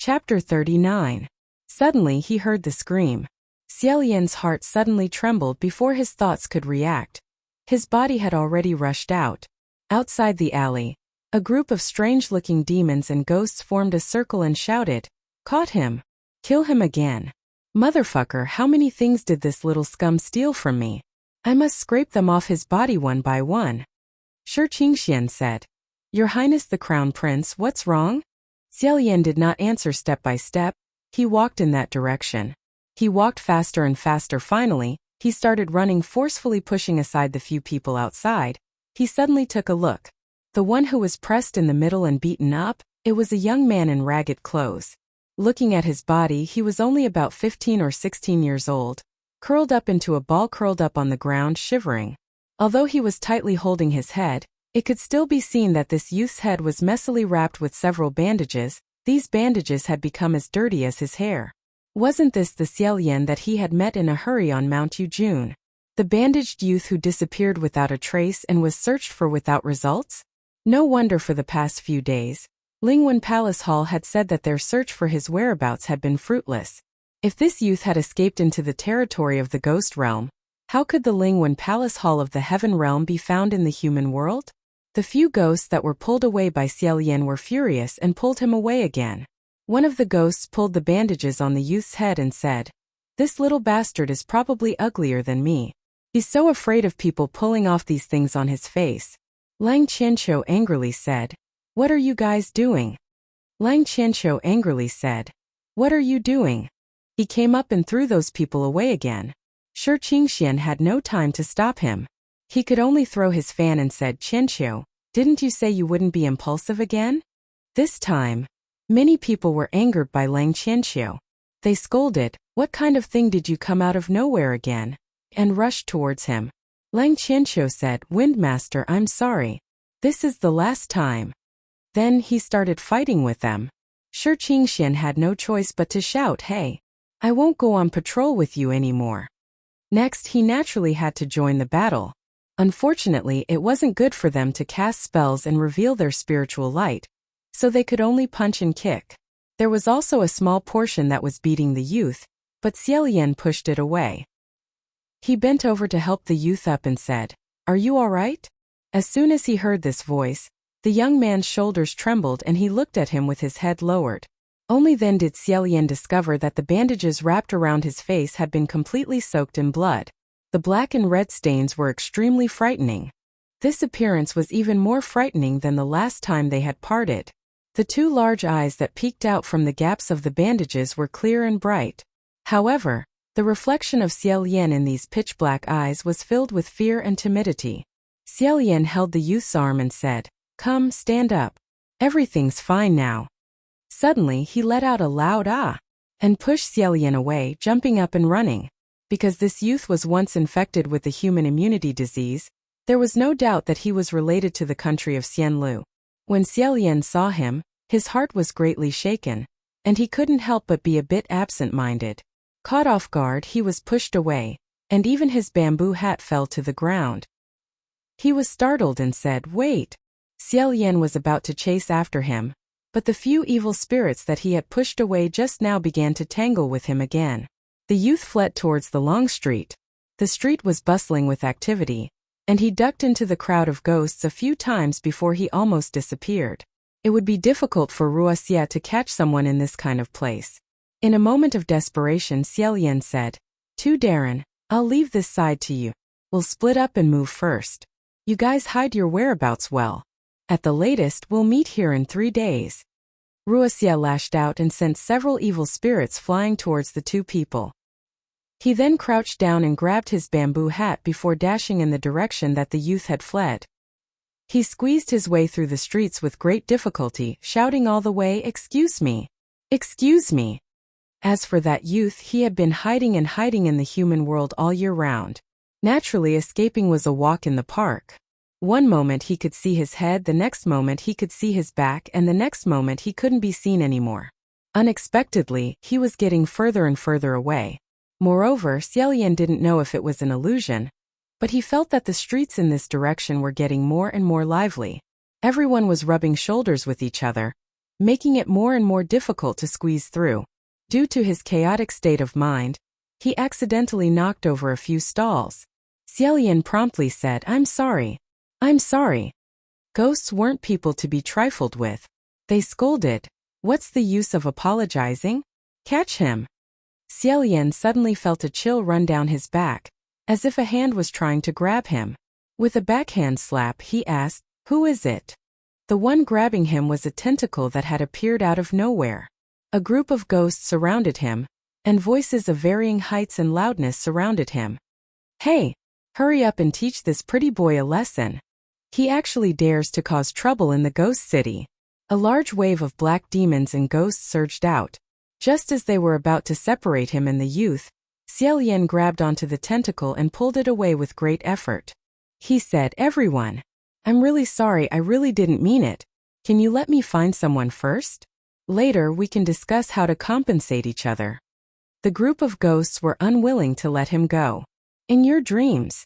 Chapter 39. Suddenly he heard the scream. Xiaolian's heart suddenly trembled before his thoughts could react. His body had already rushed out. Outside the alley, a group of strange-looking demons and ghosts formed a circle and shouted, "Caught him! Kill him again! Motherfucker, how many things did this little scum steal from me? I must scrape them off his body one by one." Shi Qingxian said, "Your Highness the Crown Prince, what's wrong?" Xiaolian did not answer step by step. He walked in that direction. He walked faster and faster. Finally, he started running, forcefully pushing aside the few people outside. He suddenly took a look. The one who was pressed in the middle and beaten up, it was a young man in ragged clothes. Looking at his body, he was only about 15 or 16 years old, curled up into a ball, curled up on the ground, shivering. Although he was tightly holding his head, it could still be seen that this youth's head was messily wrapped with several bandages. These bandages had become as dirty as his hair. Wasn't this the Xiaolian that he had met in a hurry on Mount Yujun? The bandaged youth who disappeared without a trace and was searched for without results? No wonder for the past few days, Lingwen Palace Hall had said that their search for his whereabouts had been fruitless. If this youth had escaped into the territory of the ghost realm, how could the Lingwen Palace Hall of the Heaven Realm be found in the human world? The few ghosts that were pulled away by Xiaolian were furious and pulled him away again. One of the ghosts pulled the bandages on the youth's head and said, "This little bastard is probably uglier than me. He's so afraid of people pulling off these things on his face." Lang Qianqiu angrily said, "What are you guys doing?" Lang Qianqiu angrily said, "What are you doing?" He came up and threw those people away again. Shi Qingxian had no time to stop him. He could only throw his fan and said, "Qianqiu, didn't you say you wouldn't be impulsive again?" This time, many people were angered by Lang Qianqiu. They scolded, "What kind of thing did you come out of nowhere again?" and rushed towards him. Lang Qianqiu said, "Windmaster, I'm sorry. This is the last time." Then he started fighting with them. Shi Qingxian had no choice but to shout, "Hey, I won't go on patrol with you anymore." Next, he naturally had to join the battle. Unfortunately, it wasn't good for them to cast spells and reveal their spiritual light, so they could only punch and kick. There was also a small portion that was beating the youth, but Xiaolian pushed it away. He bent over to help the youth up and said, "Are you all right?" As soon as he heard this voice, the young man's shoulders trembled and he looked at him with his head lowered. Only then did Xiaolian discover that the bandages wrapped around his face had been completely soaked in blood. The black and red stains were extremely frightening. This appearance was even more frightening than the last time they had parted. The two large eyes that peeked out from the gaps of the bandages were clear and bright. However, the reflection of Xiaolian in these pitch-black eyes was filled with fear and timidity. Xiaolian held the youth's arm and said, "Come, stand up. Everything's fine now." Suddenly, he let out a loud "ah" and pushed Xiaolian away, jumping up and running. Because this youth was once infected with the human immunity disease, there was no doubt that he was related to the country of Xianlu. When Xiaolian saw him, his heart was greatly shaken, and he couldn't help but be a bit absent-minded. Caught off guard, he was pushed away, and even his bamboo hat fell to the ground. He was startled and said, "Wait." Xiaolian was about to chase after him, but the few evil spirits that he had pushed away just now began to tangle with him again. The youth fled towards the long street. The street was bustling with activity, and he ducked into the crowd of ghosts a few times before he almost disappeared. It would be difficult for Wuxia to catch someone in this kind of place. In a moment of desperation, Xiaolian said, "Tu Darren, I'll leave this side to you. We'll split up and move first. You guys hide your whereabouts well. At the latest, we'll meet here in 3 days." Wuxia lashed out and sent several evil spirits flying towards the two people. He then crouched down and grabbed his bamboo hat before dashing in the direction that the youth had fled. He squeezed his way through the streets with great difficulty, shouting all the way, "Excuse me! Excuse me!" As for that youth, he had been hiding in the human world all year round. Naturally, escaping was a walk in the park. One moment he could see his head, the next moment he could see his back, and the next moment he couldn't be seen anymore. Unexpectedly, he was getting further and further away. Moreover, Xiaolian didn't know if it was an illusion, but he felt that the streets in this direction were getting more and more lively. Everyone was rubbing shoulders with each other. making it more and more difficult to squeeze through. Due to his chaotic state of mind, he accidentally knocked over a few stalls. Xiaolian promptly said, "I'm sorry. I'm sorry." Ghosts weren't people to be trifled with. They scolded. "What's the use of apologizing? Catch him." Xiaolian suddenly felt a chill run down his back, as if a hand was trying to grab him. With a backhand slap, he asked, "Who is it?" The one grabbing him was a tentacle that had appeared out of nowhere. A group of ghosts surrounded him, and voices of varying heights and loudness surrounded him. "Hey, hurry up and teach this pretty boy a lesson. He actually dares to cause trouble in the ghost city." A large wave of black demons and ghosts surged out. Just as they were about to separate him and the youth, Xiaolian grabbed onto the tentacle and pulled it away with great effort. He said, "Everyone, I'm really sorry, I really didn't mean it. Can you let me find someone first? Later we can discuss how to compensate each other." The group of ghosts were unwilling to let him go. "In your dreams."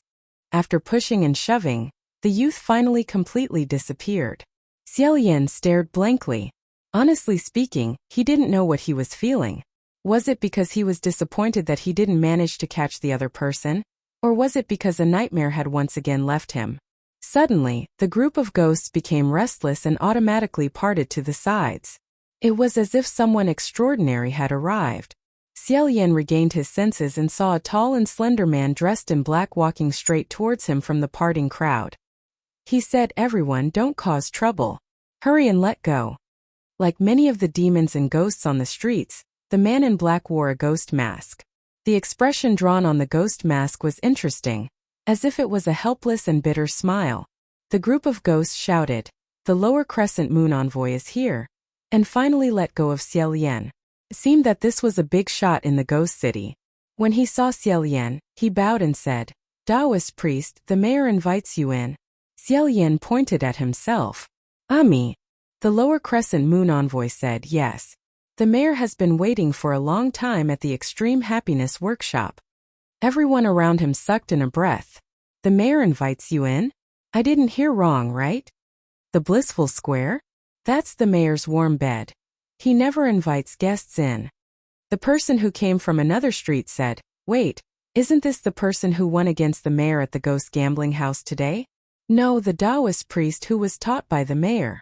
After pushing and shoving, the youth finally completely disappeared. Xiaolian stared blankly. Honestly speaking, he didn't know what he was feeling. Was it because he was disappointed that he didn't manage to catch the other person? Or was it because a nightmare had once again left him? Suddenly, the group of ghosts became restless and automatically parted to the sides. It was as if someone extraordinary had arrived. Xiaolian regained his senses and saw a tall and slender man dressed in black walking straight towards him from the parting crowd. He said, "Everyone, don't cause trouble. Hurry and let go." Like many of the demons and ghosts on the streets, the man in black wore a ghost mask. The expression drawn on the ghost mask was interesting, as if it was a helpless and bitter smile. The group of ghosts shouted, "The lower crescent moon envoy is here," and finally let go of Xiaolian. It seemed that this was a big shot in the ghost city. When he saw Xiaolian, he bowed and said, "Taoist priest, the mayor invites you in." Xiaolian pointed at himself. "Ami." The lower crescent moon envoy said, "Yes. The mayor has been waiting for a long time at the Extreme Happiness Workshop." Everyone around him sucked in a breath. "The mayor invites you in? I didn't hear wrong, right? The Blissful Square? That's the mayor's warm bed. He never invites guests in." The person who came from another street said, "Wait, isn't this the person who won against the mayor at the ghost gambling house today?" "No, the Taoist priest who was taught by the mayor."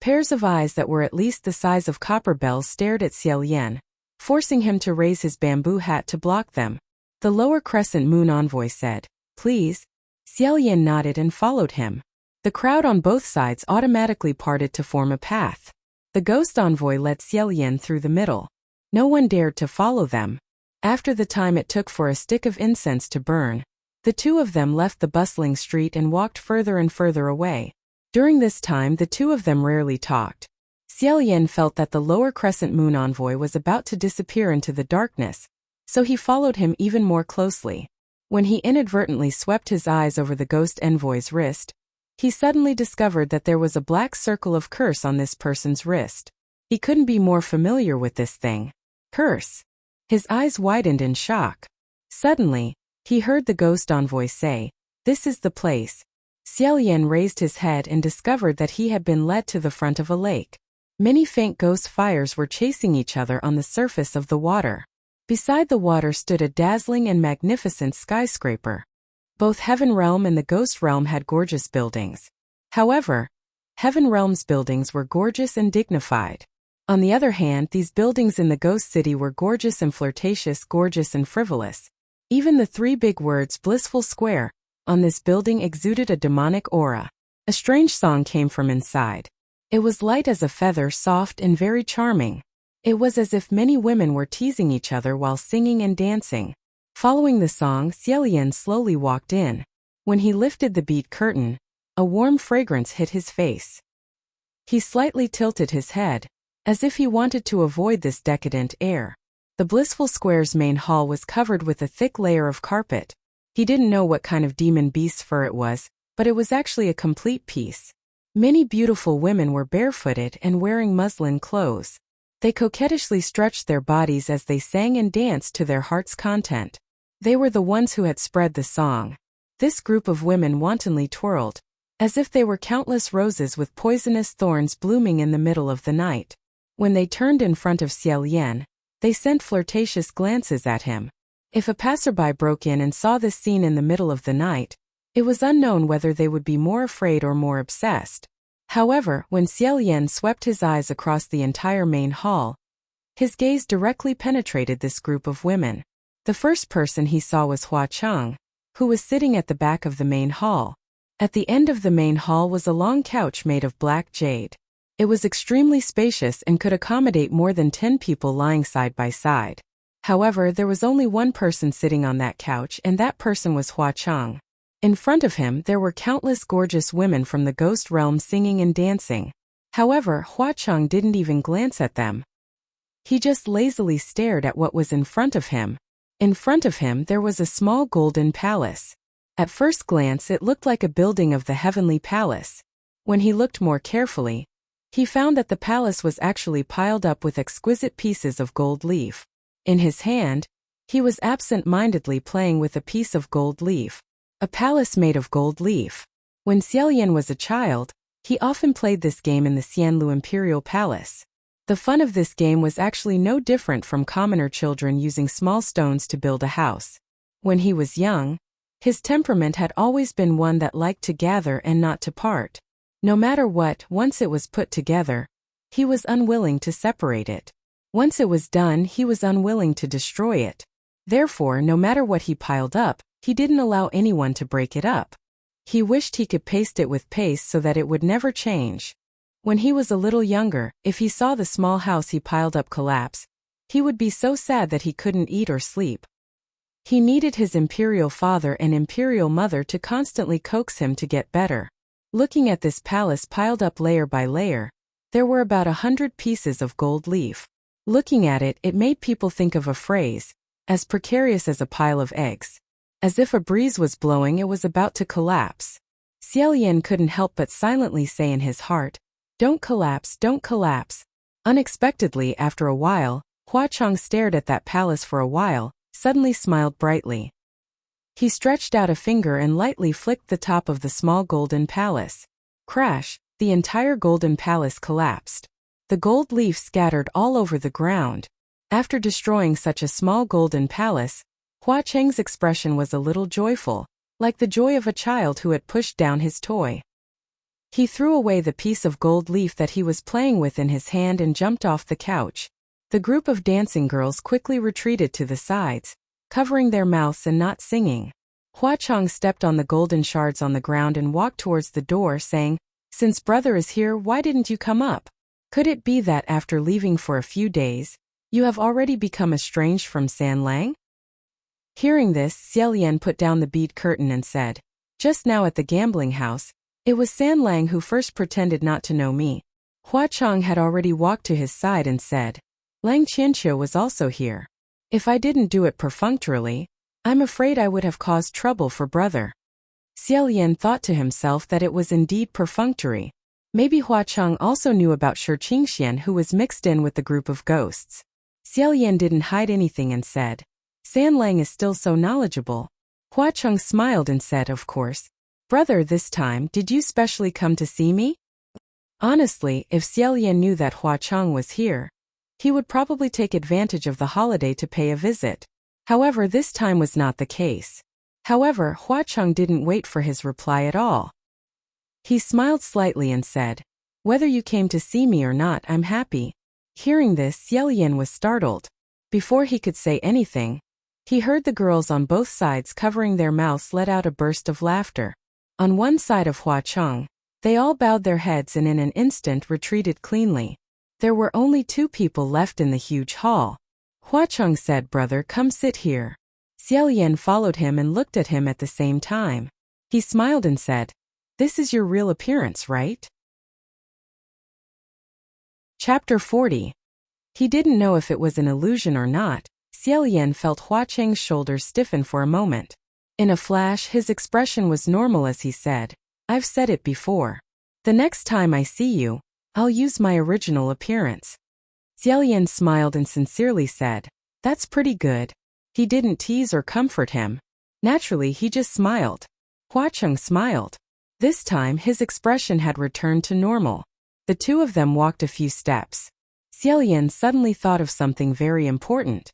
Pairs of eyes that were at least the size of copper bells stared at Xiaolian, forcing him to raise his bamboo hat to block them. The lower crescent moon envoy said, "Please." Xiaolian nodded and followed him. The crowd on both sides automatically parted to form a path. The ghost envoy led Xiaolian through the middle. No one dared to follow them. After the time it took for a stick of incense to burn, the two of them left the bustling street and walked further and further away. During this time the two of them rarely talked. Xiaolian felt that the lower crescent moon envoy was about to disappear into the darkness, so he followed him even more closely. When he inadvertently swept his eyes over the ghost envoy's wrist, he suddenly discovered that there was a black circle of curse on this person's wrist. He couldn't be more familiar with this thing. Curse. His eyes widened in shock. Suddenly, he heard the ghost envoy say, "This is the place." Xiaolian raised his head and discovered that he had been led to the front of a lake. Many faint ghost fires were chasing each other on the surface of the water. Beside the water stood a dazzling and magnificent skyscraper. Both Heaven Realm and the Ghost Realm had gorgeous buildings. However, Heaven Realm's buildings were gorgeous and dignified. On the other hand, these buildings in the Ghost City were gorgeous and flirtatious, gorgeous and frivolous. Even the three big words "Blissful Square" on this building exuded a demonic aura. A strange song came from inside. It was light as a feather, soft and very charming. It was as if many women were teasing each other while singing and dancing. Following the song, Xiaolian slowly walked in. When he lifted the bead curtain, a warm fragrance hit his face. He slightly tilted his head, as if he wanted to avoid this decadent air. The Blissful Square's main hall was covered with a thick layer of carpet. He didn't know what kind of demon beast's fur it was, but it was actually a complete piece. Many beautiful women were barefooted and wearing muslin clothes. They coquettishly stretched their bodies as they sang and danced to their heart's content. They were the ones who had spread the song. This group of women wantonly twirled, as if they were countless roses with poisonous thorns blooming in the middle of the night. When they turned in front of Xiaolian, they sent flirtatious glances at him. If a passerby broke in and saw this scene in the middle of the night, it was unknown whether they would be more afraid or more obsessed. However, when Xiaolian swept his eyes across the entire main hall, his gaze directly penetrated this group of women. The first person he saw was Hua Cheng, who was sitting at the back of the main hall. At the end of the main hall was a long couch made of black jade. It was extremely spacious and could accommodate more than 10 people lying side by side. However, there was only one person sitting on that couch, and that person was Hua Cheng. In front of him there were countless gorgeous women from the ghost realm singing and dancing. However, Hua Cheng didn't even glance at them. He just lazily stared at what was in front of him. In front of him there was a small golden palace. At first glance it looked like a building of the heavenly palace. When he looked more carefully, he found that the palace was actually piled up with exquisite pieces of gold leaf. In his hand, he was absent-mindedly playing with a piece of gold leaf. A palace made of gold leaf. When Xiaolian was a child, he often played this game in the Xianlu Imperial Palace. The fun of this game was actually no different from commoner children using small stones to build a house. When he was young, his temperament had always been one that liked to gather and not to part. No matter what, once it was put together, he was unwilling to separate it. Once it was done, he was unwilling to destroy it. Therefore, no matter what he piled up, he didn't allow anyone to break it up. He wished he could paste it with paste so that it would never change. When he was a little younger, if he saw the small house he piled up collapse, he would be so sad that he couldn't eat or sleep. He needed his imperial father and imperial mother to constantly coax him to get better. Looking at this palace piled up layer by layer, there were about 100 pieces of gold leaf. Looking at it, it made people think of a phrase, as precarious as a pile of eggs. As if a breeze was blowing, it was about to collapse. Xiaolian couldn't help but silently say in his heart, "Don't collapse, don't collapse." Unexpectedly, after a while, Hua Cheng stared at that palace for a while, suddenly smiled brightly. He stretched out a finger and lightly flicked the top of the small golden palace. Crash! The entire golden palace collapsed. The gold leaf scattered all over the ground. After destroying such a small golden palace, Hua Cheng's expression was a little joyful, like the joy of a child who had pushed down his toy. He threw away the piece of gold leaf that he was playing with in his hand and jumped off the couch. The group of dancing girls quickly retreated to the sides, covering their mouths and not singing. Hua Cheng stepped on the golden shards on the ground and walked towards the door, saying, "Since brother is here, why didn't you come up? Could it be that after leaving for a few days, you have already become estranged from San Lang?" Hearing this, Xiaolian put down the bead curtain and said, "Just now at the gambling house, it was San Lang who first pretended not to know me." Hua Cheng had already walked to his side and said, "Lang Qianqiu was also here. If I didn't do it perfunctorily, I'm afraid I would have caused trouble for brother." Xiaolian thought to himself that it was indeed perfunctory. Maybe Hua Cheng also knew about Shi Qingxian, who was mixed in with the group of ghosts. Xiaolian didn't hide anything and said, "San Lang is still so knowledgeable." Hua Cheng smiled and said, "Of course. Brother, this time, did you specially come to see me?" Honestly, if Xiaolian knew that Hua Cheng was here, he would probably take advantage of the holiday to pay a visit. However, this time was not the case. However, Hua Cheng didn't wait for his reply at all. He smiled slightly and said, "Whether you came to see me or not, I'm happy." Hearing this, Xiaolian was startled. Before he could say anything, he heard the girls on both sides covering their mouths let out a burst of laughter. On one side of Hua Cheng, they all bowed their heads and in an instant retreated cleanly. There were only 2 people left in the huge hall. Hua Cheng said, "Brother, come sit here." Xiaolian followed him and looked at him at the same time. He smiled and said, "This is your real appearance, right?" Chapter 40. He didn't know if it was an illusion or not. Xiaolian felt Hua Cheng's shoulders stiffen for a moment. In a flash, his expression was normal as he said, "I've said it before. The next time I see you, I'll use my original appearance." Xiaolian smiled and sincerely said, "That's pretty good." He didn't tease or comfort him. Naturally, he just smiled. Hua Cheng smiled. This time his expression had returned to normal. The two of them walked a few steps. Xiaolian suddenly thought of something very important.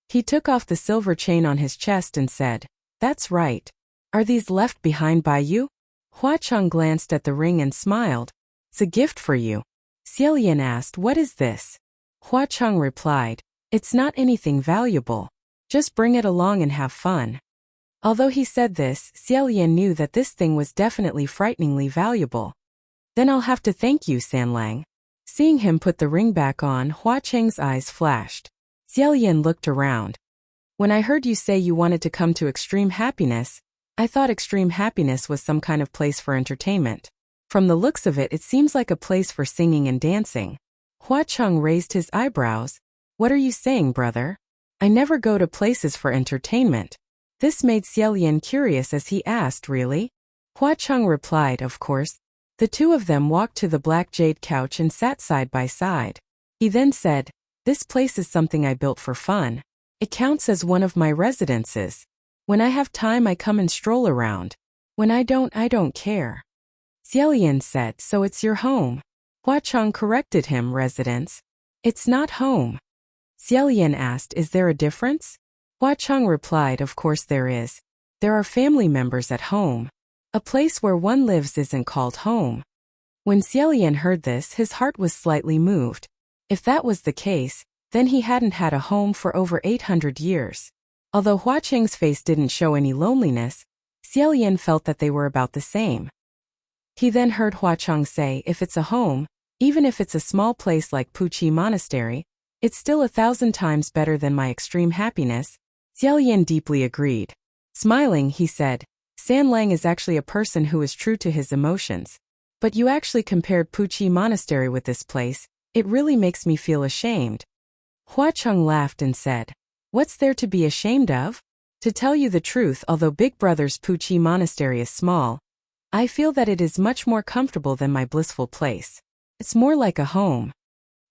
He took off the silver chain on his chest and said, "That's right. Are these left behind by you?" Huacheng glanced at the ring and smiled. "It's a gift for you." Xiaolian asked, "What is this?" Huacheng replied, "It's not anything valuable. Just bring it along and have fun." Although he said this, Xiaolian knew that this thing was definitely frighteningly valuable. "Then I'll have to thank you, Sanlang." Seeing him put the ring back on, Huacheng's eyes flashed. Xiaolian looked around. "When I heard you say you wanted to come to Extreme Happiness, I thought Extreme Happiness was some kind of place for entertainment. From the looks of it, it seems like a place for singing and dancing." Huacheng raised his eyebrows. "What are you saying, brother? I never go to places for entertainment." This made Xiaolian curious as he asked, "Really?" Huacheng replied, "Of course." The two of them walked to the black jade couch and sat side by side. He then said, "This place is something I built for fun. It counts as one of my residences. When I have time I come and stroll around. When I don't care." Xiaolian said, "So it's your home?" Huacheng corrected him, "Residence. It's not home." Xiaolian asked, "Is there a difference?" Huacheng replied, "Of course there is. There are family members at home. A place where one lives isn't called home." When Xiaolian heard this, his heart was slightly moved. If that was the case, then he hadn't had a home for over 800 years. Although Huacheng's face didn't show any loneliness, Xiaolian felt that they were about the same. He then heard Huacheng say, "If it's a home, even if it's a small place like Puqi Monastery, it's still 1,000 times better than my extreme happiness." Xiaolian deeply agreed. Smiling, he said, "Sanlang is actually a person who is true to his emotions. But you actually compared Puqi Monastery with this place. It really makes me feel ashamed." Huacheng laughed and said, "What's there to be ashamed of? To tell you the truth, although Big Brother's Puqi Monastery is small, I feel that it is much more comfortable than my blissful place. It's more like a home."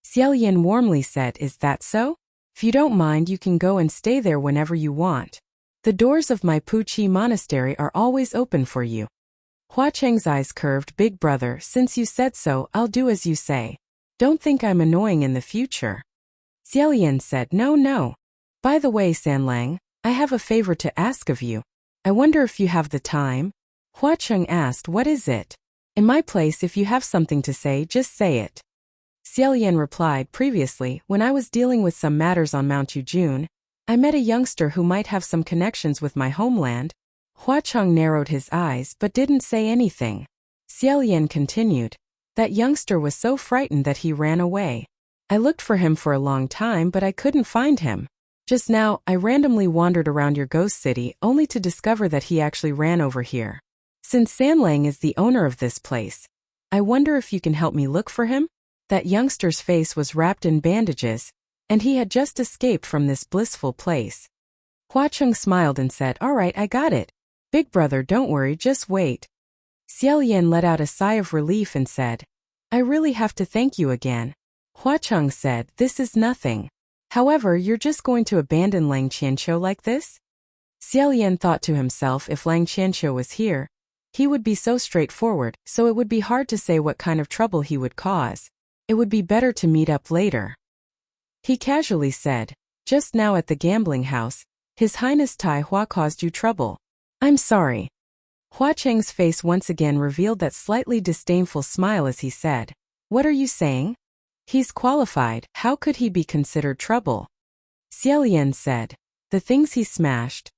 Xiaolian warmly said, "Is that so? If you don't mind, you can go and stay there whenever you want. The doors of my Puqi Monastery are always open for you." Huacheng's eyes curved. "Big Brother, since you said so, I'll do as you say. Don't think I'm annoying in the future." Xiaolian said, No. By the way, Sanlang, I have a favor to ask of you. I wonder if you have the time?" Huacheng asked, "What is it?" "In my place, if you have something to say, just say it." Xiaolian replied, "Previously, when I was dealing with some matters on Mount Yujun, I met a youngster who might have some connections with my homeland." Huacheng narrowed his eyes but didn't say anything. Xiaolian continued, "That youngster was so frightened that he ran away. I looked for him for a long time but I couldn't find him. Just now, I randomly wandered around your ghost city only to discover that he actually ran over here. Since Sanlang is the owner of this place, I wonder if you can help me look for him?" That youngster's face was wrapped in bandages, and he had just escaped from this blissful place. Huacheng smiled and said, "All right, I got it. Big Brother, don't worry, just wait." Xiaolian let out a sigh of relief and said, "I really have to thank you again." Huacheng said, "This is nothing. However, you're just going to abandon Lang Qianqiu like this?" Xiaolian thought to himself, if Lang Qianqiu was here, he would be so straightforward, so it would be hard to say what kind of trouble he would cause. It would be better to meet up later. He casually said, "Just now at the gambling house, His Highness Tai Hua caused you trouble. I'm sorry." Huacheng's face once again revealed that slightly disdainful smile as he said, "What are you saying? He's qualified, how could he be considered trouble?" Xiaolian said, "The things he smashed."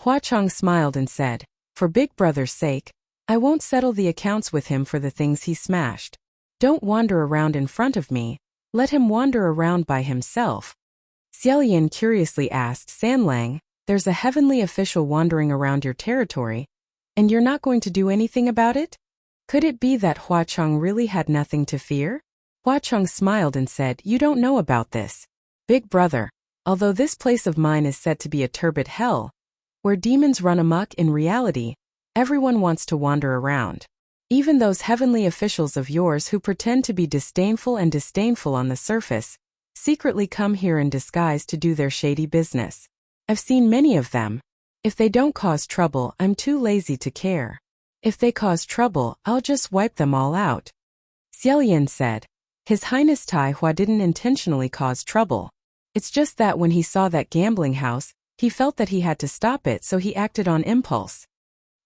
Huacheng smiled and said, "For Big Brother's sake, I won't settle the accounts with him for the things he smashed. Don't wander around in front of me, let him wander around by himself." Xiaolian curiously asked, "Sanlang, there's a heavenly official wandering around your territory, and you're not going to do anything about it? Could it be that Huacheng really had nothing to fear?" Huacheng smiled and said, "You don't know about this. Big Brother, although this place of mine is said to be a turbid hell, where demons run amok, in reality, everyone wants to wander around. Even those heavenly officials of yours who pretend to be disdainful on the surface, secretly come here in disguise to do their shady business. I've seen many of them. If they don't cause trouble, I'm too lazy to care." If they cause trouble, I'll just wipe them all out. Xiaolian said. His Highness Tai Hua didn't intentionally cause trouble. It's just that when he saw that gambling house, he felt that he had to stop it, so he acted on impulse.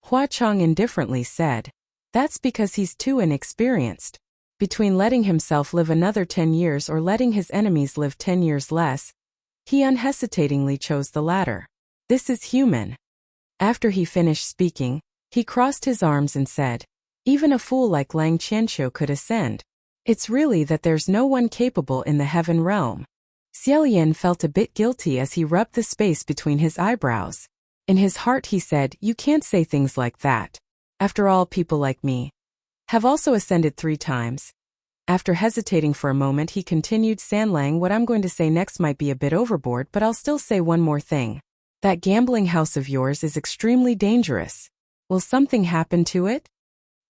Hua Chong indifferently said. That's because he's too inexperienced. Between letting himself live another 10 years or letting his enemies live 10 years less, he unhesitatingly chose the latter. This is human. After he finished speaking, he crossed his arms and said, even a fool like Lang Qianqiu could ascend. It's really that there's no one capable in the heaven realm. Xiaolian felt a bit guilty as he rubbed the space between his eyebrows. In his heart he said, you can't say things like that. After all, people like me have also ascended 3 times. After hesitating for a moment he continued, Sanlang, what I'm going to say next might be a bit overboard, but I'll still say one more thing. That gambling house of yours is extremely dangerous. Will something happen to it?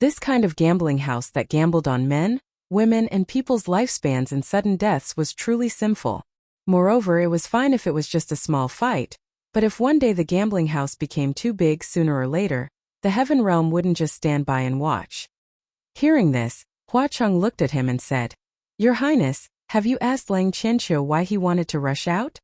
This kind of gambling house that gambled on men, women, and people's lifespans and sudden deaths was truly sinful. Moreover, it was fine if it was just a small fight, but if one day the gambling house became too big, sooner or later, the heaven realm wouldn't just stand by and watch. Hearing this, Hua Chong looked at him and said, Your Highness, have you asked Lang Qianqiu why he wanted to rush out?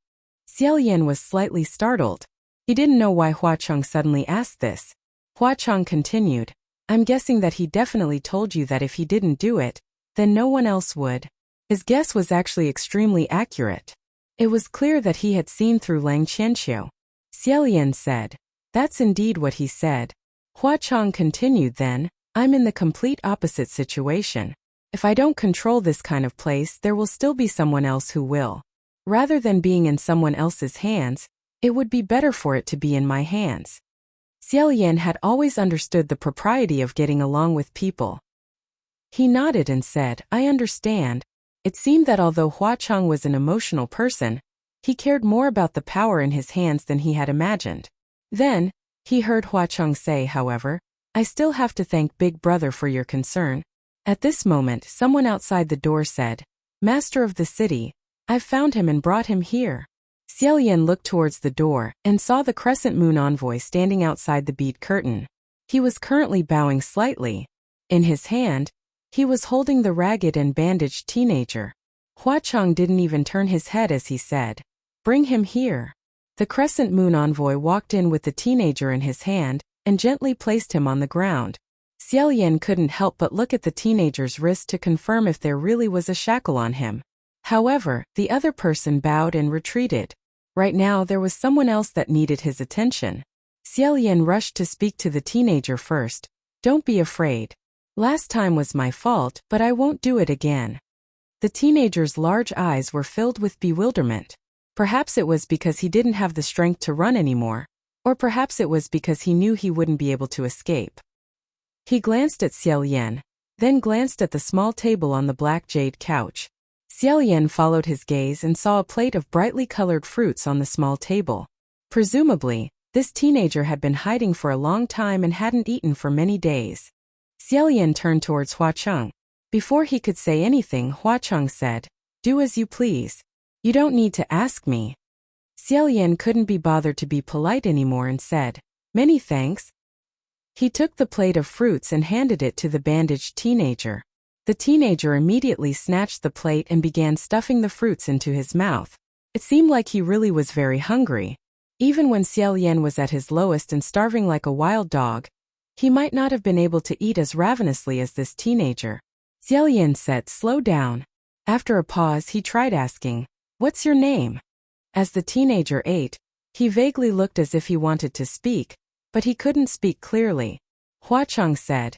Xiaolian was slightly startled. He didn't know why Hua Chong suddenly asked this. Hua Chong continued, I'm guessing that he definitely told you that if he didn't do it, then no one else would. His guess was actually extremely accurate. It was clear that he had seen through Lang Qianqiu. Xiaolian said, That's indeed what he said. Hua Chong continued then, I'm in the complete opposite situation. If I don't control this kind of place, there will still be someone else who will. Rather than being in someone else's hands, it would be better for it to be in my hands. Xiaolian had always understood the propriety of getting along with people. He nodded and said, I understand. It seemed that although Hua Chong was an emotional person, he cared more about the power in his hands than he had imagined. Then, he heard Hua Chong say, however, I still have to thank Big Brother for your concern. At this moment, someone outside the door said, Master of the city, I've found him and brought him here. Xiaolian looked towards the door and saw the Crescent Moon envoy standing outside the bead curtain. He was currently bowing slightly. In his hand, he was holding the ragged and bandaged teenager. Hua Chong didn't even turn his head as he said, Bring him here. The Crescent Moon envoy walked in with the teenager in his hand and gently placed him on the ground. Xiaolian couldn't help but look at the teenager's wrist to confirm if there really was a shackle on him. However, the other person bowed and retreated. Right now there was someone else that needed his attention. Xiaolian rushed to speak to the teenager first. Don't be afraid. Last time was my fault, but I won't do it again. The teenager's large eyes were filled with bewilderment. Perhaps it was because he didn't have the strength to run anymore, or perhaps it was because he knew he wouldn't be able to escape. He glanced at Xiaolian, then glanced at the small table on the black jade couch. Xiaolian followed his gaze and saw a plate of brightly colored fruits on the small table. Presumably, this teenager had been hiding for a long time and hadn't eaten for many days. Xiaolian turned towards Hua Chong. Before he could say anything, Hua Chong said, Do as you please. You don't need to ask me. Xiaolian couldn't be bothered to be polite anymore and said, Many thanks. He took the plate of fruits and handed it to the bandaged teenager. The teenager immediately snatched the plate and began stuffing the fruits into his mouth. It seemed like he really was very hungry. Even when Xiaolian was at his lowest and starving like a wild dog, he might not have been able to eat as ravenously as this teenager. Xiaolian said, Slow down. After a pause, he tried asking, What's your name? As the teenager ate, he vaguely looked as if he wanted to speak, but he couldn't speak clearly. Hua Chong said,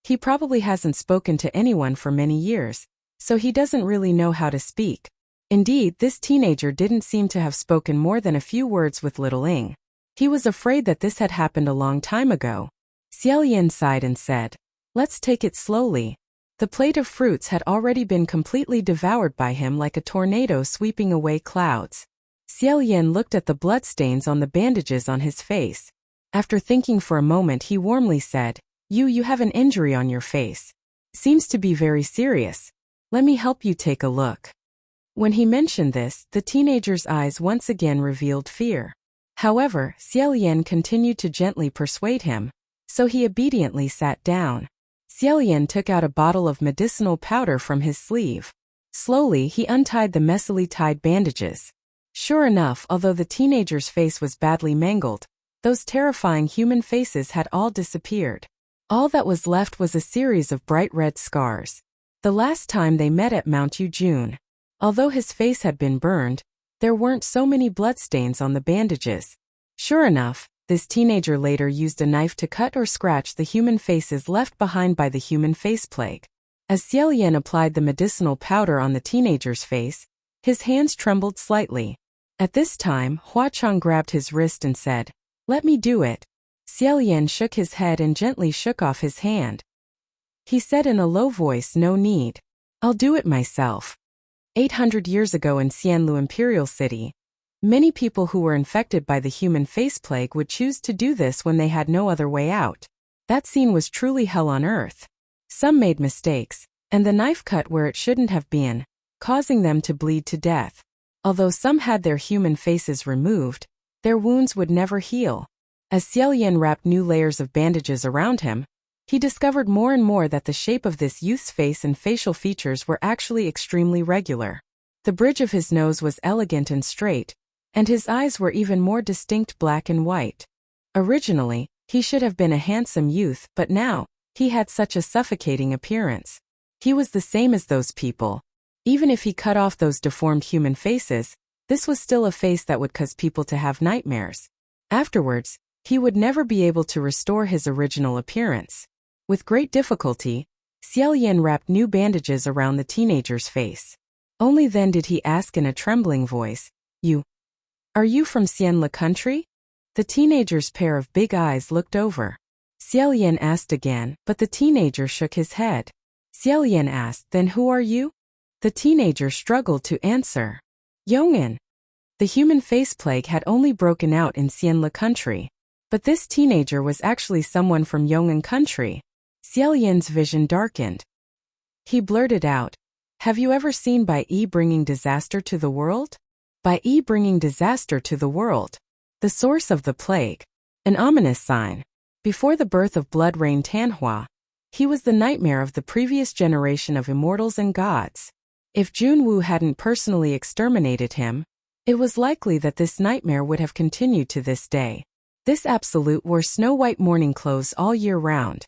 He probably hasn't spoken to anyone for many years, so he doesn't really know how to speak. Indeed, this teenager didn't seem to have spoken more than a few words with little Ing. He was afraid that this had happened a long time ago. Xiaolian sighed and said, Let's take it slowly. The plate of fruits had already been completely devoured by him like a tornado sweeping away clouds. Xiaolian looked at the bloodstains on the bandages on his face. After thinking for a moment, he warmly said, You have an injury on your face. Seems to be very serious. Let me help you take a look. When he mentioned this, the teenager's eyes once again revealed fear. However, Xiaolian continued to gently persuade him. so he obediently sat down. Xiaolian took out a bottle of medicinal powder from his sleeve. Slowly, he untied the messily tied bandages. Sure enough, although the teenager's face was badly mangled, those terrifying human faces had all disappeared. All that was left was a series of bright red scars. The last time they met at Mount Yujun. Although his face had been burned, there weren't so many bloodstains on the bandages. Sure enough, this teenager later used a knife to cut or scratch the human faces left behind by the human face plague. As Xiaolian applied the medicinal powder on the teenager's face, his hands trembled slightly. At this time, Huachang grabbed his wrist and said, "Let me do it." Xiaolian shook his head and gently shook off his hand. He said in a low voice, "No need. I'll do it myself." 800 years ago in Xianlu Imperial City, many people who were infected by the human face plague would choose to do this when they had no other way out. That scene was truly hell on earth. Some made mistakes, and the knife cut where it shouldn't have been, causing them to bleed to death. Although some had their human faces removed, their wounds would never heal. As Xiaolian wrapped new layers of bandages around him, he discovered more and more that the shape of this youth's face and facial features were actually extremely regular. The bridge of his nose was elegant and straight, and his eyes were even more distinct black and white. Originally, he should have been a handsome youth, but now, he had such a suffocating appearance. He was the same as those people. Even if he cut off those deformed human faces, this was still a face that would cause people to have nightmares. Afterwards, he would never be able to restore his original appearance. With great difficulty, Xiaolian wrapped new bandages around the teenager's face. Only then did he ask in a trembling voice, Are you from Xianlu country?" The teenager's pair of big eyes looked over. Xiaolian asked again, but the teenager shook his head. Xiaolian asked, "Then who are you?" The teenager struggled to answer. Yong'an. The human face plague had only broken out in Xianlu country. But this teenager was actually someone from Yong'an country. Xiaolian's vision darkened. He blurted out, "Have you ever seen Bai Yi bringing disaster to the world?" Bai Yi bringing disaster to the world. The source of the plague. An ominous sign. Before the birth of Blood Rain Tanhua, he was the nightmare of the previous generation of immortals and gods. If Junwu hadn't personally exterminated him, it was likely that this nightmare would have continued to this day. This absolute wore snow-white mourning clothes all year round.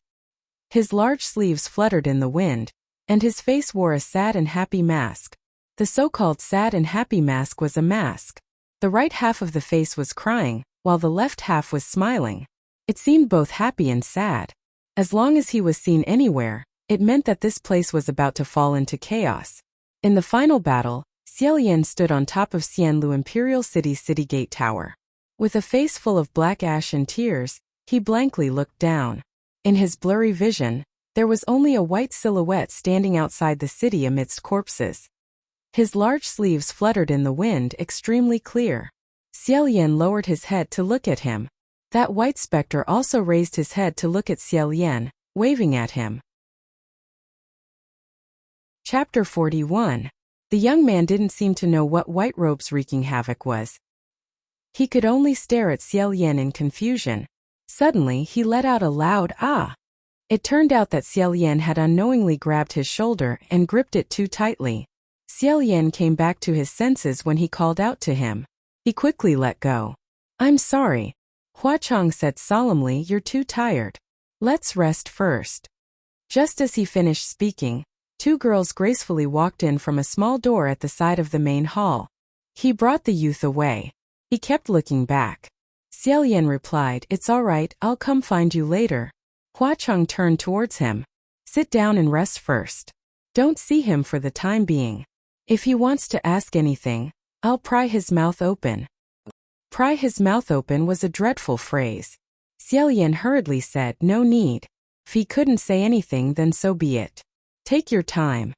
His large sleeves fluttered in the wind, and his face wore a sad and happy mask. The so-called sad and happy mask was a mask. The right half of the face was crying, while the left half was smiling. It seemed both happy and sad. As long as he was seen anywhere, it meant that this place was about to fall into chaos. In the final battle, Xiaolian stood on top of Xianlu Imperial City's city gate tower. With a face full of black ash and tears, he blankly looked down. In his blurry vision, there was only a white silhouette standing outside the city amidst corpses. His large sleeves fluttered in the wind, extremely clear. Xiaolian lowered his head to look at him. That white specter also raised his head to look at Xiaolian, waving at him. Chapter 41. The young man didn't seem to know what white robes wreaking havoc was. He could only stare at Xiaolian in confusion. Suddenly, he let out a loud "ah." It turned out that Xiaolian had unknowingly grabbed his shoulder and gripped it too tightly. Xiaolian came back to his senses when he called out to him. He quickly let go. "I'm sorry," Huachang said solemnly, "you're too tired. Let's rest first." Just as he finished speaking, two girls gracefully walked in from a small door at the side of the main hall. He brought the youth away. He kept looking back. Xiaolian replied, "It's all right, I'll come find you later." Huachang turned towards him. "Sit down and rest first. Don't see him for the time being. If he wants to ask anything, I'll pry his mouth open." Pry his mouth open was a dreadful phrase. Xiaolian hurriedly said, "No need. If he couldn't say anything, then so be it. Take your time."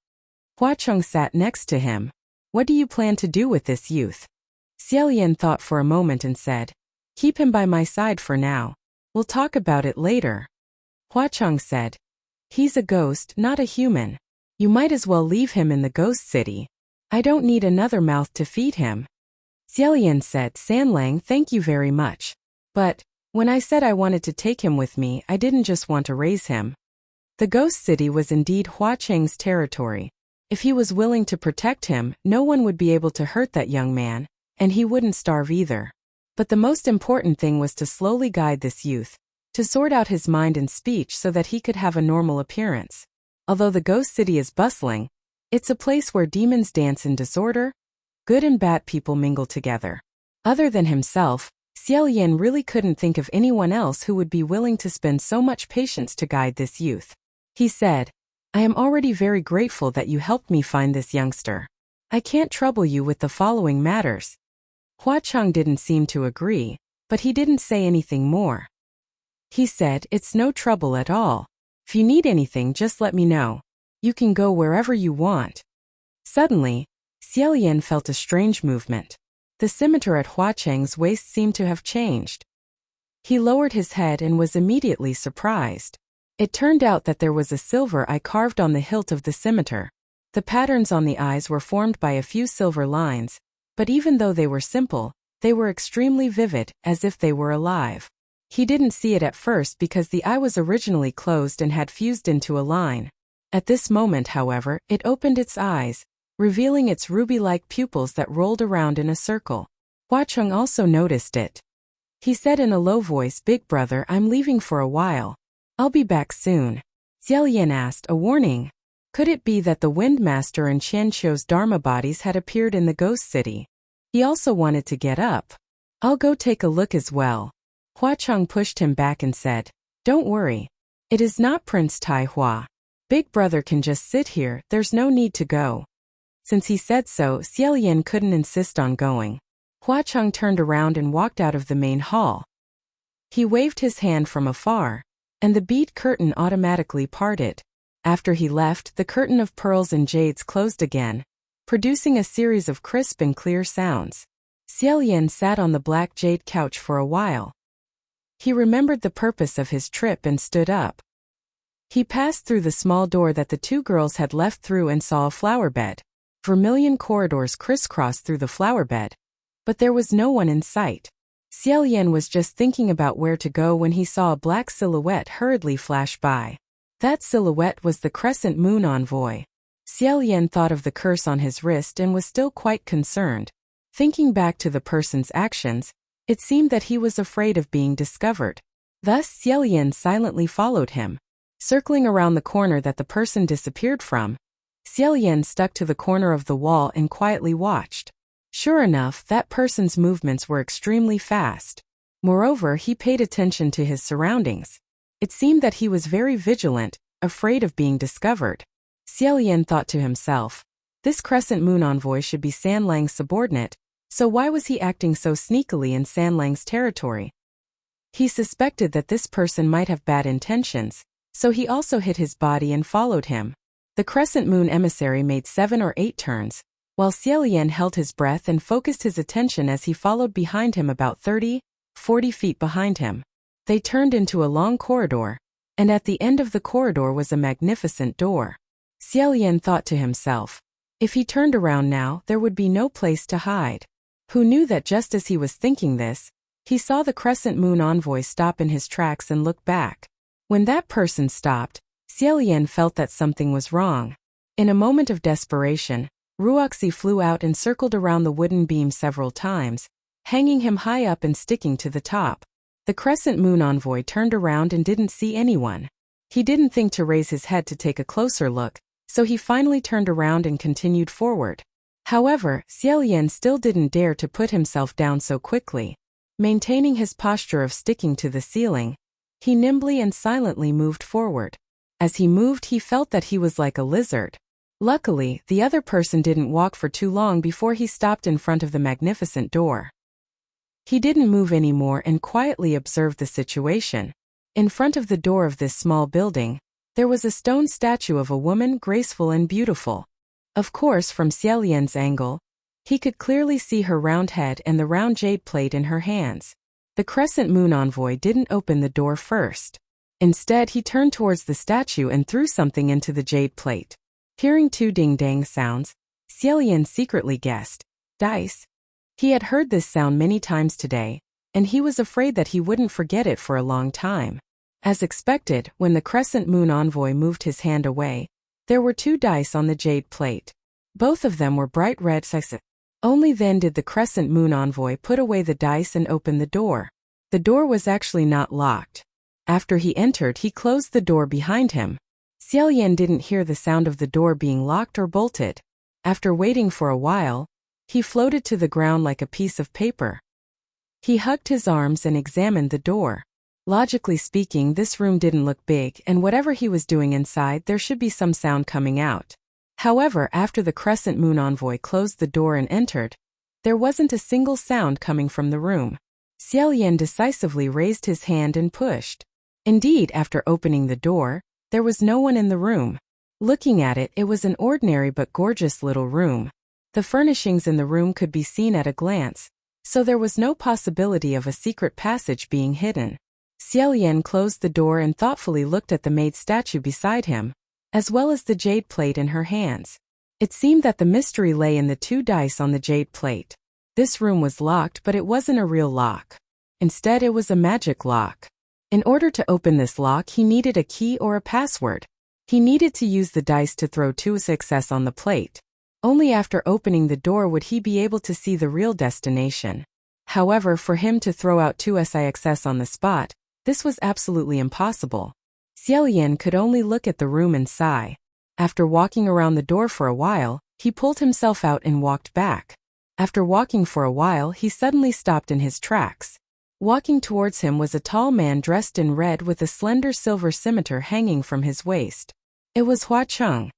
Huacheng sat next to him. "What do you plan to do with this youth?" Xiaolian thought for a moment and said, "Keep him by my side for now. We'll talk about it later." Huacheng said, "He's a ghost, not a human. You might as well leave him in the ghost city. I don't need another mouth to feed him." Xiaolian said, "Sanlang, thank you very much. But, When I said I wanted to take him with me, I didn't just want to raise him. The ghost city was indeed Hua Cheng's territory. If he was willing to protect him, no one would be able to hurt that young man, and he wouldn't starve either. But the most important thing was to slowly guide this youth, to sort out his mind and speech so that he could have a normal appearance. Although the ghost city is bustling, it's a place where demons dance in disorder, good and bad people mingle together. Other than himself, Xiaolian really couldn't think of anyone else who would be willing to spend so much patience to guide this youth. He said, I am already very grateful that you helped me find this youngster. I can't trouble you with the following matters. Hua Cheng didn't seem to agree, but he didn't say anything more. He said, it's no trouble at all. If you need anything, just let me know. You can go wherever you want. Suddenly, Xiaolian felt a strange movement. The scimitar at Hua Cheng's waist seemed to have changed. He lowered his head and was immediately surprised. It turned out that there was a silver eye carved on the hilt of the scimitar. The patterns on the eyes were formed by a few silver lines, but even though they were simple, they were extremely vivid, as if they were alive. He didn't see it at first because the eye was originally closed and had fused into a line. At this moment, however, it opened its eyes, revealing its ruby-like pupils that rolled around in a circle. Hua Cheng also noticed it. He said in a low voice, Big brother, I'm leaving for a while. I'll be back soon. Xiaolian asked, a warning. Could it be that the Wind Master and Qian Qiu's Dharma bodies had appeared in the ghost city? He also wanted to get up. I'll go take a look as well. Hua Cheng pushed him back and said, don't worry. It is not Prince Tai Hua. Big brother can just sit here, there's no need to go. Since he said so, Xiaolian couldn't insist on going. Hua Cheng turned around and walked out of the main hall. He waved his hand from afar, and the bead curtain automatically parted. After he left, the curtain of pearls and jades closed again, producing a series of crisp and clear sounds. Xiaolian sat on the black jade couch for a while. He remembered the purpose of his trip and stood up. He passed through the small door that the two girls had left through and saw a flower bed. Vermilion corridors crisscrossed through the flower bed, but there was no one in sight. Xiaolian was just thinking about where to go when he saw a black silhouette hurriedly flash by. That silhouette was the Crescent Moon envoy. Xiaolian thought of the curse on his wrist and was still quite concerned. Thinking back to the person's actions, it seemed that he was afraid of being discovered. Thus Xiaolian silently followed him. Circling around the corner that the person disappeared from, Xiaolian stuck to the corner of the wall and quietly watched. Sure enough, that person's movements were extremely fast. Moreover, he paid attention to his surroundings. It seemed that he was very vigilant, afraid of being discovered. Xiaolian thought to himself, this Crescent Moon envoy should be Sanlang's subordinate, so why was he acting so sneakily in Sanlang's territory? He suspected that this person might have bad intentions, so he also hid his body and followed him. The Crescent Moon emissary made 7 or 8 turns, while Xiaolian held his breath and focused his attention as he followed behind him about 30-40 feet behind him. They turned into a long corridor, and at the end of the corridor was a magnificent door. Xiaolian thought to himself, if he turned around now, there would be no place to hide. Who knew that just as he was thinking this, he saw the Crescent Moon envoy stop in his tracks and look back. When that person stopped, Xiaolian felt that something was wrong. In a moment of desperation, Wuxia flew out and circled around the wooden beam several times, hanging him high up and sticking to the top. The Crescent Moon envoy turned around and didn't see anyone. He didn't think to raise his head to take a closer look, so he finally turned around and continued forward. However, Xiaolian still didn't dare to put himself down so quickly. Maintaining his posture of sticking to the ceiling, he nimbly and silently moved forward. As he moved, he felt that he was like a lizard. Luckily, the other person didn't walk for too long before he stopped in front of the magnificent door. He didn't move anymore and quietly observed the situation. In front of the door of this small building, there was a stone statue of a woman graceful and beautiful. Of course, from Xiaolian's angle, he could clearly see her round head and the round jade plate in her hands. The Crescent Moon envoy didn't open the door first. Instead, he turned towards the statue and threw something into the jade plate. Hearing 2 ding-dang sounds, Xiaolian secretly guessed, dice. He had heard this sound many times today, and he was afraid that he wouldn't forget it for a long time. As expected, when the Crescent Moon Envoy moved his hand away, there were 2 dice on the jade plate. Both of them were bright red size. Only then did the Crescent Moon Envoy put away the dice and open the door. The door was actually not locked. After he entered, he closed the door behind him. Xiaolian didn't hear the sound of the door being locked or bolted. After waiting for a while, he floated to the ground like a piece of paper. He hugged his arms and examined the door. Logically speaking, this room didn't look big, and whatever he was doing inside, there should be some sound coming out. However, after the Crescent Moon Envoy closed the door and entered, there wasn't a single sound coming from the room. Xiaolian decisively raised his hand and pushed. Indeed, after opening the door, there was no one in the room. Looking at it, it was an ordinary but gorgeous little room. The furnishings in the room could be seen at a glance, so there was no possibility of a secret passage being hidden. Xiaolian closed the door and thoughtfully looked at the maid statue beside him, as well as the jade plate in her hands. It seemed that the mystery lay in the 2 dice on the jade plate. This room was locked, but it wasn't a real lock. Instead, it was a magic lock. In order to open this lock, he needed a key or a password. He needed to use the dice to throw 2 success on the plate. Only after opening the door would he be able to see the real destination. However, for him to throw out 2 success on the spot, this was absolutely impossible. Xiaolian could only look at the room and sigh. After walking around the door for a while, he pulled himself out and walked back. After walking for a while, he suddenly stopped in his tracks. Walking towards him was a tall man dressed in red with a slender silver scimitar hanging from his waist. It was Hua Cheng.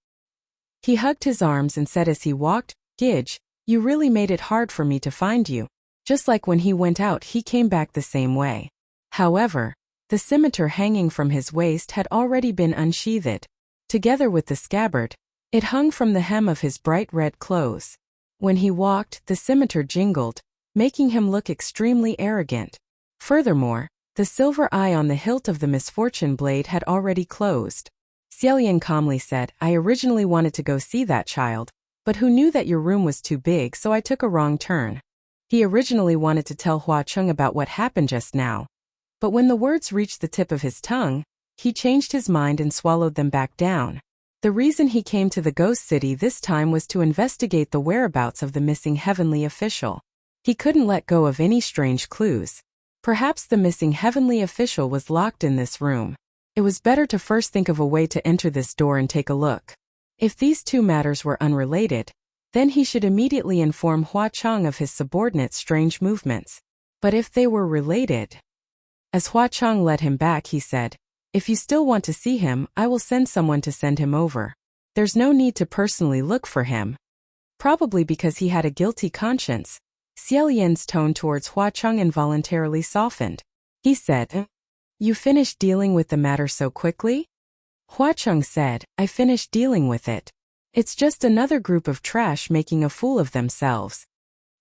He hugged his arms and said as he walked, "Gidge, you really made it hard for me to find you." Just like when he went out, he came back the same way. However, the scimitar hanging from his waist had already been unsheathed. Together with the scabbard, it hung from the hem of his bright red clothes. When he walked, the scimitar jingled, making him look extremely arrogant. Furthermore, the silver eye on the hilt of the misfortune blade had already closed. Xiaolian calmly said, "I originally wanted to go see that child, but who knew that your room was too big, so I took a wrong turn." He originally wanted to tell Hua Cheng about what happened just now, but when the words reached the tip of his tongue, he changed his mind and swallowed them back down. The reason he came to the ghost city this time was to investigate the whereabouts of the missing heavenly official. He couldn't let go of any strange clues. Perhaps the missing heavenly official was locked in this room. It was better to first think of a way to enter this door and take a look. If these 2 matters were unrelated, then he should immediately inform Hua Cheng of his subordinate's strange movements. But if they were related... As Hua Cheng led him back, he said, "If you still want to see him, I will send someone to send him over. There's no need to personally look for him." Probably because he had a guilty conscience, Xiaolian's tone towards Hua Cheng involuntarily softened. He said, "You finished dealing with the matter so quickly?" Hua Cheng said, "I finished dealing with it. It's just another group of trash making a fool of themselves."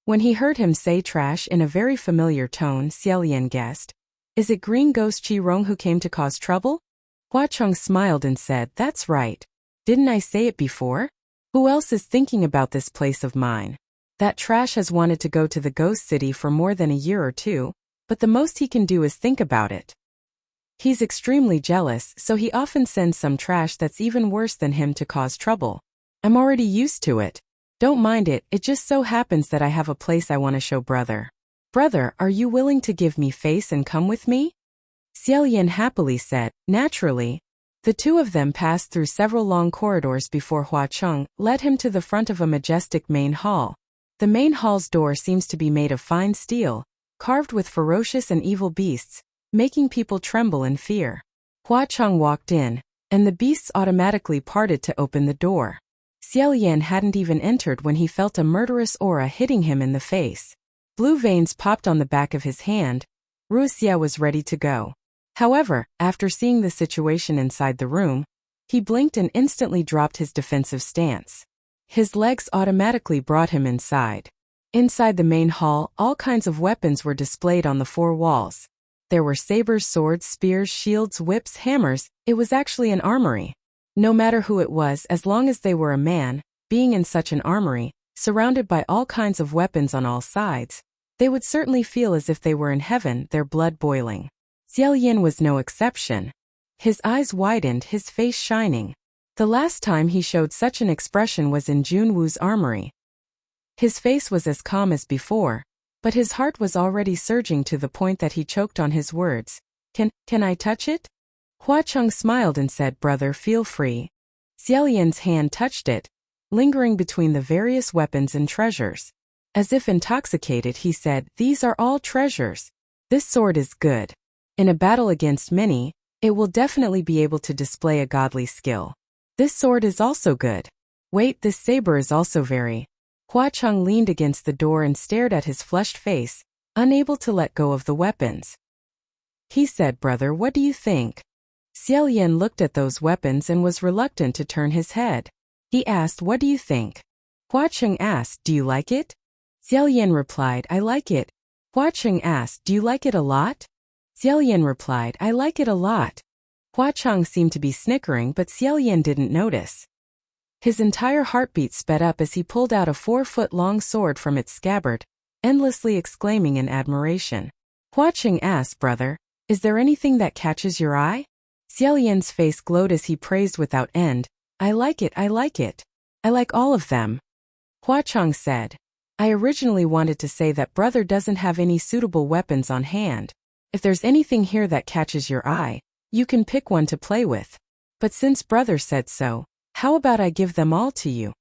When he heard him say trash in a very familiar tone, Xiaolian guessed, "Is it Green Ghost Qi Rong who came to cause trouble?" Hua Cheng smiled and said, "That's right. Didn't I say it before? Who else is thinking about this place of mine? That trash has wanted to go to the ghost city for more than a year or 2, but the most he can do is think about it. He's extremely jealous, so he often sends some trash that's even worse than him to cause trouble. I'm already used to it. Don't mind it, it just so happens that I have a place I want to show brother. Brother, are you willing to give me face and come with me?" Xiaolian happily said, "Naturally." The 2 of them passed through several long corridors before Hua Cheng led him to the front of a majestic main hall. The main hall's door seems to be made of fine steel, carved with ferocious and evil beasts, making people tremble in fear. Hua Cheng walked in, and the beasts automatically parted to open the door. Xiaolian hadn't even entered when he felt a murderous aura hitting him in the face. Blue veins popped on the back of his hand. Wuxia was ready to go. However, after seeing the situation inside the room, he blinked and instantly dropped his defensive stance. His legs automatically brought him inside. Inside the main hall, all kinds of weapons were displayed on the 4 walls. There were sabers, swords, spears, shields, whips, hammers. It was actually an armory. No matter who it was, as long as they were a man, being in such an armory, surrounded by all kinds of weapons on all sides, They would certainly feel as if they were in heaven, their blood boiling. Xiaoyan was no exception. His eyes widened, his face shining. The last time he showed such an expression was in Junwu's armory. His face was as calm as before, but his heart was already surging to the point that he choked on his words. Can I touch it? Hua Cheng smiled and said, brother, feel free. Xiaoyan's hand touched it, lingering between the various weapons and treasures. As if intoxicated, he said, these are all treasures. This sword is good. In a battle against many, it will definitely be able to display a godly skill. This sword is also good. Wait, this saber is also very. Hua Cheng leaned against the door and stared at his flushed face, unable to let go of the weapons. He said, brother, what do you think? Xiaoyan looked at those weapons and was reluctant to turn his head. He asked, what do you think? Hua Cheng asked, do you like it? Xiaoyan replied, I like it. Hua Cheng asked, do you like it a lot? Xiaoyan replied, I like it a lot. Hua Cheng seemed to be snickering, but Xiaoyan didn't notice. His entire heartbeat sped up as he pulled out a 4-foot-long sword from its scabbard, endlessly exclaiming in admiration. Hua Cheng asked, brother, is there anything that catches your eye? Xiaoyan's face glowed as he praised without end, I like it, I like it. I like all of them. Hua Cheng said, I originally wanted to say that brother doesn't have any suitable weapons on hand. If there's anything here that catches your eye, you can pick one to play with. But since brother said so, how about I give them all to you?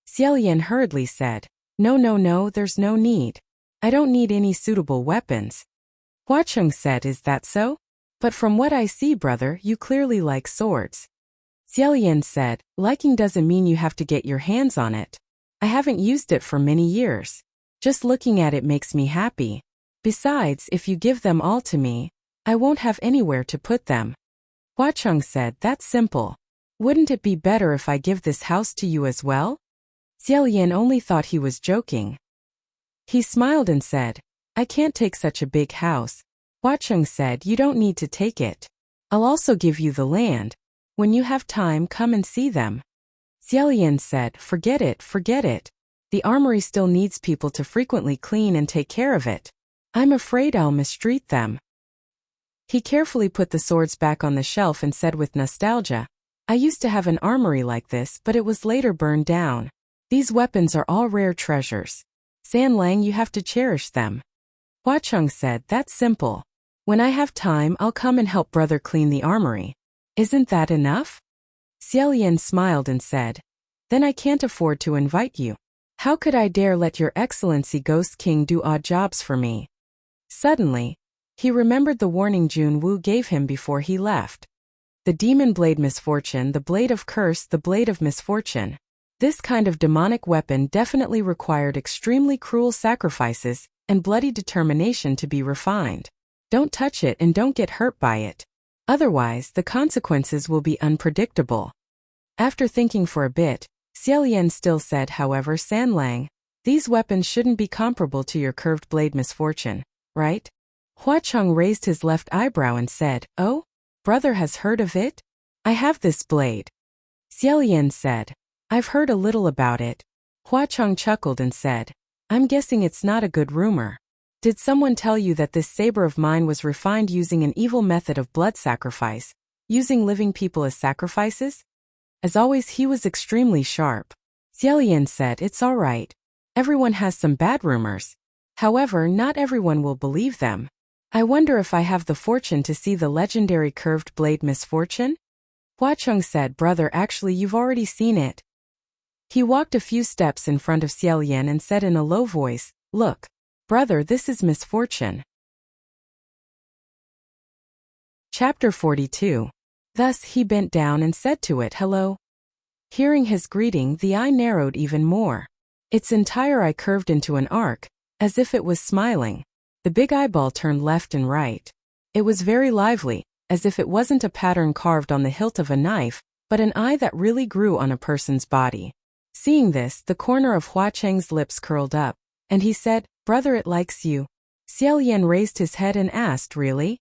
Xiaoyan hurriedly said, No, there's no need. I don't need any suitable weapons. Hua Cheng said, is that so? But from what I see, brother, you clearly like swords. Xiaoyan said, liking doesn't mean you have to get your hands on it. I haven't used it for many years. Just looking at it makes me happy. Besides, if you give them all to me, I won't have anywhere to put them. Hua Cheng said, that's simple. Wouldn't it be better if I give this house to you as well? Xiaoyan only thought he was joking. He smiled and said, I can't take such a big house. Hua Cheng said, you don't need to take it. I'll also give you the land. When you have time, come and see them. Xiaoyan said, forget it. The armory still needs people to frequently clean and take care of it. I'm afraid I'll mistreat them. He carefully put the swords back on the shelf and said with nostalgia, I used to have an armory like this, but it was later burned down. These weapons are all rare treasures. San Lang, you have to cherish them. Hua Cheng said, that's simple. When I have time, I'll come and help brother clean the armory. Isn't that enough? Xiaoyan smiled and said, then I can't afford to invite you. How could I dare let your excellency Ghost King do odd jobs for me? Suddenly, he remembered the warning Junwu gave him before he left. The demon blade misfortune, the blade of curse, the blade of misfortune. This kind of demonic weapon definitely required extremely cruel sacrifices and bloody determination to be refined. Don't touch it and don't get hurt by it. Otherwise, the consequences will be unpredictable. After thinking for a bit, Xiaoyan still said, however, San Lang, these weapons shouldn't be comparable to your curved blade misfortune, right? Hua Cheng raised his left eyebrow and said, oh, brother has heard of it? I have this blade. Xiaoyan said, I've heard a little about it. Hua Cheng chuckled and said, I'm guessing it's not a good rumor. Did someone tell you that this saber of mine was refined using an evil method of blood sacrifice, using living people as sacrifices? As always, he was extremely sharp. Xiaoyan said, it's all right. Everyone has some bad rumors. However, not everyone will believe them. I wonder if I have the fortune to see the legendary curved blade misfortune? Hua Cheng said, brother, actually you've already seen it. He walked a few steps in front of Xiaoyan and said in a low voice, look, brother, this is misfortune. Chapter 42. Thus he bent down and said to it, hello. Hearing his greeting, the eye narrowed even more. Its entire eye curved into an arc, as if it was smiling. The big eyeball turned left and right. It was very lively, as if it wasn't a pattern carved on the hilt of a knife, but an eye that really grew on a person's body. Seeing this, the corner of Hua Cheng's lips curled up, and he said, brother, it likes you. Xiaoyan raised his head and asked, really?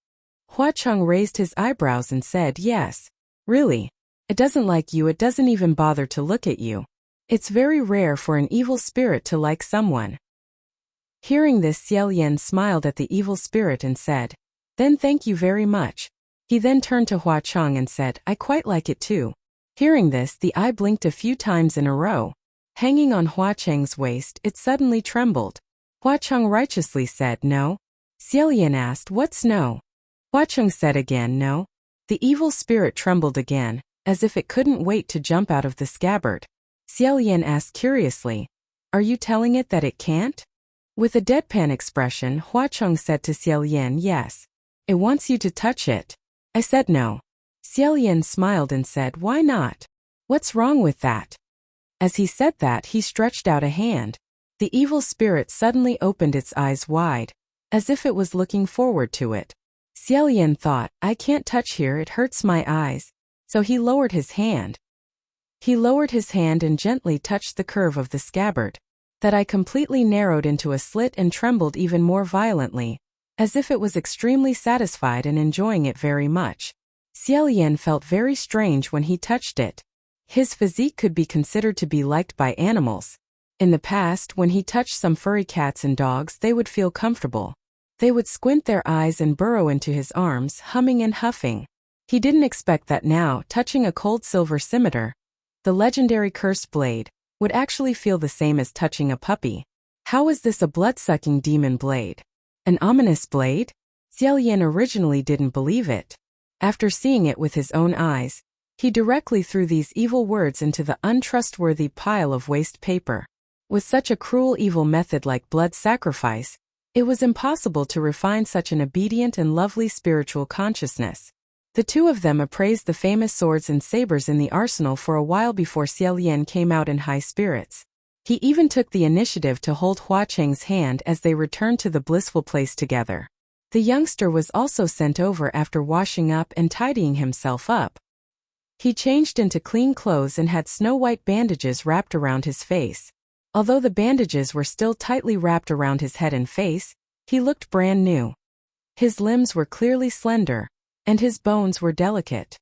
Hua Cheng raised his eyebrows and said, yes, really. It doesn't like you, it doesn't even bother to look at you. It's very rare for an evil spirit to like someone. Hearing this, Xiaolian smiled at the evil spirit and said, "Then thank you very much." He then turned to Hua Cheng and said, "I quite like it too." Hearing this, the eye blinked a few times in a row. Hanging on Hua Cheng's waist, it suddenly trembled. Hua Cheng righteously said, "No." Xiaolian asked, "What's no?" Hua Cheng said again, "No." The evil spirit trembled again, as if it couldn't wait to jump out of the scabbard. Xiaolian asked curiously, "Are you telling it that it can't?" With a deadpan expression, Hua Cheng said to Xiaolian, "Yes. It wants you to touch it." I said no. Xiaolian smiled and said, "Why not? What's wrong with that?" As he said that, he stretched out a hand. The evil spirit suddenly opened its eyes wide, as if it was looking forward to it. Xiaolian thought, "I can't touch here, it hurts my eyes." So he lowered his hand. He lowered his hand and gently touched the curve of the scabbard. That eye completely narrowed into a slit and trembled even more violently, as if it was extremely satisfied and enjoying it very much. Xiaolian felt very strange when he touched it. His physique could be considered to be liked by animals. In the past, when he touched some furry cats and dogs, they would feel comfortable. They would squint their eyes and burrow into his arms, humming and huffing. He didn't expect that now, touching a cold silver scimitar, the legendary cursed blade, would actually feel the same as touching a puppy. How was this a blood-sucking demon blade? An ominous blade? Xiaolian originally didn't believe it. After seeing it with his own eyes, he directly threw these evil words into the untrustworthy pile of waste paper. With such a cruel evil method like blood sacrifice, it was impossible to refine such an obedient and lovely spiritual consciousness. The two of them appraised the famous swords and sabers in the arsenal for a while before Xiaolian came out in high spirits. He even took the initiative to hold Hua Cheng's hand as they returned to the blissful place together. The youngster was also sent over after washing up and tidying himself up. He changed into clean clothes and had snow-white bandages wrapped around his face. Although the bandages were still tightly wrapped around his head and face, he looked brand new. His limbs were clearly slender, and his bones were delicate.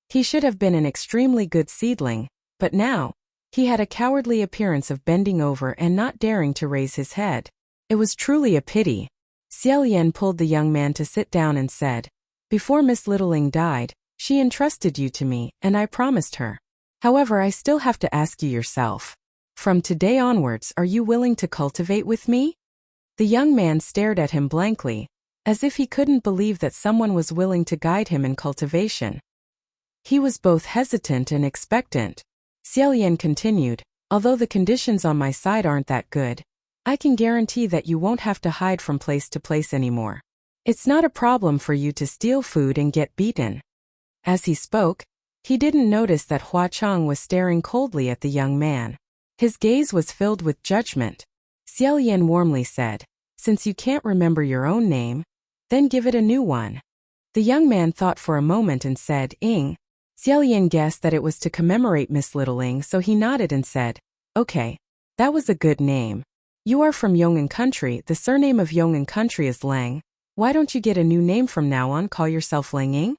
He should have been an extremely good seedling, but now, he had a cowardly appearance of bending over and not daring to raise his head. It was truly a pity. Xiaolian pulled the young man to sit down and said, "Before Miss Littling died, she entrusted you to me, and I promised her. However, I still have to ask you yourself. From today onwards, are you willing to cultivate with me?" The young man stared at him blankly, as if he couldn't believe that someone was willing to guide him in cultivation. He was both hesitant and expectant. Xiaolian continued, "Although the conditions on my side aren't that good, I can guarantee that you won't have to hide from place to place anymore. It's not a problem for you to steal food and get beaten." As he spoke, he didn't notice that Hua Cheng was staring coldly at the young man. His gaze was filled with judgment. Xiaolian warmly said, "Since you can't remember your own name, then give it a new one." The young man thought for a moment and said, "Ing." Xiaolian guessed that it was to commemorate Miss Littling, so he nodded and said, "Okay, that was a good name. You are from Yong'an country, the surname of Yong'an country is Lang. Why don't you get a new name from now on, call yourself Lang Ing?"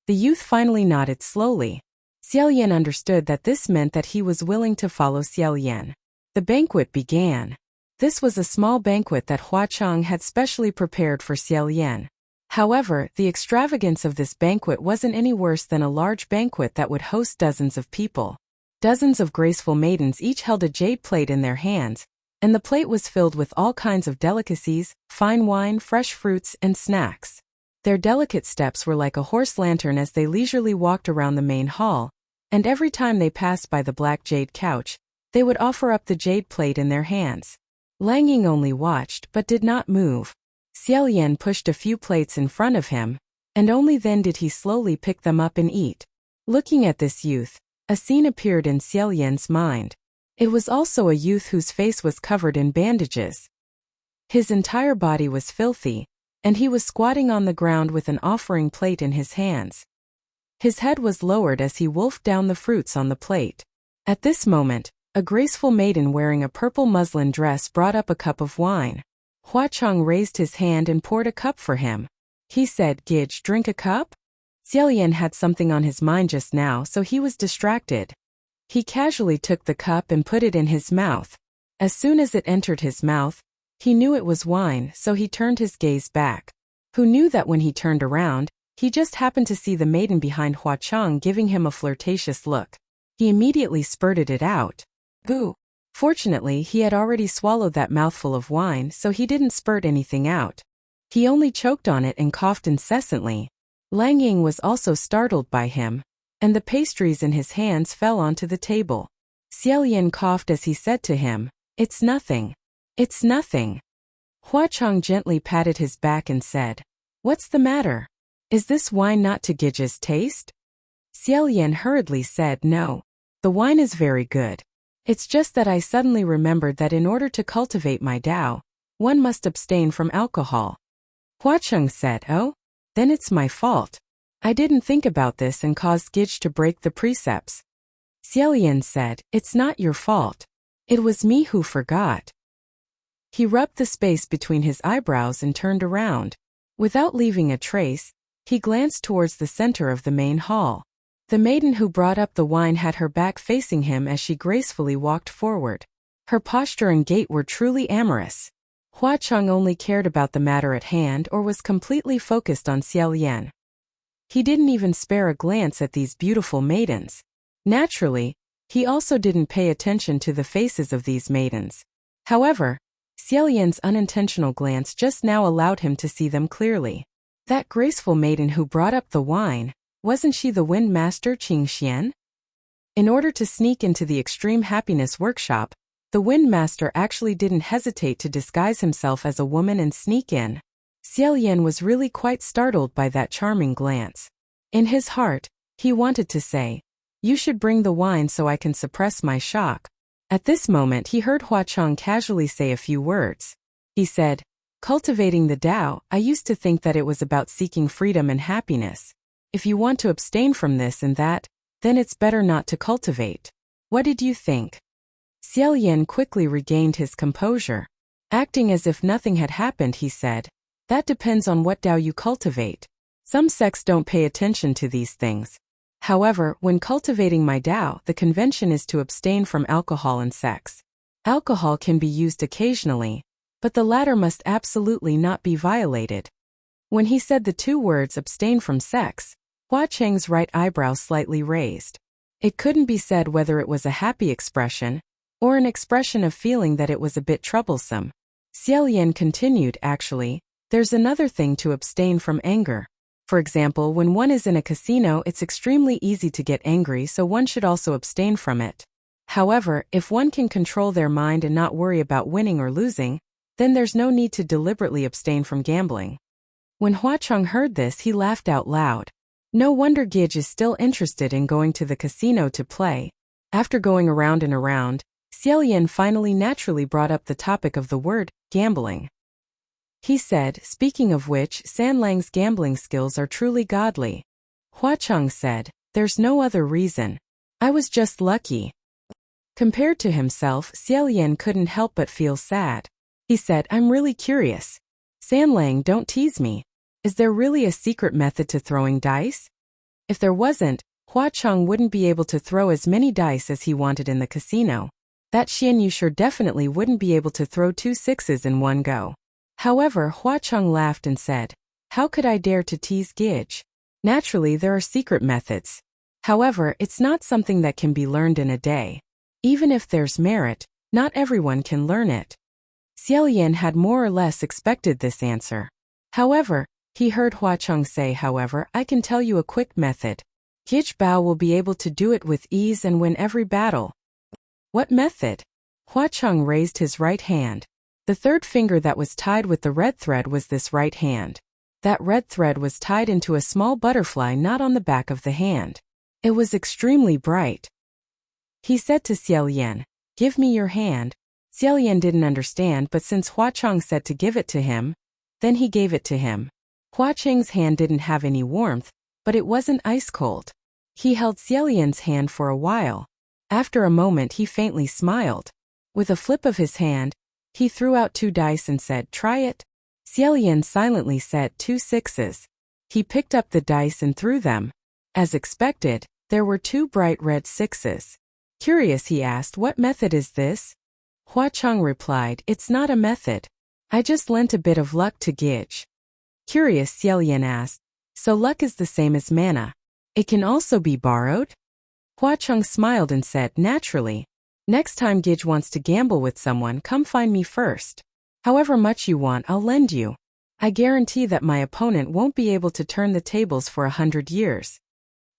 The youth finally nodded slowly. Xiaolian understood that this meant that he was willing to follow Xiaolian. The banquet began. This was a small banquet that Hua Cheng had specially prepared for Xiaolian. However, the extravagance of this banquet wasn't any worse than a large banquet that would host dozens of people. Dozens of graceful maidens each held a jade plate in their hands, and the plate was filled with all kinds of delicacies, fine wine, fresh fruits, and snacks. Their delicate steps were like a horse lantern as they leisurely walked around the main hall, and every time they passed by the black jade couch, they would offer up the jade plate in their hands. Lang Ying only watched but did not move. Xiaolian pushed a few plates in front of him, and only then did he slowly pick them up and eat. Looking at this youth, a scene appeared in Xiaolian's mind. It was also a youth whose face was covered in bandages. His entire body was filthy, and he was squatting on the ground with an offering plate in his hands. His head was lowered as he wolfed down the fruits on the plate. At this moment, a graceful maiden wearing a purple muslin dress brought up a cup of wine. Hua Cheng raised his hand and poured a cup for him. He said, "Gidge, drink a cup?" Xiaolian had something on his mind just now, so he was distracted. He casually took the cup and put it in his mouth. As soon as it entered his mouth, He knew it was wine, so he turned his gaze back. Who knew that when he turned around, he just happened to see the maiden behind Hua Chang giving him a flirtatious look. He immediately spurted it out. Boo! Fortunately, he had already swallowed that mouthful of wine, so he didn't spurt anything out. He only choked on it and coughed incessantly. Lang Ying was also startled by him, and the pastries in his hands fell onto the table. Xiaolian coughed as he said to him, "It's nothing. It's nothing." Hua Chang gently patted his back and said, "What's the matter? Is this wine not to Gija's taste?" Xiaolian hurriedly said, "No. The wine is very good. It's just that I suddenly remembered that in order to cultivate my Tao, one must abstain from alcohol." Hua Chang said, "Oh? Then it's my fault. I didn't think about this and caused Gij to break the precepts." Xiaolian said, "It's not your fault. It was me who forgot." He rubbed the space between his eyebrows and turned around. Without leaving a trace, he glanced towards the center of the main hall. The maiden who brought up the wine had her back facing him as she gracefully walked forward. Her posture and gait were truly amorous. Hua Chang only cared about the matter at hand or was completely focused on Xiaolian. He didn't even spare a glance at these beautiful maidens. Naturally, he also didn't pay attention to the faces of these maidens. However, Xiaolian's unintentional glance just now allowed him to see them clearly. That graceful maiden who brought up the wine, wasn't she the Wind Master Qing Xian? In order to sneak into the Extreme Happiness Workshop, the Wind Master actually didn't hesitate to disguise himself as a woman and sneak in. Xiaolian was really quite startled by that charming glance. In his heart, he wanted to say, "You should bring the wine so I can suppress my shock." At this moment he heard Hua Chang casually say a few words. He said, "Cultivating the Tao, I used to think that it was about seeking freedom and happiness. If you want to abstain from this and that, then it's better not to cultivate. What did you think?" Xiaolian quickly regained his composure. Acting as if nothing had happened, he said, "That depends on what Tao you cultivate. Some sects don't pay attention to these things. However, when cultivating my Tao, the convention is to abstain from alcohol and sex. Alcohol can be used occasionally, but the latter must absolutely not be violated." When he said the two words abstain from sex, Hua Chang's right eyebrow slightly raised. It couldn't be said whether it was a happy expression, or an expression of feeling that it was a bit troublesome. Xiaolian continued, "Actually, there's another thing to abstain from anger. For example, when one is in a casino, it's extremely easy to get angry, so one should also abstain from it. However, if one can control their mind and not worry about winning or losing, then there's no need to deliberately abstain from gambling." When Hua Chang heard this, he laughed out loud. No wonder Gij is still interested in going to the casino to play. After going around and around, Xiaolian finally naturally brought up the topic of the word, gambling. He said, "Speaking of which, San Lang's gambling skills are truly godly." Hua Chang said, "There's no other reason. I was just lucky." Compared to himself, Xiaolian couldn't help but feel sad. He said, "I'm really curious. San Lang, don't tease me. Is there really a secret method to throwing dice? If there wasn't, Hua Chang wouldn't be able to throw as many dice as he wanted in the casino. That Xian Yu sure definitely wouldn't be able to throw 2 6s in one go." However, Hua Chang laughed and said, "How could I dare to tease Gij? Naturally, there are secret methods. However, it's not something that can be learned in a day. Even if there's merit, not everyone can learn it." Xiaolian had more or less expected this answer. However, he heard Hua Chang say, "However, I can tell you a quick method. Gij Bao will be able to do it with ease and win every battle." "What method?" Hua Chang raised his right hand. The third finger that was tied with the red thread was this right hand. That red thread was tied into a small butterfly knot on the back of the hand. It was extremely bright. He said to Xiaolian, "Give me your hand." Xiaolian didn't understand, but since Hua Chang said to give it to him, then he gave it to him. Hua Chang's hand didn't have any warmth, but it wasn't ice cold. He held Xiaolian's hand for a while. After a moment he faintly smiled. With a flip of his hand, he threw out 2 dice and said, "Try it." Xiaolian silently said 2 6s. He picked up the dice and threw them. As expected, there were 2 bright red 6s. Curious, he asked, "What method is this?" Hua Chang replied, "It's not a method. I just lent a bit of luck to Gidge. Curious, Xiaolian asked. So luck is the same as mana. It can also be borrowed? Huacheng smiled and said, naturally. Next time Gidge wants to gamble with someone, come find me first. However much you want, I'll lend you. I guarantee that my opponent won't be able to turn the tables for 100 years.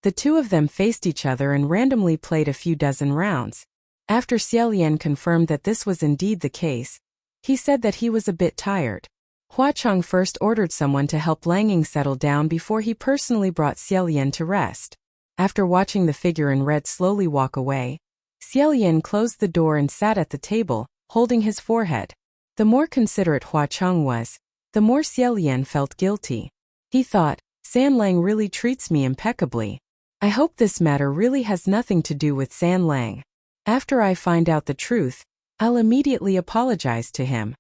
The two of them faced each other and randomly played a few dozen rounds. After Xiaolian confirmed that this was indeed the case, he said that he was a bit tired. Huacheng first ordered someone to help Langing settle down before he personally brought Xiaolian to rest. After watching the figure in red slowly walk away, Xiaolian closed the door and sat at the table, holding his forehead. The more considerate Huacheng was, the more Xiaolian felt guilty. He thought, San Lang really treats me impeccably. I hope this matter really has nothing to do with San Lang. After I find out the truth, I'll immediately apologize to him.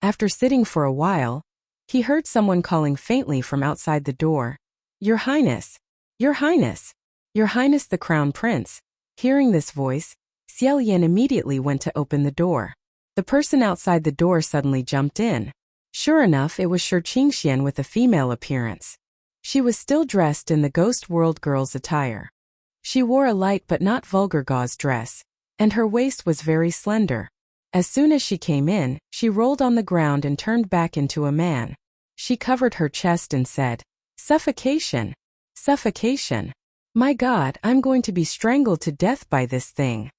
After sitting for a while, he heard someone calling faintly from outside the door. Your Highness! Your Highness! Your Highness the Crown Prince! Hearing this voice, Xiaolian immediately went to open the door. The person outside the door suddenly jumped in. Sure enough, it was Shi Qingxian with a female appearance. She was still dressed in the Ghost World girl's attire. She wore a light but not vulgar gauze dress, and her waist was very slender. As soon as she came in, she rolled on the ground and turned back into a man. She covered her chest and said, Suffocation! Suffocation! My God, I'm going to be strangled to death by this thing.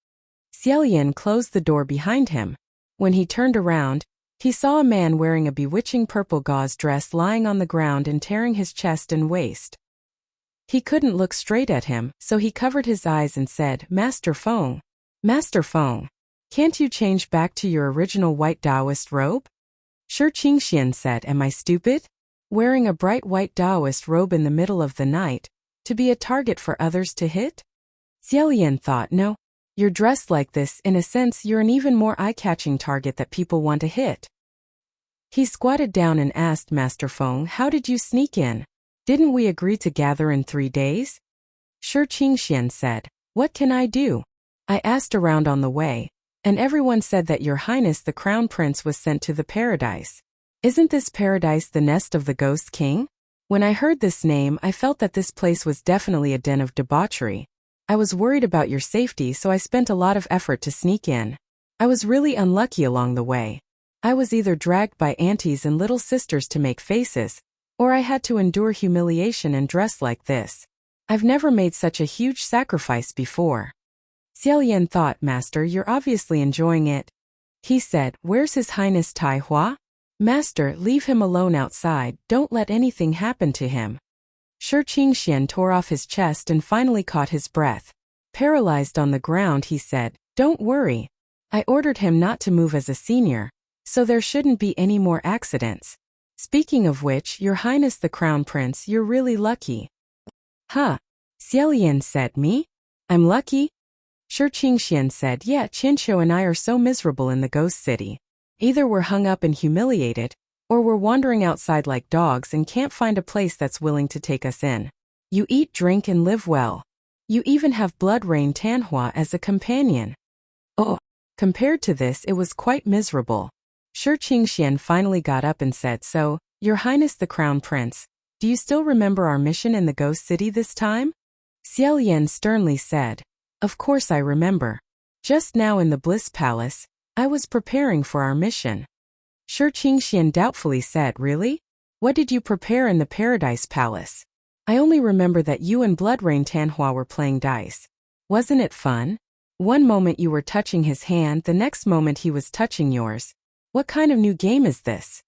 Xiaolian closed the door behind him. When he turned around, he saw a man wearing a bewitching purple gauze dress lying on the ground and tearing his chest and waist. He couldn't look straight at him, so he covered his eyes and said, Master Feng. Master Feng. Can't you change back to your original white Taoist robe? Shi Qingxian said, Am I stupid? Wearing a bright white Taoist robe in the middle of the night, to be a target for others to hit? Xiaolian thought, no. You're dressed like this, in a sense you're an even more eye-catching target that people want to hit. He squatted down and asked Master Feng, How did you sneak in? Didn't we agree to gather in 3 days? Shi Qingxian said, What can I do? I asked around on the way, and everyone said that Your Highness the Crown Prince was sent to the paradise. Isn't this paradise the nest of the Ghost King? When I heard this name, I felt that this place was definitely a den of debauchery. I was worried about your safety, so I spent a lot of effort to sneak in. I was really unlucky along the way. I was either dragged by aunties and little sisters to make faces, or I had to endure humiliation and dress like this. I've never made such a huge sacrifice before. Xiaolian thought, Master, you're obviously enjoying it. He said, Where's His Highness Tai Hua? Master, leave him alone outside, don't let anything happen to him. Shi Qingxian tore off his chest and finally caught his breath. Paralyzed on the ground, he said, Don't worry. I ordered him not to move as a senior, so there shouldn't be any more accidents. Speaking of which, Your Highness the Crown Prince, you're really lucky. Huh? Xiaolian said, Me? I'm lucky? Shi Qingxian said, Yeah, Qinqiu and I are so miserable in the ghost city. Either we're hung up and humiliated, or we're wandering outside like dogs and can't find a place that's willing to take us in. You eat, drink, and live well. You even have Blood Rain Tanhua as a companion. Oh, compared to this, it was quite miserable. Shi Qingxian finally got up and said, So, Your Highness the Crown Prince, do you still remember our mission in the ghost city this time? Xiaolian sternly said, Of course I remember. Just now in the Bliss Palace, I was preparing for our mission. Shi Qingxian doubtfully said, Really? What did you prepare in the Paradise Palace? I only remember that you and Blood Rain Tanhua were playing dice. Wasn't it fun? One moment you were touching his hand, the next moment he was touching yours. What kind of new game is this?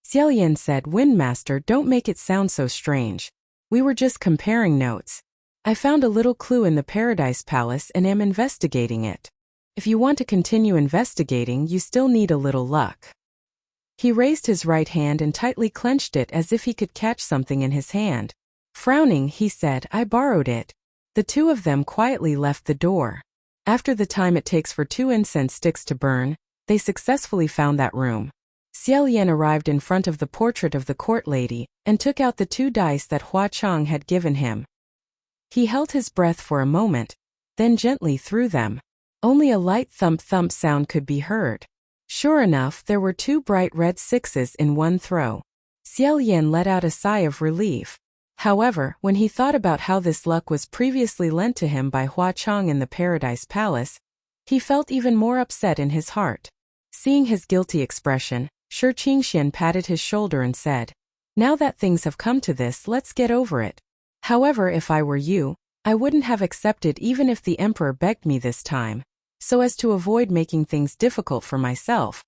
Xiaolian said, Windmaster, don't make it sound so strange. We were just comparing notes. I found a little clue in the Paradise Palace and am investigating it. If you want to continue investigating, you still need a little luck. He raised his right hand and tightly clenched it as if he could catch something in his hand. Frowning, he said, I borrowed it. The two of them quietly left the door. After the time it takes for 2 incense sticks to burn, they successfully found that room. Xiaolian arrived in front of the portrait of the court lady and took out the 2 dice that Huacheng had given him. He held his breath for a moment, then gently threw them. Only a light thump-thump sound could be heard. Sure enough, there were 2 bright red 6s in one throw. Xiao let out a sigh of relief. However, when he thought about how this luck was previously lent to him by Hua Chang in the Paradise Palace, he felt even more upset in his heart. Seeing his guilty expression, Shi Qingxian patted his shoulder and said, "Now that things have come to this, let's get over it. However, if I were you, I wouldn't have accepted even if the emperor begged me this time, so as to avoid making things difficult for myself."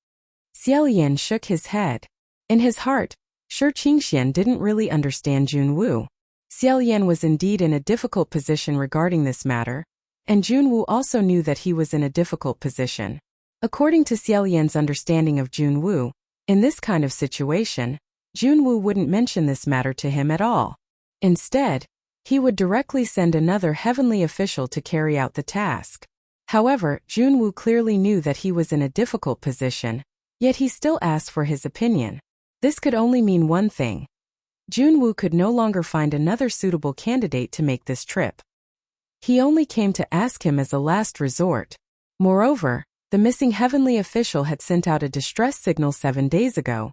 Xiao shook his head. In his heart, Shi Qingxian didn't really understand Junwu. Xiao was indeed in a difficult position regarding this matter, and Junwu also knew that he was in a difficult position. According to Xiao understanding of Junwu, in this kind of situation, Junwu wouldn't mention this matter to him at all. Instead, he would directly send another heavenly official to carry out the task. However, Junwu clearly knew that he was in a difficult position, yet he still asked for his opinion. This could only mean one thing. Junwu could no longer find another suitable candidate to make this trip. He only came to ask him as a last resort. Moreover, the missing heavenly official had sent out a distress signal 7 days ago,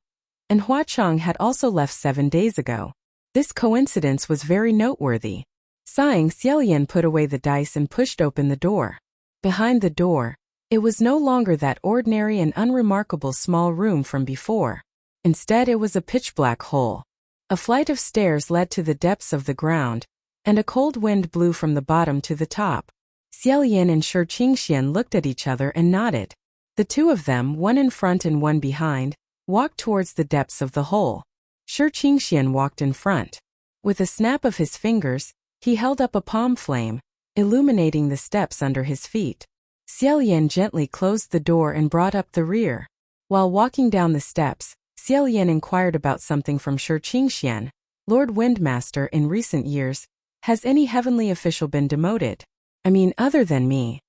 and Hua Chang had also left 7 days ago. This coincidence was very noteworthy. Sighing, Xiao put away the dice and pushed open the door. Behind the door, it was no longer that ordinary and unremarkable small room from before. Instead, it was a pitch-black hole. A flight of stairs led to the depths of the ground, and a cold wind blew from the bottom to the top. Xiao and Shi Qingxian looked at each other and nodded. The 2 of them, one in front and one behind, walked towards the depths of the hole. Shi Qingxian walked in front. With a snap of his fingers, he held up a palm flame, illuminating the steps under his feet. Xiao gently closed the door and brought up the rear. While walking down the steps, Xiao inquired about something from Shi Qingxian. "Lord Windmaster, in recent years, has any heavenly official been demoted? I mean, other than me?"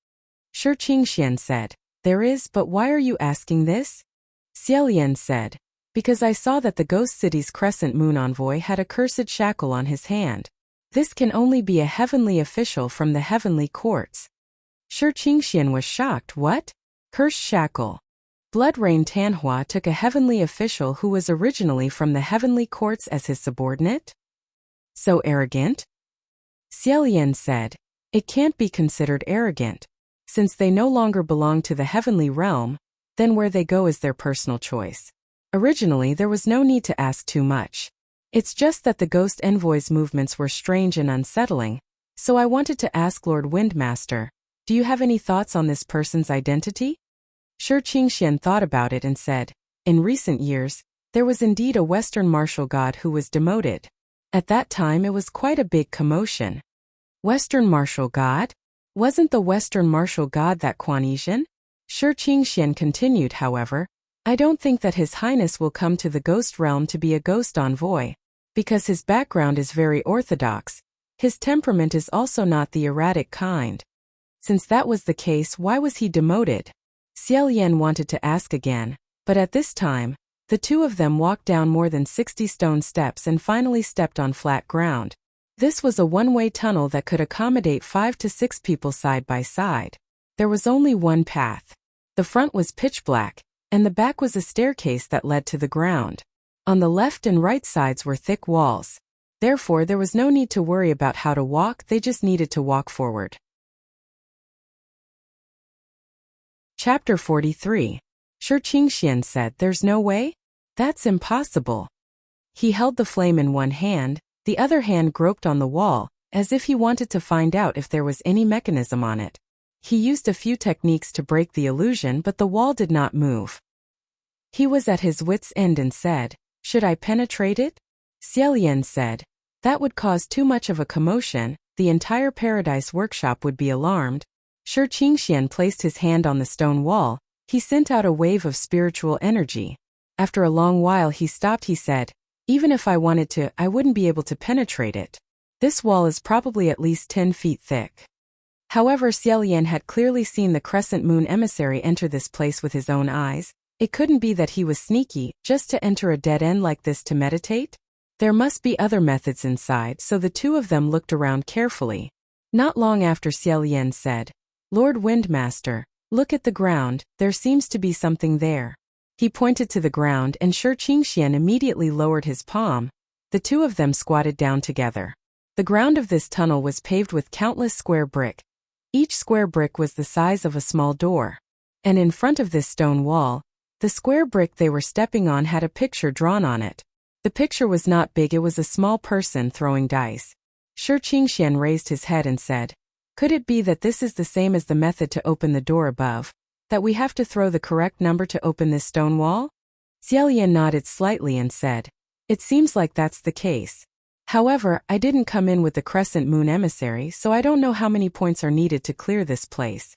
Shi Qingxian said, "There is, but why are you asking this?" Xiao said, "Because I saw that the Ghost City's Crescent Moon envoy had a cursed shackle on his hand. This can only be a heavenly official from the heavenly courts." Shi Qingxian was shocked. "What? Cursed shackle?" Blood Rain Tanhua took a heavenly official who was originally from the heavenly courts as his subordinate? So arrogant? Xiao said, "It can't be considered arrogant. Since they no longer belong to the heavenly realm, then where they go is their personal choice. Originally, there was no need to ask too much. It's just that the ghost envoy's movements were strange and unsettling, so I wanted to ask Lord Windmaster, do you have any thoughts on this person's identity?" Shi Qingxian thought about it and said, "In recent years, there was indeed a Western martial god who was demoted. At that time it was quite a big commotion." Western martial god? Wasn't the Western martial god that Quanesian? Shi Qingxian continued, "However, I don't think that His Highness will come to the ghost realm to be a ghost envoy, because his background is very orthodox. His temperament is also not the erratic kind. Since that was the case, why was he demoted?" Xiao wanted to ask again, but at this time, the 2 of them walked down more than 60 stone steps and finally stepped on flat ground. This was a one-way tunnel that could accommodate 5 to 6 people side by side. There was only one path. The front was pitch black, and the back was a staircase that led to the ground. On the left and right sides were thick walls. Therefore, there was no need to worry about how to walk, they just needed to walk forward. Chapter 43. Shi Qingxian said, "There's no way? That's impossible." He held the flame in one hand, the other hand groped on the wall, as if he wanted to find out if there was any mechanism on it. He used a few techniques to break the illusion, but the wall did not move. He was at his wit's end and said, "Should I penetrate it?" Xiao said, "That would cause too much of a commotion, the entire Paradise Workshop would be alarmed." Shi Qingxian placed his hand on the stone wall. He sent out a wave of spiritual energy. After a long while he stopped. He said, "Even if I wanted to, I wouldn't be able to penetrate it. This wall is probably at least 10 feet thick." However, Xiao had clearly seen the Crescent Moon emissary enter this place with his own eyes. It couldn't be that he was sneaky, just to enter a dead end like this to meditate. There must be other methods inside, so the 2 of them looked around carefully. Not long after, Xiao said, "Lord Windmaster, Look at the ground, there seems to be something there. He pointed to the ground and Shi Qingxian immediately lowered his palm. The two of them squatted down together. The ground of this tunnel was paved with countless square brick. Each square brick was the size of a small door. And in front of this stone wall, the square brick they were stepping on had a picture drawn on it. The picture was not big, it was a small person throwing dice. Shi Qingxian raised his head and said, "Could it be that this is the same as the method to open the door above? That we have to throw the correct number to open this stone wall?" Xiaolian nodded slightly and said, "It seems like that's the case. However, I didn't come in with the Crescent Moon Emissary, so I don't know how many points are needed to clear this place."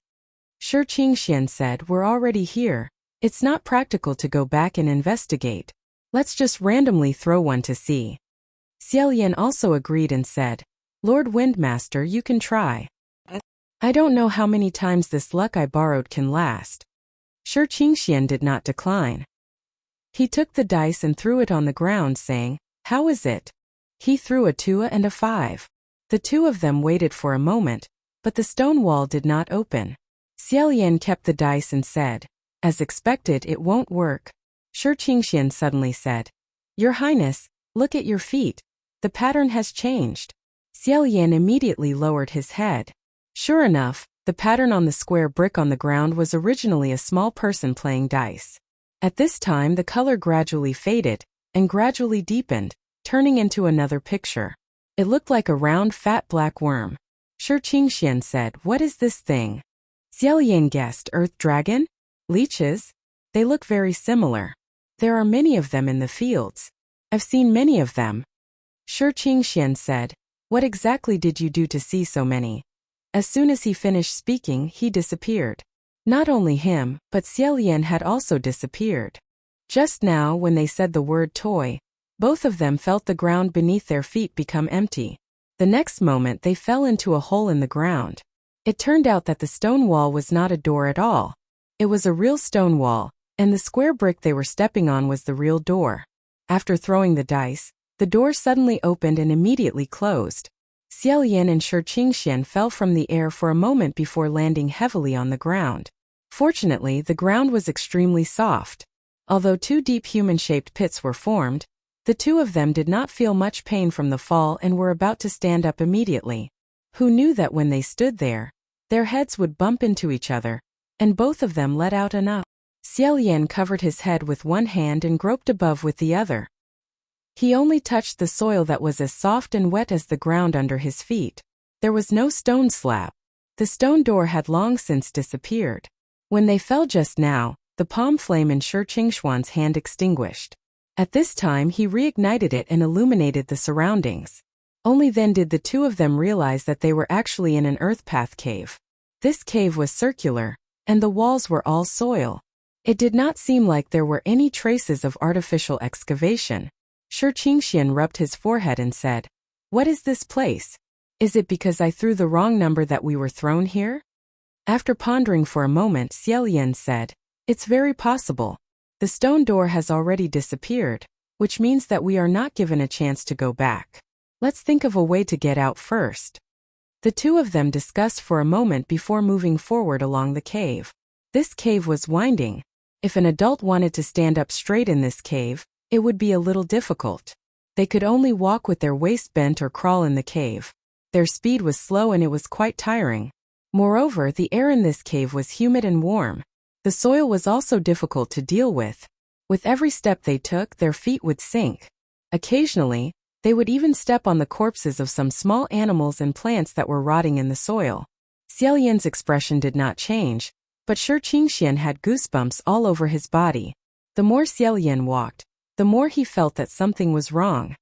Shi Qingxian said, "We're already here. It's not practical to go back and investigate. Let's just randomly throw one to see." Xiaolian also agreed and said, "Lord Windmaster, you can try. I don't know how many times this luck I borrowed can last." Shi Qingxian did not decline. He took the dice and threw it on the ground, saying, "How is it?" He threw a 2 and a 5. The two of them waited for a moment, but the stone wall did not open. Xiaolian kept the dice and said, "As expected, it won't work." Shi Qingxian suddenly said, "Your Highness, look at your feet. The pattern has changed." Xiaolian immediately lowered his head. Sure enough, the pattern on the square brick on the ground was originally a small person playing dice. At this time, the color gradually faded and gradually deepened, turning into another picture. It looked like a round, fat black worm. Shi Qingxian said, "What is this thing?" Xiaolian guessed, "Earth dragon? Leeches? They look very similar. There are many of them in the fields. I've seen many of them." Shi Qingxian said, "What exactly did you do to see so many?" As soon as he finished speaking, he disappeared. Not only him, but Xiaolian had also disappeared. Just now, when they said the word toy, both of them felt the ground beneath their feet become empty. The next moment they fell into a hole in the ground. It turned out that the stone wall was not a door at all. It was a real stone wall, and the square brick they were stepping on was the real door. After throwing the dice, the door suddenly opened and immediately closed. Xiaolian and Shi Qingxian fell from the air for a moment before landing heavily on the ground. Fortunately, the ground was extremely soft. Although two deep human-shaped pits were formed, the two of them did not feel much pain from the fall and were about to stand up immediately. Who knew that when they stood there, their heads would bump into each other, and both of them let out an "ah." Xiaolian covered his head with one hand and groped above with the other. He only touched the soil that was as soft and wet as the ground under his feet. There was no stone slab. The stone door had long since disappeared. When they fell just now, the palm flame in Shi Qingxian's hand extinguished. At this time he reignited it and illuminated the surroundings. Only then did the two of them realize that they were actually in an earth path cave. This cave was circular, and the walls were all soil. It did not seem like there were any traces of artificial excavation. Shi Qingxian rubbed his forehead and said, "What is this place? Is it because I threw the wrong number that we were thrown here?" After pondering for a moment, Xiaolian said, "It's very possible. The stone door has already disappeared, which means that we are not given a chance to go back. Let's think of a way to get out first." The two of them discussed for a moment before moving forward along the cave. This cave was winding. If an adult wanted to stand up straight in this cave, it would be a little difficult. They could only walk with their waist bent or crawl in the cave. Their speed was slow and it was quite tiring. Moreover, the air in this cave was humid and warm. The soil was also difficult to deal with. With every step they took, their feet would sink. Occasionally, they would even step on the corpses of some small animals and plants that were rotting in the soil. Xiaolian's expression did not change, but Shi Qingxian had goosebumps all over his body. The more Xiaolian walked, the more he felt that something was wrong.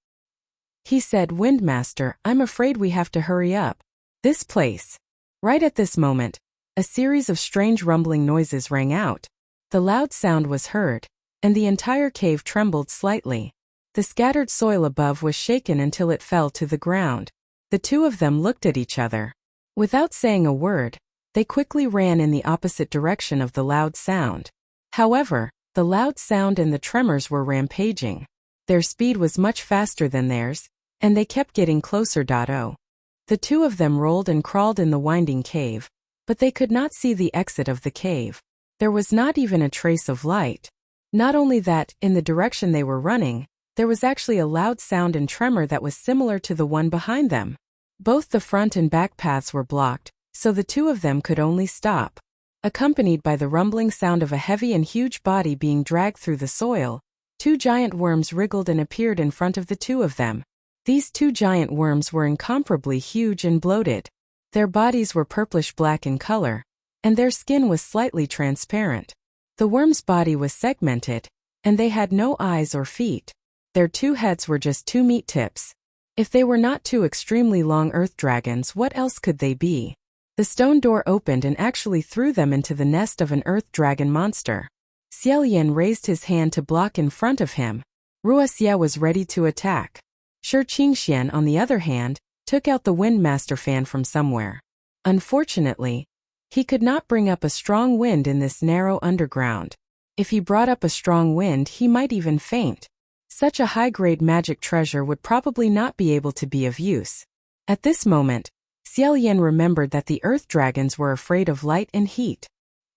He said, "Windmaster, I'm afraid we have to hurry up. This place." Right at this moment, a series of strange rumbling noises rang out. The loud sound was heard, and the entire cave trembled slightly. The scattered soil above was shaken until it fell to the ground. The two of them looked at each other. Without saying a word, they quickly ran in the opposite direction of the loud sound. However, the loud sound and the tremors were rampaging. Their speed was much faster than theirs, and they kept getting closer. The two of them rolled and crawled in the winding cave. but they could not see the exit of the cave. There was not even a trace of light. Not only that, in the direction they were running, there was actually a loud sound and tremor that was similar to the one behind them. Both the front and back paths were blocked, so the two of them could only stop. Accompanied by the rumbling sound of a heavy and huge body being dragged through the soil, two giant worms wriggled and appeared in front of the two of them. These two giant worms were incomparably huge and bloated. Their bodies were purplish-black in color, and their skin was slightly transparent. The worm's body was segmented, and they had no eyes or feet. Their two heads were just two meat tips. If they were not two extremely long earth dragons, what else could they be? The stone door opened and actually threw them into the nest of an earth dragon monster. Xiaolian raised his hand to block in front of him. Wuxia was ready to attack. Shi Qingxian, on the other hand, took out the Windmaster fan from somewhere. Unfortunately, he could not bring up a strong wind in this narrow underground. If he brought up a strong wind, he might even faint. Such a high-grade magic treasure would probably not be able to be of use. At this moment, Xiaolian remembered that the earth dragons were afraid of light and heat.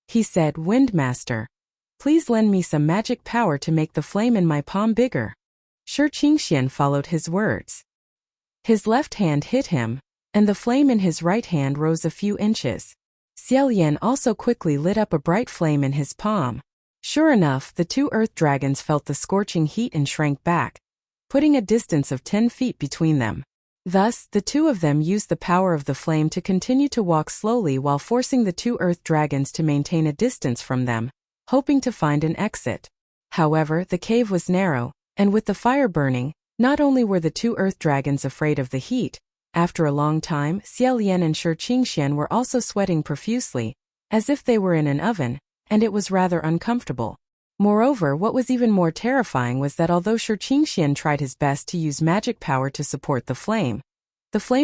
He said, "Windmaster, please lend me some magic power to make the flame in my palm bigger." Shi Qingxian followed his words. His left hand hit him, and the flame in his right hand rose a few inches. Xiaolian also quickly lit up a bright flame in his palm. Sure enough, the two earth dragons felt the scorching heat and shrank back, putting a distance of 10 feet between them. Thus, the two of them used the power of the flame to continue to walk slowly while forcing the two earth dragons to maintain a distance from them, hoping to find an exit. However, the cave was narrow, and with the fire burning, not only were the two earth dragons afraid of the heat, after a long time, Xiaolian and Shi Qingxian were also sweating profusely, as if they were in an oven, and it was rather uncomfortable. Moreover, what was even more terrifying was that although Shi Qingxian tried his best to use magic power to support the flame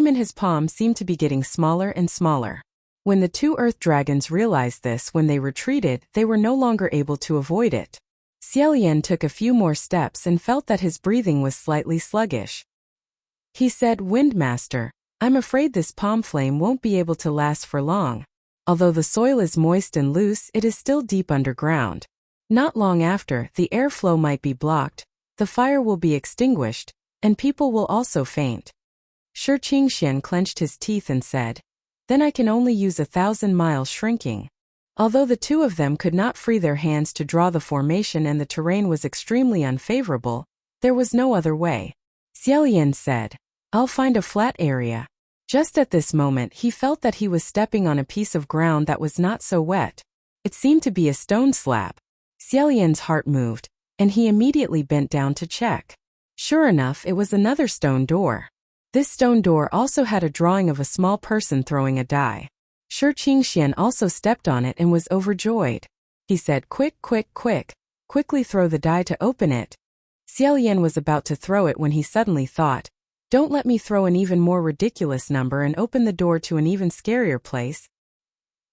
in his palm seemed to be getting smaller and smaller. When the two earth dragons realized this when they retreated, they were no longer able to avoid it. Xiaolian took a few more steps and felt that his breathing was slightly sluggish. He said, "Windmaster, I'm afraid this palm flame won't be able to last for long. Although the soil is moist and loose, it is still deep underground. Not long after, the airflow might be blocked, the fire will be extinguished, and people will also faint." Shi Qingxian clenched his teeth and said, "Then I can only use 1,000 miles shrinking." Although the two of them could not free their hands to draw the formation and the terrain was extremely unfavorable, there was no other way. Xiaolian said, "I'll find a flat area." Just at this moment he felt that he was stepping on a piece of ground that was not so wet. It seemed to be a stone slab. Xiaolian's heart moved, and he immediately bent down to check. Sure enough, it was another stone door. This stone door also had a drawing of a small person throwing a die. Shi Qingxian also stepped on it and was overjoyed. He said, "Quick, quick, quick, quickly throw the die to open it." Xiaolian was about to throw it when he suddenly thought, "Don't let me throw an even more ridiculous number and open the door to an even scarier place."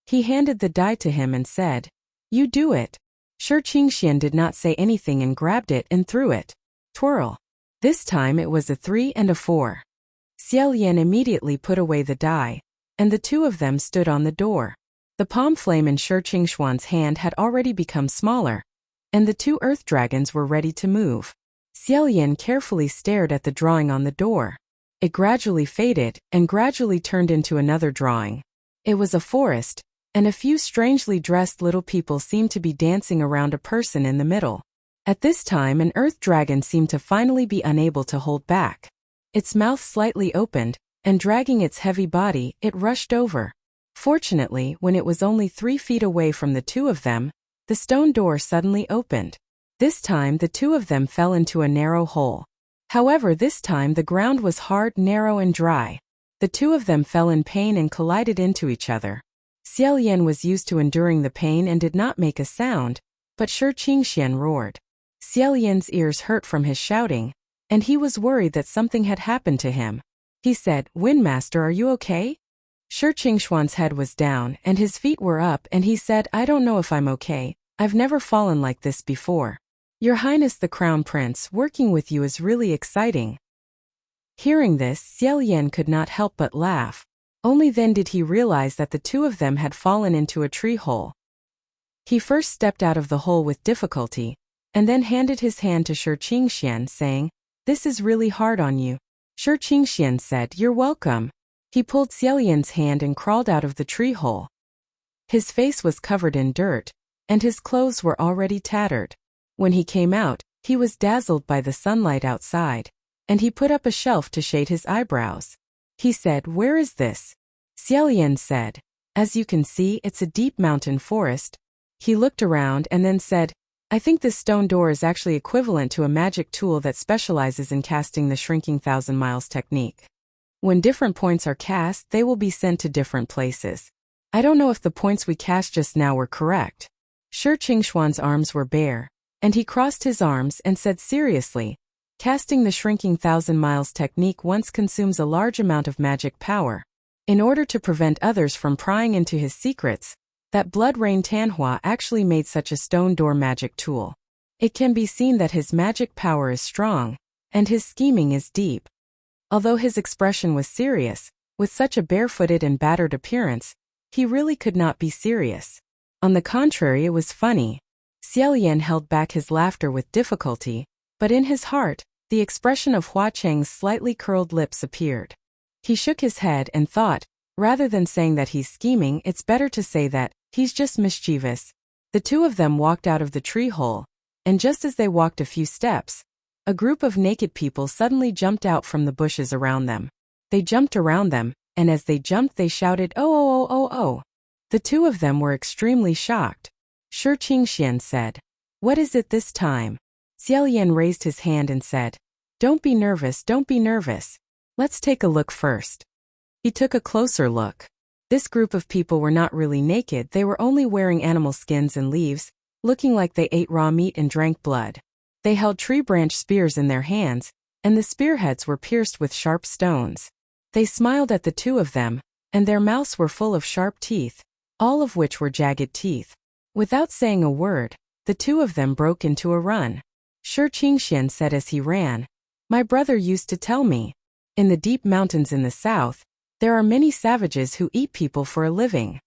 He handed the die to him and said, "You do it." Shi Qingxian did not say anything and grabbed it and threw it. Twirl. This time it was a 3 and a 4. Xiaolian immediately put away the die, and the two of them stood on the door. The palm flame in Shi Qingxian's hand had already become smaller, and the two earth dragons were ready to move. Xiaolian carefully stared at the drawing on the door. It gradually faded and gradually turned into another drawing. It was a forest, and a few strangely dressed little people seemed to be dancing around a person in the middle. At this time, an earth dragon seemed to finally be unable to hold back. Its mouth slightly opened, and dragging its heavy body, it rushed over. Fortunately, when it was only 3 feet away from the two of them, the stone door suddenly opened. This time the two of them fell into a narrow hole. However, this time the ground was hard, narrow and dry. The two of them fell in pain and collided into each other. Xiaolian was used to enduring the pain and did not make a sound, but Shi Qingxian roared. Xiaolian's ears hurt from his shouting, and he was worried that something had happened to him. He said, "Windmaster, are you okay?" Shi Qingxian's head was down and his feet were up, and he said, "I don't know if I'm okay. I've never fallen like this before. Your Highness the Crown Prince, working with you is really exciting." Hearing this, Xiaolian could not help but laugh. Only then did he realize that the two of them had fallen into a tree hole. He first stepped out of the hole with difficulty, and then handed his hand to Shi Qingxian, saying, "This is really hard on you." Shi Qingxian said, "You're welcome." He pulled Xiaolian's hand and crawled out of the tree hole. His face was covered in dirt, and his clothes were already tattered. When he came out, he was dazzled by the sunlight outside, and he put up a shelf to shade his eyebrows. He said, "Where is this?" Xiaolian said, "As you can see, it's a deep mountain forest." He looked around and then said, "I think this stone door is actually equivalent to a magic tool that specializes in casting the shrinking 1,000 miles technique. When different points are cast, they will be sent to different places. I don't know if the points we cast just now were correct." Shi Qingxuan's arms were bare, and he crossed his arms and said seriously, "Casting the shrinking 1,000 miles technique once consumes a large amount of magic power. In order to prevent others from prying into his secrets, that Blood Rain Tanhua actually made such a stone door magic tool. It can be seen that his magic power is strong, and his scheming is deep." Although his expression was serious, with such a barefooted and battered appearance, he really could not be serious. On the contrary, it was funny. Xiaolian held back his laughter with difficulty, but in his heart, the expression of Hua Cheng's slightly curled lips appeared. He shook his head and thought, rather than saying that he's scheming, it's better to say that he's just mischievous. The two of them walked out of the tree hole, and just as they walked a few steps, a group of naked people suddenly jumped out from the bushes around them. They jumped around them, and as they jumped they shouted, "Oh, oh, oh, oh, oh." The two of them were extremely shocked. Shi Qingxian said, "What is it this time?" Xiaolian raised his hand and said, "Don't be nervous, don't be nervous. Let's take a look first." He took a closer look. This group of people were not really naked, they were only wearing animal skins and leaves, looking like they ate raw meat and drank blood. They held tree branch spears in their hands, and the spearheads were pierced with sharp stones. They smiled at the two of them, and their mouths were full of sharp teeth, all of which were jagged teeth. Without saying a word, the two of them broke into a run. Shi Qingxian said as he ran, "My brother used to tell me, in the deep mountains in the south, there are many savages who eat people for a living.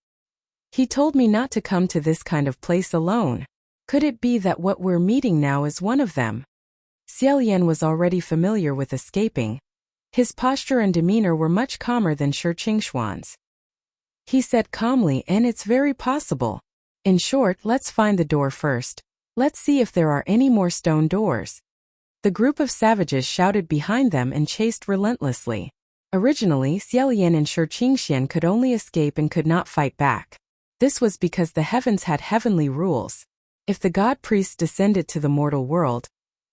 He told me not to come to this kind of place alone. Could it be that what we're meeting now is one of them?" Xiaolian was already familiar with escaping. His posture and demeanor were much calmer than Shi Qingxuan's. He said calmly, "And it's very possible. In short, let's find the door first. Let's see if there are any more stone doors." The group of savages shouted behind them and chased relentlessly. Originally, Xiaolian and Shi Qingxian could only escape and could not fight back. This was because the heavens had heavenly rules. If the god priests descended to the mortal world,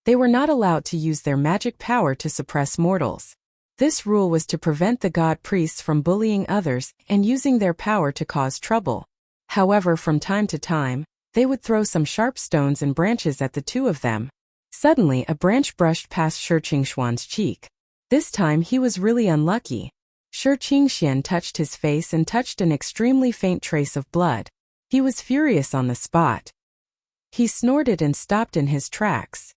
they were not allowed to use their magic power to suppress mortals. This rule was to prevent the god priests from bullying others and using their power to cause trouble. However, from time to time, they would throw some sharp stones and branches at the two of them. Suddenly, a branch brushed past Shi Qingxuan's cheek. This time he was really unlucky. Shi Qingxian touched his face and touched an extremely faint trace of blood. He was furious on the spot. He snorted and stopped in his tracks.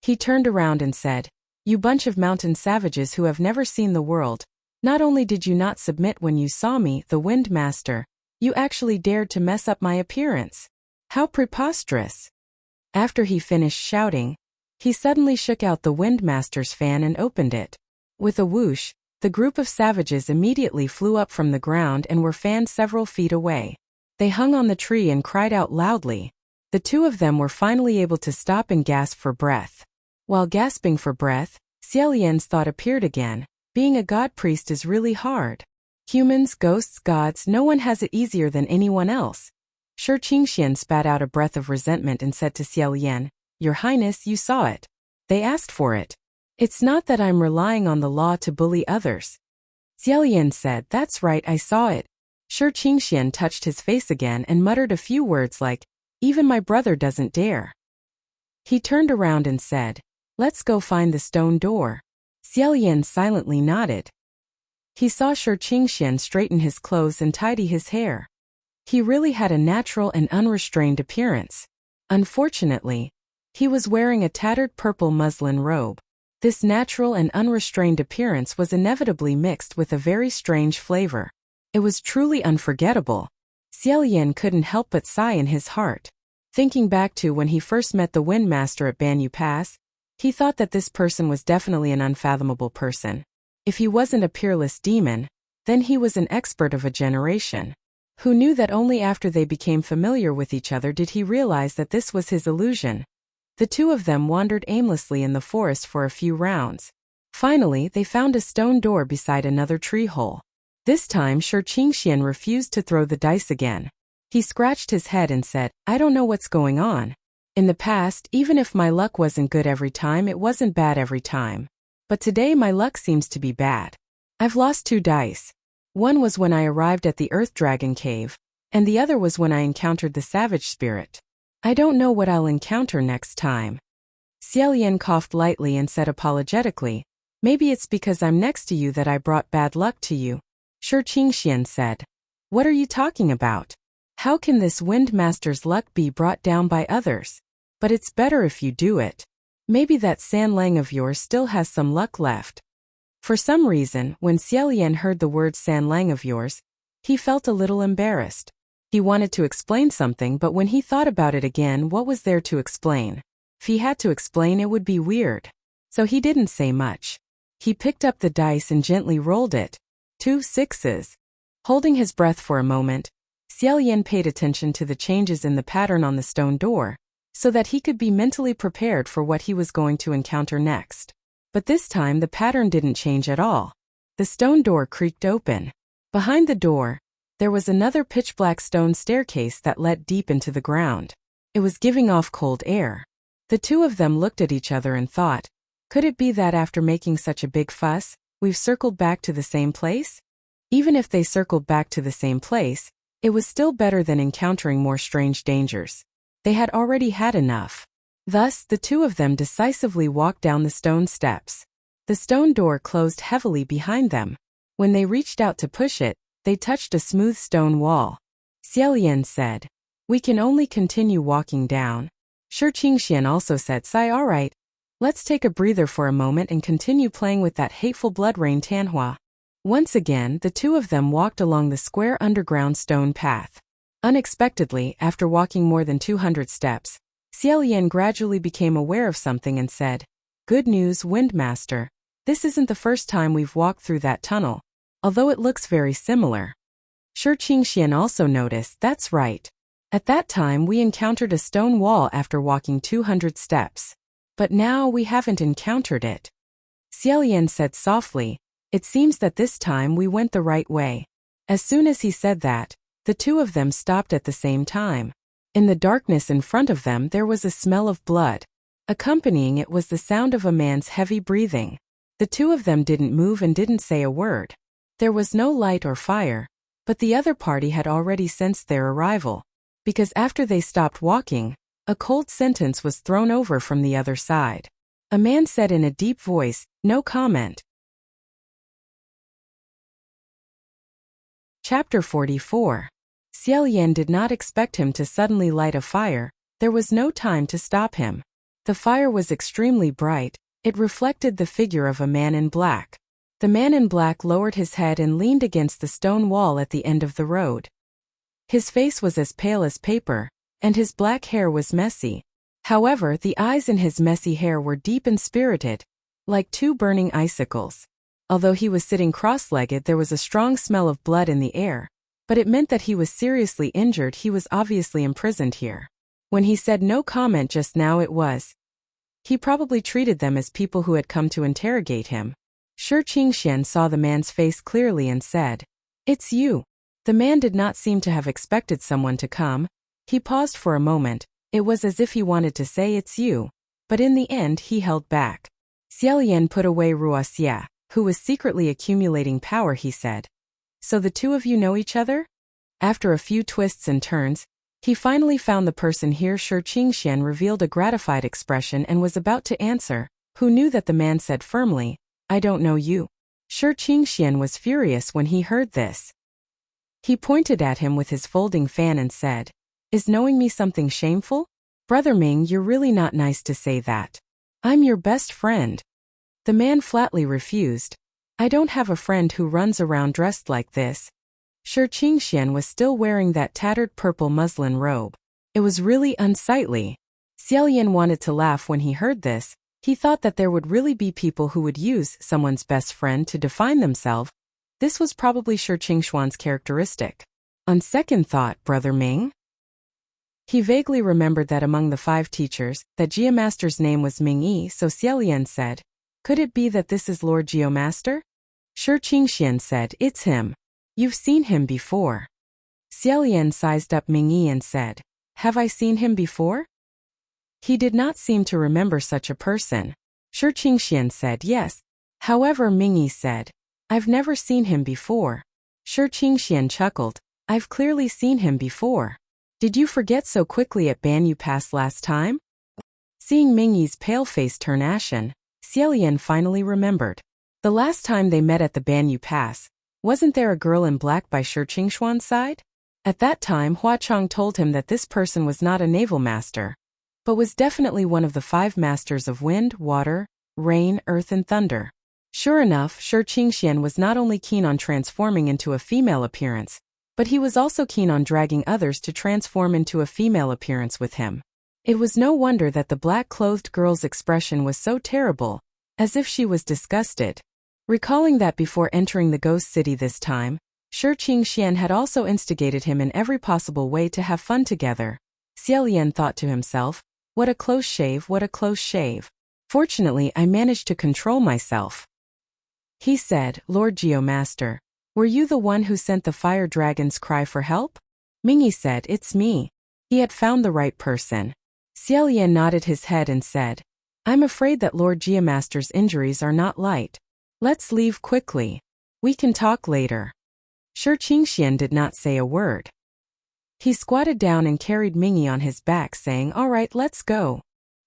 He turned around and said, "You bunch of mountain savages who have never seen the world, not only did you not submit when you saw me, the Wind Master, you actually dared to mess up my appearance. How preposterous." After he finished shouting, he suddenly shook out the Wind Master's fan and opened it. With a whoosh, the group of savages immediately flew up from the ground and were fanned several feet away. They hung on the tree and cried out loudly. The two of them were finally able to stop and gasp for breath. While gasping for breath, Xiaolian's thought appeared again. Being a god priest is really hard. Humans, ghosts, gods, no one has it easier than anyone else. Shi Qingxian spat out a breath of resentment and said to Xiaolian, "Your Highness, you saw it. They asked for it. It's not that I'm relying on the law to bully others." Xiaolian said, "That's right, I saw it." Shi Qingxian touched his face again and muttered a few words like, "Even my brother doesn't dare." He turned around and said, "Let's go find the stone door." Xiaolian silently nodded. He saw Shi Qingxian straighten his clothes and tidy his hair. He really had a natural and unrestrained appearance. Unfortunately, he was wearing a tattered purple muslin robe. This natural and unrestrained appearance was inevitably mixed with a very strange flavor. It was truly unforgettable. Xiaolian couldn't help but sigh in his heart. Thinking back to when he first met the Wind Master at Banyu Pass, he thought that this person was definitely an unfathomable person. If he wasn't a peerless demon, then he was an expert of a generation. Who knew that only after they became familiar with each other did he realize that this was his illusion? The two of them wandered aimlessly in the forest for a few rounds. Finally, they found a stone door beside another tree hole. This time, Shi Qingxian refused to throw the dice again. He scratched his head and said, "I don't know what's going on. In the past, even if my luck wasn't good every time, it wasn't bad every time. But today my luck seems to be bad. I've lost 2 dice. One was when I arrived at the Earth Dragon Cave, and the other was when I encountered the Savage Spirit. I don't know what I'll encounter next time." Xiaolian coughed lightly and said apologetically, "Maybe it's because I'm next to you that I brought bad luck to you." Shi Qingxian said, "What are you talking about? How can this Wind Master's luck be brought down by others? But it's better if you do it. Maybe that San Lang of yours still has some luck left." For some reason, when Xiaolian heard the word San Lang of yours, he felt a little embarrassed. He wanted to explain something, but when he thought about it again, what was there to explain? If he had to explain, it would be weird. So he didn't say much. He picked up the dice and gently rolled it. 2 6s. Holding his breath for a moment, Xiaolian paid attention to the changes in the pattern on the stone door, so that he could be mentally prepared for what he was going to encounter next. But this time the pattern didn't change at all. The stone door creaked open. Behind the door, there was another pitch-black stone staircase that led deep into the ground. It was giving off cold air. The two of them looked at each other and thought, could it be that after making such a big fuss, we've circled back to the same place? Even if they circled back to the same place, it was still better than encountering more strange dangers. They had already had enough. Thus, the two of them decisively walked down the stone steps. The stone door closed heavily behind them. When they reached out to push it, they touched a smooth stone wall. Xiaolian said, "We can only continue walking down." Shi Qingxian also said, "Sai, all right. Let's take a breather for a moment and continue playing with that hateful blood rain Tanhua." Once again, the two of them walked along the square underground stone path. Unexpectedly, after walking more than 200 steps, Xiaolian gradually became aware of something and said, "Good news, Windmaster. This isn't the first time we've walked through that tunnel, although it looks very similar." Shi Qingxian also noticed, "That's right. At that time we encountered a stone wall after walking 200 steps. But now we haven't encountered it." Xiaolian said softly, "It seems that this time we went the right way." As soon as he said that, the two of them stopped at the same time. In the darkness in front of them there was a smell of blood. Accompanying it was the sound of a man's heavy breathing. The two of them didn't move and didn't say a word. There was no light or fire, but the other party had already sensed their arrival, because after they stopped walking, a cold sentence was thrown over from the other side. A man said in a deep voice, "No comment." Chapter 44. Xiaolian did not expect him to suddenly light a fire. There was no time to stop him. The fire was extremely bright. It reflected the figure of a man in black. The man in black lowered his head and leaned against the stone wall at the end of the road. His face was as pale as paper, and his black hair was messy. However, the eyes in his messy hair were deep and spirited, like 2 burning icicles. Although he was sitting cross-legged, there was a strong smell of blood in the air, but it meant that he was seriously injured. He was obviously imprisoned here. When he said no comment just now, it was. He probably treated them as people who had come to interrogate him. Shi Qingxian saw the man's face clearly and said, "It's you." The man did not seem to have expected someone to come. He paused for a moment. It was as if he wanted to say, "It's you," but in the end he held back. Xiaolian put away Wuxia, who was secretly accumulating power. He said, "So the two of you know each other?" After a few twists and turns, he finally found the person here. Shi Qingxian revealed a gratified expression and was about to answer, who knew that the man said firmly, "I don't know you." Shi Qingxian was furious when he heard this. He pointed at him with his folding fan and said, "Is knowing me something shameful? Brother Ming, you're really not nice to say that. I'm your best friend." The man flatly refused. I don't have a friend who runs around dressed like this. Shi Qingxian was still wearing that tattered purple muslin robe. It was really unsightly. Xiaolian wanted to laugh when he heard this. He thought that there would really be people who would use someone's best friend to define themselves. This was probably Shi Qingxuan's characteristic. On second thought, Brother Ming? He vaguely remembered that among the 5 teachers, that Geomaster's name was Ming Yi, so Xiaolian said, could it be that this is Lord Geomaster? Shi Qingxian said, it's him. You've seen him before. Xiaolian sized up Ming Yi and said, have I seen him before? He did not seem to remember such a person. Shi Qingxian said yes. However, Ming Yi said, I've never seen him before. Shi Qingxian chuckled, I've clearly seen him before. Did you forget so quickly at Banyu Pass last time? Seeing Ming Yi's pale face turn ashen, Xiaolian finally remembered. The last time they met at the Banyu Pass, wasn't there a girl in black by Shi Qingxuan's side? At that time, Hua Chong told him that this person was not a naval master, but was definitely one of the 5 masters of wind, water, rain, earth and thunder. Sure enough, Shi Qingxian was not only keen on transforming into a female appearance, but he was also keen on dragging others to transform into a female appearance with him. It was no wonder that the black-clothed girl's expression was so terrible, as if she was disgusted. Recalling that before entering the ghost city this time, Shi Qingxian had also instigated him in every possible way to have fun together. Xiaolian thought to himself, what a close shave, what a close shave. Fortunately, I managed to control myself. He said, Lord Geomaster, were you the one who sent the fire dragon's cry for help? Ming Yi said, it's me. He had found the right person. Xiaolian nodded his head and said, I'm afraid that Lord Geomaster's injuries are not light. Let's leave quickly. We can talk later. Shi Qingxian did not say a word. He squatted down and carried Ming Yi on his back, saying, all right, let's go.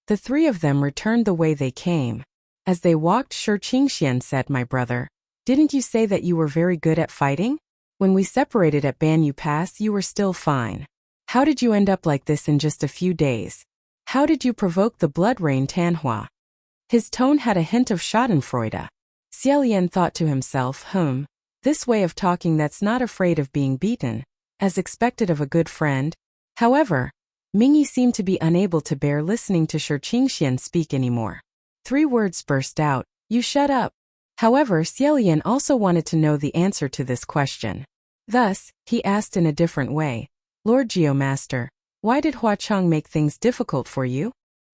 The 3 of them returned the way they came. As they walked, Shi Qingxian said, my brother, didn't you say that you were very good at fighting? When we separated at Banyu Pass, you were still fine. How did you end up like this in just a few days? How did you provoke the blood rain Tanhua? His tone had a hint of schadenfreude. Xiaolian thought to himself, this way of talking, that's not afraid of being beaten, as expected of a good friend. However, Ming Yi seemed to be unable to bear listening to Shi Qingxian speak anymore. 3 words burst out, you shut up. However, Xiaolian also wanted to know the answer to this question. Thus, he asked in a different way, Lord Geomaster, why did Hua Chong make things difficult for you?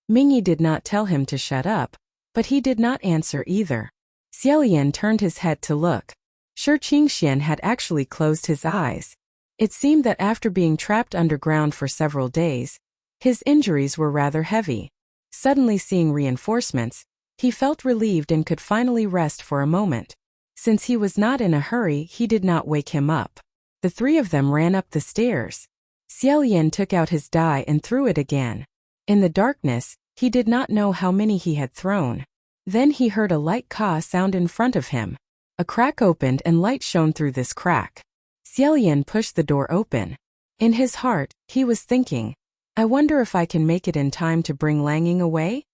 Ming Yi did not tell him to shut up, but he did not answer either. Xiaolian turned his head to look. Shi Qingxian had actually closed his eyes. It seemed that after being trapped underground for several days, his injuries were rather heavy. Suddenly seeing reinforcements, he felt relieved and could finally rest for a moment. Since he was not in a hurry, he did not wake him up. The 3 of them ran up the stairs. Xiaolian took out his die and threw it again. In the darkness, he did not know how many he had thrown. Then he heard a light caw sound in front of him. A crack opened and light shone through this crack. Xiaolian pushed the door open. In his heart, he was thinking, I wonder if I can make it in time to bring Langing away?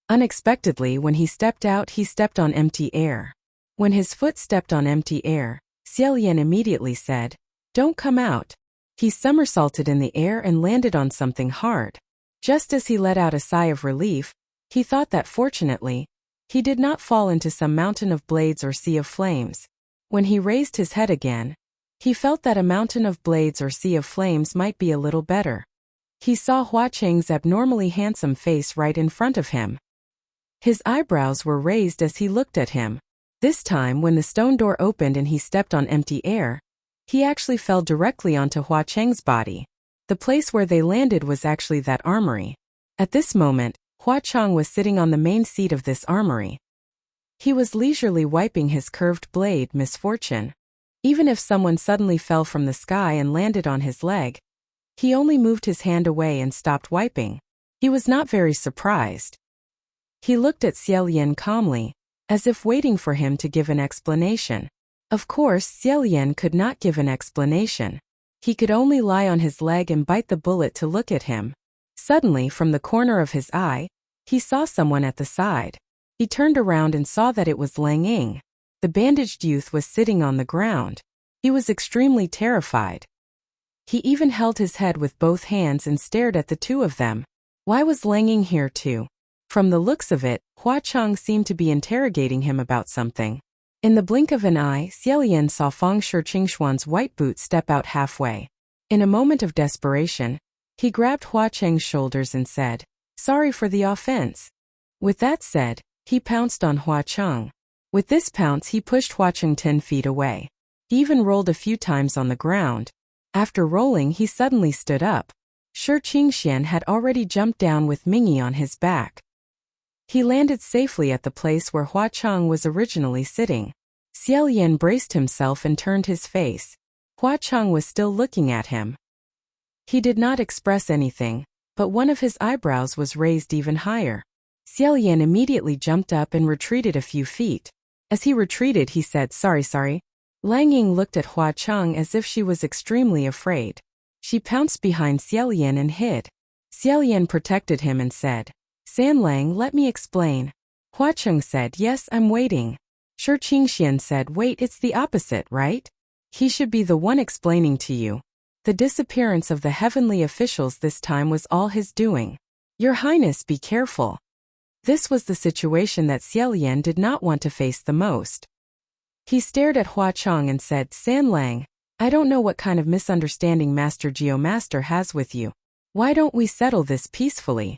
Unexpectedly, when he stepped out, he stepped on empty air. When his foot stepped on empty air, Xiaolian immediately said, don't come out. He somersaulted in the air and landed on something hard. Just as he let out a sigh of relief, he thought that fortunately, he did not fall into some mountain of blades or sea of flames. When he raised his head again, he felt that a mountain of blades or sea of flames might be a little better. He saw Hua Cheng's abnormally handsome face right in front of him. His eyebrows were raised as he looked at him. This time, when the stone door opened and he stepped on empty air, he actually fell directly onto Hua Cheng's body. The place where they landed was actually that armory. At this moment, Hua Cheng was sitting on the main seat of this armory. He was leisurely wiping his curved blade, Misfortune. Even if someone suddenly fell from the sky and landed on his leg, he only moved his hand away and stopped wiping. He was not very surprised. He looked at Xiaolian calmly, as if waiting for him to give an explanation. Of course, Xiaolian could not give an explanation. He could only lie on his leg and bite the bullet to look at him. Suddenly, from the corner of his eye, he saw someone at the side. He turned around and saw that it was Lang Ying. The bandaged youth was sitting on the ground. He was extremely terrified. He even held his head with both hands and stared at the two of them. Why was Lang Ying here too? From the looks of it, Hua Cheng seemed to be interrogating him about something. In the blink of an eye, Xiaolian saw Feng Shiqingxuan's white boot step out halfway. In a moment of desperation, he grabbed Hua Cheng's shoulders and said, "Sorry for the offense." With that said, he pounced on Hua Cheng. With this pounce he pushed Hua Cheng 10 feet away. He even rolled a few times on the ground. After rolling he suddenly stood up. Shi Qingxian had already jumped down with Mingyi on his back. He landed safely at the place where Hua Cheng was originally sitting. Xiaolian braced himself and turned his face. Hua Cheng was still looking at him. He did not express anything, but one of his eyebrows was raised even higher. Xiaolian immediately jumped up and retreated a few feet. As he retreated he said, Sorry. Lang Ying looked at Hua Cheng as if she was extremely afraid. She pounced behind Xiaolian and hid. Xiaolian protected him and said, "San Lang, let me explain." Hua Cheng said, "Yes, I'm waiting." Shi Qingxian said, "Wait, it's the opposite, right? He should be the one explaining to you. The disappearance of the heavenly officials this time was all his doing. Your Highness, be careful." This was the situation that Xiaolian did not want to face the most. He stared at Hua Cheng and said, "San Lang, I don't know what kind of misunderstanding Master Geomaster has with you. Why don't we settle this peacefully?"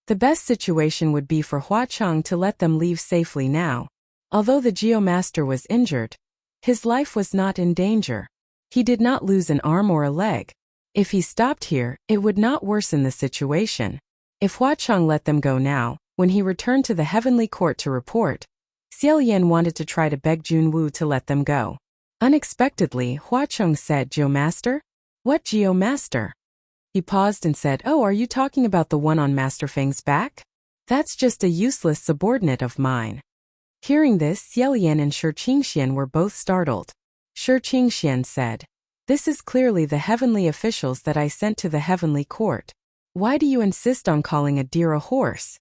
The best situation would be for Hua Cheng to let them leave safely now. Although the Geomaster was injured, his life was not in danger. He did not lose an arm or a leg. If he stopped here, it would not worsen the situation. If Hua Cheng let them go now, when he returned to the heavenly court to report, Xiaolian wanted to try to beg Junwu to let them go. Unexpectedly, Hua Cheng said, "Geomaster? What Geomaster?" He paused and said, "Oh, are you talking about the one on Master Feng's back? That's just a useless subordinate of mine." Hearing this, Xiaolian and Shi Qingxian were both startled. Shi Qingxian said, "This is clearly the heavenly officials that I sent to the heavenly court. Why do you insist on calling a deer a horse?"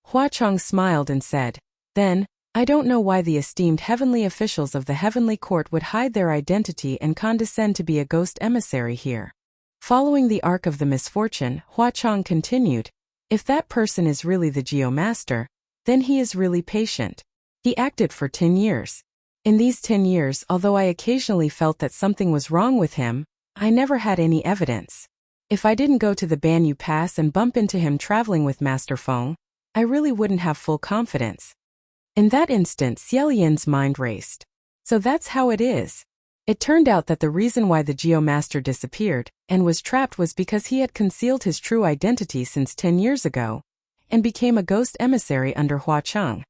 Hua Cheng smiled and said, "Then, I don't know why the esteemed heavenly officials of the heavenly court would hide their identity and condescend to be a ghost emissary here." Following the arc of the misfortune, Hua Cheng continued, "If that person is really the Geomaster, then he is really patient. He acted for 10 years. In these 10 years, although I occasionally felt that something was wrong with him, I never had any evidence. If I didn't go to the Banyu Pass and bump into him traveling with Master Feng, I really wouldn't have full confidence." In that instant, Xiaolian's mind raced. So that's how it is. It turned out that the reason why the Geomaster disappeared and was trapped was because he had concealed his true identity since 10 years ago and became a ghost emissary under Hua Cheng.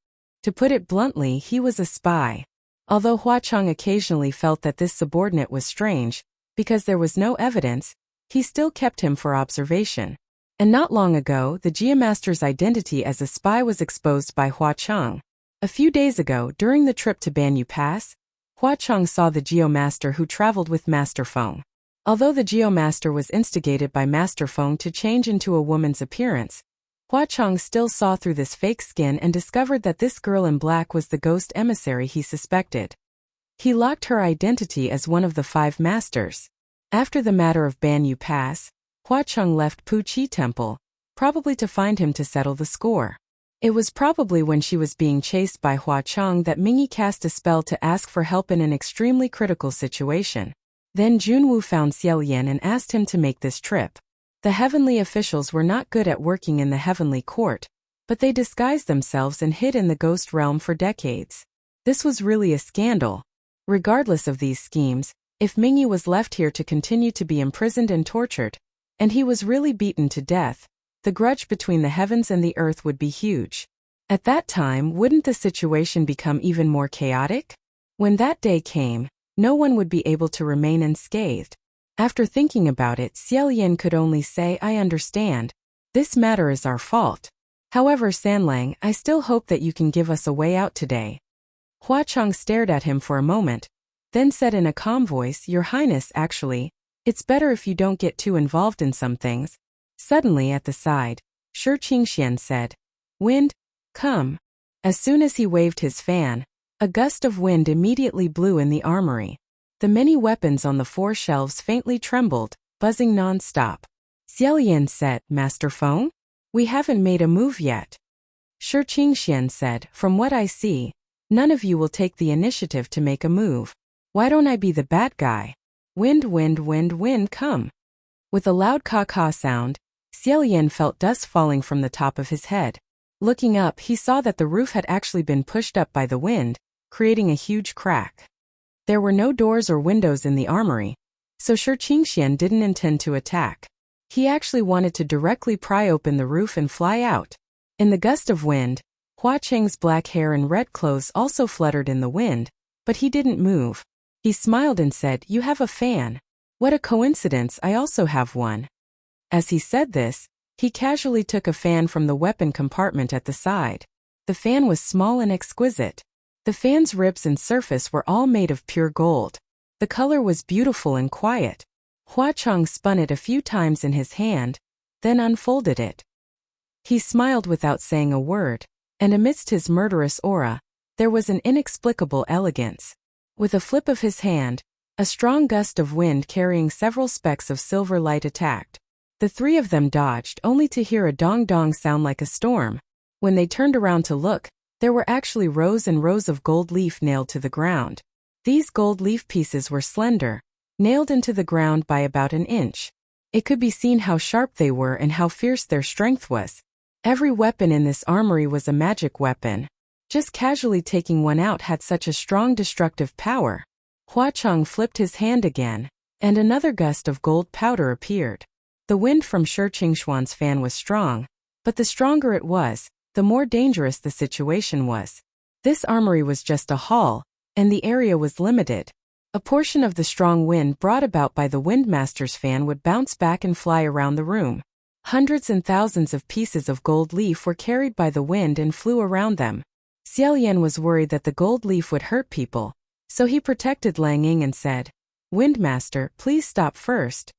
To put it bluntly, he was a spy. Although Hua Cheng occasionally felt that this subordinate was strange, because there was no evidence, he still kept him for observation. And not long ago, the Geomaster's identity as a spy was exposed by Hua Cheng. A few days ago, during the trip to Banyu Pass, Hua Cheng saw the Geomaster who traveled with Master Feng. Although the Geomaster was instigated by Master Feng to change into a woman's appearance, Hua Cheng still saw through this fake skin and discovered that this girl in black was the ghost emissary he suspected. He locked her identity as one of the 5 masters. After the matter of Banyu Pass, Hua Cheng left Pu Chi Temple, probably to find him to settle the score. It was probably when she was being chased by Hua Cheng that Mingyi cast a spell to ask for help in an extremely critical situation. Then Junwu found Xiaolian and asked him to make this trip. The heavenly officials were not good at working in the heavenly court, but they disguised themselves and hid in the ghost realm for decades. This was really a scandal. Regardless of these schemes, if Mingyi was left here to continue to be imprisoned and tortured, and he was really beaten to death, the grudge between the heavens and the earth would be huge. At that time, wouldn't the situation become even more chaotic? When that day came, no one would be able to remain unscathed. After thinking about it, Xiaolian could only say, "I understand. This matter is our fault. However, Sanlang, I still hope that you can give us a way out today." Hua Cheng stared at him for a moment, then said in a calm voice, "Your Highness, actually, it's better if you don't get too involved in some things." Suddenly at the side, Shi Qingxian said, "Wind, come." As soon as he waved his fan, a gust of wind immediately blew in the armory. The many weapons on the 4 shelves faintly trembled, buzzing non-stop. Xiaolian said, "Master Feng? We haven't made a move yet." Shi Qingxian said, "From what I see, none of you will take the initiative to make a move. Why don't I be the bad guy? Wind, wind, wind, wind, come." With a loud caw-caw sound, Xiaolian felt dust falling from the top of his head. Looking up, he saw that the roof had actually been pushed up by the wind, creating a huge crack. There were no doors or windows in the armory, so Shi Qingxian didn't intend to attack. He actually wanted to directly pry open the roof and fly out. In the gust of wind, Hua Cheng's black hair and red clothes also fluttered in the wind, but he didn't move. He smiled and said, "You have a fan. What a coincidence, I also have one." As he said this, he casually took a fan from the weapon compartment at the side. The fan was small and exquisite. The fan's ribs and surface were all made of pure gold. The color was beautiful and quiet. Hua Cheng spun it a few times in his hand, then unfolded it. He smiled without saying a word, and amidst his murderous aura, there was an inexplicable elegance. With a flip of his hand, a strong gust of wind carrying several specks of silver light attacked. The 3 of them dodged only to hear a dong-dong sound like a storm. When they turned around to look, there were actually rows and rows of gold leaf nailed to the ground. These gold leaf pieces were slender, nailed into the ground by about an inch. It could be seen how sharp they were and how fierce their strength was. Every weapon in this armory was a magic weapon. Just casually taking one out had such a strong destructive power. Hua Cheng flipped his hand again, and another gust of gold powder appeared. The wind from Shi Qingxuan's fan was strong, but the stronger it was, the more dangerous the situation was. This armory was just a hall, and the area was limited. A portion of the strong wind brought about by the Windmaster's fan would bounce back and fly around the room. Hundreds and thousands of pieces of gold leaf were carried by the wind and flew around them. Xiaolian was worried that the gold leaf would hurt people, so he protected Lang Ying and said, "Windmaster, please stop first."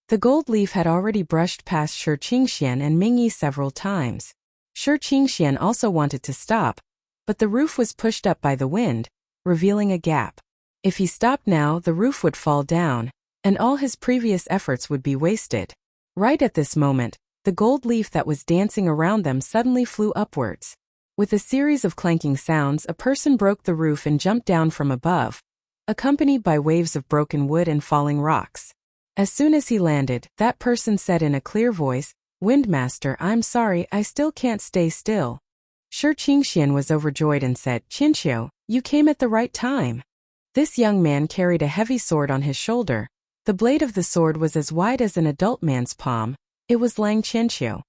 The gold leaf had already brushed past Shi Qingxian and Mingyi several times. Shi Qingxian also wanted to stop, but the roof was pushed up by the wind, revealing a gap. If he stopped now, the roof would fall down, and all his previous efforts would be wasted. Right at this moment, the gold leaf that was dancing around them suddenly flew upwards. With a series of clanking sounds, a person broke the roof and jumped down from above, accompanied by waves of broken wood and falling rocks. As soon as he landed, that person said in a clear voice, "Windmaster, I'm sorry, I still can't stay still." Shi Qingxian was overjoyed and said, "Qinqiu, you came at the right time." This young man carried a heavy sword on his shoulder. The blade of the sword was as wide as an adult man's palm. It was Lang Qianqiu.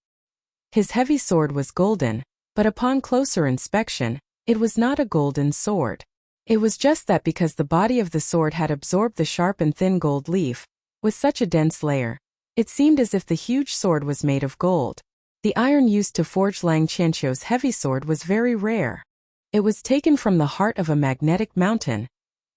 His heavy sword was golden, but upon closer inspection, it was not a golden sword. It was just that because the body of the sword had absorbed the sharp and thin gold leaf, with such a dense layer, it seemed as if the huge sword was made of gold. The iron used to forge Lang Qianqiu's heavy sword was very rare. It was taken from the heart of a magnetic mountain,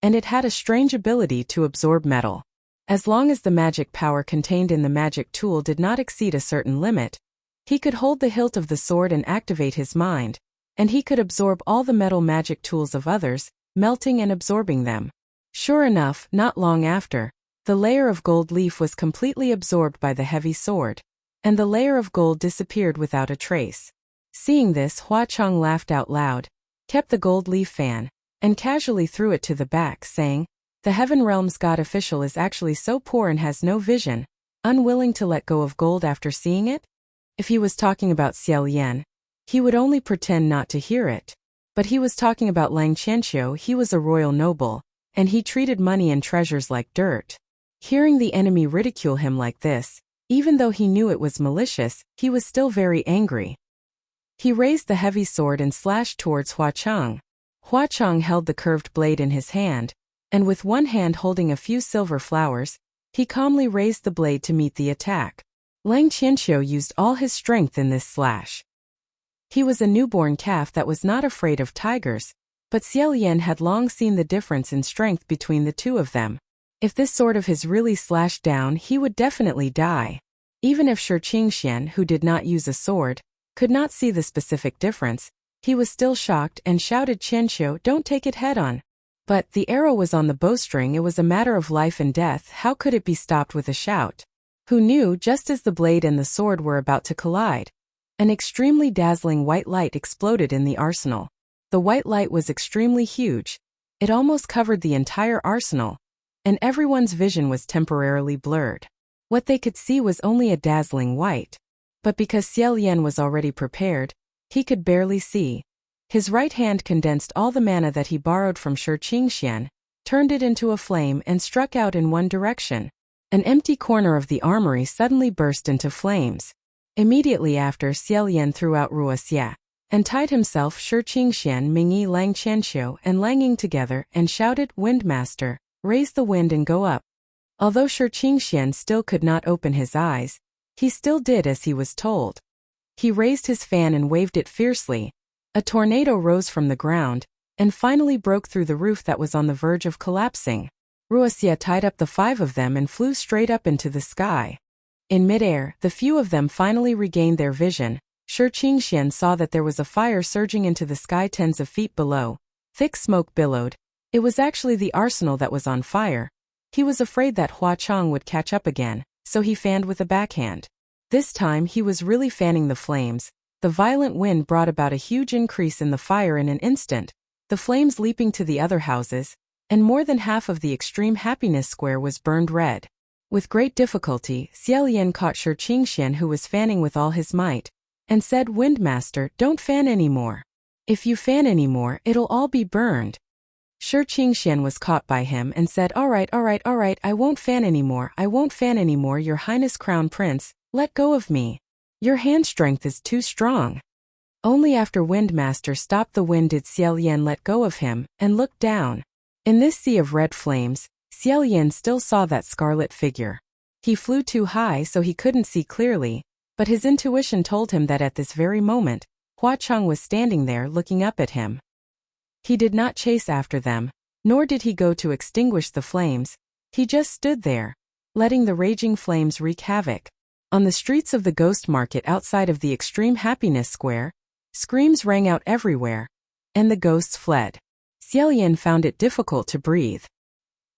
and it had a strange ability to absorb metal. As long as the magic power contained in the magic tool did not exceed a certain limit, he could hold the hilt of the sword and activate his mind, and he could absorb all the metal magic tools of others, melting and absorbing them. Sure enough, not long after, the layer of gold leaf was completely absorbed by the heavy sword, and the layer of gold disappeared without a trace. Seeing this, Hua Cheng laughed out loud, kept the gold leaf fan, and casually threw it to the back, saying, "The Heaven Realm's god official is actually so poor and has no vision, unwilling to let go of gold after seeing it?" If he was talking about Xiaolian, he would only pretend not to hear it. But he was talking about Lang Qianqiu. He was a royal noble, and he treated money and treasures like dirt. Hearing the enemy ridicule him like this, even though he knew it was malicious, he was still very angry. He raised the heavy sword and slashed towards Hua Cheng. Hua Cheng held the curved blade in his hand, and with one hand holding a few silver flowers, he calmly raised the blade to meet the attack. Lang Qianqiu used all his strength in this slash. He was a newborn calf that was not afraid of tigers, but Xiaolian had long seen the difference in strength between the two of them. If this sword of his really slashed down, he would definitely die. Even if Shi Qingxian, who did not use a sword, could not see the specific difference, He was still shocked and shouted, "Qianqiu, don't take it head-on." But the arrow was on the bowstring. It was a matter of life and death. How could it be stopped with a shout? Who knew? Just as the blade and the sword were about to collide, an extremely dazzling white light exploded in the arsenal. The white light was extremely huge. It almost covered the entire arsenal, and everyone's vision was temporarily blurred. What they could see was only a dazzling white. But because Xiao Lian was already prepared, he could barely see. His right hand condensed all the mana that he borrowed from Shi Qingxian, turned it into a flame and struck out in one direction. An empty corner of the armory suddenly burst into flames. Immediately after, Xiao Lian threw out Wuxia, and tied himself, Shi Qingxian, Mingyi, Lang Qianqiu, and Langing together, and shouted, "Windmaster, raise the wind and go up." Although Shi Qingxian still could not open his eyes, he still did as he was told. He raised his fan and waved it fiercely. A tornado rose from the ground, and finally broke through the roof that was on the verge of collapsing. Wuxia tied up the 5 of them and flew straight up into the sky. In midair, the few of them finally regained their vision. Shi Qingxian saw that there was a fire surging into the sky tens of feet below. Thick smoke billowed. It was actually the arsenal that was on fire. He was afraid that Hua Chong would catch up again, so he fanned with a backhand. This time he was really fanning the flames. The violent wind brought about a huge increase in the fire in an instant, the flames leaping to the other houses, and more than half of the extreme happiness square was burned red. With great difficulty, Xiao Lian caught Shi Qingxian, who was fanning with all his might, and said, "Windmaster, don't fan anymore. If you fan anymore, it'll all be burned." Shi Qingxian was caught by him and said, all right, I won't fan anymore, Your Highness Crown Prince, let go of me. Your hand strength is too strong." Only after Windmaster stopped the wind did Xiao Lian let go of him, and looked down. In this sea of red flames, Xiao Lian still saw that scarlet figure. He flew too high so he couldn't see clearly, but his intuition told him that at this very moment, Hua Chong was standing there looking up at him. He did not chase after them, nor did he go to extinguish the flames. He just stood there, letting the raging flames wreak havoc. On the streets of the ghost market outside of the extreme happiness square, screams rang out everywhere, and the ghosts fled. Xiao Lian found it difficult to breathe.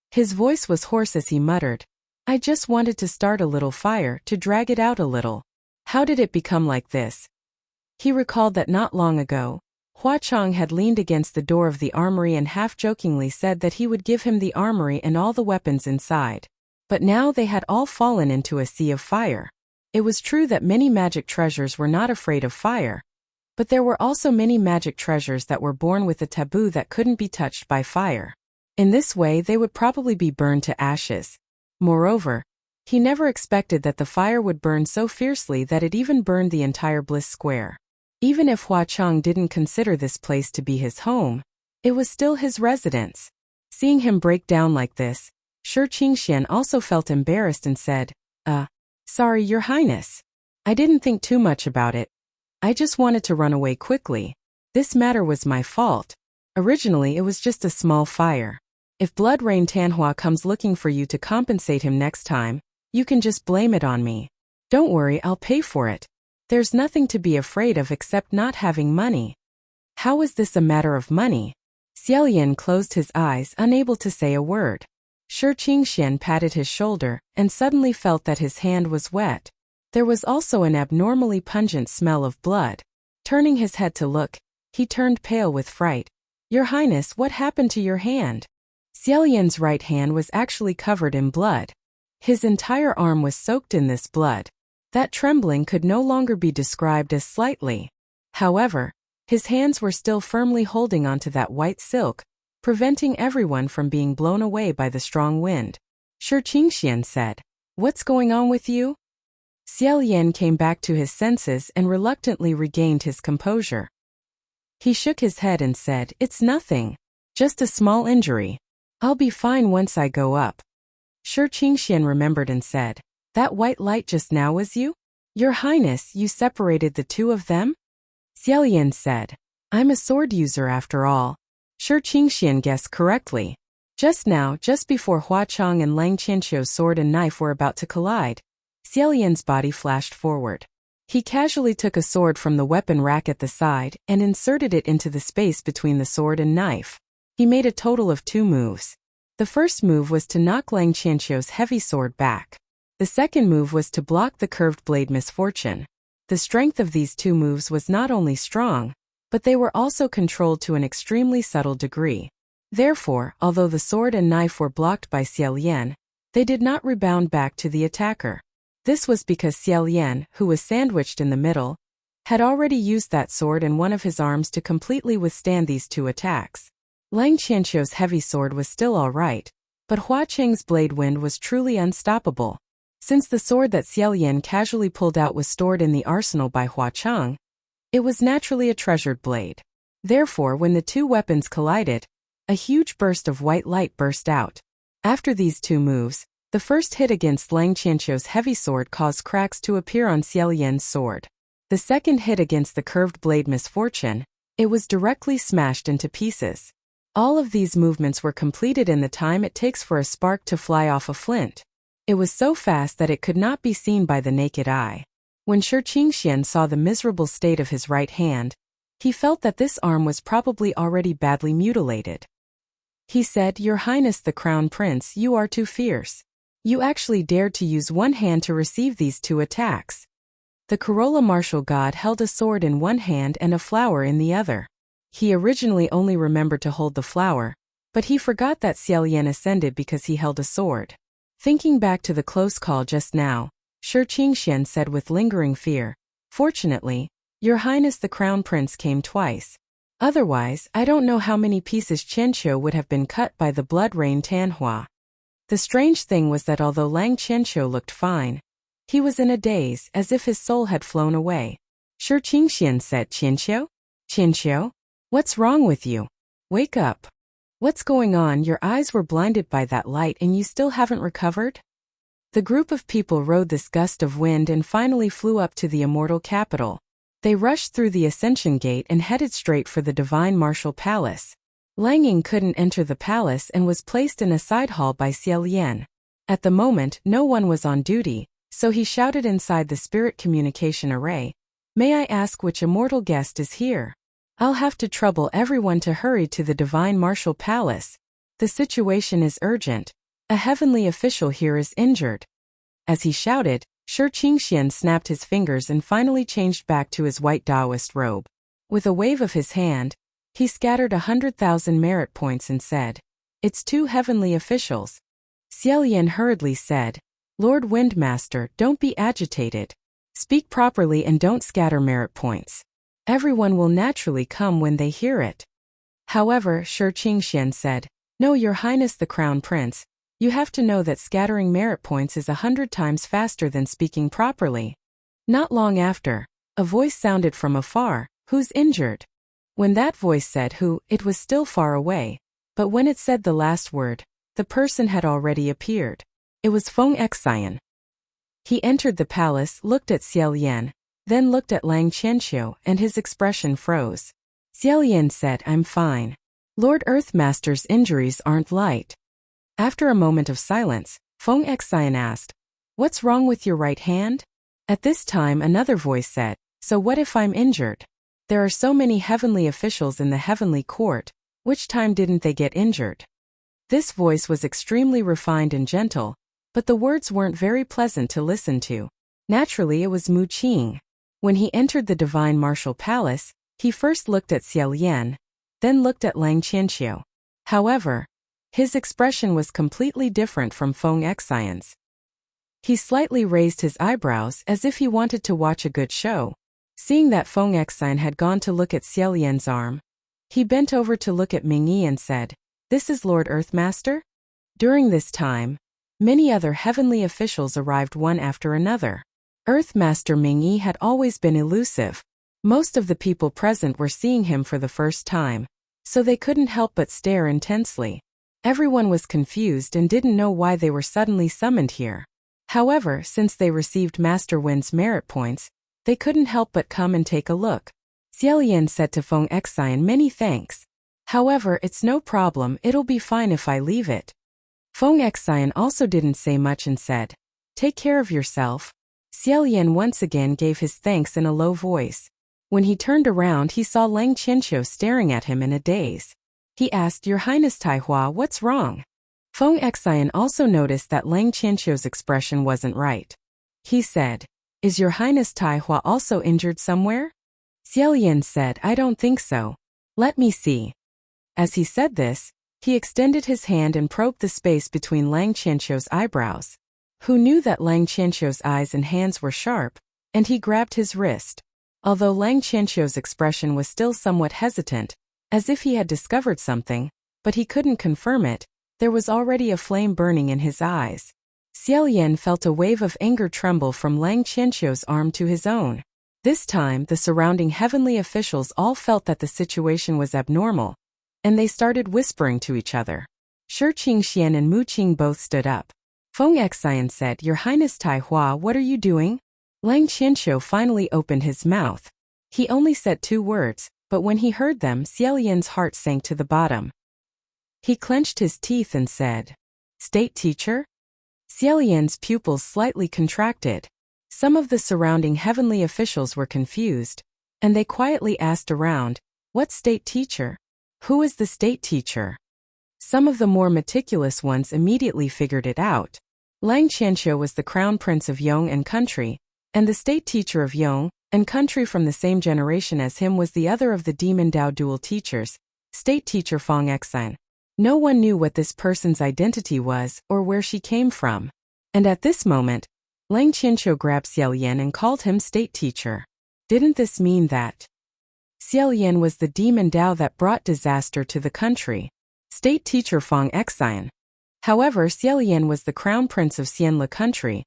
His voice was hoarse as he muttered, "I just wanted to start a little fire, to drag it out a little. How did it become like this?" He recalled that not long ago, Hua Chong had leaned against the door of the armory and half-jokingly said that he would give him the armory and all the weapons inside. But now they had all fallen into a sea of fire. It was true that many magic treasures were not afraid of fire, but there were also many magic treasures that were born with a taboo that couldn't be touched by fire. In this way they would probably be burned to ashes. Moreover, he never expected that the fire would burn so fiercely that it even burned the entire Bliss Square. Even if Hua Chong didn't consider this place to be his home, it was still his residence. Seeing him break down like this, Shi Qingxian also felt embarrassed and said, Sorry, Your Highness. I didn't think too much about it. I just wanted to run away quickly. This matter was my fault. Originally it was just a small fire. If Blood Rain Tanhua comes looking for you to compensate him next time, you can just blame it on me. Don't worry, I'll pay for it. There's nothing to be afraid of except not having money." How is this a matter of money? Xiao Lian closed his eyes, unable to say a word. Shi Qingxian patted his shoulder, and suddenly felt that his hand was wet. There was also an abnormally pungent smell of blood. Turning his head to look, he turned pale with fright. "Your Highness, what happened to your hand?" Xiao Lian's right hand was actually covered in blood. His entire arm was soaked in this blood. That trembling could no longer be described as slightly. However, his hands were still firmly holding onto that white silk, preventing everyone from being blown away by the strong wind. Shi Qingxian said, "What's going on with you?" Xiao Lian came back to his senses and reluctantly regained his composure. He shook his head and said, "It's nothing. Just a small injury. I'll be fine once I go up." Shi Qingxian remembered and said, "That white light just now was you? Your Highness, you separated the two of them?" Xiao Lian said, "I'm a sword user after all." Shi Qingxian guessed correctly. Just now, just before Hua Chong and Lang Qianqiu's sword and knife were about to collide, Xiao Lian's body flashed forward. He casually took a sword from the weapon rack at the side and inserted it into the space between the sword and knife. He made a total of 2 moves. The first move was to knock Lang Qianqiu's heavy sword back. The second move was to block the curved blade misfortune. The strength of these 2 moves was not only strong, but they were also controlled to an extremely subtle degree. Therefore, although the sword and knife were blocked by Xie Lian, they did not rebound back to the attacker. This was because Xie Lian, who was sandwiched in the middle, had already used that sword and one of his arms to completely withstand these 2 attacks. Lang Qianqiu's heavy sword was still alright, but Hua Qing's blade wind was truly unstoppable. Since the sword that Xie Lian casually pulled out was stored in the arsenal by Hua Qing, it was naturally a treasured blade. Therefore, when the 2 weapons collided, a huge burst of white light burst out. After these 2 moves, the first hit against Lang Qianqiu's heavy sword caused cracks to appear on Xie Lian's sword. The second hit against the curved blade misfortune, it was directly smashed into pieces. All of these movements were completed in the time it takes for a spark to fly off a flint. It was so fast that it could not be seen by the naked eye. When Shi Qingxian saw the miserable state of his right hand, he felt that this arm was probably already badly mutilated. He said, "Your Highness the Crown Prince, you are too fierce. You actually dared to use one hand to receive these 2 attacks." The Corolla martial god held a sword in one hand and a flower in the other. He originally only remembered to hold the flower, but he forgot that Xie Lian ascended because he held a sword. Thinking back to the close call just now, Shi Qingxian said with lingering fear, "Fortunately, Your Highness the Crown Prince came twice. Otherwise, I don't know how many pieces Qianqiu would have been cut by the blood rain Tanhua." The strange thing was that although Lang Qianqiu looked fine, he was in a daze as if his soul had flown away. Shi Qingxian said, "Qianqiu? Qianqiu? What's wrong with you? Wake up. What's going on? Your eyes were blinded by that light and you still haven't recovered?" The group of people rode this gust of wind and finally flew up to the immortal capital. They rushed through the Ascension Gate and headed straight for the Divine Martial Palace. Lang Ying couldn't enter the palace and was placed in a side hall by Xie Lian. At the moment, no one was on duty, so he shouted inside the spirit communication array, "May I ask which immortal guest is here? I'll have to trouble everyone to hurry to the Divine Martial Palace. The situation is urgent. A heavenly official here is injured." As he shouted, Shi Qingxian snapped his fingers and finally changed back to his white Taoist robe. With a wave of his hand, he scattered 100,000 merit points and said, "It's 2 heavenly officials." Xie Lian hurriedly said, "Lord Windmaster, don't be agitated. Speak properly and don't scatter merit points. Everyone will naturally come when they hear it." However, Shi Qingxian said, "No, Your Highness the Crown Prince, you have to know that scattering merit points is 100 times faster than speaking properly." Not long after, a voice sounded from afar, "Who's injured?" When that voice said who, it was still far away, but when it said the last word, the person had already appeared. It was Feng Xian. He entered the palace, looked at Xie Lian, then looked at Lang Qianqiu, and his expression froze. Xie Lian said, "I'm fine. Lord Earthmaster's injuries aren't light." After a moment of silence, Feng Xian asked, "What's wrong with your right hand?" At this time another voice said, "So what if I'm injured? There are so many heavenly officials in the heavenly court, which time didn't they get injured?" This voice was extremely refined and gentle, but the words weren't very pleasant to listen to. Naturally, it was Mu Qing. When he entered the Divine Martial Palace, he first looked at Xie Lian, then looked at Lang Qianqiu. However, his expression was completely different from Feng Xian's. He slightly raised his eyebrows as if he wanted to watch a good show. Seeing that Feng Xian had gone to look at Xie Lian's arm, he bent over to look at Ming Yi and said, "This is Lord Earthmaster?" During this time, many other heavenly officials arrived one after another. Earthmaster Ming Yi had always been elusive. Most of the people present were seeing him for the first time, so they couldn't help but stare intensely. Everyone was confused and didn't know why they were suddenly summoned here. However, since they received Master Wind's merit points, they couldn't help but come and take a look. Xie Lian said to Feng Xian, "Many thanks. However, it's no problem, it'll be fine if I leave it." Feng Xian also didn't say much and said, "Take care of yourself. Xiaolian once again gave his thanks in a low voice. When he turned around, he saw Lang Qianqiu staring at him in a daze. He asked, "Your Highness Taihua, what's wrong?" Feng Xian also noticed that Lang Qianqiu's expression wasn't right. He said, "Is your Highness Taihua also injured somewhere?" Xiaolian said, "I don't think so. Let me see." As he said this, he extended his hand and probed the space between Lang Qianqiu's eyebrows. Who knew that Lang Qianqiu's eyes and hands were sharp, and he grabbed his wrist. Although Lang Qianqiu's expression was still somewhat hesitant, as if he had discovered something, but he couldn't confirm it, there was already a flame burning in his eyes. Xiaolian felt a wave of anger tremble from Lang Qianqiu's arm to his own. This time, the surrounding heavenly officials all felt that the situation was abnormal, and they started whispering to each other. Shi Qingxian and Mu Qing both stood up. Feng Xian said, "Your Highness Taihua, what are you doing?" Lang Qianqiu finally opened his mouth. He only said 2 words, but when he heard them, Xiaolian's heart sank to the bottom. He clenched his teeth and said, "State teacher?" Xiaolian's pupils slightly contracted. Some of the surrounding heavenly officials were confused, and they quietly asked around, "What state teacher? Who is the state teacher?" Some of the more meticulous ones immediately figured it out. Lang Qianqiu was the crown prince of Yong and country, and the state teacher of Yong and country from the same generation as him was the other of the demon Dao dual teachers, state teacher Feng Xian. No one knew what this person's identity was or where she came from. And at this moment, Lang Qianqiu grabbed Xiaolian and called him state teacher. Didn't this mean that Xiaolian was the demon Dao that brought disaster to the country? State teacher Feng Xian. However, Xiaolian was the crown prince of Xianle country,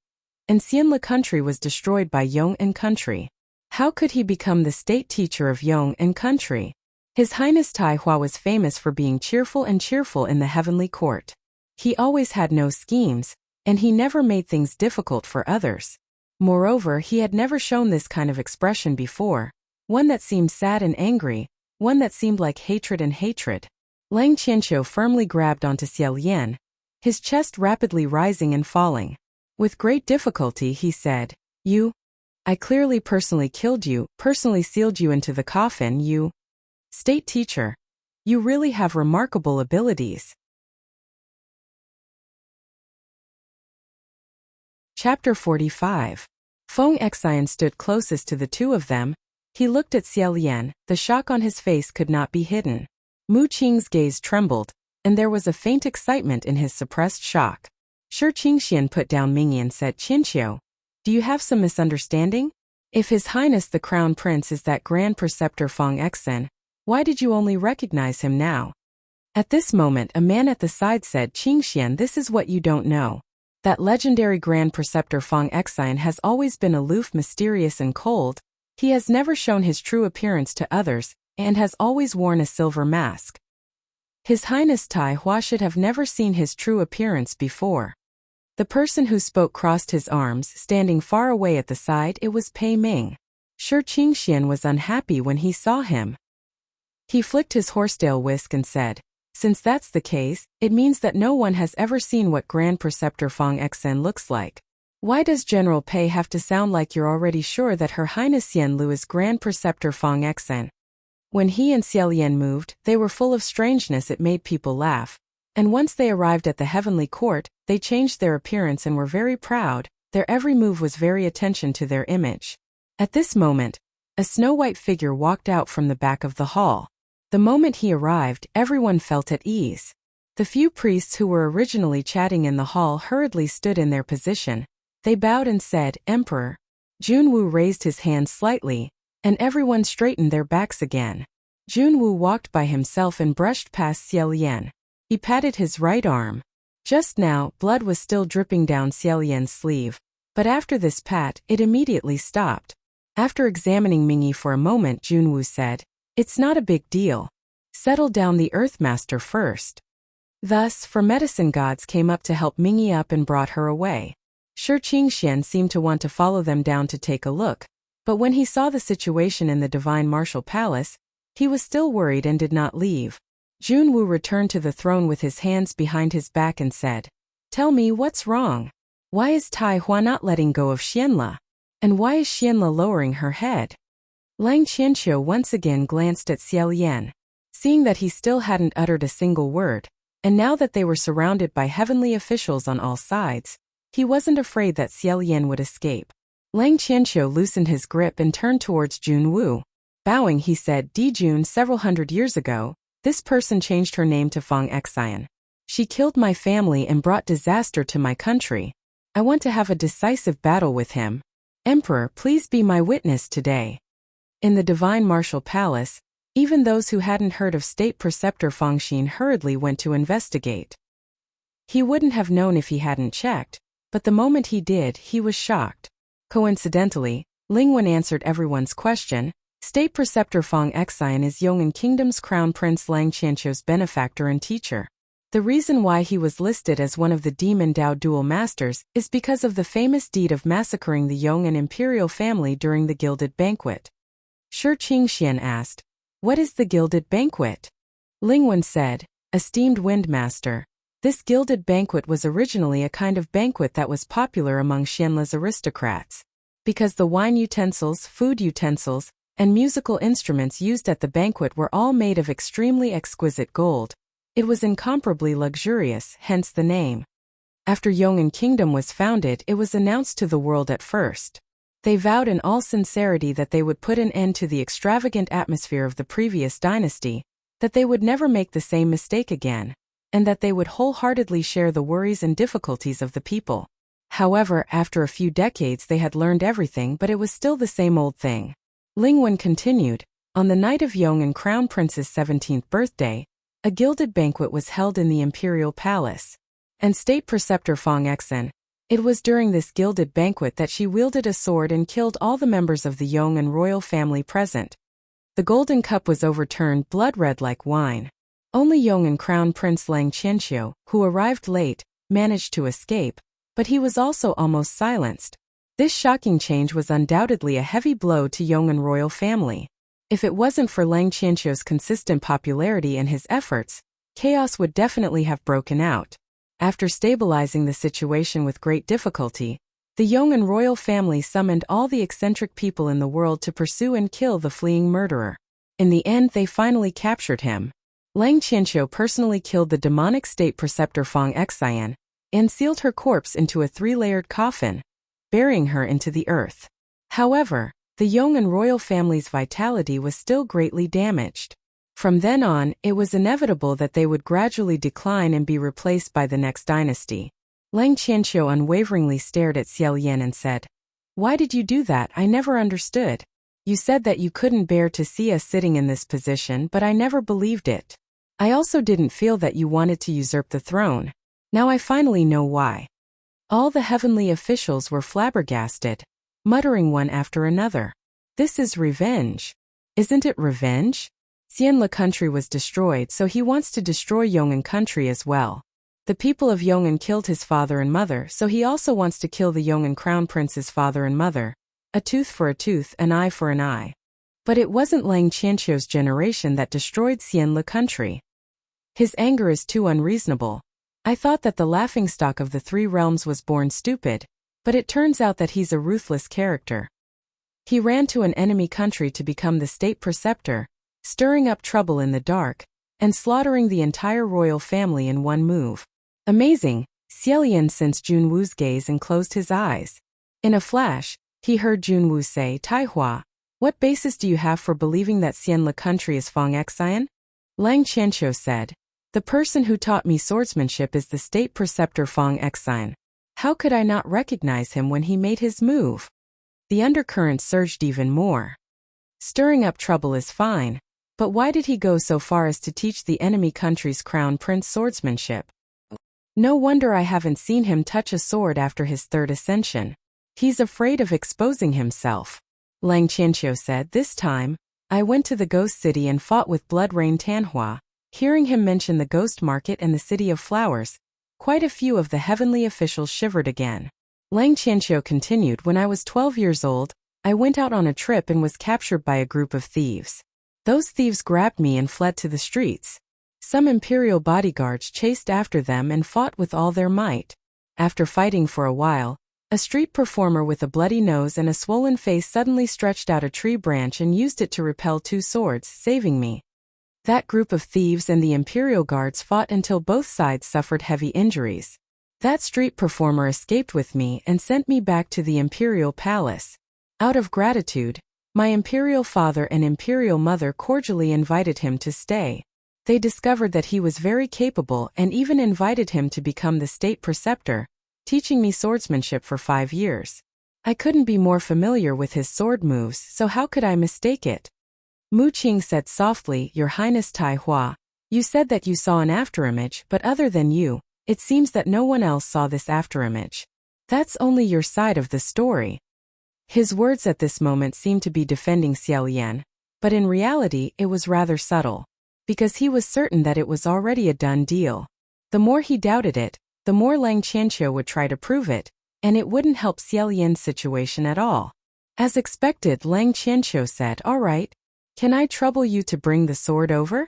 and Xianle country was destroyed by Yong and country. How could he become the state teacher of Yong and country? His Highness Taihua was famous for being cheerful in the heavenly court. He always had no schemes, and he never made things difficult for others. Moreover, he had never shown this kind of expression before, one that seemed sad and angry, one that seemed like hatred and hatred. Lang Qianqiu firmly grabbed onto Xiaolian, his chest rapidly rising and falling. With great difficulty he said, I clearly personally killed you, personally sealed you into the coffin, you state teacher. You really have remarkable abilities." Chapter 45. Feng Xian stood closest to the 2 of them. He looked at Xiaolian, the shock on his face could not be hidden. Mu Qing's gaze trembled, and there was a faint excitement in his suppressed shock. Shi Qingxian put down Mingyi and said, "Qianqiu, do you have some misunderstanding? If His Highness the Crown Prince is that Grand Preceptor Feng Xian, why did you only recognize him now?" At this moment a man at the side said, "Qingxian, this is what you don't know. That legendary Grand Preceptor Feng Xian has always been aloof, mysterious and cold. He has never shown his true appearance to others, and has always worn a silver mask. His Highness Taihua should have never seen his true appearance before." The person who spoke crossed his arms, standing far away at the side. It was Pei Ming. Shi Qingxian was unhappy when he saw him. He flicked his horsetail whisk and said, "Since that's the case, it means that no one has ever seen what Grand Preceptor Feng Xian looks like. Why does General Pei have to sound like you're already sure that Her Highness Xian Lu is Grand Preceptor Feng Xian?" When he and Xiaolian moved, they were full of strangeness. It made people laugh. And once they arrived at the heavenly court, they changed their appearance and were very proud. Their every move was very attention to their image. At this moment, a snow-white figure walked out from the back of the hall. The moment he arrived, everyone felt at ease. The few priests who were originally chatting in the hall hurriedly stood in their position. They bowed and said, "Emperor." Junwu raised his hand slightly, and everyone straightened their backs again. Junwu walked by himself and brushed past Xiaolian. He patted his right arm. Just now, blood was still dripping down Xiaolian's sleeve, but after this pat, it immediately stopped. After examining Mingyi for a moment, Junwu said, "It's not a big deal. Settle down the Earthmaster first." Thus, for medicine gods came up to help Mingyi up and brought her away. Shi Qingxian seemed to want to follow them down to take a look, but when he saw the situation in the Divine Martial Palace, he was still worried and did not leave. Junwu returned to the throne with his hands behind his back and said, "Tell me what's wrong. Why is Taihua not letting go of Xianle?" And why is Xianle lowering her head? Lang Qianqiu once again glanced at Xiaolian. Seeing that he still hadn't uttered a single word, and now that they were surrounded by heavenly officials on all sides, he wasn't afraid that Xiaolian would escape. Lang Qianqiu loosened his grip and turned towards Jun Wu. Bowing, he said, "Di Jun, several hundred years ago, this person changed her name to Fang Xian. She killed my family and brought disaster to my country. I want to have a decisive battle with him. Emperor, please be my witness today." In the Divine Martial Palace, even those who hadn't heard of State Preceptor Fang Xin hurriedly went to investigate. He wouldn't have known if he hadn't checked, but the moment he did, he was shocked. Coincidentally, Ling Wen answered everyone's question. State Preceptor Fang Xian is Yong'an Kingdom's Crown Prince Lang Qianqiu's benefactor and teacher. The reason why he was listed as one of the Demon Dao Duel Masters is because of the famous deed of massacring the Yong'an imperial family during the Gilded Banquet. Shi Qingxian asked, "What is the Gilded Banquet?" Ling Wen said, "Esteemed Windmaster, this Gilded Banquet was originally a kind of banquet that was popular among Xianle's aristocrats. Because the wine utensils, food utensils, and musical instruments used at the banquet were all made of extremely exquisite gold, it was incomparably luxurious, hence the name. After Yong'an Kingdom was founded, it was announced to the world at first. They vowed in all sincerity that they would put an end to the extravagant atmosphere of the previous dynasty, that they would never make the same mistake again, and that they would wholeheartedly share the worries and difficulties of the people. However, after a few decades they had learned everything, but it was still the same old thing." Ling Wen continued, "On the night of Yong'an Crown Prince's 17th birthday, a gilded banquet was held in the imperial palace. And State Preceptor Fang Xian, it was during this gilded banquet that she wielded a sword and killed all the members of the Yong'an royal family present. The golden cup was overturned blood red like wine. Only Yong'an Crown Prince Lang Qianqiu, who arrived late, managed to escape, but he was also almost silenced. This shocking change was undoubtedly a heavy blow to Yong'an royal family. If it wasn't for Lang Qianqiu's consistent popularity and his efforts, chaos would definitely have broken out. After stabilizing the situation with great difficulty, the Yong'an royal family summoned all the eccentric people in the world to pursue and kill the fleeing murderer. In the end, they finally captured him. Lang Qianqiu personally killed the demonic State Preceptor Fang Xian and sealed her corpse into a 3-layered coffin, burying her into the earth. However, the Yong'an royal family's vitality was still greatly damaged. From then on, it was inevitable that they would gradually decline and be replaced by the next dynasty. Lang Qianqiu unwaveringly stared at Xiaolian and said, "Why did you do that? I never understood. You said that you couldn't bear to see us sitting in this position, but I never believed it. I also didn't feel that you wanted to usurp the throne. Now I finally know why." All the heavenly officials were flabbergasted, muttering one after another, "This is revenge. Isn't it revenge? Xianle country was destroyed, so he wants to destroy Yong'an country as well. The people of Yong'an killed his father and mother, so he also wants to kill the Yong'an crown prince's father and mother. A tooth for a tooth, an eye for an eye." But it wasn't Lang Qianqiu's generation that destroyed Xianle country. His anger is too unreasonable. I thought that the laughingstock of the 3 realms was born stupid, but it turns out that he's a ruthless character. He ran to an enemy country to become the state preceptor, stirring up trouble in the dark, and slaughtering the entire royal family in one move. Amazing, Xiaolian sensed Junwu's gaze and closed his eyes. In a flash, he heard Junwu say, "Taihua, what basis do you have for believing that Xianle country is Fang Xian?" Lang Qianqiu said, "The person who taught me swordsmanship is the state preceptor Fang Xian. How could I not recognize him when he made his move?" The undercurrent surged even more. Stirring up trouble is fine, but why did he go so far as to teach the enemy country's crown prince swordsmanship? No wonder I haven't seen him touch a sword after his 3rd ascension. He's afraid of exposing himself. Lang Qianqiu said, "This time, I went to the ghost city and fought with Blood Rain Tanhua." Hearing him mention the ghost market and the city of flowers, quite a few of the heavenly officials shivered again. Lang Qianqiu continued, "When I was 12 years old, I went out on a trip and was captured by a group of thieves. Those thieves grabbed me and fled to the streets. Some imperial bodyguards chased after them and fought with all their might. After fighting for a while, A street performer with a bloody nose and a swollen face suddenly stretched out a tree branch and used it to repel 2 swords, saving me. That group of thieves and the Imperial Guards fought until both sides suffered heavy injuries. That street performer escaped with me and sent me back to the Imperial Palace. Out of gratitude, my Imperial father and Imperial mother cordially invited him to stay. They discovered that he was very capable and even invited him to become the state preceptor, teaching me swordsmanship for 5 years. I couldn't be more familiar with his sword moves, so how could I mistake it? Mu Qing said softly, Your Highness Tai Hua, you said that you saw an afterimage, but other than you, it seems that no one else saw this afterimage. That's only your side of the story. His words at this moment seemed to be defending Xiaolian, but in reality it was rather subtle, because he was certain that it was already a done deal. The more he doubted it, the more Lang Qianqiu would try to prove it, and it wouldn't help Xiaolian's situation at all. As expected, Lang Qianqiu said, All right, can I trouble you to bring the sword over?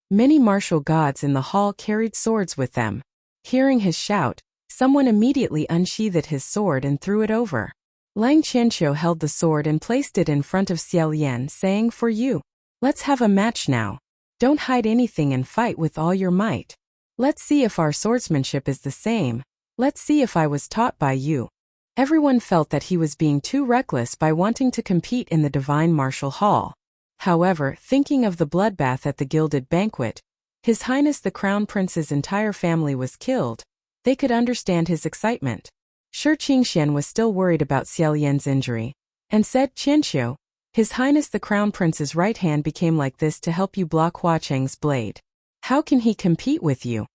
Many martial gods in the hall carried swords with them. Hearing his shout, someone immediately unsheathed his sword and threw it over. Lang Qianqiu held the sword and placed it in front of Xiaolian, saying, For you. Let's have a match now. Don't hide anything and fight with all your might. Let's see if our swordsmanship is the same. Let's see if I was taught by you. Everyone felt that he was being too reckless by wanting to compete in the divine martial hall. However, thinking of the bloodbath at the gilded banquet, His Highness the Crown Prince's entire family was killed, they could understand his excitement. Shi Qingxian was still worried about Xiaolian's injury, and said, Qianqiu, His Highness the Crown Prince's right hand became like this to help you block Hua Cheng's blade. How can he compete with you?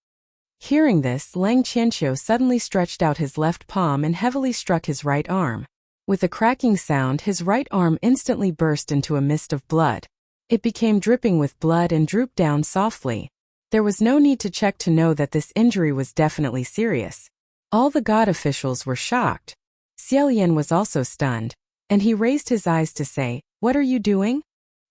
Hearing this, Lang Qianqiu suddenly stretched out his left palm and heavily struck his right arm. With a cracking sound, his right arm instantly burst into a mist of blood. It became dripping with blood and drooped down softly. There was no need to check to know that this injury was definitely serious. All the god officials were shocked. Xiaolian was also stunned, and he raised his eyes to say, What are you doing?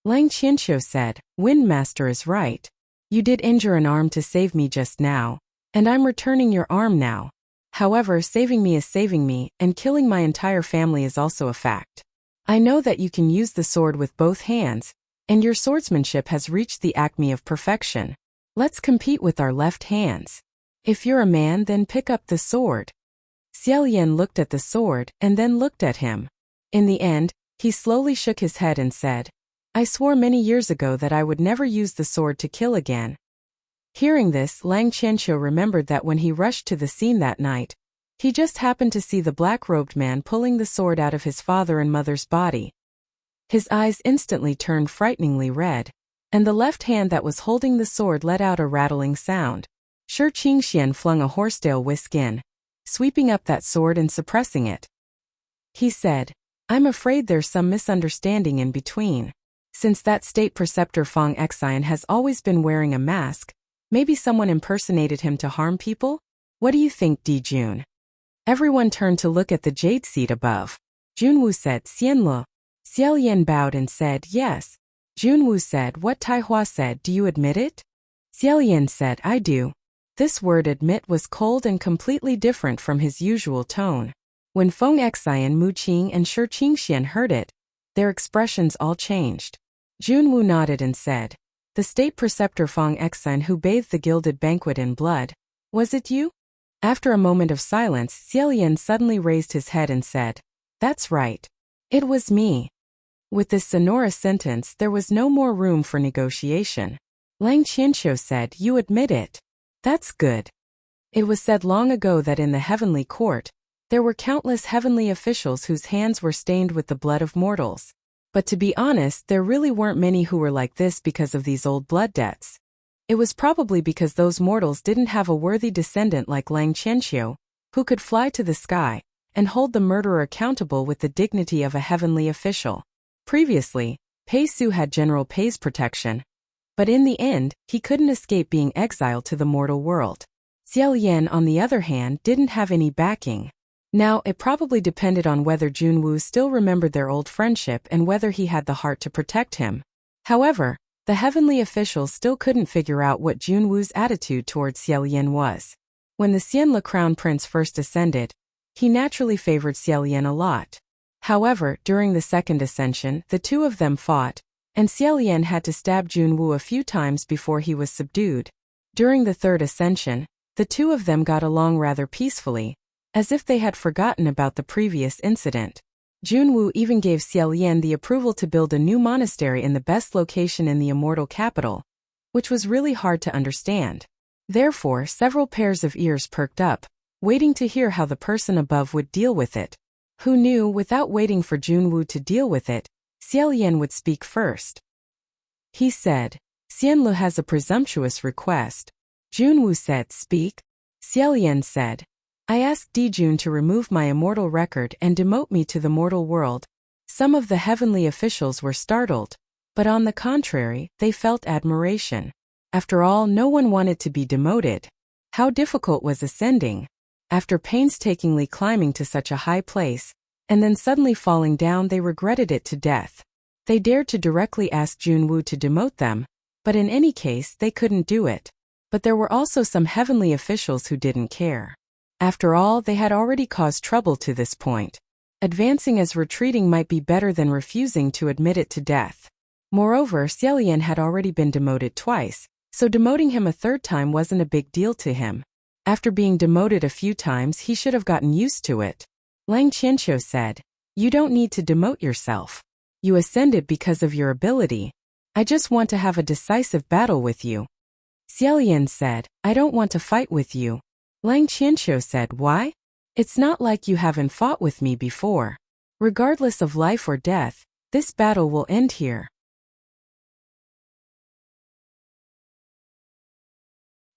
Lang Qianqiu said, Windmaster is right. You did injure an arm to save me just now, and I'm returning your arm now. However, saving me is saving me, and killing my entire family is also a fact. I know that you can use the sword with both hands, and your swordsmanship has reached the acme of perfection. Let's compete with our left hands. If you're a man, then pick up the sword. Xiaolian looked at the sword and then looked at him. In the end, he slowly shook his head and said, I swore many years ago that I would never use the sword to kill again. Hearing this, Lang Qianqiu remembered that when he rushed to the scene that night, he just happened to see the black-robed man pulling the sword out of his father and mother's body. His eyes instantly turned frighteningly red, and the left hand that was holding the sword let out a rattling sound. Shi Qingxian flung a horsetail whisk in, sweeping up that sword and suppressing it. He said, I'm afraid there's some misunderstanding in between. Since that state preceptor Feng Xian has always been wearing a mask, maybe someone impersonated him to harm people? What do you think, Di Jun? Everyone turned to look at the jade seat above. Junwu said, Xianle. Xiaolian bowed and said, Yes. Junwu said, What Tai Hua said, do you admit it? Xiaolian said, I do. This word admit was cold and completely different from his usual tone. When Feng Xian, Mu Qing and Shi Qingxian heard it, their expressions all changed. Junwu nodded and said, The state preceptor Feng Xian who bathed the gilded banquet in blood. Was it you? After a moment of silence, Xiaolian suddenly raised his head and said, That's right. It was me. With this sonorous sentence, there was no more room for negotiation. Lang Qianqiu said, You admit it. That's good. It was said long ago that in the heavenly court, there were countless heavenly officials whose hands were stained with the blood of mortals. But to be honest, there really weren't many who were like this because of these old blood debts. It was probably because those mortals didn't have a worthy descendant like Lang Qianqiu, who could fly to the sky and hold the murderer accountable with the dignity of a heavenly official. Previously, Pei Su had General Pei's protection, but in the end, he couldn't escape being exiled to the mortal world. Xiaolian, on the other hand, didn't have any backing. Now, it probably depended on whether Junwu still remembered their old friendship and whether he had the heart to protect him. However, the heavenly officials still couldn't figure out what Junwu's attitude towards Xiaolian was. When the Xianle Crown Prince first ascended, He naturally favored Xiaolian a lot. However, during the second ascension, the two of them fought, and Xiaolian had to stab Junwu a few times before he was subdued. During the third ascension, the two of them got along rather peacefully, as if they had forgotten about the previous incident. Junwu even gave Xiaolian the approval to build a new monastery in the best location in the immortal capital, which was really hard to understand. Therefore, several pairs of ears perked up, waiting to hear how the person above would deal with it. Who knew, without waiting for Junwu to deal with it, Xiaolian would speak first. He said, Xianlu has a presumptuous request. Junwu said, speak. Xiaolian said, I asked Dijun to remove my immortal record and demote me to the mortal world. Some of the heavenly officials were startled, but on the contrary, they felt admiration. After all, no one wanted to be demoted. How difficult was ascending? After painstakingly climbing to such a high place, and then suddenly falling down, they regretted it to death. They dared to directly ask Junwu to demote them, but in any case they couldn't do it. But there were also some heavenly officials who didn't care. After all, they had already caused trouble to this point. Advancing as retreating might be better than refusing to admit it to death. Moreover, Xiaolian had already been demoted twice, so demoting him a third time wasn't a big deal to him. After being demoted a few times, he should have gotten used to it. Lang Qianqiu said, You don't need to demote yourself. You ascended because of your ability. I just want to have a decisive battle with you. Xiaolian said, I don't want to fight with you. Lang Qianqiu said, Why? It's not like you haven't fought with me before. Regardless of life or death, this battle will end here.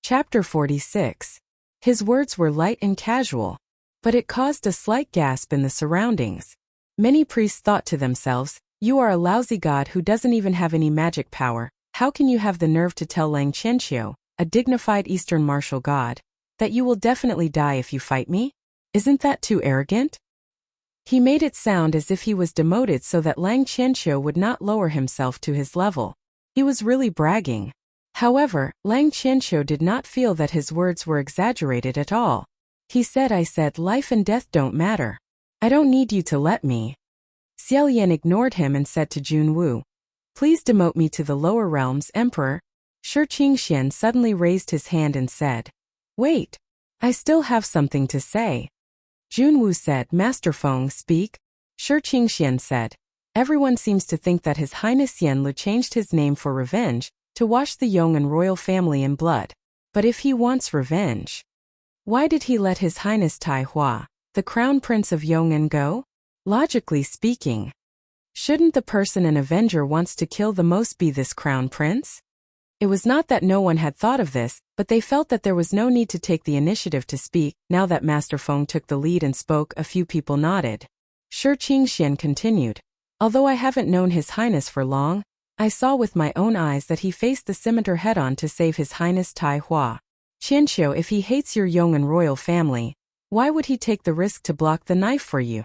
Chapter 46. His words were light and casual, but it caused a slight gasp in the surroundings. Many priests thought to themselves, You are a lousy god who doesn't even have any magic power. How can you have the nerve to tell Lang Qianqiu, a dignified Eastern martial god, that you will definitely die if you fight me? Isn't that too arrogant? He made it sound as if he was demoted so that Lang Qianqiu would not lower himself to his level. He was really bragging. However, Lang Qianqiu did not feel that his words were exaggerated at all. He said, I said life and death don't matter. I don't need you to let me. Xiaolian ignored him and said to Junwu, Please demote me to the lower realms, Emperor. Shi Qingxian suddenly raised his hand and said, Wait. I still have something to say. Junwu said, Master Feng, speak. Shi Qingxian said, Everyone seems to think that His Highness Xianlu changed his name for revenge, to wash the Yong'an royal family in blood. But if he wants revenge, why did he let His Highness Tai Hua, the Crown Prince of Yong'an, go? Logically speaking, shouldn't the person an avenger wants to kill the most be this Crown Prince? It was not that no one had thought of this, but they felt that there was no need to take the initiative to speak. Now that Master Feng took the lead and spoke, a few people nodded. Shi Qingxian continued, Although I haven't known His Highness for long, I saw with my own eyes that he faced the scimitar head-on to save His Highness Tai Hua. Qianqiu, if he hates your Yong'an royal family, why would he take the risk to block the knife for you?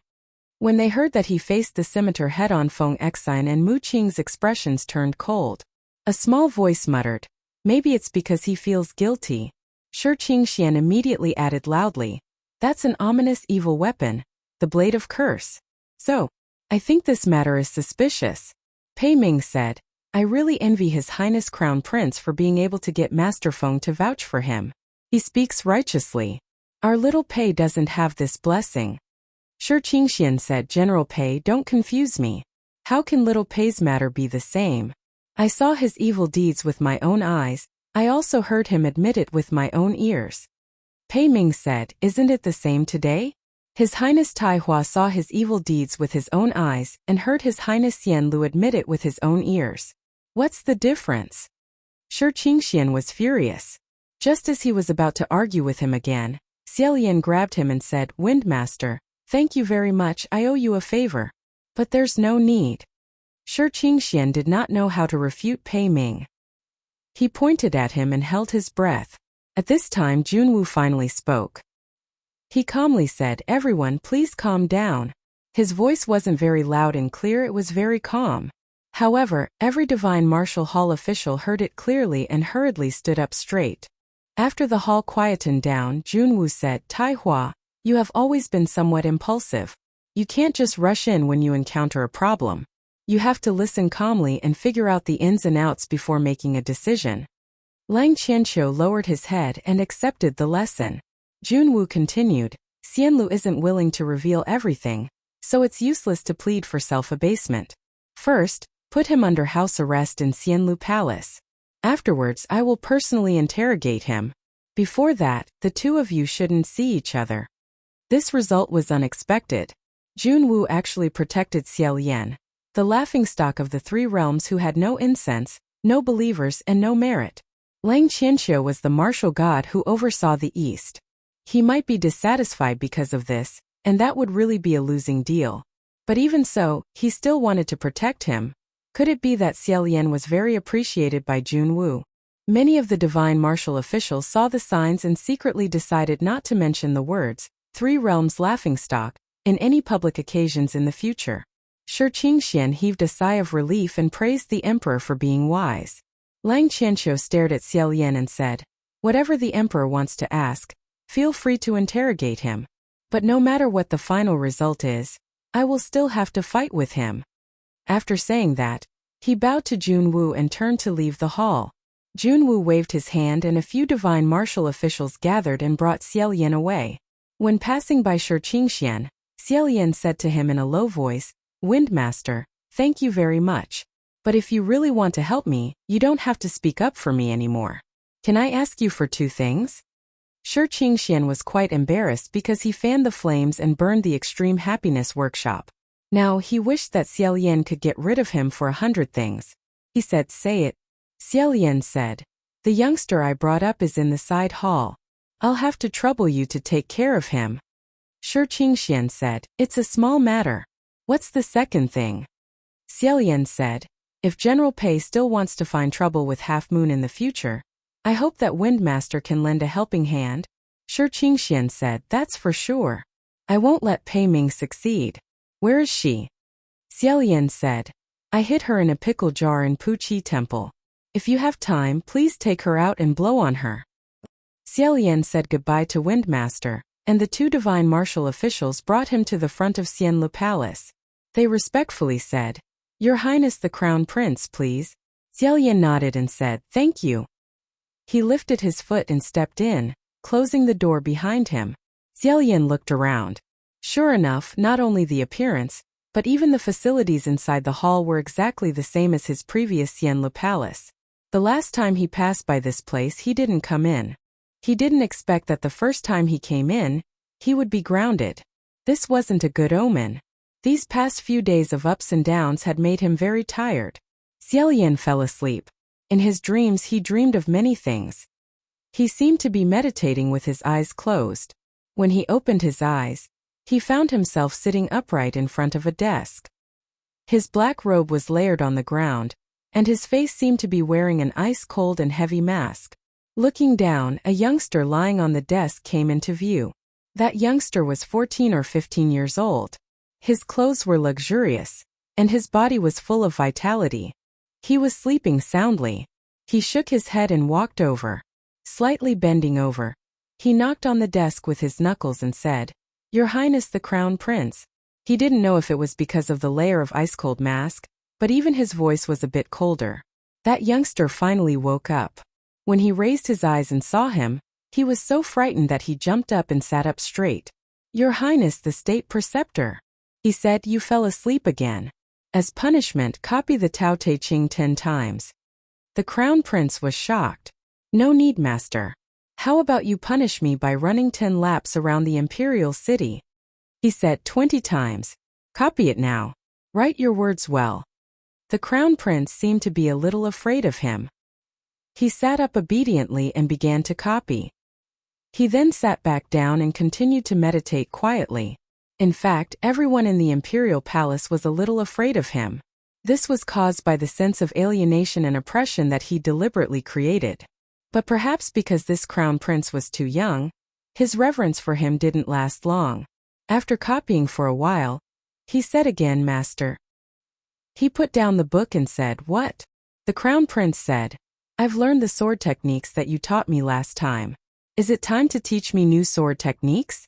When they heard that he faced the scimitar head-on, Feng Exine and Mu Qing's expressions turned cold. A small voice muttered, Maybe it's because he feels guilty. Shi Qingxian immediately added loudly, That's an ominous evil weapon, the blade of curse. So, I think this matter is suspicious. Pei Ming said, I really envy His Highness Crown Prince for being able to get Master Feng to vouch for him. He speaks righteously. Our little Pei doesn't have this blessing. Shi Qingxian said, General Pei, don't confuse me. How can little Pei's matter be the same? I saw his evil deeds with my own eyes. I also heard him admit it with my own ears. Pei Ming said, Isn't it the same today? His Highness Tai Hua saw his evil deeds with his own eyes and heard His Highness Xianlu admit it with his own ears. What's the difference? Shi Qingxian was furious. Just as he was about to argue with him again, Xiaolian grabbed him and said, Windmaster, thank you very much, I owe you a favor. But there's no need. Shi Qingxian did not know how to refute Pei Ming. He pointed at him and held his breath. At this time Junwu finally spoke. He calmly said, Everyone, please calm down. His voice wasn't very loud and clear, it was very calm. However, every divine martial hall official heard it clearly and hurriedly stood up straight. After the hall quietened down, Junwu said, Tai Hua, You have always been somewhat impulsive. You can't just rush in when you encounter a problem. You have to listen calmly and figure out the ins and outs before making a decision. Lang Qianqiu lowered his head and accepted the lesson. Junwu continued, Xianlu isn't willing to reveal everything, so it's useless to plead for self-abasement. First, put him under house arrest in Xianlu Palace. Afterwards, I will personally interrogate him. Before that, the two of you shouldn't see each other. This result was unexpected. Junwu actually protected Xiaolian, the laughingstock of the three realms who had no incense, no believers and no merit. Lang Qianqiu was the martial god who oversaw the East. He might be dissatisfied because of this, and that would really be a losing deal. But even so, he still wanted to protect him. Could it be that Xiaolian was very appreciated by Junwu? Many of the divine martial officials saw the signs and secretly decided not to mention the words, Three Realms Laughingstock, in any public occasions in the future. Shi Qingxian heaved a sigh of relief and praised the emperor for being wise. Lang Qianqiu stared at Xiaolian and said, Whatever the emperor wants to ask, feel free to interrogate him. But no matter what the final result is, I will still have to fight with him. After saying that, he bowed to Junwu and turned to leave the hall. Junwu waved his hand and a few divine martial officials gathered and brought Xiaolian away. When passing by Shi Qingxian, Xiaolian said to him in a low voice, Windmaster, thank you very much. But if you really want to help me, you don't have to speak up for me anymore. Can I ask you for two things? Shi Qingxian was quite embarrassed because he fanned the flames and burned the extreme happiness workshop. Now he wished that Xiaolian could get rid of him for 100 things. He said, Say it. Xiaolian said, The youngster I brought up is in the side hall. I'll have to trouble you to take care of him. Shi Qingxian said, It's a small matter. What's the second thing? Xiaolian said, If General Pei still wants to find trouble with Half Moon in the future, I hope that Windmaster can lend a helping hand. Shi Qingxian said, That's for sure. I won't let Pei Ming succeed. Where is she? Xiaolian said, I hid her in a pickle jar in Puqi Temple. If you have time, please take her out and blow on her. Xiaolian said goodbye to Windmaster, and the two divine martial officials brought him to the front of Xianlu Palace. They respectfully said, Your Highness the Crown Prince, please. Xiaolian nodded and said, Thank you. He lifted his foot and stepped in, closing the door behind him. Xiaolian looked around. Sure enough, not only the appearance, but even the facilities inside the hall were exactly the same as his previous Xianlu Palace. The last time he passed by this place he didn't come in. He didn't expect that the first time he came in, he would be grounded. This wasn't a good omen. These past few days of ups and downs had made him very tired. Xiaolian fell asleep. In his dreams he dreamed of many things. He seemed to be meditating with his eyes closed. When he opened his eyes, he found himself sitting upright in front of a desk. His black robe was layered on the ground, and his face seemed to be wearing an ice-cold and heavy mask. Looking down, a youngster lying on the desk came into view. That youngster was 14 or 15 years old. His clothes were luxurious, and his body was full of vitality. He was sleeping soundly. He shook his head and walked over. Slightly bending over, he knocked on the desk with his knuckles and said, Your Highness the Crown Prince. He didn't know if it was because of the layer of ice-cold mask, but even his voice was a bit colder. That youngster finally woke up. When he raised his eyes and saw him, he was so frightened that he jumped up and sat up straight. Your Highness the State Preceptor. He said, You fell asleep again. As punishment, copy the Tao Te Ching 10 times. The Crown Prince was shocked. No need, Master. How about you punish me by running 10 laps around the Imperial City? He said 20 times. Copy it now. Write your words well. The Crown Prince seemed to be a little afraid of him. He sat up obediently and began to copy. He then sat back down and continued to meditate quietly. In fact, everyone in the Imperial Palace was a little afraid of him. This was caused by the sense of alienation and oppression that he deliberately created. But perhaps because this Crown Prince was too young, his reverence for him didn't last long. After copying for a while, he said again, Master. He put down the book and said, What? The Crown Prince said, I've learned the sword techniques that you taught me last time. Is it time to teach me new sword techniques?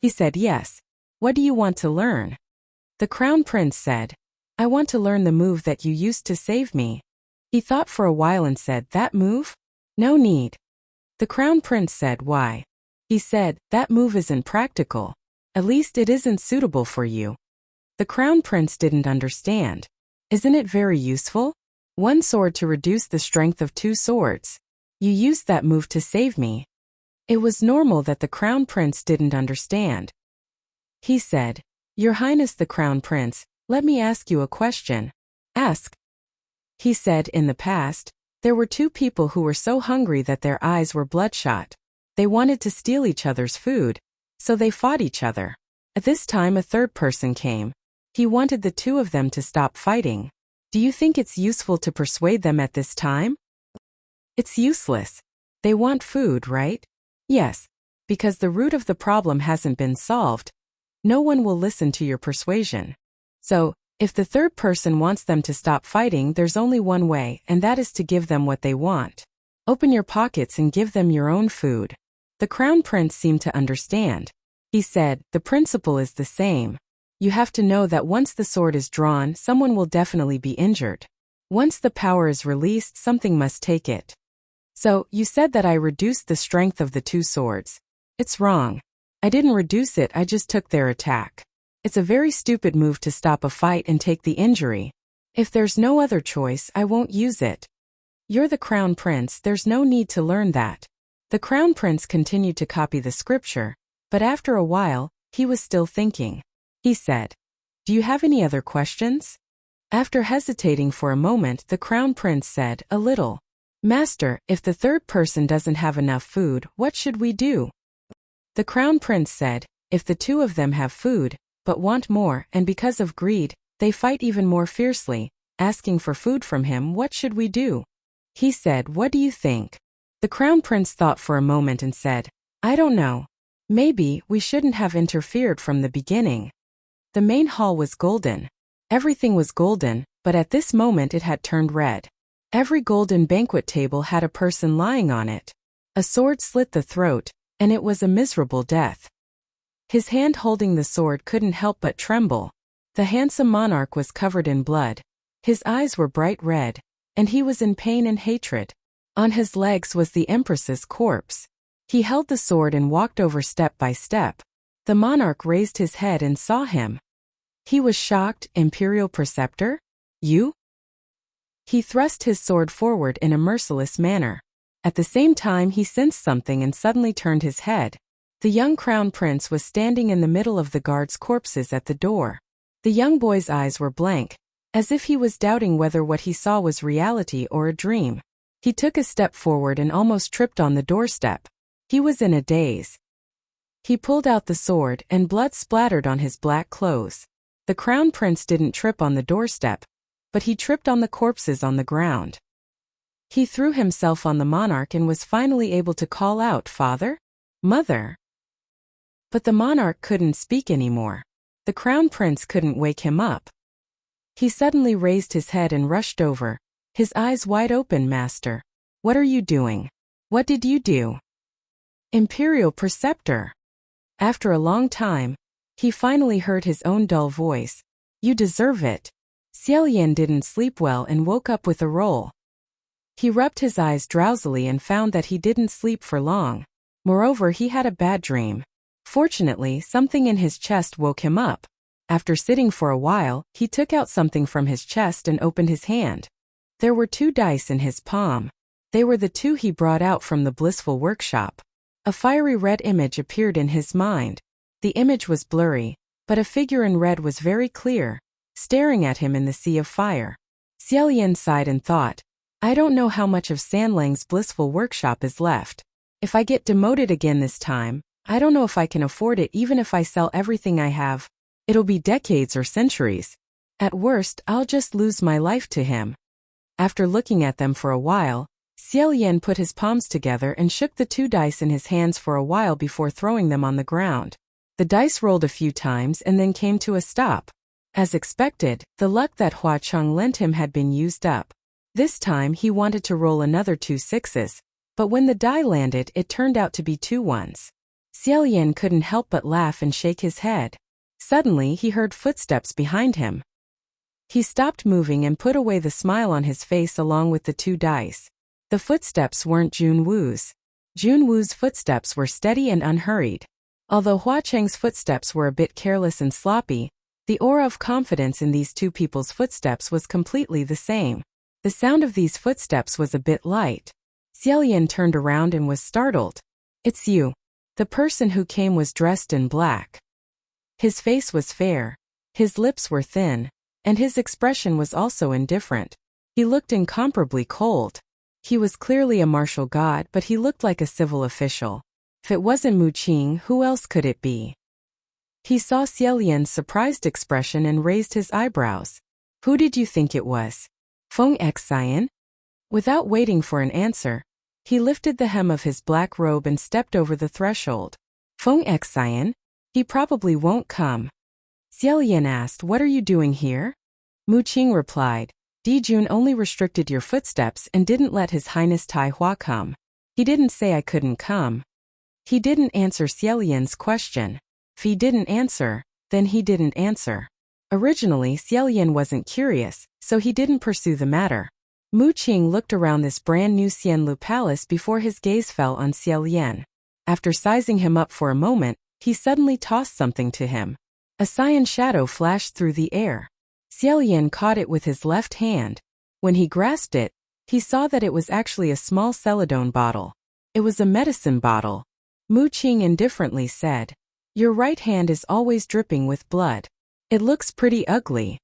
He said yes. What do you want to learn? The Crown Prince said, I want to learn the move that you used to save me. He thought for a while and said, that move? No need. The Crown Prince said, why? He said, that move isn't practical. At least it isn't suitable for you. The Crown Prince didn't understand. Isn't it very useful? One sword to reduce the strength of two swords. You used that move to save me. It was normal that the Crown Prince didn't understand. He said, Your Highness the Crown Prince, let me ask you a question. Ask. He said, in the past, there were two people who were so hungry that their eyes were bloodshot. They wanted to steal each other's food, so they fought each other. At this time a third person came. He wanted the two of them to stop fighting. Do you think it's useful to persuade them at this time? It's useless. They want food, right? Yes. Because the root of the problem hasn't been solved. No one will listen to your persuasion. So, if the third person wants them to stop fighting, there's only one way, and that is to give them what they want. Open your pockets and give them your own food. The Crown Prince seemed to understand. He said, the principle is the same. You have to know that once the sword is drawn, someone will definitely be injured. Once the power is released, something must take it. So, you said that I reduced the strength of the two swords. It's wrong. I didn't reduce it, I just took their attack. It's a very stupid move to stop a fight and take the injury. If there's no other choice, I won't use it. You're the Crown Prince, there's no need to learn that. The Crown Prince continued to copy the scripture, but after a while, he was still thinking. He said, Do you have any other questions? After hesitating for a moment, the Crown Prince said, a little. Master, if the third person doesn't have enough food, what should we do? The Crown Prince said, if the two of them have food, but want more, and because of greed, they fight even more fiercely, asking for food from him, what should we do? He said, what do you think? The Crown Prince thought for a moment and said, I don't know. Maybe we shouldn't have interfered from the beginning. The main hall was golden. Everything was golden, but at this moment it had turned red. Every golden banquet table had a person lying on it. A sword slit the throat, and it was a miserable death. His hand holding the sword couldn't help but tremble. The handsome monarch was covered in blood. His eyes were bright red, and he was in pain and hatred. On his legs was the empress's corpse. He held the sword and walked over step by step. The monarch raised his head and saw him. He was shocked. Imperial Preceptor? You? He thrust his sword forward in a merciless manner. At the same time he sensed something and suddenly turned his head. The young Crown Prince was standing in the middle of the guards' corpses at the door. The young boy's eyes were blank, as if he was doubting whether what he saw was reality or a dream. He took a step forward and almost tripped on the doorstep. He was in a daze. He pulled out the sword and blood splattered on his black clothes. The Crown Prince didn't trip on the doorstep, but he tripped on the corpses on the ground. He threw himself on the monarch and was finally able to call out, Father? Mother? But the monarch couldn't speak anymore. The Crown Prince couldn't wake him up. He suddenly raised his head and rushed over, his eyes wide open. Master, what are you doing? What did you do? Imperial Preceptor. After a long time, he finally heard his own dull voice. You deserve it. Xiaolian didn't sleep well and woke up with a roll. He rubbed his eyes drowsily and found that he didn't sleep for long. Moreover, he had a bad dream. Fortunately, something in his chest woke him up. After sitting for a while, he took out something from his chest and opened his hand. There were 2 dice in his palm. They were the 2 he brought out from the blissful workshop. A fiery red image appeared in his mind. The image was blurry, but a figure in red was very clear, staring at him in the sea of fire. Xiaolian sighed and thought, I don't know how much of Sanlang's blissful workshop is left. If I get demoted again this time, I don't know if I can afford it even if I sell everything I have. It'll be decades or centuries. At worst, I'll just lose my life to him. After looking at them for a while, Xiaolian put his palms together and shook the 2 dice in his hands for a while before throwing them on the ground. The dice rolled a few times and then came to a stop. As expected, the luck that Hua Cheng lent him had been used up. This time he wanted to roll another 2 sixes, but when the die landed it turned out to be 2 ones. Xiaolian couldn't help but laugh and shake his head. Suddenly he heard footsteps behind him. He stopped moving and put away the smile on his face along with the 2 dice. The footsteps weren't Jun Wu's. Jun Wu's footsteps were steady and unhurried. Although Hua Cheng's footsteps were a bit careless and sloppy, the aura of confidence in these 2 people's footsteps was completely the same. The sound of these footsteps was a bit light. Xiaolian turned around and was startled. "It's you." The person who came was dressed in black. His face was fair. His lips were thin. And his expression was also indifferent. He looked incomparably cold. He was clearly a martial god, but he looked like a civil official. If it wasn't Mu Qing, who else could it be? He saw Xiaolian's surprised expression and raised his eyebrows. "Who did you think it was? Feng Xian?" Without waiting for an answer, he lifted the hem of his black robe and stepped over the threshold. "Feng Xian? He probably won't come." Xiaolian asked, "What are you doing here?" Mu Qing replied, "Dijun only restricted your footsteps and didn't let His Highness Tai Hua come. He didn't say I couldn't come." He didn't answer Xiaolian's question. If he didn't answer, then he didn't answer. Originally, Xiaolian wasn't curious, so he didn't pursue the matter. Mu Qing looked around this brand new Xianlu palace before his gaze fell on Xiaolian. After sizing him up for a moment, he suddenly tossed something to him. A cyan shadow flashed through the air. Xiaolian caught it with his left hand. When he grasped it, he saw that it was actually a small celadone bottle. It was a medicine bottle. Mu Qing indifferently said, "Your right hand is always dripping with blood. It looks pretty ugly."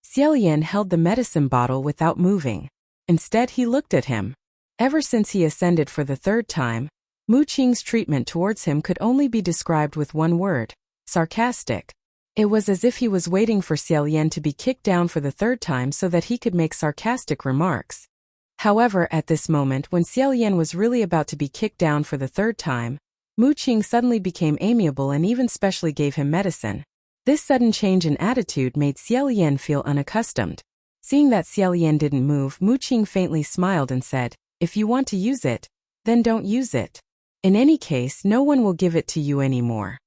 Xiaolian held the medicine bottle without moving. Instead, he looked at him. Ever since he ascended for the 3rd time, Mu Qing's treatment towards him could only be described with one word: sarcastic. It was as if he was waiting for Xiaolian to be kicked down for the 3rd time so that he could make sarcastic remarks. However, at this moment when Xiaolian was really about to be kicked down for the 3rd time, Mu Qing suddenly became amiable and even specially gave him medicine. This sudden change in attitude made Xiaolian feel unaccustomed. Seeing that Xiaolian didn't move, Mu Qing faintly smiled and said, "If you want to use it, then don't use it. In any case, no one will give it to you anymore."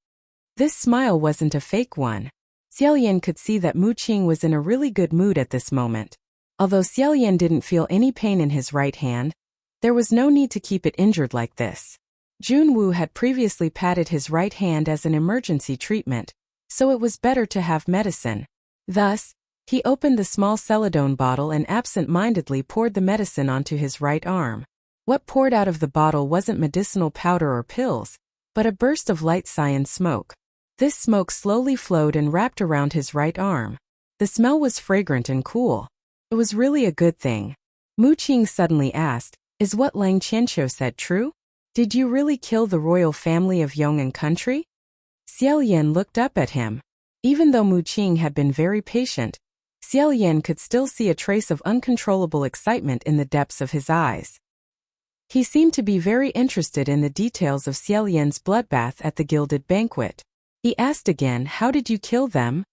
This smile wasn't a fake one. Xiaolian could see that Mu Qing was in a really good mood at this moment. Although Xiaolian didn't feel any pain in his right hand, there was no need to keep it injured like this. Jun Wu had previously patted his right hand as an emergency treatment, so it was better to have medicine. Thus, he opened the small celadone bottle and absent-mindedly poured the medicine onto his right arm. What poured out of the bottle wasn't medicinal powder or pills, but a burst of light cyan smoke. This smoke slowly flowed and wrapped around his right arm. The smell was fragrant and cool. It was really a good thing. Mu Qing suddenly asked, "Is what Lang Qianqiu said true? Did you really kill the royal family of Yong'an country?" Xiaolian looked up at him. Even though Mu Qing had been very patient, Xiaolian could still see a trace of uncontrollable excitement in the depths of his eyes. He seemed to be very interested in the details of Xiaolian's bloodbath at the gilded banquet. He asked again, "How did you kill them?"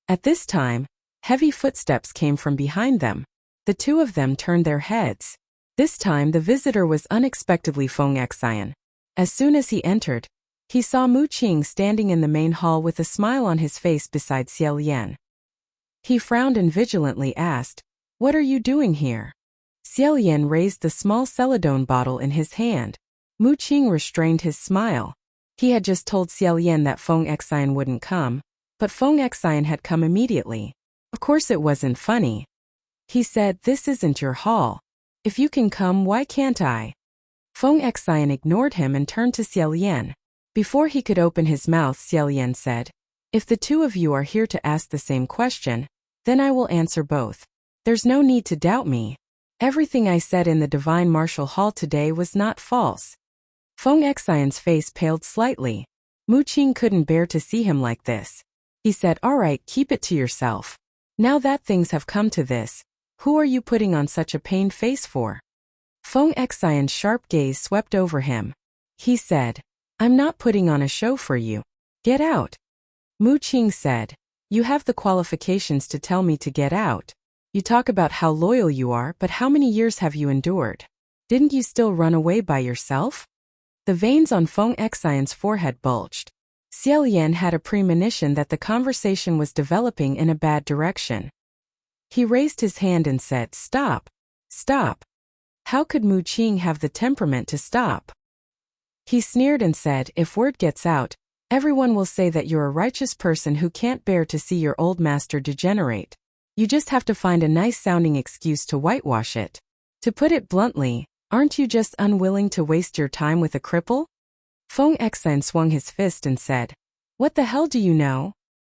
At this time, heavy footsteps came from behind them. The 2 of them turned their heads. This time the visitor was unexpectedly Feng Xian. As soon as he entered, he saw Mu Qing standing in the main hall with a smile on his face beside Xiaolian. He frowned and vigilantly asked, "What are you doing here?" Xiaolian raised the small celadone bottle in his hand. Mu Qing restrained his smile. He had just told Xiaolian that Feng Xian wouldn't come, but Feng Xian had come immediately. Of course it wasn't funny. He said, "This isn't your hall. If you can come, why can't I?" Feng Xian ignored him and turned to Xiaolian. Before he could open his mouth, Xiaolian said, "If the 2 of you are here to ask the same question, then I will answer both. There's no need to doubt me. Everything I said in the Divine Martial Hall today was not false." Feng Xian's face paled slightly. Mu Qing couldn't bear to see him like this. He said, "All right, keep it to yourself. Now that things have come to this, who are you putting on such a pained face for?" Feng Xian's sharp gaze swept over him. He said, "I'm not putting on a show for you. Get out." Mu Qing said, "You have the qualifications to tell me to get out. You talk about how loyal you are, but how many years have you endured? Didn't you still run away by yourself?" The veins on Feng Xian's forehead bulged. Xiaolian had a premonition that the conversation was developing in a bad direction. He raised his hand and said, "Stop. Stop." How could Mu Qing have the temperament to stop? He sneered and said, "If word gets out, everyone will say that you're a righteous person who can't bear to see your old master degenerate. You just have to find a nice-sounding excuse to whitewash it. To put it bluntly, aren't you just unwilling to waste your time with a cripple?" Feng Xian swung his fist and said, "What the hell do you know?"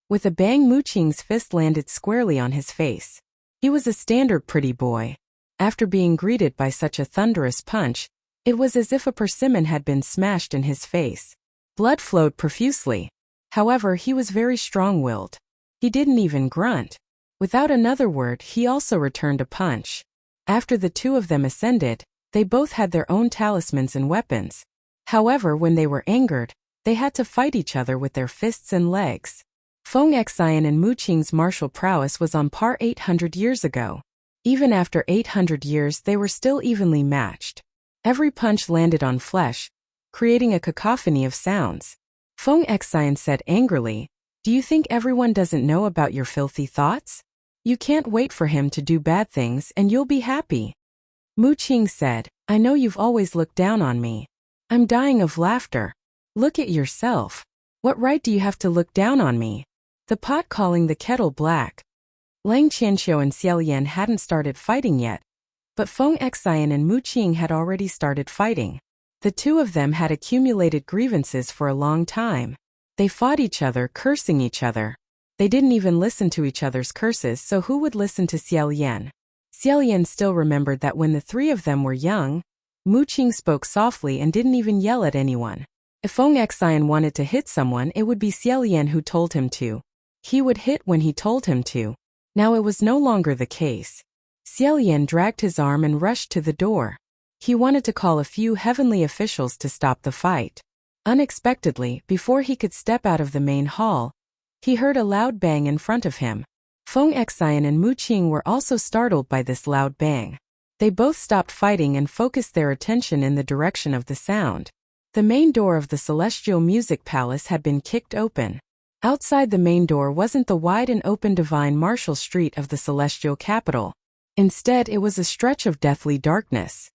With a bang, Mu Qing's fist landed squarely on his face. He was a standard pretty boy. After being greeted by such a thunderous punch, it was as if a persimmon had been smashed in his face. Blood flowed profusely. However, he was very strong-willed. He didn't even grunt. Without another word, he also returned a punch. After the two of them ascended, they both had their own talismans and weapons. However, when they were angered, they had to fight each other with their fists and legs. Feng Xian and Mu Qing's martial prowess was on par 800 years ago. Even after 800 years, they were still evenly matched. Every punch landed on flesh, creating a cacophony of sounds. Feng Xian said angrily, "Do you think everyone doesn't know about your filthy thoughts? You can't wait for him to do bad things and you'll be happy." Mu Qing said, "I know you've always looked down on me. I'm dying of laughter. Look at yourself. What right do you have to look down on me?" The pot calling the kettle black. Lang Qianxiu and Xiaolian hadn't started fighting yet, but Feng Xian and Mu Qing had already started fighting. The two of them had accumulated grievances for a long time. They fought each other, cursing each other. They didn't even listen to each other's curses, so who would listen to Xiaolian? Xiaolian still remembered that when the three of them were young, Mu Qing spoke softly and didn't even yell at anyone. If Feng Xian wanted to hit someone, it would be Xiaolian who told him to. He would hit when he told him to. Now it was no longer the case. Xiaolian dragged his arm and rushed to the door. He wanted to call a few heavenly officials to stop the fight. Unexpectedly, before he could step out of the main hall, he heard a loud bang in front of him. Feng Xian and Mu Qing were also startled by this loud bang. They both stopped fighting and focused their attention in the direction of the sound. The main door of the Celestial Music Palace had been kicked open. Outside the main door wasn't the wide and open divine martial street of the celestial capital. Instead, it was a stretch of deathly darkness.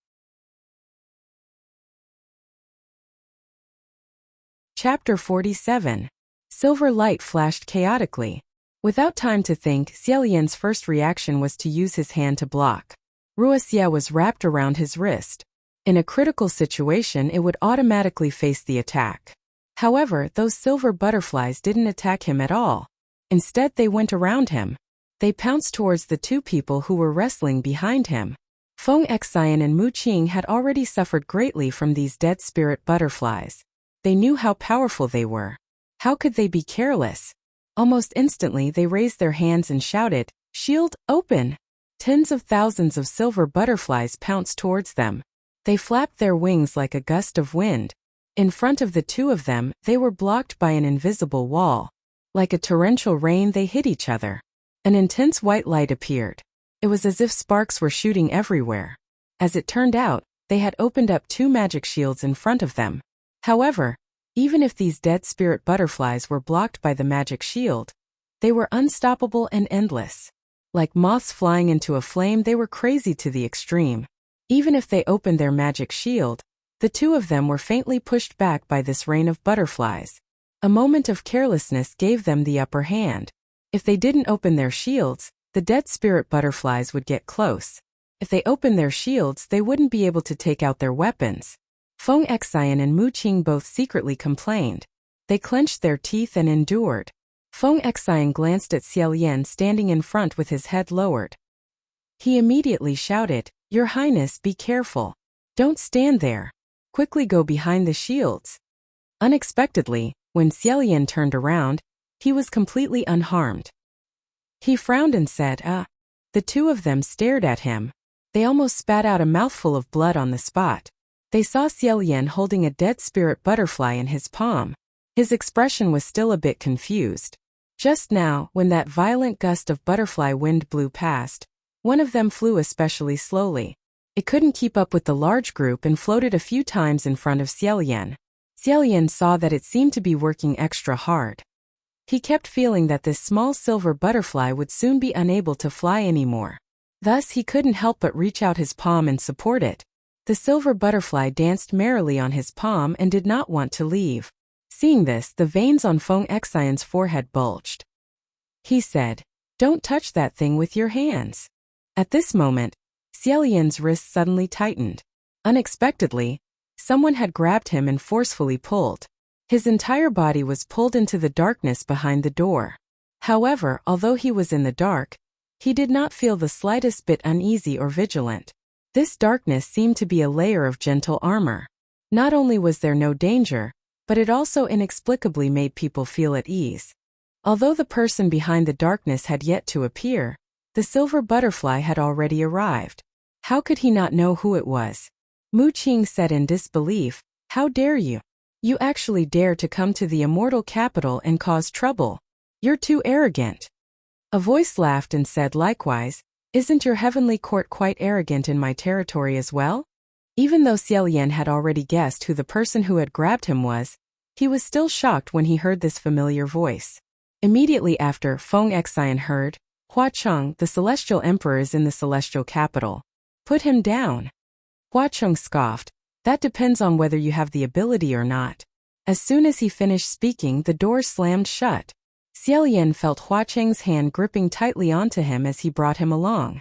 Chapter 47. Silver light flashed chaotically. Without time to think, Xiaolian's first reaction was to use his hand to block. Wuxia was wrapped around his wrist. In a critical situation, it would automatically face the attack. However, those silver butterflies didn't attack him at all. Instead, they went around him. They pounced towards the two people who were wrestling behind him. Feng Xian and Mu Qing had already suffered greatly from these dead spirit butterflies. They knew how powerful they were. How could they be careless? Almost instantly, they raised their hands and shouted, "Shield, open!" Tens of thousands of silver butterflies pounced towards them. They flapped their wings like a gust of wind. In front of the two of them, they were blocked by an invisible wall. Like a torrential rain, they hit each other. An intense white light appeared. It was as if sparks were shooting everywhere. As it turned out, they had opened up two magic shields in front of them. However, even if these dead spirit butterflies were blocked by the magic shield, they were unstoppable and endless. Like moths flying into a flame, they were crazy to the extreme. Even if they opened their magic shield, the two of them were faintly pushed back by this rain of butterflies. A moment of carelessness gave them the upper hand. If they didn't open their shields, the dead spirit butterflies would get close. If they opened their shields, they wouldn't be able to take out their weapons. Feng Xian and Mu Qing both secretly complained. They clenched their teeth and endured. Feng Xian glanced at Xiaolian standing in front with his head lowered. He immediately shouted, "Your Highness, be careful. Don't stand there. Quickly go behind the shields." Unexpectedly, when Xiaolian turned around, he was completely unharmed. He frowned and said, The two of them stared at him. They almost spat out a mouthful of blood on the spot. They saw Xiaolian holding a dead spirit butterfly in his palm. His expression was still a bit confused. Just now, when that violent gust of butterfly wind blew past, one of them flew especially slowly. It couldn't keep up with the large group and floated a few times in front of Xiaolian. Xiaolian saw that it seemed to be working extra hard. He kept feeling that this small silver butterfly would soon be unable to fly anymore. Thus he couldn't help but reach out his palm and support it. The silver butterfly danced merrily on his palm and did not want to leave. Seeing this, the veins on Feng Xian's forehead bulged. He said, "Don't touch that thing with your hands." At this moment, Xiaolian's wrist suddenly tightened. Unexpectedly, someone had grabbed him and forcefully pulled. His entire body was pulled into the darkness behind the door. However, although he was in the dark, he did not feel the slightest bit uneasy or vigilant. This darkness seemed to be a layer of gentle armor. Not only was there no danger, but it also inexplicably made people feel at ease. Although the person behind the darkness had yet to appear, the silver butterfly had already arrived. How could he not know who it was? Mu Qing said in disbelief, "How dare you? You actually dare to come to the immortal capital and cause trouble. You're too arrogant." A voice laughed and said likewise, "Isn't your heavenly court quite arrogant in my territory as well?" Even though Xiaolian had already guessed who the person who had grabbed him was, he was still shocked when he heard this familiar voice. Immediately after, Feng Xian heard, "Hua Cheng, the celestial emperor, is in the celestial capital. Put him down." Hua Cheng scoffed, "That depends on whether you have the ability or not." As soon as he finished speaking, the door slammed shut. Xiaolian felt Hua Cheng's hand gripping tightly onto him as he brought him along.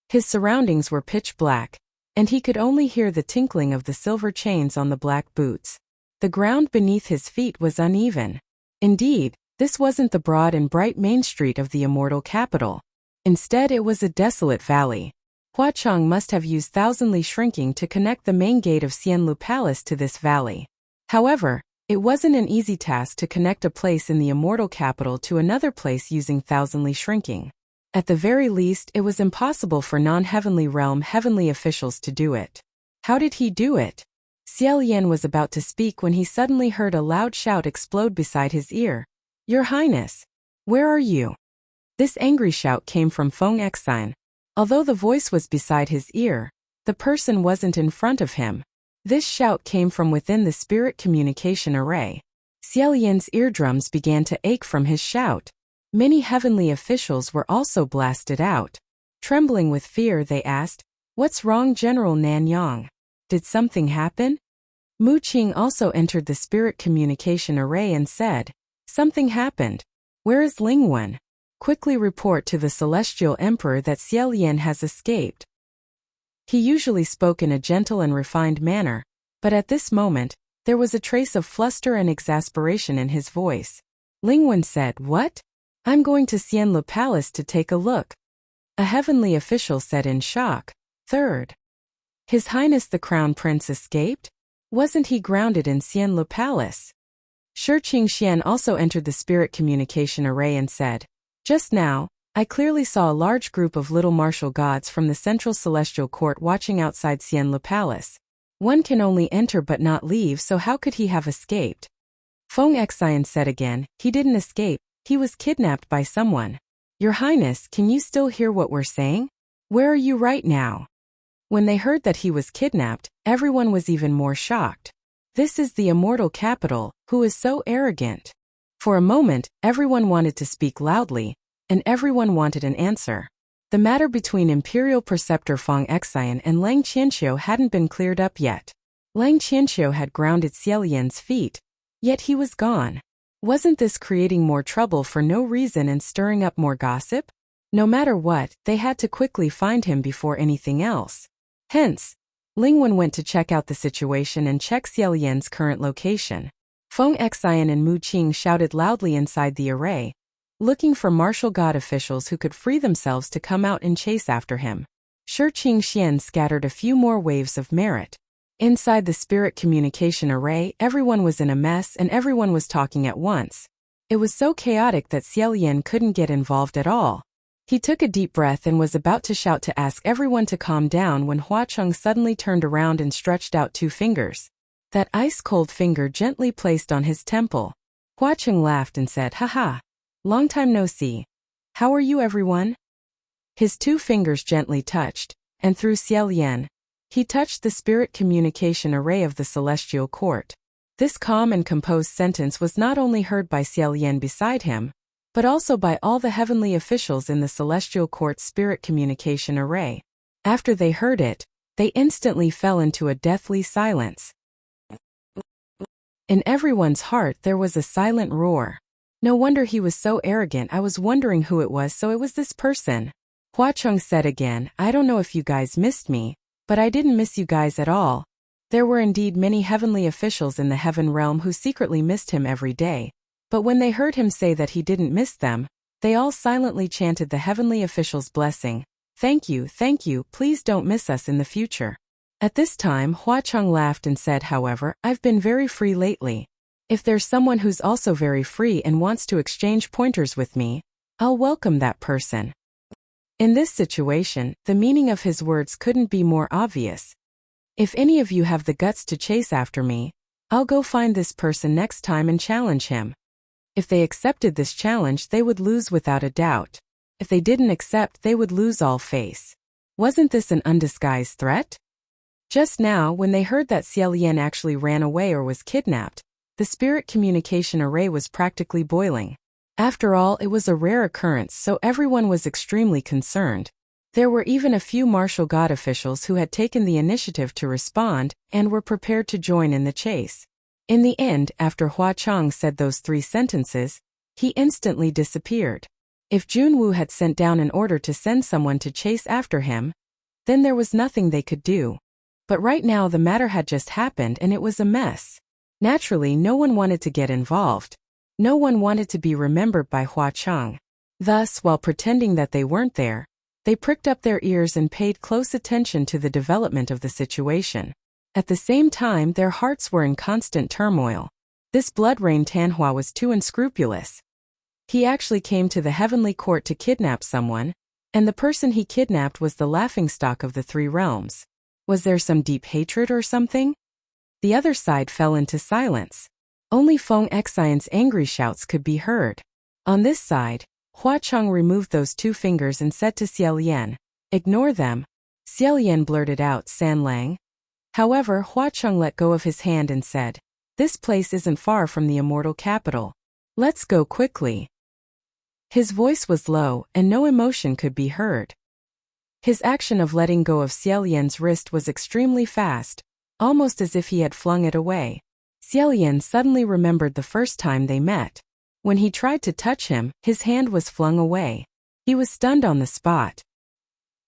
His surroundings were pitch black, and he could only hear the tinkling of the silver chains on the black boots. The ground beneath his feet was uneven. Indeed, this wasn't the broad and bright main street of the immortal capital. Instead, it was a desolate valley. Hua Cheng must have used thousandly shrinking to connect the main gate of Xianlu Palace to this valley. However, it wasn't an easy task to connect a place in the immortal capital to another place using thousandly shrinking. At the very least, it was impossible for non-heavenly realm heavenly officials to do it. How did he do it? Xiaolian was about to speak when he suddenly heard a loud shout explode beside his ear. "Your Highness! Where are you?" This angry shout came from Feng Xian. Although the voice was beside his ear, the person wasn't in front of him. This shout came from within the spirit communication array. Xiaolian's eardrums began to ache from his shout. Many heavenly officials were also blasted out. Trembling with fear, they asked, "What's wrong, General Nanyang? Did something happen?" Mu Qing also entered the spirit communication array and said, "Something happened. Where is Lingwen? Quickly report to the Celestial Emperor that Xiaolian has escaped." He usually spoke in a gentle and refined manner, but at this moment, there was a trace of fluster and exasperation in his voice. Lingwen said, "What? I'm going to Xianlu Palace to take a look." A heavenly official said in shock, "Third. His Highness the Crown Prince escaped? Wasn't he grounded in Xianlu Palace?" Shi Qingxian also entered the spirit communication array and said, "Just now, I clearly saw a large group of little martial gods from the central celestial court watching outside Xianlu Palace. One can only enter but not leave, so how could he have escaped?" Feng Xian said again, "He didn't escape, he was kidnapped by someone." "Your Highness, can you still hear what we're saying? Where are you right now?" When they heard that he was kidnapped, everyone was even more shocked. This is the immortal capital, who is so arrogant? For a moment, everyone wanted to speak loudly, and everyone wanted an answer. The matter between Imperial Preceptor Feng Xian and Lang Qianqiu hadn't been cleared up yet. Lang Qianqiu had grounded Xiaolian's feet, yet he was gone. Wasn't this creating more trouble for no reason and stirring up more gossip? No matter what, they had to quickly find him before anything else. Hence, Lingwen went to check out the situation and check Xiaolian's current location. Feng Xian and Mu Qing shouted loudly inside the array, looking for martial god officials who could free themselves to come out and chase after him. Shi Qingxian scattered a few more waves of merit. Inside the spirit communication array, everyone was in a mess and everyone was talking at once. It was so chaotic that Xiaolian couldn't get involved at all. He took a deep breath and was about to shout to ask everyone to calm down when Hua Cheng suddenly turned around and stretched out 2 fingers. That ice-cold finger gently placed on his temple. Hua Cheng laughed and said, "Haha. Long time no see. How are you, everyone?" His 2 fingers gently touched, and through Xiaolian, he touched the spirit communication array of the celestial court. This calm and composed sentence was not only heard by Xiaolian beside him, but also by all the heavenly officials in the celestial court's spirit communication array. After they heard it, they instantly fell into a deathly silence. In everyone's heart there was a silent roar. No wonder he was so arrogant. I was wondering who it was, so it was this person. Hua Cheng said again, I don't know if you guys missed me, but I didn't miss you guys at all. There were indeed many heavenly officials in the heaven realm who secretly missed him every day, but when they heard him say that he didn't miss them, they all silently chanted the heavenly official's blessing. Thank you, please don't miss us in the future. At this time Hua Cheng laughed and said, however, I've been very free lately. If there's someone who's also very free and wants to exchange pointers with me, I'll welcome that person. In this situation, the meaning of his words couldn't be more obvious. If any of you have the guts to chase after me, I'll go find this person next time and challenge him. If they accepted this challenge, they would lose without a doubt. If they didn't accept, they would lose all face. Wasn't this an undisguised threat? Just now, when they heard that Xiaolian actually ran away or was kidnapped, the spirit communication array was practically boiling. After all, it was a rare occurrence, so everyone was extremely concerned. There were even a few martial god officials who had taken the initiative to respond and were prepared to join in the chase. In the end, after Hua Cheng said those 3 sentences, he instantly disappeared. If Junwu had sent down an order to send someone to chase after him, then there was nothing they could do. But right now the matter had just happened and it was a mess. Naturally, no one wanted to get involved. No one wanted to be remembered by Hua Cheng. Thus, while pretending that they weren't there, they pricked up their ears and paid close attention to the development of the situation. At the same time, their hearts were in constant turmoil. This blood-rain Tanhua was too unscrupulous. He actually came to the heavenly court to kidnap someone, and the person he kidnapped was the laughingstock of the 3 realms. Was there some deep hatred or something? The other side fell into silence. Only Feng Xian's angry shouts could be heard. On this side, Hua Cheng removed those 2 fingers and said to Xiaolian, ignore them. Xiaolian blurted out, San Lang. However, Hua Cheng let go of his hand and said, this place isn't far from the immortal capital. Let's go quickly. His voice was low, and no emotion could be heard. His action of letting go of Xiaolian's wrist was extremely fast, almost as if he had flung it away. Xiaolian suddenly remembered the first time they met. When he tried to touch him, his hand was flung away. He was stunned on the spot.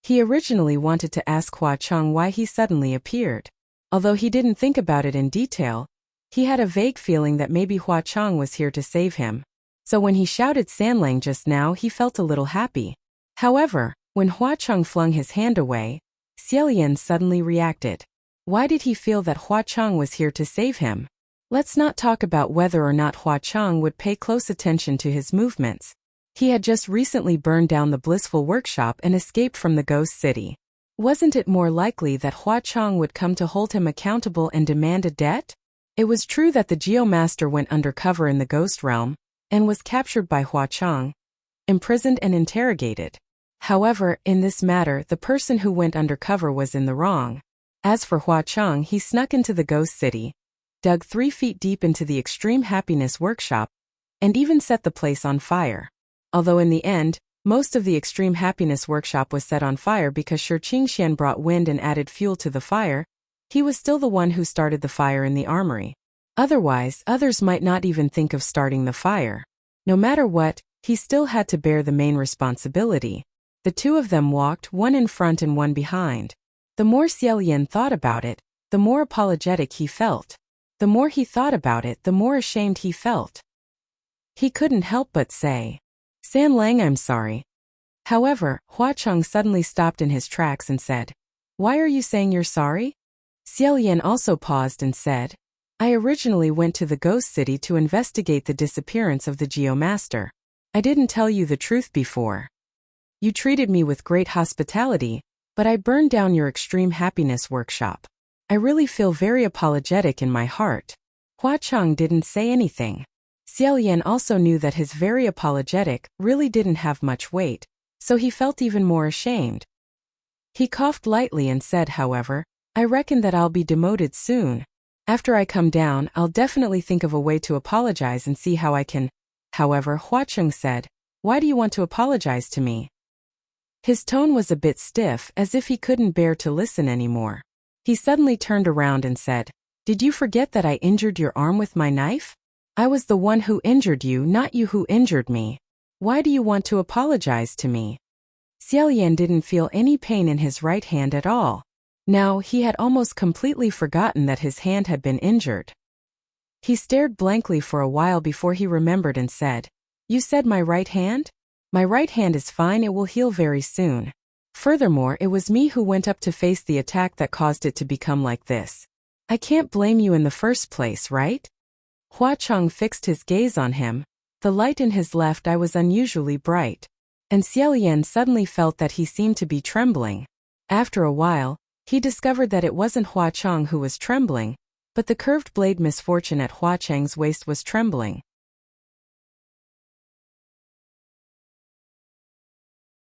He originally wanted to ask Hua Cheng why he suddenly appeared. Although he didn't think about it in detail, he had a vague feeling that maybe Hua Cheng was here to save him. So when he shouted Sanlang just now, he felt a little happy. However, when Hua Cheng flung his hand away, Xiaolian suddenly reacted. Why did he feel that Hua Cheng was here to save him? Let's not talk about whether or not Hua Cheng would pay close attention to his movements. He had just recently burned down the blissful workshop and escaped from the ghost city. Wasn't it more likely that Hua Cheng would come to hold him accountable and demand a debt? It was true that the Geomaster went undercover in the ghost realm and was captured by Hua Cheng, imprisoned and interrogated. However, in this matter, the person who went undercover was in the wrong. As for Hua Cheng, he snuck into the ghost city, dug 3 feet deep into the extreme happiness workshop, and even set the place on fire. Although in the end, most of the extreme happiness workshop was set on fire because Shi Qingxian brought wind and added fuel to the fire, he was still the one who started the fire in the armory. Otherwise, others might not even think of starting the fire. No matter what, he still had to bear the main responsibility. The 2 of them walked, one in front and one behind. The more Xiaolian thought about it, the more apologetic he felt. The more he thought about it, the more ashamed he felt. He couldn't help but say, San Lang, I'm sorry. However, Hua Cheng suddenly stopped in his tracks and said, why are you saying you're sorry? Xiaolian also paused and said, I originally went to the ghost city to investigate the disappearance of the Geomaster. I didn't tell you the truth before. You treated me with great hospitality, but I burned down your extreme happiness workshop. I really feel very apologetic in my heart. Hua Cheng didn't say anything. Xiaolian also knew that his very apologetic really didn't have much weight, so he felt even more ashamed. He coughed lightly and said, however, I reckon that I'll be demoted soon. After I come down, I'll definitely think of a way to apologize and see how I can. However, Huacheng said, why do you want to apologize to me? His tone was a bit stiff, as if he couldn't bear to listen anymore. He suddenly turned around and said, did you forget that I injured your arm with my knife? I was the one who injured you, not you who injured me. Why do you want to apologize to me? Xiaolian didn't feel any pain in his right hand at all. Now, he had almost completely forgotten that his hand had been injured. He stared blankly for a while before he remembered and said, you said my right hand? My right hand is fine, it will heal very soon. Furthermore, it was me who went up to face the attack that caused it to become like this. I can't blame you in the first place, right? Huacheng fixed his gaze on him. The light in his left eye was unusually bright. And Xiaolian suddenly felt that he seemed to be trembling. After a while, he discovered that it wasn't Huacheng who was trembling, but the curved blade misfortune at Huacheng's waist was trembling.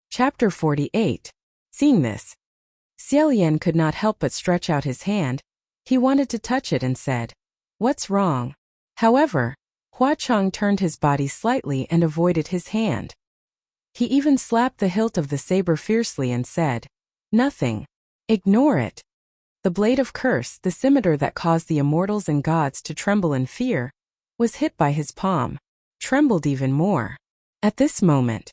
Chapter 48. Seeing this, Xiaolian could not help but stretch out his hand. He wanted to touch it and said, what's wrong? However, Huacheng turned his body slightly and avoided his hand. He even slapped the hilt of the saber fiercely and said, nothing. Ignore it. The blade of curse, the scimitar that caused the immortals and gods to tremble in fear, was hit by his palm, trembled even more. At this moment,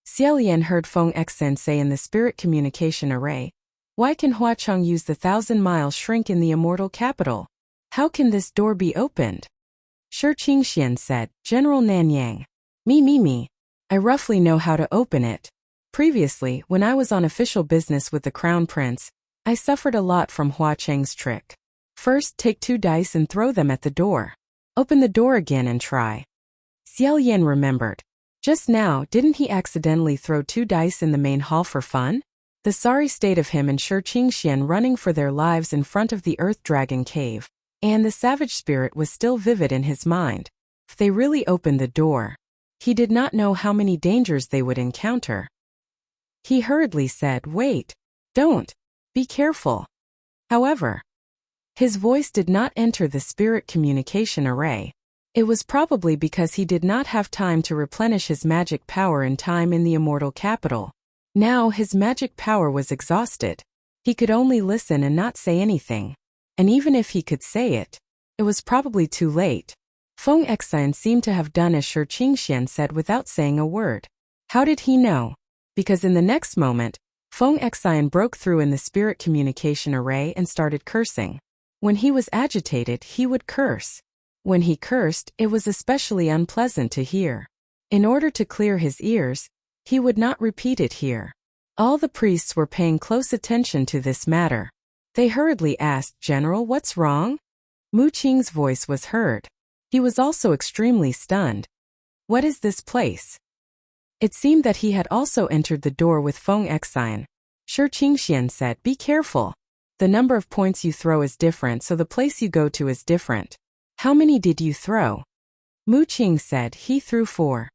Xiaolian heard Feng Exen say in the spirit communication array, why can Huacheng use the 1,000-mile shrink in the immortal capital? How can this door be opened? Shi Qingxian said, General Nanyang. Me. I roughly know how to open it. Previously, when I was on official business with the Crown Prince, I suffered a lot from Huacheng's trick. First, take 2 dice and throw them at the door. Open the door again and try. Xiaolian remembered. Just now, didn't he accidentally throw 2 dice in the main hall for fun? The sorry state of him and Shi Qingxian running for their lives in front of the Earth Dragon Cave, and the savage spirit was still vivid in his mind. If they really opened the door, he did not know how many dangers they would encounter. He hurriedly said, wait, don't, be careful. However, his voice did not enter the spirit communication array. It was probably because he did not have time to replenish his magic power in time in the immortal capital. Now his magic power was exhausted. He could only listen and not say anything. And even if he could say it, it was probably too late. Feng Exen seemed to have done as Shi Qingxian said without saying a word. How did he know? Because in the next moment, Feng Exen broke through in the spirit communication array and started cursing. When he was agitated, he would curse. When he cursed, it was especially unpleasant to hear. In order to clear his ears, he would not repeat it here. All the priests were paying close attention to this matter. They hurriedly asked, General, what's wrong? Mu Qing's voice was heard. He was also extremely stunned. What is this place? It seemed that he had also entered the door with Feng Exen. Shi Qingxian said, be careful. The number of points you throw is different, so the place you go to is different. How many did you throw? Mu Qing said, he threw 4.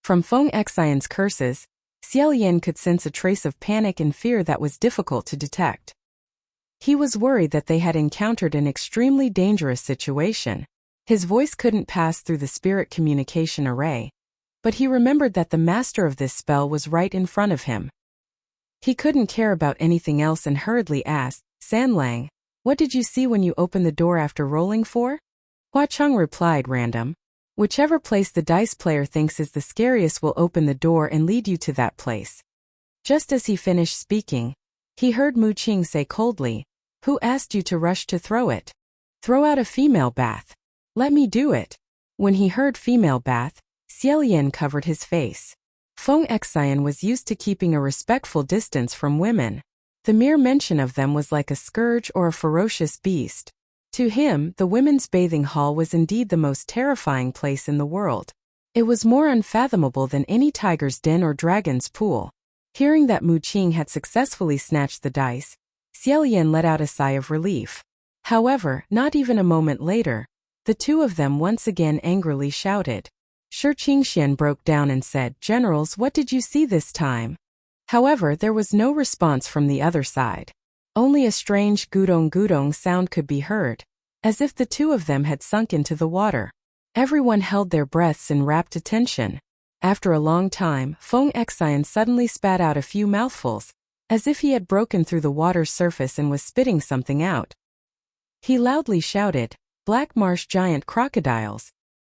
From Feng Exen's curses, Xiaolian could sense a trace of panic and fear that was difficult to detect. He was worried that they had encountered an extremely dangerous situation. His voice couldn't pass through the spirit communication array, but he remembered that the master of this spell was right in front of him. He couldn't care about anything else and hurriedly asked, Sanlang, what did you see when you opened the door after rolling 4? Huacheng replied, random. Whichever place the dice player thinks is the scariest will open the door and lead you to that place. Just as he finished speaking, he heard Mu Qing say coldly, who asked you to rush to throw it? Throw out a female bath. Let me do it. When he heard female bath, Xiaolian covered his face. Feng Exen was used to keeping a respectful distance from women. The mere mention of them was like a scourge or a ferocious beast. To him, the women's bathing hall was indeed the most terrifying place in the world. It was more unfathomable than any tiger's den or dragon's pool. Hearing that Mu Qing had successfully snatched the dice, Xiaolian let out a sigh of relief. However, not even a moment later, the two of them once again angrily shouted. Shi Qingxian broke down and said, Generals, what did you see this time? However, there was no response from the other side. Only a strange gudong-gudong sound could be heard, as if the two of them had sunk into the water. Everyone held their breaths in rapt attention. After a long time, Feng Xian suddenly spat out a few mouthfuls, as if he had broken through the water's surface and was spitting something out. He loudly shouted, "Black marsh giant crocodiles!"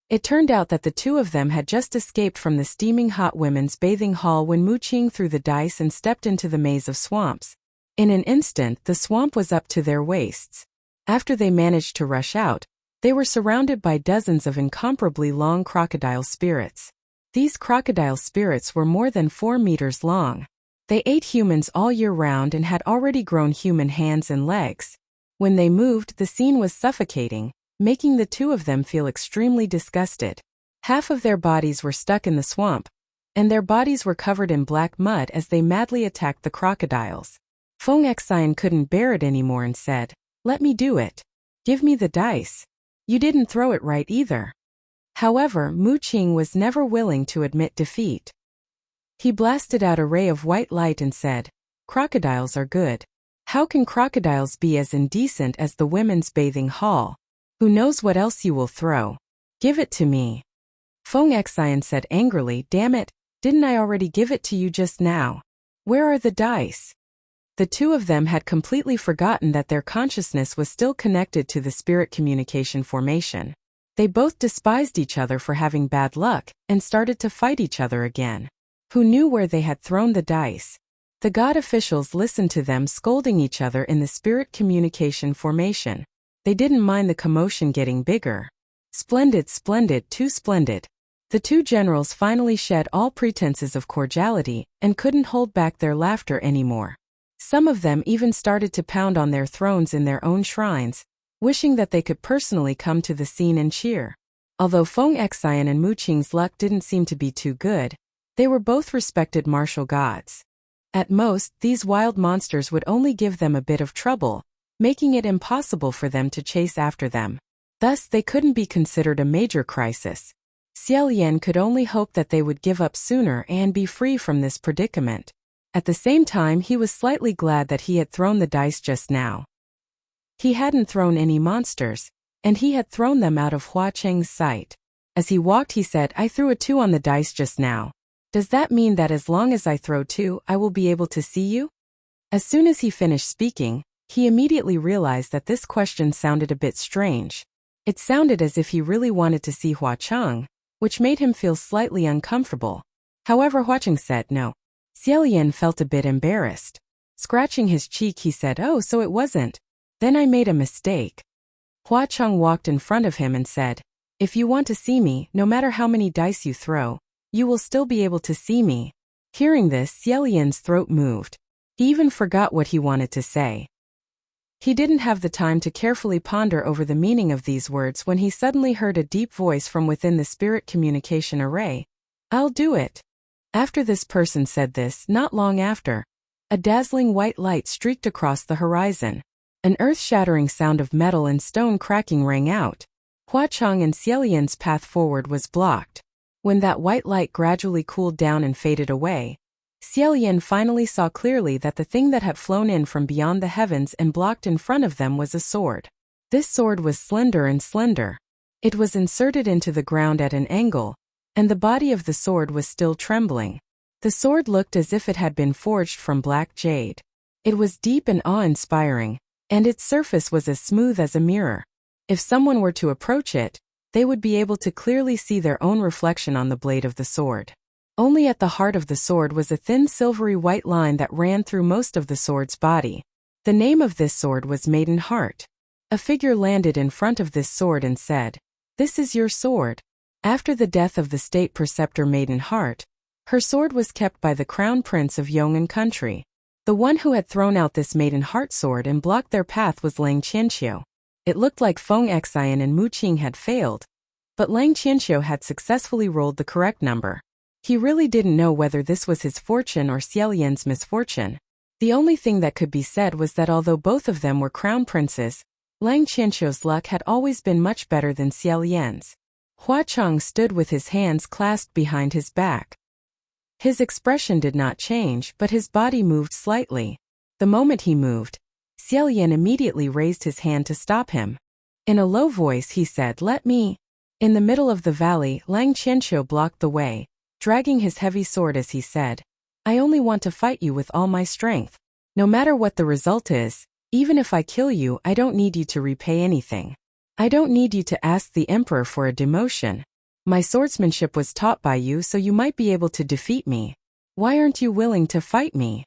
It turned out that the two of them had just escaped from the steaming hot women's bathing hall when Wuxia threw the dice and stepped into the maze of swamps. In an instant, the swamp was up to their waists. After they managed to rush out, they were surrounded by dozens of incomparably long crocodile spirits. These crocodile spirits were more than 4 meters long. They ate humans all year round and had already grown human hands and legs. When they moved, the scene was suffocating, making the two of them feel extremely disgusted. Half of their bodies were stuck in the swamp, and their bodies were covered in black mud as they madly attacked the crocodiles. Feng Xian couldn't bear it anymore and said, "Let me do it. Give me the dice. You didn't throw it right either." However, Wuxia was never willing to admit defeat. He blasted out a ray of white light and said, "Crocodiles are good. How can crocodiles be as indecent as the women's bathing hall? Who knows what else you will throw? Give it to me." Feng Xian said angrily, "Damn it, didn't I already give it to you just now? Where are the dice?" The two of them had completely forgotten that their consciousness was still connected to the spirit communication formation. They both despised each other for having bad luck and started to fight each other again. Who knew where they had thrown the dice? The god officials listened to them scolding each other in the spirit communication formation. They didn't mind the commotion getting bigger. Splendid, splendid, too splendid. The two generals finally shed all pretenses of cordiality and couldn't hold back their laughter anymore. Some of them even started to pound on their thrones in their own shrines, wishing that they could personally come to the scene and cheer. Although Feng Xian and Wuxia's luck didn't seem to be too good, they were both respected martial gods. At most, these wild monsters would only give them a bit of trouble, making it impossible for them to chase after them. Thus, they couldn't be considered a major crisis. Xiaolian could only hope that they would give up sooner and be free from this predicament. At the same time, he was slightly glad that he had thrown the dice just now. He hadn't thrown any monsters, and he had thrown them out of Hua Cheng's sight. As he walked, he said, "I threw a 2 on the dice just now. Does that mean that as long as I throw 2, I will be able to see you?" As soon as he finished speaking, he immediately realized that this question sounded a bit strange. It sounded as if he really wanted to see Hua Cheng, which made him feel slightly uncomfortable. However, Hua Cheng said no. Xiaolian felt a bit embarrassed. Scratching his cheek, he said, "Oh, so it wasn't. Then I made a mistake." Hua Cheng walked in front of him and said, "If you want to see me, no matter how many dice you throw, you will still be able to see me." Hearing this, Xiaolian's throat moved. He even forgot what he wanted to say. He didn't have the time to carefully ponder over the meaning of these words when he suddenly heard a deep voice from within the spirit communication array. "I'll do it." After this person said this, not long after, a dazzling white light streaked across the horizon. An earth-shattering sound of metal and stone cracking rang out. Hua Cheng and Xiaolian's path forward was blocked. When that white light gradually cooled down and faded away, Xiaolian finally saw clearly that the thing that had flown in from beyond the heavens and blocked in front of them was a sword. This sword was slender and slender. It was inserted into the ground at an angle, and the body of the sword was still trembling. The sword looked as if it had been forged from black jade. It was deep and awe-inspiring, and its surface was as smooth as a mirror. If someone were to approach it, they would be able to clearly see their own reflection on the blade of the sword. Only at the heart of the sword was a thin silvery white line that ran through most of the sword's body. The name of this sword was Maiden Heart. A figure landed in front of this sword and said, "This is your sword." After the death of the state preceptor Maiden Heart, her sword was kept by the crown prince of Yong'an country. The one who had thrown out this Maiden Heart sword and blocked their path was Lang Qianqiu. It looked like Feng Xian and Wuxia had failed, but Lang Qianqiu had successfully rolled the correct number. He really didn't know whether this was his fortune or Xiaolian's misfortune. The only thing that could be said was that although both of them were crown princes, Lang Qianqiu's luck had always been much better than Xiaolian's. Hua Cheng stood with his hands clasped behind his back. His expression did not change, but his body moved slightly. The moment he moved, Xiaolian immediately raised his hand to stop him. In a low voice he said, "Let me." In the middle of the valley, Lang Qianqiu blocked the way, dragging his heavy sword as he said, "I only want to fight you with all my strength. No matter what the result is, even if I kill you, I don't need you to repay anything. I don't need you to ask the emperor for a demotion. My swordsmanship was taught by you, so you might be able to defeat me. Why aren't you willing to fight me?"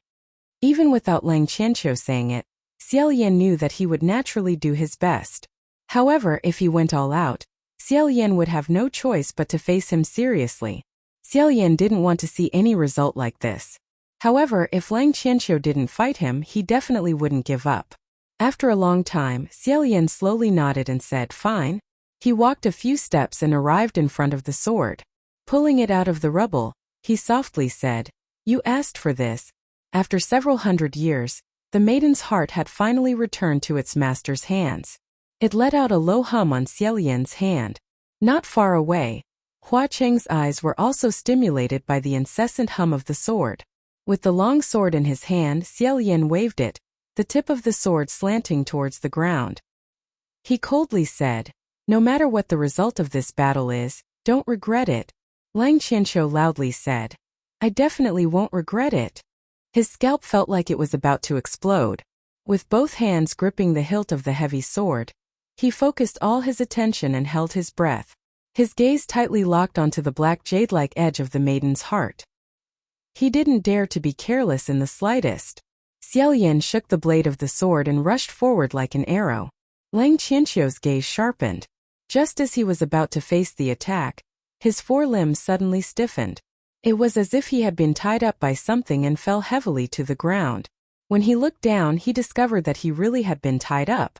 Even without Lang Qianqiu saying it, Xiaolian knew that he would naturally do his best. However, if he went all out, Xiaolian would have no choice but to face him seriously. Xiaolian didn't want to see any result like this. However, if Lang Qianqiu didn't fight him, he definitely wouldn't give up. After a long time, Xiaolian slowly nodded and said, "Fine." He walked a few steps and arrived in front of the sword. Pulling it out of the rubble, he softly said, "You asked for this." After several hundred years, the maiden's heart had finally returned to its master's hands. It let out a low hum on Xiaolian's hand. Not far away, Hua Cheng's eyes were also stimulated by the incessant hum of the sword. With the long sword in his hand, Xiaolian waved it, the tip of the sword slanting towards the ground. He coldly said, "No matter what the result of this battle is, don't regret it." Lang Qianqiu loudly said, "I definitely won't regret it." His scalp felt like it was about to explode. With both hands gripping the hilt of the heavy sword, he focused all his attention and held his breath. His gaze tightly locked onto the black jade-like edge of the maiden's heart. He didn't dare to be careless in the slightest. Xiaolian shook the blade of the sword and rushed forward like an arrow. Lang Qianqiu's gaze sharpened. Just as he was about to face the attack, his forelimbs suddenly stiffened. It was as if he had been tied up by something and fell heavily to the ground. When he looked down, he discovered that he really had been tied up.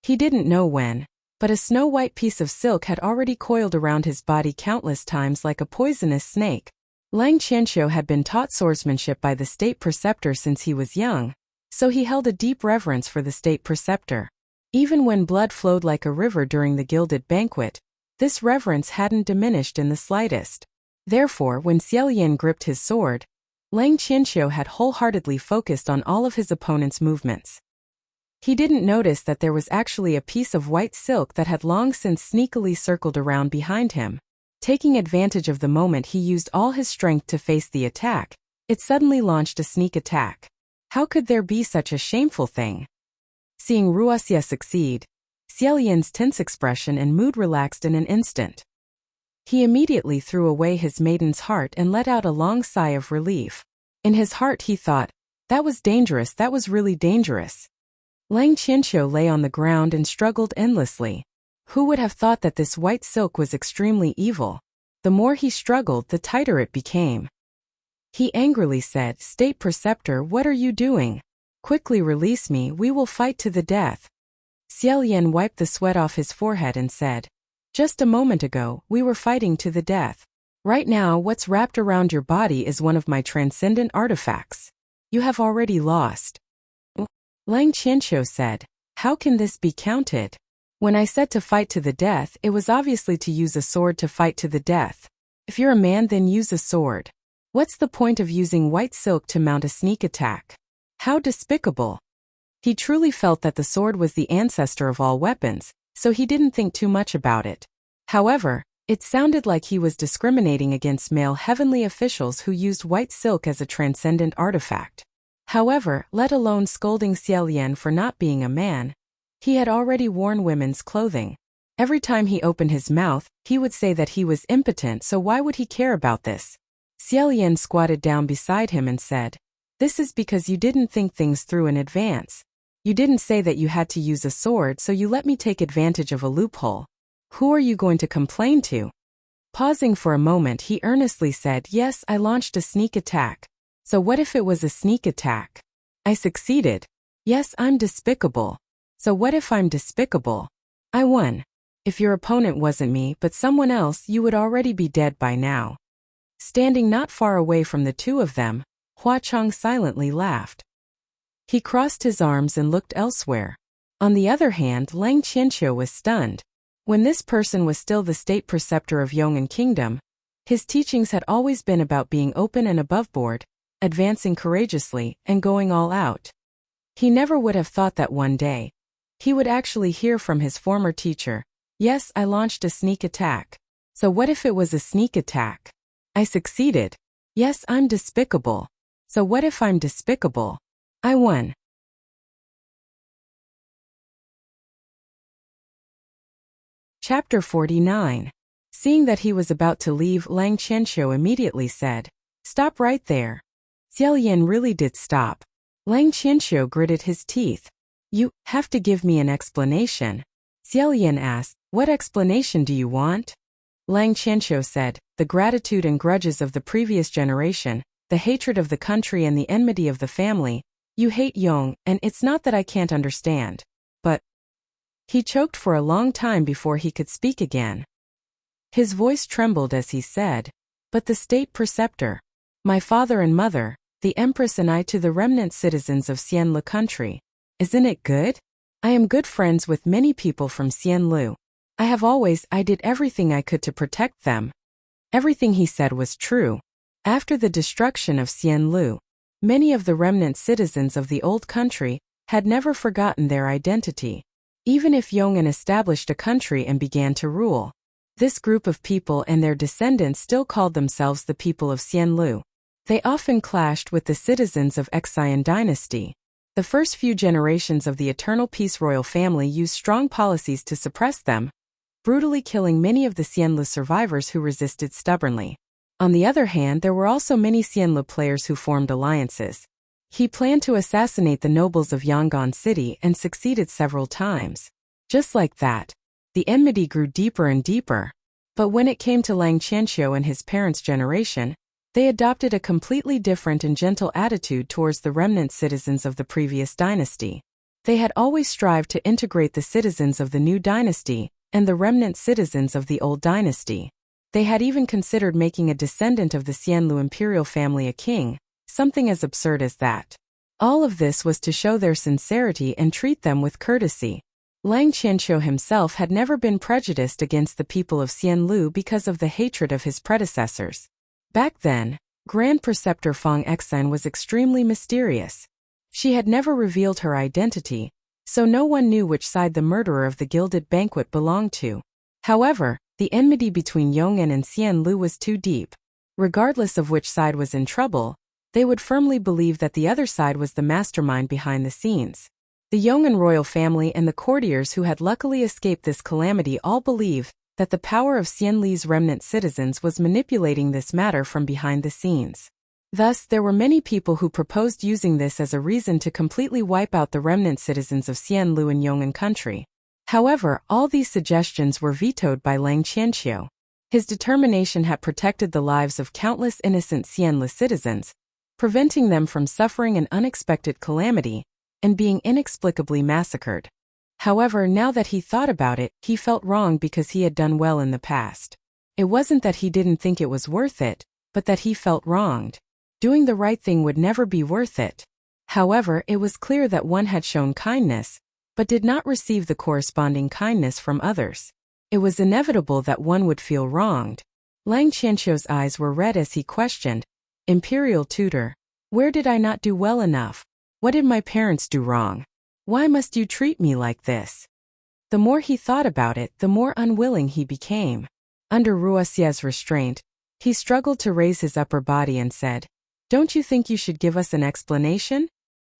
He didn't know when, but a snow-white piece of silk had already coiled around his body countless times like a poisonous snake. Lang Qianqiu had been taught swordsmanship by the state preceptor since he was young, so he held a deep reverence for the state preceptor. Even when blood flowed like a river during the gilded banquet, this reverence hadn't diminished in the slightest. Therefore, when Xiaolian gripped his sword, Lang Qianqiu had wholeheartedly focused on all of his opponent's movements. He didn't notice that there was actually a piece of white silk that had long since sneakily circled around behind him. Taking advantage of the moment he used all his strength to face the attack, it suddenly launched a sneak attack. How could there be such a shameful thing? Seeing Wuxia succeed, Xiaolian's tense expression and mood relaxed in an instant. He immediately threw away his maiden's heart and let out a long sigh of relief. In his heart he thought, "That was dangerous, that was really dangerous." Lang Qianqiu lay on the ground and struggled endlessly. Who would have thought that this white silk was extremely evil? The more he struggled, the tighter it became. He angrily said, "State Preceptor, what are you doing? Quickly release me, we will fight to the death." Xiaolian wiped the sweat off his forehead and said, "Just a moment ago, we were fighting to the death. Right now, what's wrapped around your body is one of my transcendent artifacts. You have already lost." Lang Qianqiu said, "How can this be counted? When I said to fight to the death, it was obviously to use a sword to fight to the death. If you're a man, then use a sword. What's the point of using white silk to mount a sneak attack? How despicable." He truly felt that the sword was the ancestor of all weapons, so he didn't think too much about it. However, it sounded like he was discriminating against male heavenly officials who used white silk as a transcendent artifact. However, let alone scolding Xiaolian for not being a man, he had already worn women's clothing. Every time he opened his mouth, he would say that he was impotent, so why would he care about this? Xiaolian squatted down beside him and said, "This is because you didn't think things through in advance. You didn't say that you had to use a sword, so you let me take advantage of a loophole. Who are you going to complain to?" Pausing for a moment, he earnestly said, "Yes, I launched a sneak attack. So what if it was a sneak attack? I succeeded. Yes, I'm despicable. So what if I'm despicable? I won. If your opponent wasn't me but someone else, you would already be dead by now." Standing not far away from the two of them, Hua Cheng silently laughed. He crossed his arms and looked elsewhere. On the other hand, Lang Qianqiu was stunned. When this person was still the state preceptor of Yong'an Kingdom, His teachings had always been about being open and aboveboard, advancing courageously, and going all out. He never would have thought that one day he would actually hear from his former teacher, "Yes, I launched a sneak attack. So what if it was a sneak attack? I succeeded. Yes, I'm despicable. So what if I'm despicable? I won." Chapter 49. Seeing that he was about to leave, Lang Qianqiu immediately said, "Stop right there." Xiaolian really did stop. Lang Qianqiu gritted his teeth. "You have to give me an explanation." Xiaolian asked, "What explanation do you want?" Lang Qianqiu said, "The gratitude and grudges of the previous generation, the hatred of the country and the enmity of the family. You hate Yong, and it's not that I can't understand. But..." He choked for a long time before he could speak again. His voice trembled as he said, "But the state preceptor, my father and mother, the empress and I to the remnant citizens of Xianlu country. Isn't it good? I am good friends with many people from Xianlu. I did everything I could to protect them." Everything he said was true. After the destruction of Xianlu, many of the remnant citizens of the old country had never forgotten their identity. Even if Yong'an established a country and began to rule, this group of people and their descendants still called themselves the people of Xianlu. They often clashed with the citizens of Xian dynasty. The first few generations of the Eternal Peace royal family used strong policies to suppress them, brutally killing many of the Xianlu survivors who resisted stubbornly. On the other hand, there were also many Xianlu players who formed alliances. He planned to assassinate the nobles of Yangon City and succeeded several times. Just like that, the enmity grew deeper and deeper. But when it came to Lang Qianqiu and his parents' generation, they adopted a completely different and gentle attitude towards the remnant citizens of the previous dynasty. They had always strived to integrate the citizens of the new dynasty and the remnant citizens of the old dynasty. They had even considered making a descendant of the Xianlu imperial family a king, something as absurd as that. All of this was to show their sincerity and treat them with courtesy. Lang Qianqiu himself had never been prejudiced against the people of Xianlu because of the hatred of his predecessors. Back then, Grand Preceptor Feng Exan was extremely mysterious. She had never revealed her identity, so no one knew which side the murderer of the Gilded Banquet belonged to. However, the enmity between Yong'an and Xianlu was too deep. Regardless of which side was in trouble, they would firmly believe that the other side was the mastermind behind the scenes. The Yong'an royal family and the courtiers who had luckily escaped this calamity all believe that the power of Xianli's remnant citizens was manipulating this matter from behind the scenes. Thus, there were many people who proposed using this as a reason to completely wipe out the remnant citizens of Xianlu and Yong'an country. However, all these suggestions were vetoed by Lang Qianqiu. His determination had protected the lives of countless innocent Xianlu citizens, preventing them from suffering an unexpected calamity and being inexplicably massacred. However, now that he thought about it, he felt wrong because he had done well in the past. It wasn't that he didn't think it was worth it, but that he felt wronged. Doing the right thing would never be worth it. However, it was clear that one had shown kindness, but did not receive the corresponding kindness from others. It was inevitable that one would feel wronged. Lang Qianqiu's eyes were red as he questioned, "Imperial tutor, where did I not do well enough? What did my parents do wrong? Why must you treat me like this?" The more he thought about it, the more unwilling he became. Under Wuxia's restraint, he struggled to raise his upper body and said, "Don't you think you should give us an explanation?"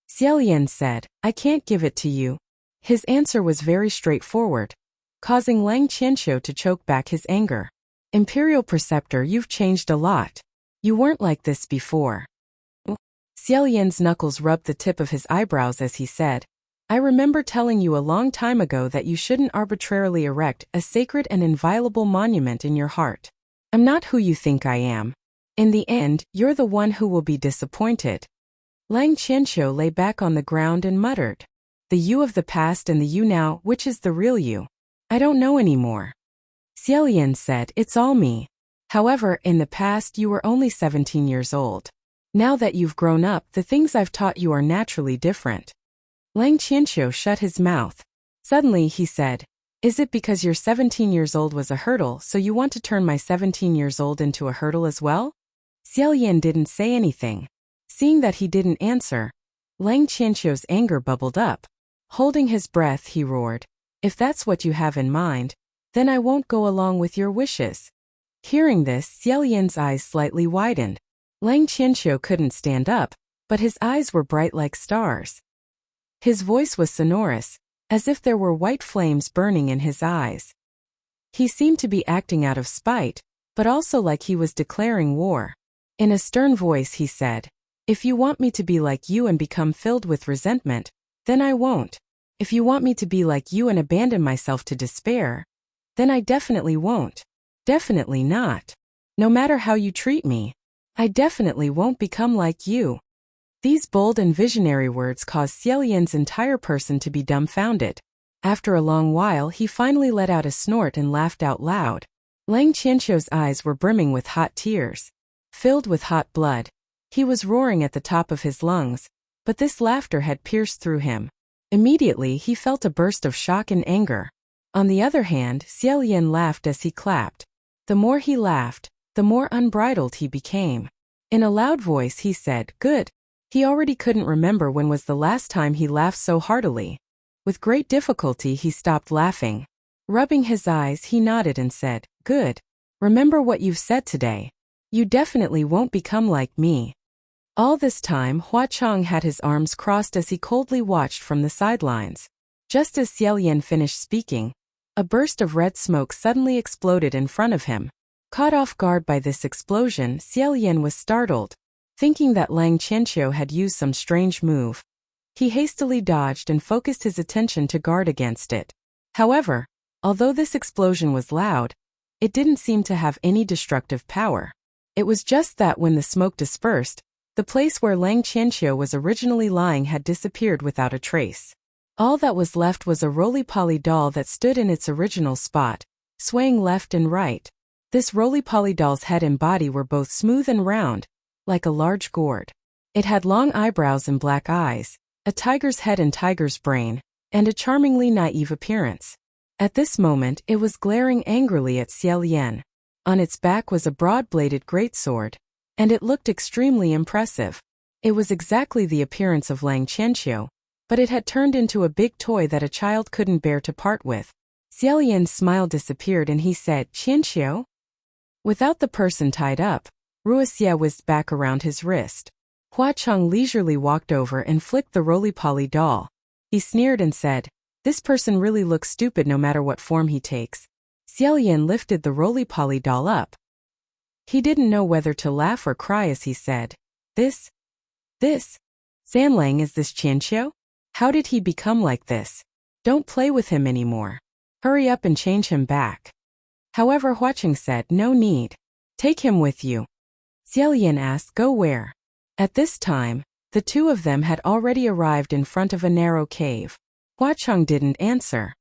Xiaolian said, "I can't give it to you." His answer was very straightforward, causing Lang Qianqiu to choke back his anger. "Imperial Preceptor, you've changed a lot. You weren't like this before." Xiaolian's knuckles rubbed the tip of his eyebrows as he said, "I remember telling you a long time ago that you shouldn't arbitrarily erect a sacred and inviolable monument in your heart. I'm not who you think I am. In the end, you're the one who will be disappointed." Lang Qianqiu lay back on the ground and muttered, "The you of the past and the you now, which is the real you? I don't know anymore." Xiaolian said, "It's all me. However, in the past you were only 17 years old. Now that you've grown up, the things I've taught you are naturally different." Lang Qianqiu shut his mouth. Suddenly he said, Is it because your 17 years old was a hurdle, so you want to turn my 17 years old into a hurdle as well? Xiaolian didn't say anything. Seeing that he didn't answer, Lang Qianqiu's anger bubbled up. Holding his breath, he roared, "If that's what you have in mind, then I won't go along with your wishes." Hearing this, Xiaolian's eyes slightly widened. Lang Qianqiu couldn't stand up, but his eyes were bright like stars. His voice was sonorous, as if there were white flames burning in his eyes. He seemed to be acting out of spite, but also like he was declaring war. In a stern voice he said, "If you want me to be like you and become filled with resentment, then I won't. If you want me to be like you and abandon myself to despair, then I definitely won't. Definitely not. No matter how you treat me, I definitely won't become like you." These bold and visionary words caused Xiaolian's entire person to be dumbfounded. After a long while, he finally let out a snort and laughed out loud. Lang Qianqiu's eyes were brimming with hot tears. Filled with hot blood, he was roaring at the top of his lungs, but this laughter had pierced through him. Immediately, he felt a burst of shock and anger. On the other hand, Xiaolian laughed as he clapped. The more he laughed, the more unbridled he became. In a loud voice he said, "Good." He already couldn't remember when was the last time he laughed so heartily. With great difficulty he stopped laughing. Rubbing his eyes, he nodded and said, "Good. Remember what you've said today. You definitely won't become like me." All this time, Hua Chong had his arms crossed as he coldly watched from the sidelines. Just as Xiaolian finished speaking, a burst of red smoke suddenly exploded in front of him. Caught off guard by this explosion, Xiaolian was startled, thinking that Lang Qianqiu had used some strange move. He hastily dodged and focused his attention to guard against it. However, although this explosion was loud, it didn't seem to have any destructive power. It was just that when the smoke dispersed, the place where Lang Qianqiu was originally lying had disappeared without a trace. All that was left was a roly-poly doll that stood in its original spot, swaying left and right. This roly-poly doll's head and body were both smooth and round, like a large gourd. It had long eyebrows and black eyes, a tiger's head and tiger's brain, and a charmingly naive appearance. At this moment, it was glaring angrily at Xiaolian. On its back was a broad-bladed greatsword, and it looked extremely impressive. It was exactly the appearance of Lang Qianqiu, but it had turned into a big toy that a child couldn't bear to part with. Xiaolian's smile disappeared and he said, "Qianqiu?" Without the person tied up, Wuxia whizzed back around his wrist. Hua Chong leisurely walked over and flicked the roly-poly doll. He sneered and said, "This person really looks stupid no matter what form he takes." Xiaolian lifted the roly-poly doll up. He didn't know whether to laugh or cry as he said, This? Sanlang, is this Qianqiu? How did he become like this? Don't play with him anymore. Hurry up and change him back." However, Huacheng said, "No need. Take him with you." Xiaolian asked, "Go where?" At this time, the two of them had already arrived in front of a narrow cave. Huacheng didn't answer.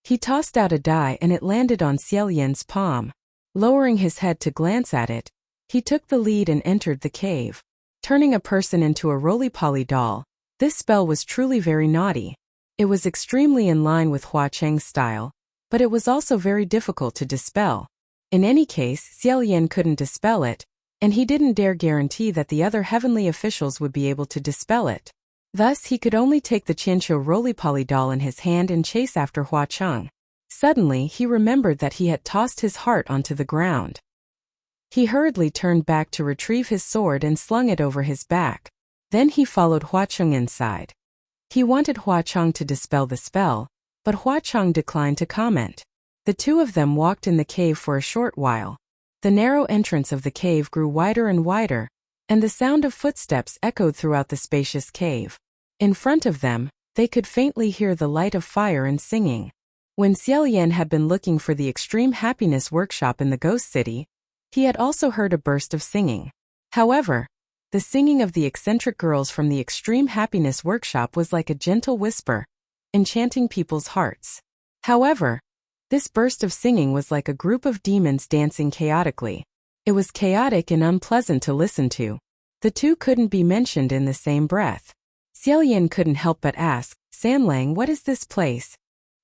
He tossed out a die and it landed on Xiaolian's palm. Lowering his head to glance at it, he took the lead and entered the cave. Turning a person into a roly-poly doll, this spell was truly very naughty. It was extremely in line with Hua Cheng's style, but it was also very difficult to dispel. In any case, Xiaolian couldn't dispel it, and he didn't dare guarantee that the other heavenly officials would be able to dispel it. Thus, he could only take the Qianqiu roly-poly doll in his hand and chase after Hua Cheng. Suddenly, he remembered that he had tossed his heart onto the ground. He hurriedly turned back to retrieve his sword and slung it over his back. Then he followed Hua Cheng inside. He wanted Hua Cheng to dispel the spell, but Hua Cheng declined to comment. The two of them walked in the cave for a short while. The narrow entrance of the cave grew wider and wider, and the sound of footsteps echoed throughout the spacious cave. In front of them, they could faintly hear the light of fire and singing. When Xiaolian had been looking for the Extreme Happiness Workshop in the Ghost City, he had also heard a burst of singing. However, the singing of the eccentric girls from the Extreme Happiness Workshop was like a gentle whisper, enchanting people's hearts. However, this burst of singing was like a group of demons dancing chaotically. It was chaotic and unpleasant to listen to. The two couldn't be mentioned in the same breath. Xiaolian couldn't help but ask, "Sanlang, what is this place?"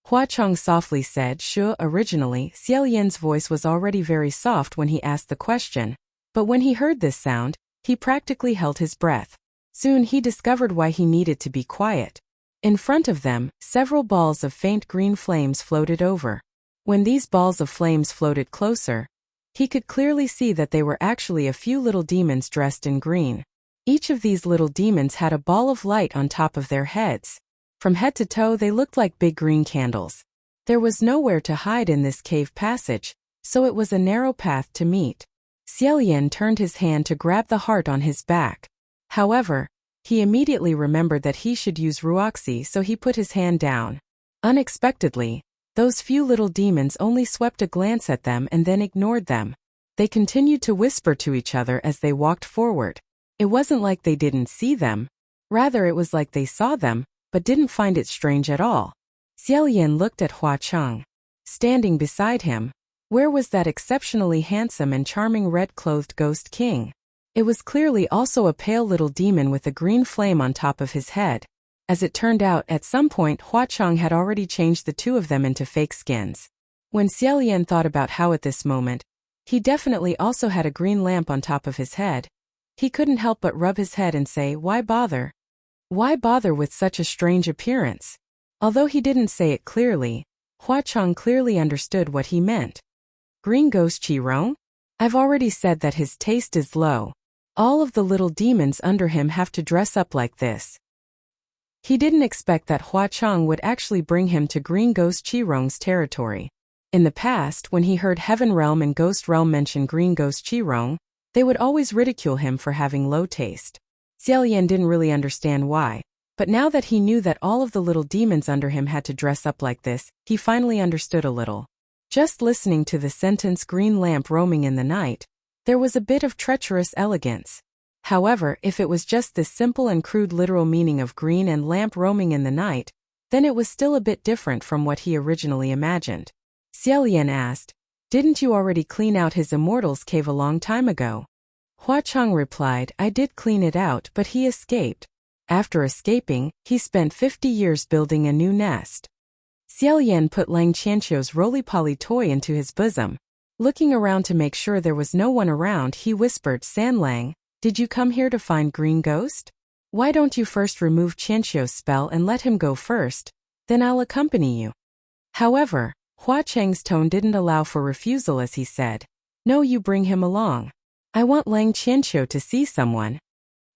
Hua Chong softly said, "Sure." Originally, Xiaolian's voice was already very soft when he asked the question, but when he heard this sound, he practically held his breath. Soon he discovered why he needed to be quiet. In front of them, several balls of faint green flames floated over. When these balls of flames floated closer, he could clearly see that they were actually a few little demons dressed in green. Each of these little demons had a ball of light on top of their heads. From head to toe they looked like big green candles. There was nowhere to hide in this cave passage, so it was a narrow path to meet. Xiaolian turned his hand to grab the heart on his back. However, he immediately remembered that he should use Wuxia, so he put his hand down. Unexpectedly, those few little demons only swept a glance at them and then ignored them. They continued to whisper to each other as they walked forward. It wasn't like they didn't see them. Rather, it was like they saw them, but didn't find it strange at all. Xiaolian looked at Hua Chong. Standing beside him, where was that exceptionally handsome and charming red-clothed ghost king? It was clearly also a pale little demon with a green flame on top of his head. As it turned out, at some point Hua Chong had already changed the two of them into fake skins. When Xiaolian thought about how at this moment, he definitely also had a green lamp on top of his head, he couldn't help but rub his head and say, "Why bother? Why bother with such a strange appearance?" Although he didn't say it clearly, Hua Chong clearly understood what he meant. Green ghost Qirong? I've already said that his taste is low. All of the little demons under him have to dress up like this. He didn't expect that Hua Chong would actually bring him to Green Ghost Qirong's territory. In the past, when he heard Heaven Realm and Ghost Realm mention Green Ghost Qirong, they would always ridicule him for having low taste. Xiaolian didn't really understand why, but now that he knew that all of the little demons under him had to dress up like this, he finally understood a little. Just listening to the sentence "green lamp roaming in the night," there was a bit of treacherous elegance. However, if it was just this simple and crude literal meaning of green and lamp roaming in the night, then it was still a bit different from what he originally imagined. Xiaolian asked, "Didn't you already clean out his immortal's cave a long time ago?" Hua Chong replied, "I did clean it out, but he escaped. After escaping, he spent 50 years building a new nest." Xiaolian put Lang Qianqiu's roly-poly toy into his bosom. Looking around to make sure there was no one around, he whispered, "San Lang, did you come here to find Green Ghost? Why don't you first remove Qianqiu's spell and let him go first, then I'll accompany you." However, Hua Cheng's tone didn't allow for refusal as he said, "No, you bring him along. I want Lang Qianqiu to see someone."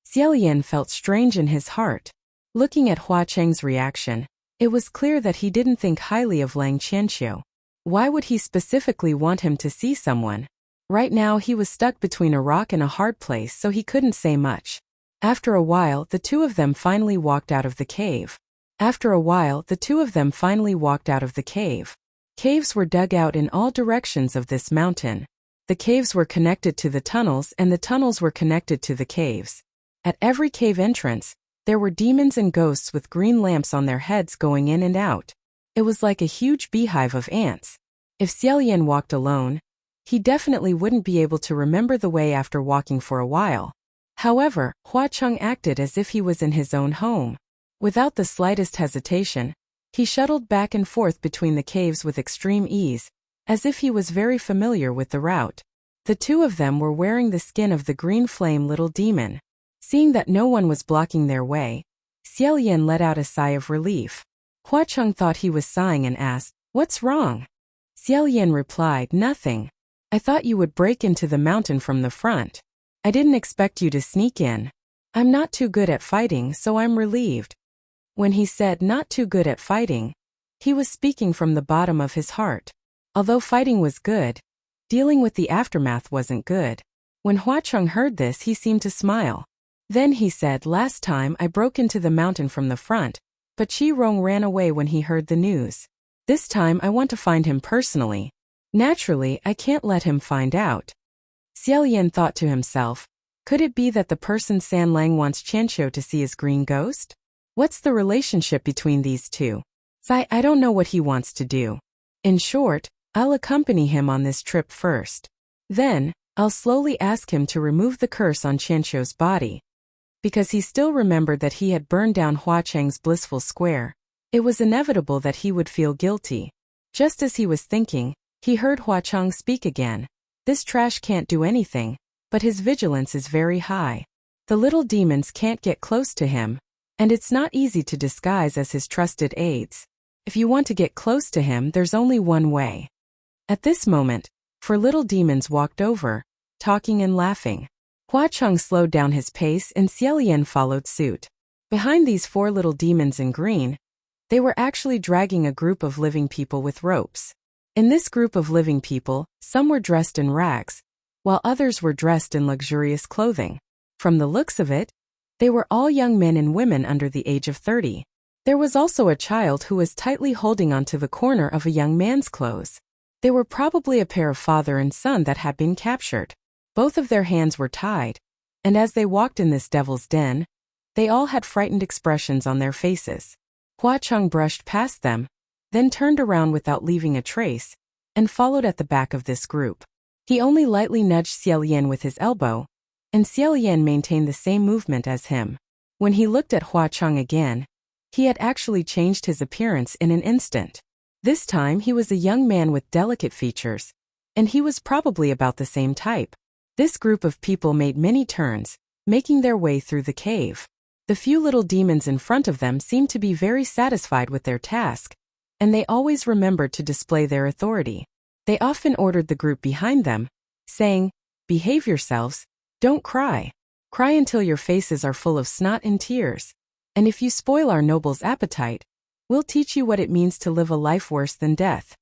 Xiaolian felt strange in his heart. Looking at Hua Cheng's reaction, it was clear that he didn't think highly of Lang Qianqiu. Why would he specifically want him to see someone? Right now he was stuck between a rock and a hard place, so he couldn't say much. After a while, the two of them finally walked out of the cave. Caves were dug out in all directions of this mountain. The caves were connected to the tunnels, and the tunnels were connected to the caves. At every cave entrance, there were demons and ghosts with green lamps on their heads going in and out. It was like a huge beehive of ants. If Xiaolian walked alone, he definitely wouldn't be able to remember the way after walking for a while. However, Hua Chong acted as if he was in his own home. Without the slightest hesitation, he shuttled back and forth between the caves with extreme ease, as if he was very familiar with the route. The two of them were wearing the skin of the green flame little demon. Seeing that no one was blocking their way, Xiaolian let out a sigh of relief. Hua Chong thought he was sighing and asked, "What's wrong?" Xiaolian replied, "Nothing. I thought you would break into the mountain from the front. I didn't expect you to sneak in. I'm not too good at fighting, so I'm relieved." When he said not too good at fighting, he was speaking from the bottom of his heart. Although fighting was good, dealing with the aftermath wasn't good. When Hua Chong heard this, he seemed to smile. Then he said, "Last time I broke into the mountain from the front, but Qirong ran away when he heard the news. This time I want to find him personally. Naturally, I can't let him find out." Xiaolian thought to himself, could it be that the person San Lang wants Qianqiu to see is Green Ghost? What's the relationship between these two? I don't know what he wants to do. In short, I'll accompany him on this trip first. Then, I'll slowly ask him to remove the curse on Qianqiu's body. Because he still remembered that he had burned down Hua Cheng's blissful square, It was inevitable that he would feel guilty. Just as he was thinking, he heard Hua Chang speak again. This trash can't do anything, but his vigilance is very high. The little demons can't get close to him, and it's not easy to disguise as his trusted aides. If you want to get close to him, there's only one way. At this moment, 4 little demons walked over, talking and laughing. Hua Chang slowed down his pace and Xiaolian followed suit. Behind these 4 little demons in green, they were actually dragging a group of living people with ropes. In this group of living people, some were dressed in rags, while others were dressed in luxurious clothing. From the looks of it, they were all young men and women under the age of 30. There was also a child who was tightly holding onto the corner of a young man's clothes. They were probably a pair of father and son that had been captured. Both of their hands were tied, and as they walked in this devil's den, they all had frightened expressions on their faces. Hua Chang brushed past them, then turned around without leaving a trace, and followed at the back of this group. He only lightly nudged Xiaolian with his elbow, and Xiaolian maintained the same movement as him. When he looked at Hua Chang again, he had actually changed his appearance in an instant. This time he was a young man with delicate features, and he was probably about the same type. This group of people made many turns, making their way through the cave. The few little demons in front of them seemed to be very satisfied with their task, and they always remembered to display their authority. They often ordered the group behind them, saying, "Behave yourselves, don't cry. Cry until your faces are full of snot and tears. And if you spoil our noble's appetite, we'll teach you what it means to live a life worse than death."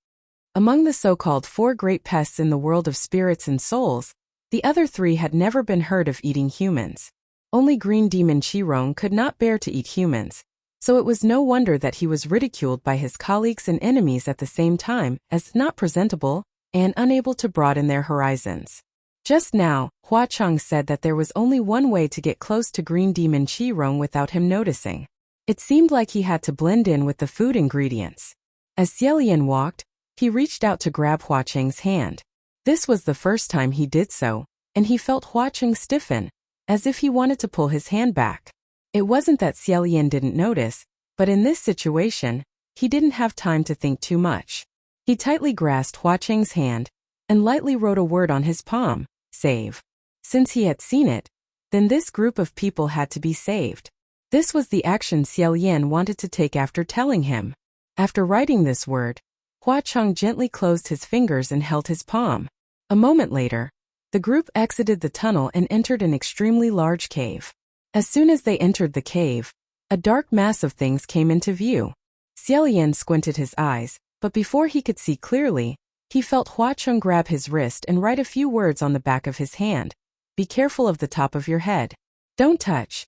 Among the so-called 4 great pests in the world of spirits and souls, the other 3 had never been heard of eating humans. Only Green Demon Qirong could not bear to eat humans, so it was no wonder that he was ridiculed by his colleagues and enemies at the same time as not presentable and unable to broaden their horizons. Just now, Hua Chang said that there was only one way to get close to Green Demon Qirong without him noticing. It seemed like he had to blend in with the food ingredients. As Xiaolian walked, he reached out to grab Hua Chang's hand. This was the first time he did so, and he felt Hua Chang stiffen, as if he wanted to pull his hand back. It wasn't that Xiaolian didn't notice, but in this situation, he didn't have time to think too much. He tightly grasped Hua Chang's hand and lightly wrote a word on his palm, "Save." Since he had seen it, then this group of people had to be saved. This was the action Xiaolian wanted to take after telling him. After writing this word, Hua Chang gently closed his fingers and held his palm. A moment later, the group exited the tunnel and entered an extremely large cave. As soon as they entered the cave, a dark mass of things came into view. Xiaolian squinted his eyes, but before he could see clearly, he felt Hua Chang grab his wrist and write a few words on the back of his hand. "Be careful of the top of your head. Don't touch."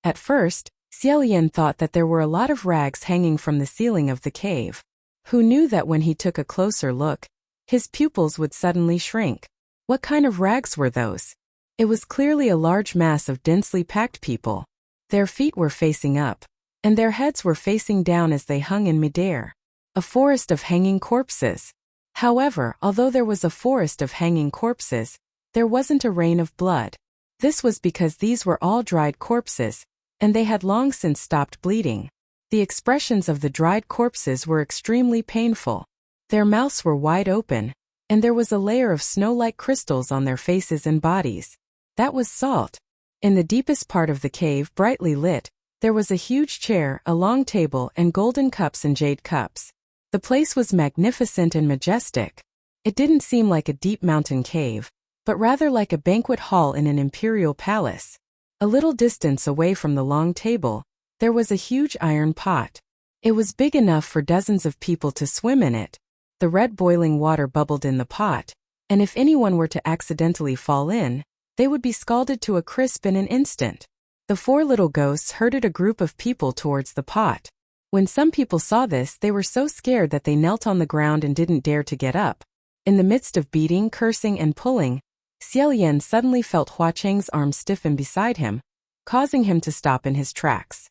At first, Xiaolian thought that there were a lot of rags hanging from the ceiling of the cave. Who knew that when he took a closer look, his pupils would suddenly shrink? What kind of rags were those? It was clearly a large mass of densely packed people. Their feet were facing up, and their heads were facing down as they hung in midair. A forest of hanging corpses. However, although there was a forest of hanging corpses, there wasn't a rain of blood. This was because these were all dried corpses, and they had long since stopped bleeding. The expressions of the dried corpses were extremely painful. Their mouths were wide open, and there was a layer of snow-like crystals on their faces and bodies. That was salt. In the deepest part of the cave, brightly lit, there was a huge chair, a long table, and golden cups and jade cups. The place was magnificent and majestic. It didn't seem like a deep mountain cave, but rather like a banquet hall in an imperial palace. A little distance away from the long table, there was a huge iron pot. It was big enough for dozens of people to swim in it. The red boiling water bubbled in the pot, and if anyone were to accidentally fall in, they would be scalded to a crisp in an instant. The 4 little ghosts herded a group of people towards the pot. When some people saw this, they were so scared that they knelt on the ground and didn't dare to get up. In the midst of beating, cursing, and pulling, Xiaolian suddenly felt Hua Chang's arm stiffen beside him, causing him to stop in his tracks.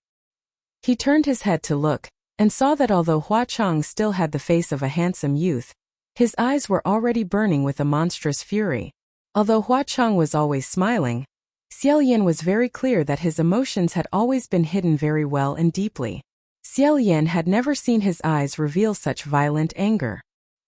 He turned his head to look, and saw that although Hua Chang still had the face of a handsome youth, his eyes were already burning with a monstrous fury. Although Hua Chang was always smiling, Xiaolian was very clear that his emotions had always been hidden very well and deeply. Xiao Yan had never seen his eyes reveal such violent anger.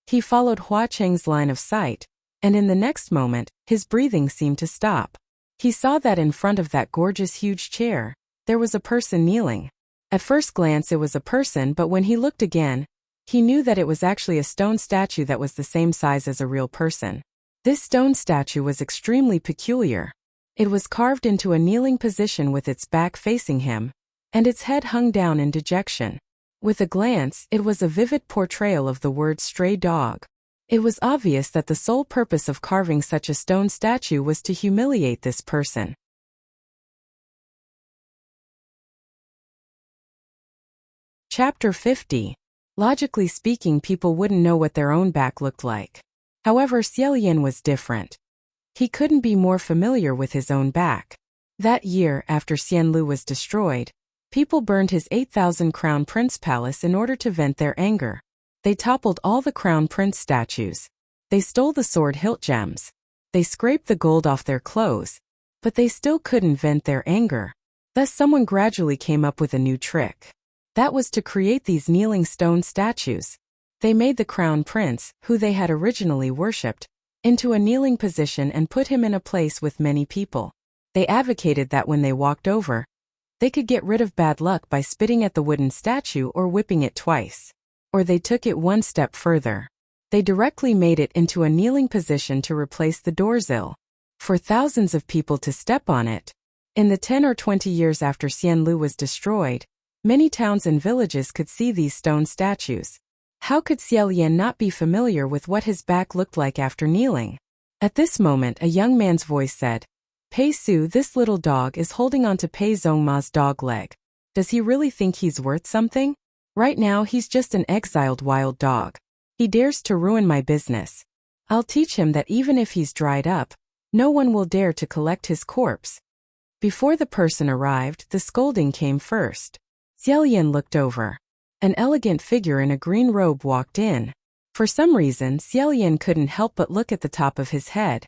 He followed Hua Cheng's line of sight, and in the next moment, his breathing seemed to stop. He saw that in front of that gorgeous huge chair, there was a person kneeling. At first glance it was a person, but when he looked again, he knew that it was actually a stone statue that was the same size as a real person. This stone statue was extremely peculiar. It was carved into a kneeling position with its back facing him, and its head hung down in dejection. With a glance, it was a vivid portrayal of the word stray dog. It was obvious that the sole purpose of carving such a stone statue was to humiliate this person. Chapter 50. Logically speaking, people wouldn't know what their own back looked like. However, Xiao Yan was different. He couldn't be more familiar with his own back. That year, after Xianlu was destroyed, people burned his 8,000 crown prince palace in order to vent their anger. They toppled all the crown prince statues. They stole the sword hilt gems. They scraped the gold off their clothes. But they still couldn't vent their anger. Thus someone gradually came up with a new trick. That was to create these kneeling stone statues. They made the crown prince, who they had originally worshipped, into a kneeling position and put him in a place with many people. They advocated that when they walked over, they could get rid of bad luck by spitting at the wooden statue or whipping it twice. Or they took it one step further. They directly made it into a kneeling position to replace the doorsill, for thousands of people to step on it. In the 10 or 20 years after Xianlu was destroyed, many towns and villages could see these stone statues. How could Xiao Yan not be familiar with what his back looked like after kneeling? At this moment, a young man's voice said, "Pei Su, this little dog is holding on to Pei Zhongma's dog leg. Does he really think he's worth something? Right now he's just an exiled wild dog. He dares to ruin my business. I'll teach him that even if he's dried up, no one will dare to collect his corpse." Before the person arrived, the scolding came first. Xiao Yan looked over. An elegant figure in a green robe walked in. For some reason, Xiao Yan couldn't help but look at the top of his head.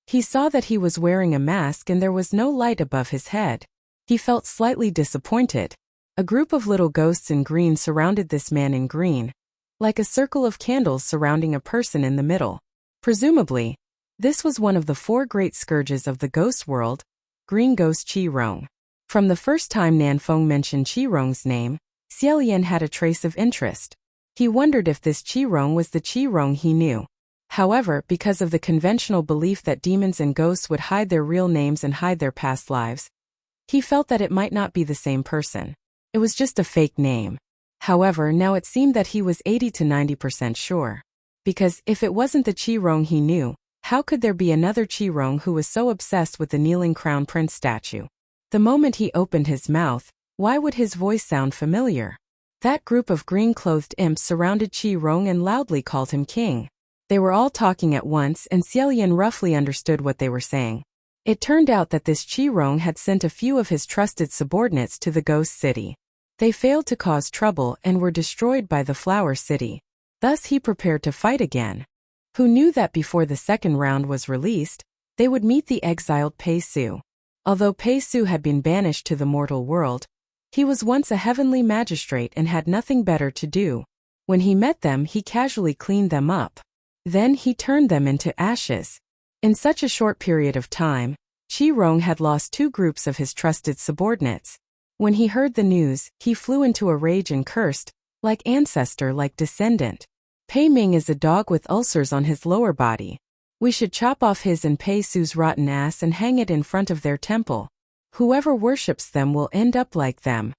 He saw that he was wearing a mask and there was no light above his head. He felt slightly disappointed. A group of little ghosts in green surrounded this man in green, like a circle of candles surrounding a person in the middle. Presumably, this was one of the 4 great scourges of the ghost world, Green Ghost Qi-Rong. From the first time Nanfeng mentioned Qi-Rong's name, Xiao Yan had a trace of interest. He wondered if this Qi-Rong was the Qi-Rong he knew. However, because of the conventional belief that demons and ghosts would hide their real names and hide their past lives, he felt that it might not be the same person. It was just a fake name. However, now it seemed that he was 80 to 90% sure. Because if it wasn't the Qi-Rong he knew, how could there be another Qi-Rong who was so obsessed with the kneeling crown prince statue? The moment he opened his mouth, why would his voice sound familiar? That group of green-clothed imps surrounded Qi-Rong and loudly called him king. They were all talking at once and Xiao Yan roughly understood what they were saying. It turned out that this Qi-Rong had sent a few of his trusted subordinates to the ghost city. They failed to cause trouble and were destroyed by the flower city. Thus he prepared to fight again. Who knew that before the second round was released, they would meet the exiled Pei Su. Although Pei Su had been banished to the mortal world, he was once a heavenly magistrate and had nothing better to do. When he met them, he casually cleaned them up. Then he turned them into ashes. In such a short period of time, Qi-Rong had lost 2 groups of his trusted subordinates. When he heard the news, he flew into a rage and cursed, like ancestor, like descendant. Pei Ming is a dog with ulcers on his lower body. We should chop off his and Pei Su's rotten ass and hang it in front of their temple. Whoever worships them will end up like them.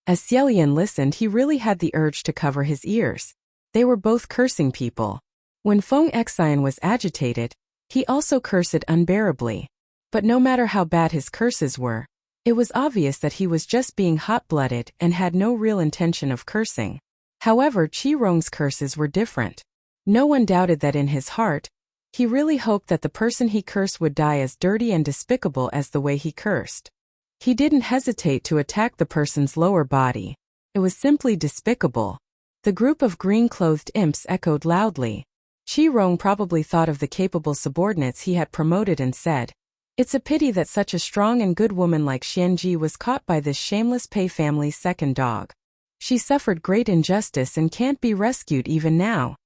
As Xiao Yan listened, he really had the urge to cover his ears. They were both cursing people. When Feng Xian was agitated, he also cursed unbearably. But no matter how bad his curses were, it was obvious that he was just being hot-blooded and had no real intention of cursing. However, Qi-Rong's curses were different. No one doubted that in his heart, he really hoped that the person he cursed would die as dirty and despicable as the way he cursed. He didn't hesitate to attack the person's lower body. It was simply despicable. The group of green-clothed imps echoed loudly. Qi-Rong probably thought of the capable subordinates he had promoted and said, "It's a pity that such a strong and good woman like Xianji was caught by this shameless Pei family's second dog. She suffered great injustice and can't be rescued even now.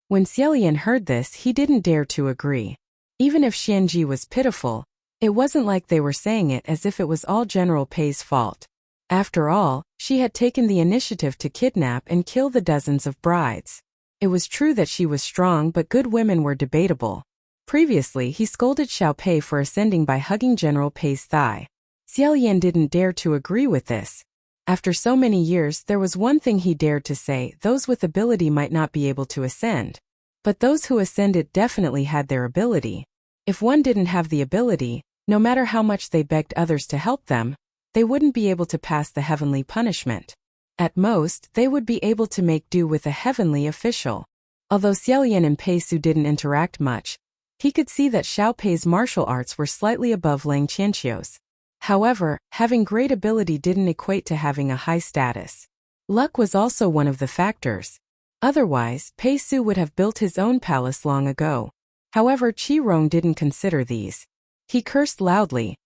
When Xiaolian heard this, he didn't dare to agree. Even if Xianji was pitiful, it wasn't like they were saying it as if it was all General Pei's fault. After all, she had taken the initiative to kidnap and kill the dozens of brides. It was true that she was strong, but good women were debatable. Previously, he scolded Xiao Pei for ascending by hugging General Pei's thigh. Xiaolian didn't dare to agree with this. After so many years, there was one thing he dared to say: those with ability might not be able to ascend. But those who ascended definitely had their ability. If one didn't have the ability, no matter how much they begged others to help them, they wouldn't be able to pass the heavenly punishment. At most, they would be able to make do with a heavenly official. Although Xiaolian and Pei Su didn't interact much, he could see that Xiao Pei's martial arts were slightly above Lang Qianqiu's. However, having great ability didn't equate to having a high status. Luck was also one of the factors. Otherwise, Pei Su would have built his own palace long ago. However, Qi Rong didn't consider these. He cursed loudly,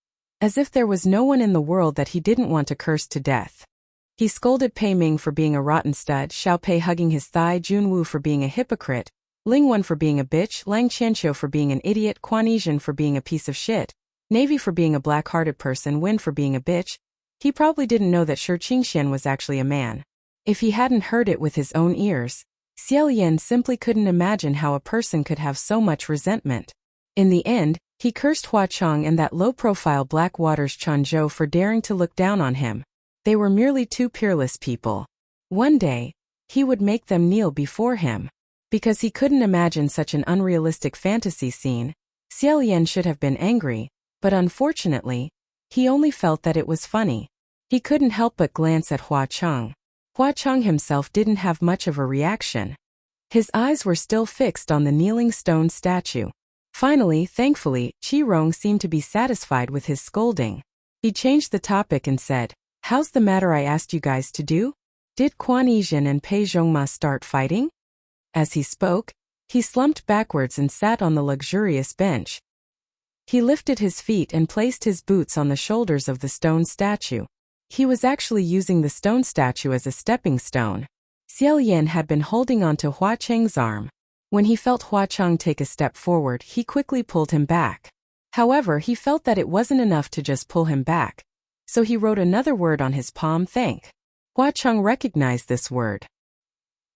as if there was no one in the world that he didn't want to curse to death. He scolded Pei Ming for being a rotten stud, Xiao Pei hugging his thigh, Jun Wu for being a hypocrite, Ling Wen for being a bitch, Lang Qianqiu for being an idiot, Quan Yizhen for being a piece of shit, Navy for being a black-hearted person, Wen for being a bitch. He probably didn't know that Shi Qingxian was actually a man. If he hadn't heard it with his own ears, Xiaolian simply couldn't imagine how a person could have so much resentment. In the end, he cursed Hua Chong and that low-profile Blackwater's Changzhou for daring to look down on him. They were merely two peerless people. One day, he would make them kneel before him. Because he couldn't imagine such an unrealistic fantasy scene, Xiaolian should have been angry, but unfortunately, he only felt that it was funny. He couldn't help but glance at Hua Chong. Hua Chong himself didn't have much of a reaction. His eyes were still fixed on the kneeling stone statue. Finally, thankfully, Qi Rong seemed to be satisfied with his scolding. He changed the topic and said, "How's the matter I asked you guys to do? Did Quan Yizhen and Pei Zhongma start fighting?" As he spoke, he slumped backwards and sat on the luxurious bench. He lifted his feet and placed his boots on the shoulders of the stone statue. He was actually using the stone statue as a stepping stone. Xiaolian had been holding on to Hua Cheng's arm. When he felt Hua Cheng take a step forward, he quickly pulled him back. However, he felt that it wasn't enough to just pull him back. So he wrote another word on his palm: thank. Hua Cheng recognized this word.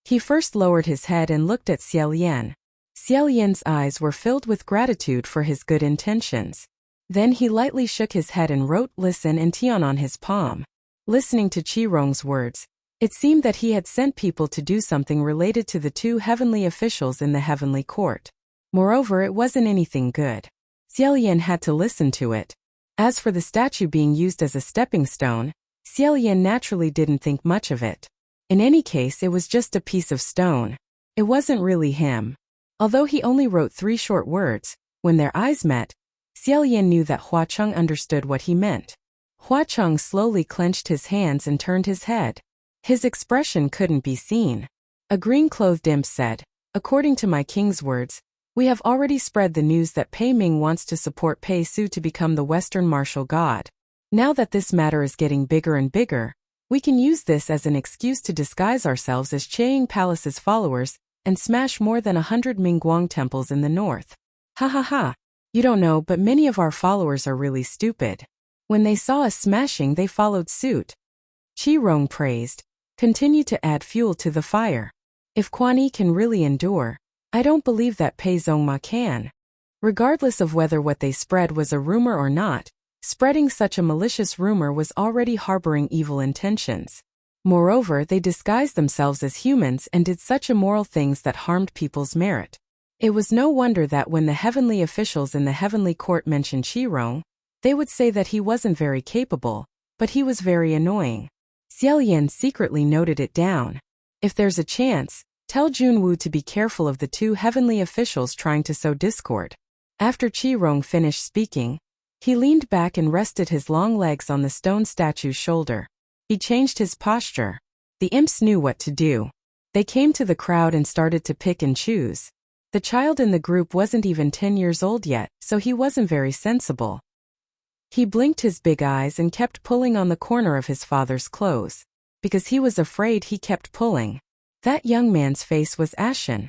He first lowered his head and looked at Xiaolian. Xiaolian's eyes were filled with gratitude for his good intentions. Then he lightly shook his head and wrote "listen" and Tian on his palm. Listening to Qi Rong's words, it seemed that he had sent people to do something related to the two heavenly officials in the heavenly court. Moreover, it wasn't anything good. Xiaolian had to listen to it. As for the statue being used as a stepping stone, Xiaolian naturally didn't think much of it. In any case, it was just a piece of stone. It wasn't really him. Although he only wrote 3 short words, when their eyes met, Xiaolian knew that Hua Cheng understood what he meant. Hua Cheng slowly clenched his hands and turned his head. His expression couldn't be seen. A green-clothed imp said, "According to my king's words, we have already spread the news that Pei Ming wants to support Pei Su to become the Western martial god. Now that this matter is getting bigger and bigger, we can use this as an excuse to disguise ourselves as Chiang Palace's followers and smash more than 100 Mingguang temples in the north. Ha ha ha. You don't know, but many of our followers are really stupid. When they saw us smashing, they followed suit." Qi Rong praised. "Continue to add fuel to the fire. If Quan Yi can really endure, I don't believe that Pei Zhongma can." Regardless of whether what they spread was a rumor or not, spreading such a malicious rumor was already harboring evil intentions. Moreover, they disguised themselves as humans and did such immoral things that harmed people's merit. It was no wonder that when the heavenly officials in the heavenly court mentioned Qi Rong, they would say that he wasn't very capable, but he was very annoying. Xiaolian secretly noted it down. If there's a chance, tell Junwu to be careful of the 2 heavenly officials trying to sow discord. After Qi Rong finished speaking, he leaned back and rested his long legs on the stone statue's shoulder. He changed his posture. The imps knew what to do. They came to the crowd and started to pick and choose. The child in the group wasn't even 10 years old yet, so he wasn't very sensible. He blinked his big eyes and kept pulling on the corner of his father's clothes. because he was afraid. He kept pulling. That young man's face was ashen.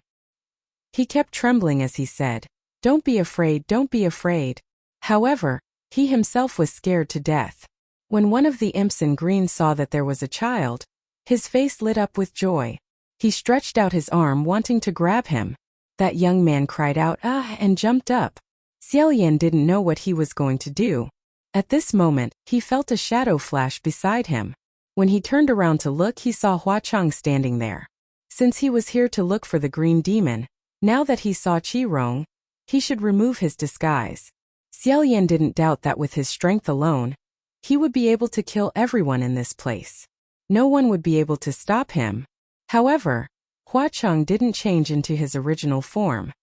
He kept trembling as he said, "Don't be afraid, don't be afraid." However, he himself was scared to death. When one of the imps in green saw that there was a child, his face lit up with joy. He stretched out his arm wanting to grab him. That young man cried out, "Ah!" and jumped up. Xiaolian didn't know what he was going to do. At this moment, he felt a shadow flash beside him. When he turned around to look, he saw Huachang standing there. Since he was here to look for the green demon, now that he saw Qirong, he should remove his disguise. Xiaolian didn't doubt that with his strength alone, he would be able to kill everyone in this place. No one would be able to stop him. However, Huachang didn't change into his original form.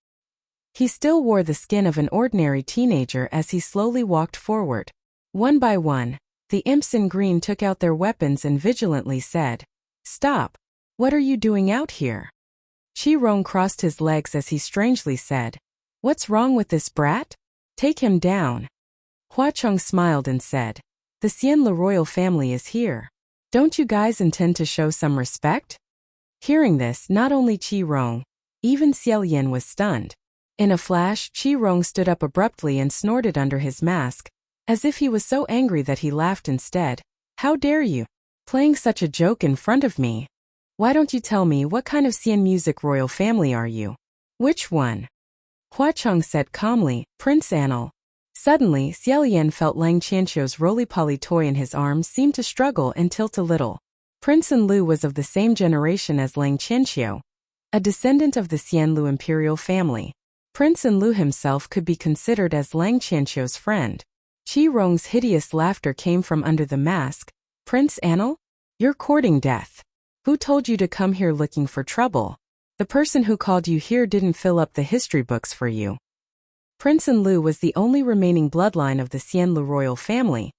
He still wore the skin of an ordinary teenager as he slowly walked forward. One by one, the imps in green took out their weapons and vigilantly said, "Stop! What are you doing out here?" Qirong crossed his legs as he strangely said, "What's wrong with this brat? Take him down." Huachang smiled and said, "The Xian Le royal family is here. Don't you guys intend to show some respect?" Hearing this, not only Qirong, even Xiaolian was stunned. In a flash, Qirong stood up abruptly and snorted under his mask, as if he was so angry that he laughed instead. "How dare you? Playing such a joke in front of me? Why don't you tell me what kind of Xian music royal family are you?" "Which one?" Huachang said calmly, "Prince Anil." Suddenly, Xiaolian felt Lang Qianqiu's roly-poly toy in his arms seem to struggle and tilt a little. Prince Anlu was of the same generation as Lang Qianqiu, a descendant of the Xian Lu imperial family. Prince Anlu himself could be considered as Lang Qianqiu's friend. Qirong's hideous laughter came from under the mask. "Prince Anil? You're courting death. Who told you to come here looking for trouble? The person who called you here didn't fill up the history books for you." Prince Anlu was the only remaining bloodline of the Xian Lu royal family,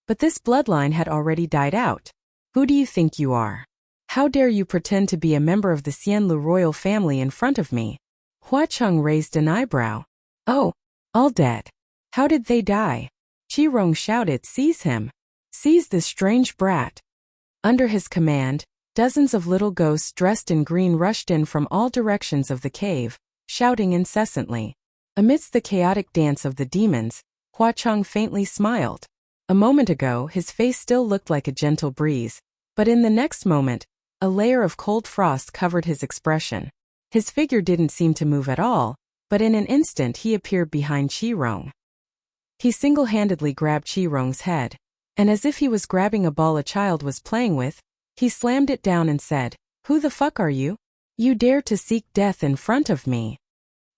but this bloodline had already died out. "Who do you think you are? How dare you pretend to be a member of the Xian Lu royal family in front of me?" Huachang raised an eyebrow. "Oh, all dead. How did they die?" Qirong shouted, "Seize him! Seize this strange brat!" Under his command, dozens of little ghosts dressed in green rushed in from all directions of the cave, shouting incessantly. Amidst the chaotic dance of the demons, Huachang faintly smiled. A moment ago, his face still looked like a gentle breeze, but in the next moment, a layer of cold frost covered his expression. His figure didn't seem to move at all, but in an instant he appeared behind Qirong. He single-handedly grabbed Qirong's head, and as if he was grabbing a ball a child was playing with, he slammed it down and said, "Who the fuck are you? You dare to seek death in front of me?"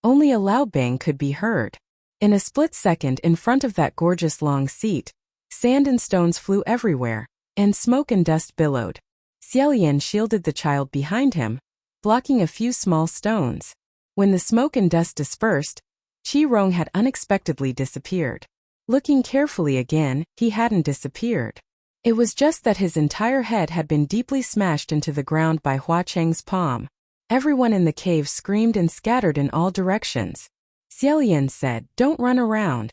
Only a loud bang could be heard. In a split second in front of that gorgeous long seat, sand and stones flew everywhere, and smoke and dust billowed. Xiaolian shielded the child behind him, blocking a few small stones. When the smoke and dust dispersed, Qirong had unexpectedly disappeared. Looking carefully again, he hadn't disappeared. It was just that his entire head had been deeply smashed into the ground by Huachang's palm. Everyone in the cave screamed and scattered in all directions. Xiaolian said, "Don't run around.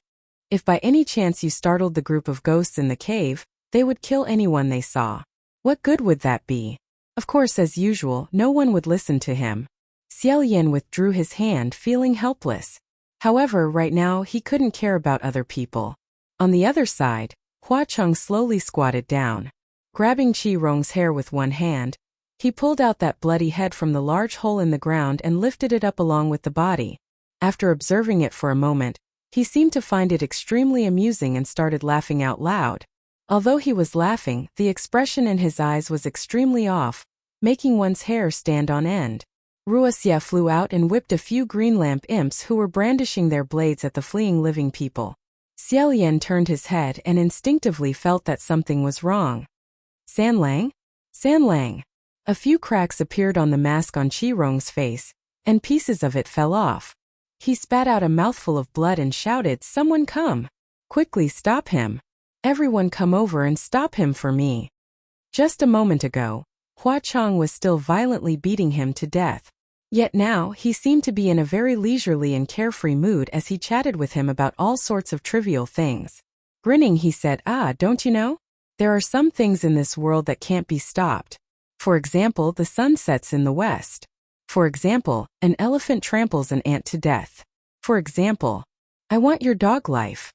If by any chance you startled the group of ghosts in the cave, they would kill anyone they saw. What good would that be?" Of course, as usual, no one would listen to him. Xiaolian withdrew his hand, feeling helpless. However, right now he couldn't care about other people. On the other side, Huachang slowly squatted down. Grabbing Qirong's hair with one hand, he pulled out that bloody head from the large hole in the ground and lifted it up along with the body. After observing it for a moment, he seemed to find it extremely amusing and started laughing out loud. Although he was laughing, the expression in his eyes was extremely off, making one's hair stand on end. Wuxia flew out and whipped a few green lamp imps who were brandishing their blades at the fleeing living people. Xiaolian turned his head and instinctively felt that something was wrong. "Sanlang? Sanlang!" A few cracks appeared on the mask on Qirong's face, and pieces of it fell off. He spat out a mouthful of blood and shouted, "Someone come! Quickly stop him! Everyone come over and stop him for me!" Just a moment ago, Huachang was still violently beating him to death. Yet now, he seemed to be in a very leisurely and carefree mood as he chatted with him about all sorts of trivial things. Grinning, he said, "Ah, don't you know? There are some things in this world that can't be stopped. For example, the sun sets in the west. For example, an elephant tramples an ant to death. For example, I want your dog life.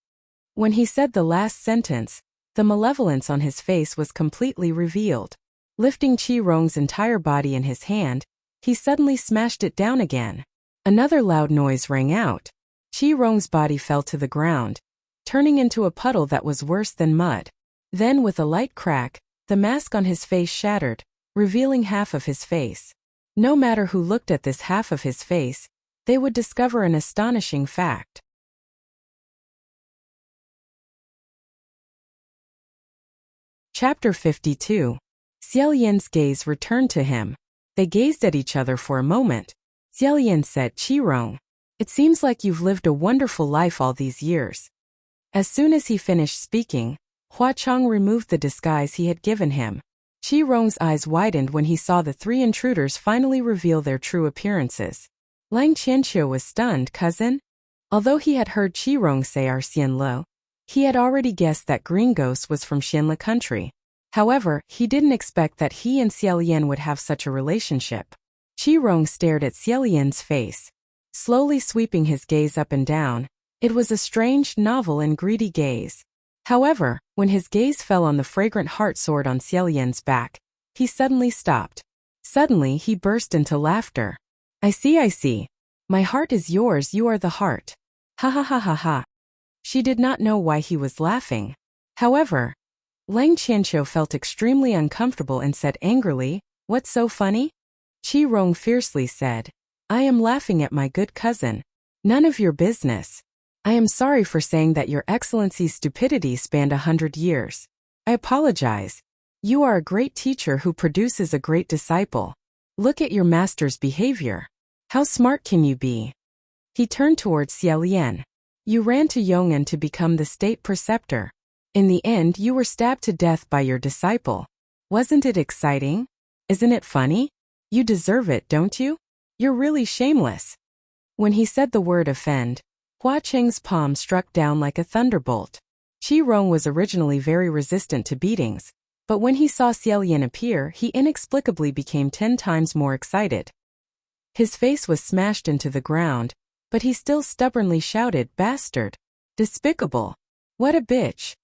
When he said the last sentence, the malevolence on his face was completely revealed. Lifting Qi Rong's entire body in his hand, he suddenly smashed it down again. Another loud noise rang out. Qi Rong's body fell to the ground, turning into a puddle that was worse than mud. Then with a light crack, the mask on his face shattered, revealing half of his face. No matter who looked at this half of his face, they would discover an astonishing fact. Chapter 52. Xiaolian's gaze returned to him. They gazed at each other for a moment. Xiaolian said, Qi Rong, it seems like you've lived a wonderful life all these years. As soon as he finished speaking, Hua Chong removed the disguise he had given him. Qi Rong's eyes widened when he saw the three intruders finally reveal their true appearances. Lang Qianqiu was stunned, cousin. Although he had heard Qi Rong say our Xianle, he had already guessed that Green Ghost was from Xianle country. However, he didn't expect that he and Xiaolian would have such a relationship. Qi Rong stared at Xiaolian's face, slowly sweeping his gaze up and down. It was a strange, novel and greedy gaze. However, when his gaze fell on the fragrant heart sword on Xiaolian's back, he suddenly stopped. Suddenly he burst into laughter. I see. My heart is yours, you are the heart. Ha ha ha ha ha. She did not know why he was laughing. However, Lang Qianqiu felt extremely uncomfortable and said angrily, What's so funny? Qi Rong fiercely said, I am laughing at my good cousin. None of your business. I am sorry for saying that your excellency's stupidity spanned 100 years. I apologize. You are a great teacher who produces a great disciple. Look at your master's behavior. How smart can you be? He turned towards Xiaolian. You ran to Yong'an to become the state preceptor. In the end, you were stabbed to death by your disciple. Wasn't it exciting? Isn't it funny? You deserve it, don't you? You're really shameless. When he said the word offend, Hua Cheng's palm struck down like a thunderbolt. Qi Rong was originally very resistant to beatings, but when he saw Xiaolian appear, he inexplicably became 10 times more excited. His face was smashed into the ground, but he still stubbornly shouted, Bastard! Despicable! What a bitch!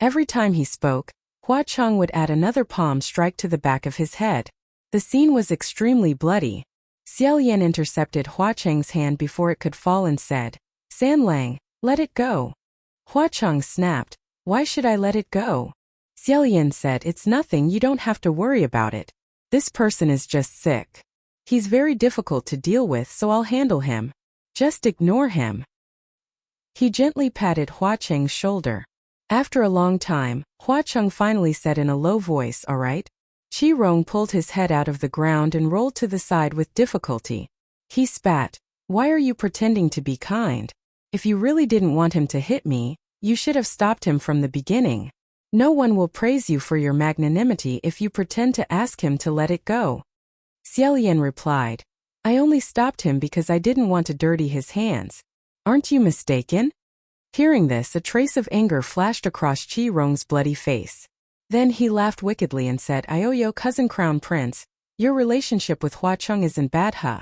Every time he spoke, Hua Chong would add another palm strike to the back of his head. The scene was extremely bloody. Xiaolian intercepted Hua Cheng's hand before it could fall and said, San Lang, let it go. Hua Chong snapped, Why should I let it go? Xiaolian said, It's nothing, you don't have to worry about it. This person is just sick. He's very difficult to deal with, so I'll handle him. Just ignore him. He gently patted Hua Cheng's shoulder. After a long time, Hua Cheng finally said in a low voice, All right. Qi Rong pulled his head out of the ground and rolled to the side with difficulty. He spat, Why are you pretending to be kind? If you really didn't want him to hit me, you should have stopped him from the beginning. No one will praise you for your magnanimity if you pretend to ask him to let it go. Xiaolian replied, I only stopped him because I didn't want to dirty his hands. Aren't you mistaken? Hearing this, a trace of anger flashed across Qi Rong's bloody face. Then he laughed wickedly and said, Ioyo cousin Crown Prince, your relationship with Hua Cheng isn't bad, huh?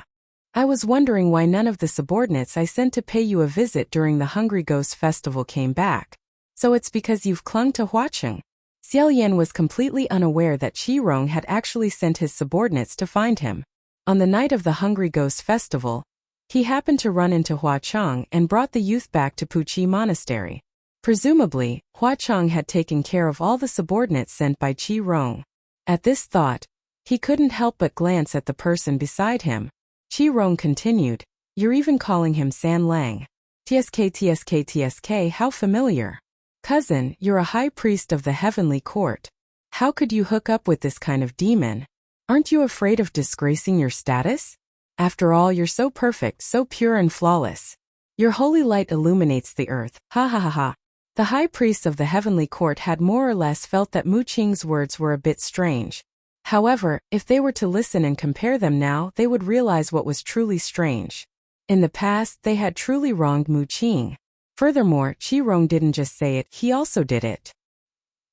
I was wondering why none of the subordinates I sent to pay you a visit during the Hungry Ghost Festival came back. So it's because you've clung to Hua Cheng. Xiaolian was completely unaware that Qi Rong had actually sent his subordinates to find him. On the night of the Hungry Ghost Festival, he happened to run into Hua Cheng and brought the youth back to Puqi Monastery. Presumably, Hua Cheng had taken care of all the subordinates sent by Qi Rong. At this thought, he couldn't help but glance at the person beside him. Qi Rong continued, You're even calling him San Lang. TSK, how familiar. Cousin, you're a high priest of the heavenly court. How could you hook up with this kind of demon? Aren't you afraid of disgracing your status? After all, you're so perfect, so pure and flawless. Your holy light illuminates the earth, ha ha ha ha. The high priest of the heavenly court had more or less felt that Mu Qing's words were a bit strange. However, if they were to listen and compare them now, they would realize what was truly strange. In the past, they had truly wronged Mu Qing. Furthermore, Qi Rong didn't just say it, he also did it.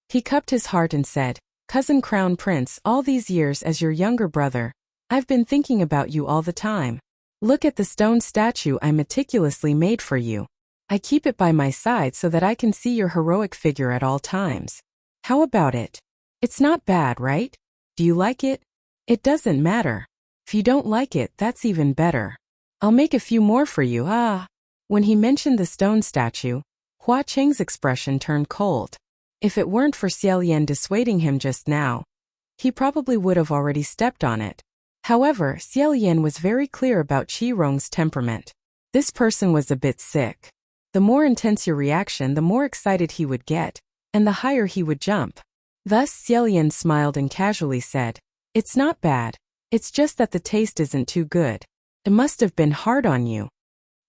He cupped his heart and said, "Cousin Crown Prince, all these years as your younger brother, I've been thinking about you all the time. Look at the stone statue I meticulously made for you. I keep it by my side so that I can see your heroic figure at all times. How about it? It's not bad, right? Do you like it? It doesn't matter. If you don't like it, that's even better. I'll make a few more for you, ah." When he mentioned the stone statue, Hua Cheng's expression turned cold. If it weren't for Xiaolian dissuading him just now, he probably would have already stepped on it. However, Xiaolian was very clear about Qi Rong's temperament. This person was a bit sick. The more intense your reaction, the more excited he would get, and the higher he would jump. Thus Xiaolian smiled and casually said, "It's not bad. It's just that the taste isn't too good. It must have been hard on you."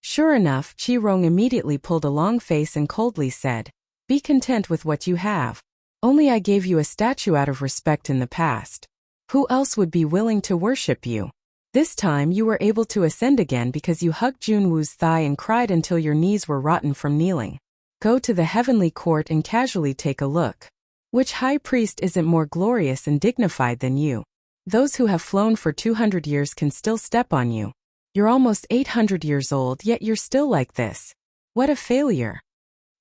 Sure enough, Qi Rong immediately pulled a long face and coldly said, "Be content with what you have. Only I gave you a statue out of respect in the past. Who else would be willing to worship you? This time you were able to ascend again because you hugged Junwu's thigh and cried until your knees were rotten from kneeling. Go to the heavenly court and casually take a look. Which high priest isn't more glorious and dignified than you? Those who have flown for 200 years can still step on you. You're almost 800 years old, yet you're still like this. What a failure."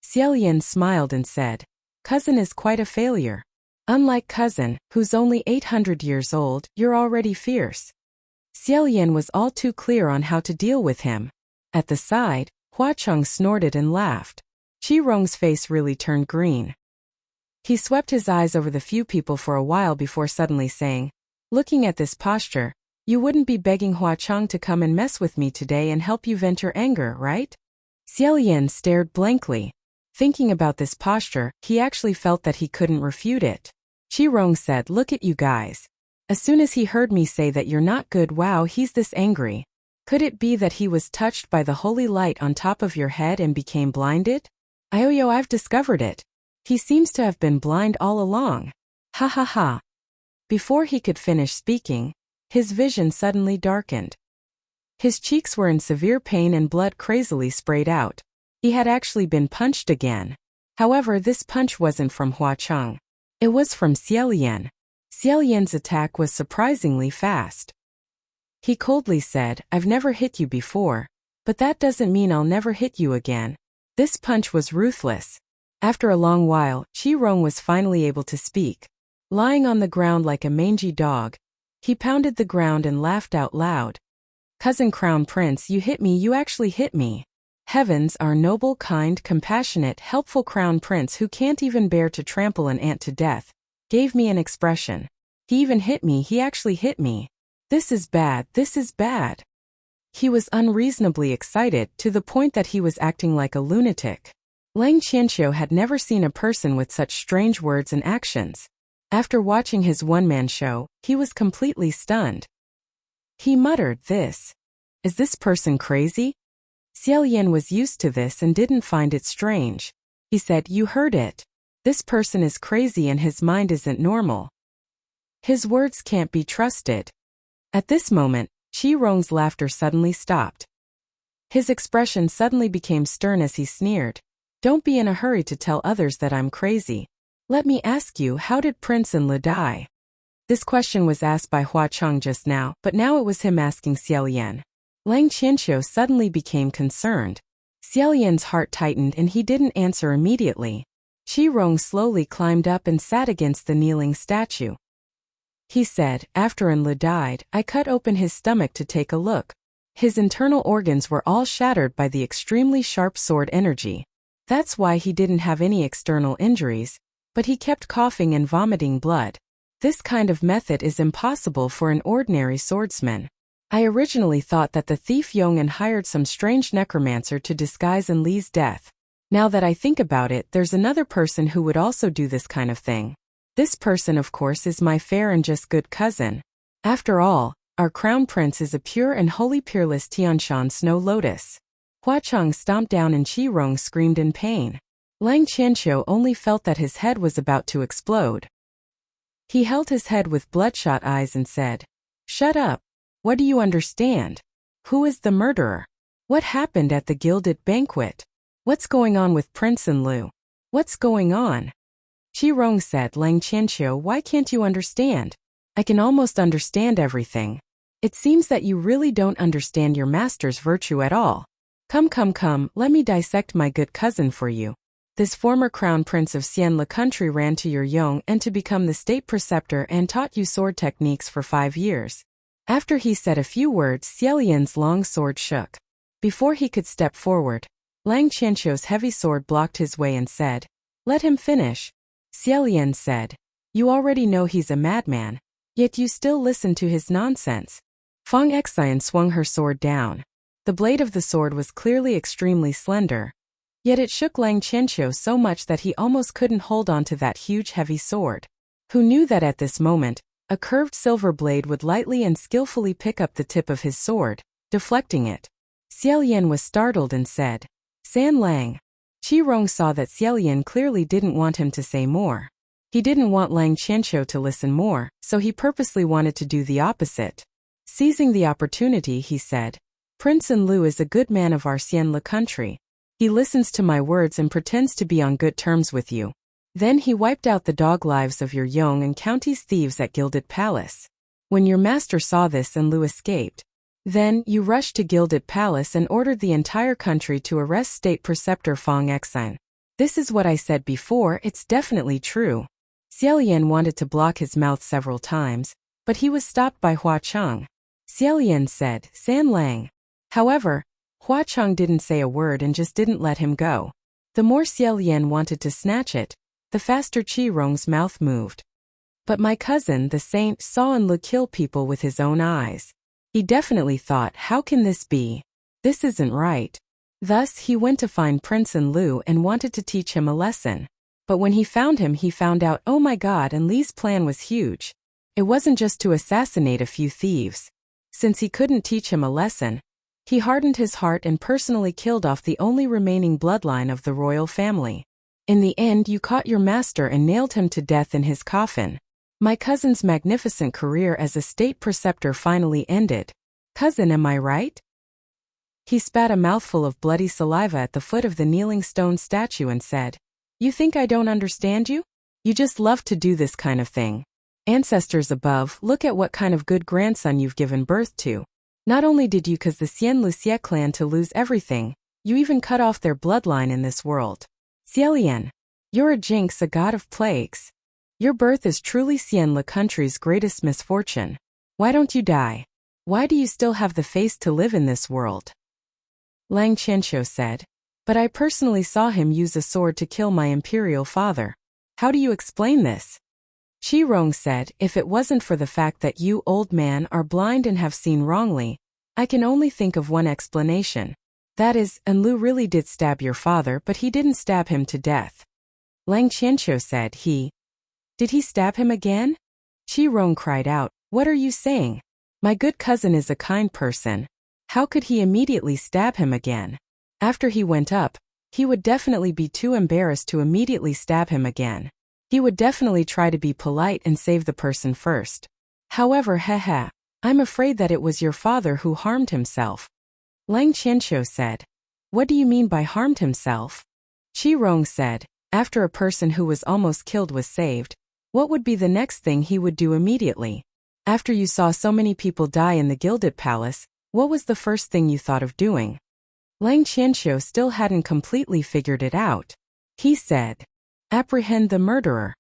Xiaolian smiled and said, "Cousin is quite a failure. Unlike cousin, who's only 800 years old, you're already fierce." Xiaolian was all too clear on how to deal with him. At the side, Hua Cheng snorted and laughed. Qi Rong's face really turned green. He swept his eyes over the few people for a while before suddenly saying, "Looking at this posture, you wouldn't be begging Hua Cheng to come and mess with me today and help you vent your anger, right?" Xiaolian stared blankly. Thinking about this posture, he actually felt that he couldn't refute it. Qi Rong said, "Look at you guys. As soon as he heard me say that you're not good, wow, he's this angry. Could it be that he was touched by the holy light on top of your head and became blinded? Ioyo, I've discovered it. He seems to have been blind all along. Ha ha ha." Before he could finish speaking, his vision suddenly darkened. His cheeks were in severe pain and blood crazily sprayed out. He had actually been punched again. However, this punch wasn't from Hua Cheng. It was from Xiaolian. Xiaolian's attack was surprisingly fast. He coldly said, "I've never hit you before, but that doesn't mean I'll never hit you again." This punch was ruthless. After a long while, Qi Rong was finally able to speak. Lying on the ground like a mangy dog, he pounded the ground and laughed out loud. "Cousin Crown Prince, you hit me, you actually hit me. Heavens, our noble, kind, compassionate, helpful Crown Prince who can't even bear to trample an ant to death, gave me an expression. He even hit me, he actually hit me. This is bad, this is bad." He was unreasonably excited to the point that he was acting like a lunatic. Lang Qianqiu had never seen a person with such strange words and actions. After watching his one-man show, he was completely stunned. He muttered, Is this person crazy?" Xiaolian was used to this and didn't find it strange. He said, "You heard it. This person is crazy and his mind isn't normal. His words can't be trusted." At this moment, Qi Rong's laughter suddenly stopped. His expression suddenly became stern as he sneered. "Don't be in a hurry to tell others that I'm crazy. Let me ask you, how did Prince and Le die?" This question was asked by Hua Cheng just now, but now it was him asking Xiaolian. Lang Qianqiu suddenly became concerned. Xiaolian's heart tightened and he didn't answer immediately. Qi Rong slowly climbed up and sat against the kneeling statue. He said, "After Enle died, I cut open his stomach to take a look. His internal organs were all shattered by the extremely sharp sword energy. That's why he didn't have any external injuries, but he kept coughing and vomiting blood. This kind of method is impossible for an ordinary swordsman. I originally thought that the thief Yong'an hired some strange necromancer to disguise Enli's death. Now that I think about it, there's another person who would also do this kind of thing. This person, of course, is my fair and just good cousin. After all, our crown prince is a pure and wholly peerless Tianshan snow lotus." Hua Cheng stomped down and Qi Rong screamed in pain. Lang Qianqiu only felt that his head was about to explode. He held his head with bloodshot eyes and said, "Shut up. What do you understand? Who is the murderer? What happened at the gilded banquet? What's going on with Prince Enlu? What's going on?" Qi Rong said, Lang Qianqiu, why can't you understand? I can almost understand everything. It seems that you really don't understand your master's virtue at all. Come, let me dissect my good cousin for you. This former crown prince of Xian Le country ran to your Yong and to become the state preceptor and taught you sword techniques for 5 years. After he said a few words, Xiaolian's long sword shook. Before he could step forward, Lang Qianqiu's heavy sword blocked his way and said, Let him finish. Xiaolian said, You already know he's a madman, yet you still listen to his nonsense. Fang Xian swung her sword down. The blade of the sword was clearly extremely slender, yet it shook Lang Qianqiu so much that he almost couldn't hold on to that huge heavy sword. Who knew that at this moment, a curved silver blade would lightly and skillfully pick up the tip of his sword, deflecting it. Xiaolian was startled and said, San Lang. Qi Rong saw that Xiaolian clearly didn't want him to say more. He didn't want Lang Qianqiu to listen more, so he purposely wanted to do the opposite. Seizing the opportunity, he said, Prince Enlu is a good man of our Xian Le country. He listens to my words and pretends to be on good terms with you. Then he wiped out the dog lives of your Yong and county's thieves at Gilded Palace. When your master saw this, Enlu escaped. Then you rushed to Gilded Palace and ordered the entire country to arrest State Preceptor Fang Xian. This is what I said before, it's definitely true. Xiaolian wanted to block his mouth several times, but he was stopped by Hua Cheng. Xiaolian said, San Lang. However, Hua Cheng didn't say a word and just didn't let him go. The more Xiaolian wanted to snatch it, the faster Qi Rong's mouth moved. But my cousin, the saint, saw Enlu kill people with his own eyes. He definitely thought, how can this be? This isn't right. Thus, he went to find Prince Enlu and wanted to teach him a lesson. But when he found him, he found out, oh my god, Enlu's plan was huge. It wasn't just to assassinate a few thieves. Since he couldn't teach him a lesson, he hardened his heart and personally killed off the only remaining bloodline of the royal family. In the end, you caught your master and nailed him to death in his coffin. My cousin's magnificent career as a state preceptor finally ended. Cousin, am I right? He spat a mouthful of bloody saliva at the foot of the kneeling stone statue and said, You think I don't understand you? You just love to do this kind of thing. Ancestors above, look at what kind of good grandson you've given birth to. Not only did you cause the Xian Luxia clan to lose everything, you even cut off their bloodline in this world. Xiaolian, you're a jinx, a god of plagues. Your birth is truly Xian Le country's greatest misfortune. Why don't you die? Why do you still have the face to live in this world? Lang Qianqiu said, But I personally saw him use a sword to kill my imperial father. How do you explain this? Qi Rong said, If it wasn't for the fact that you, old man, are blind and have seen wrongly, I can only think of one explanation. That is, Enlu really did stab your father, but he didn't stab him to death. Lang Qianqiu said, Did he stab him again? Qi Rong cried out, What are you saying? My good cousin is a kind person. How could he immediately stab him again? After he went up, he would definitely be too embarrassed to immediately stab him again. He would definitely try to be polite and save the person first. However, I'm afraid that it was your father who harmed himself. Lang Qianqiu said, What do you mean by harmed himself? Qi Rong said, After a person who was almost killed was saved, what would be the next thing he would do immediately? After you saw so many people die in the Gilded Palace, what was the first thing you thought of doing? Lang Qianqiu still hadn't completely figured it out. He said, Apprehend the murderer.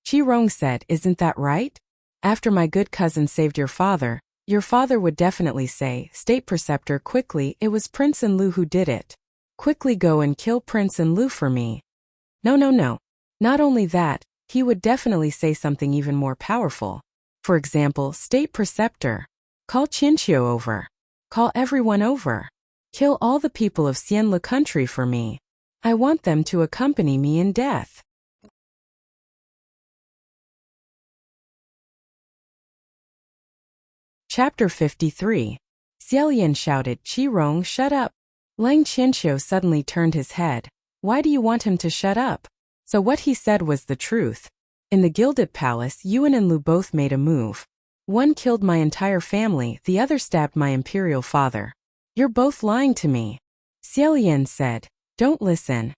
Qi Rong said, Isn't that right? After my good cousin saved your father would definitely say, State Preceptor, quickly, it was Prince Enlu who did it. Quickly go and kill Prince Enlu for me. No. Not only that, he would definitely say something even more powerful. For example, State Preceptor, call Qianqiu over. Call everyone over. Kill all the people of Xian Le country for me. I want them to accompany me in death. Chapter 53. Xiaolian shouted, Qi Rong, shut up. Lang Qianqiu suddenly turned his head. Why do you want him to shut up? So what he said was the truth. In the Gilded Palace, Yuan and Lu both made a move. One killed my entire family, the other stabbed my imperial father. You're both lying to me. Xiaolian said, Don't listen.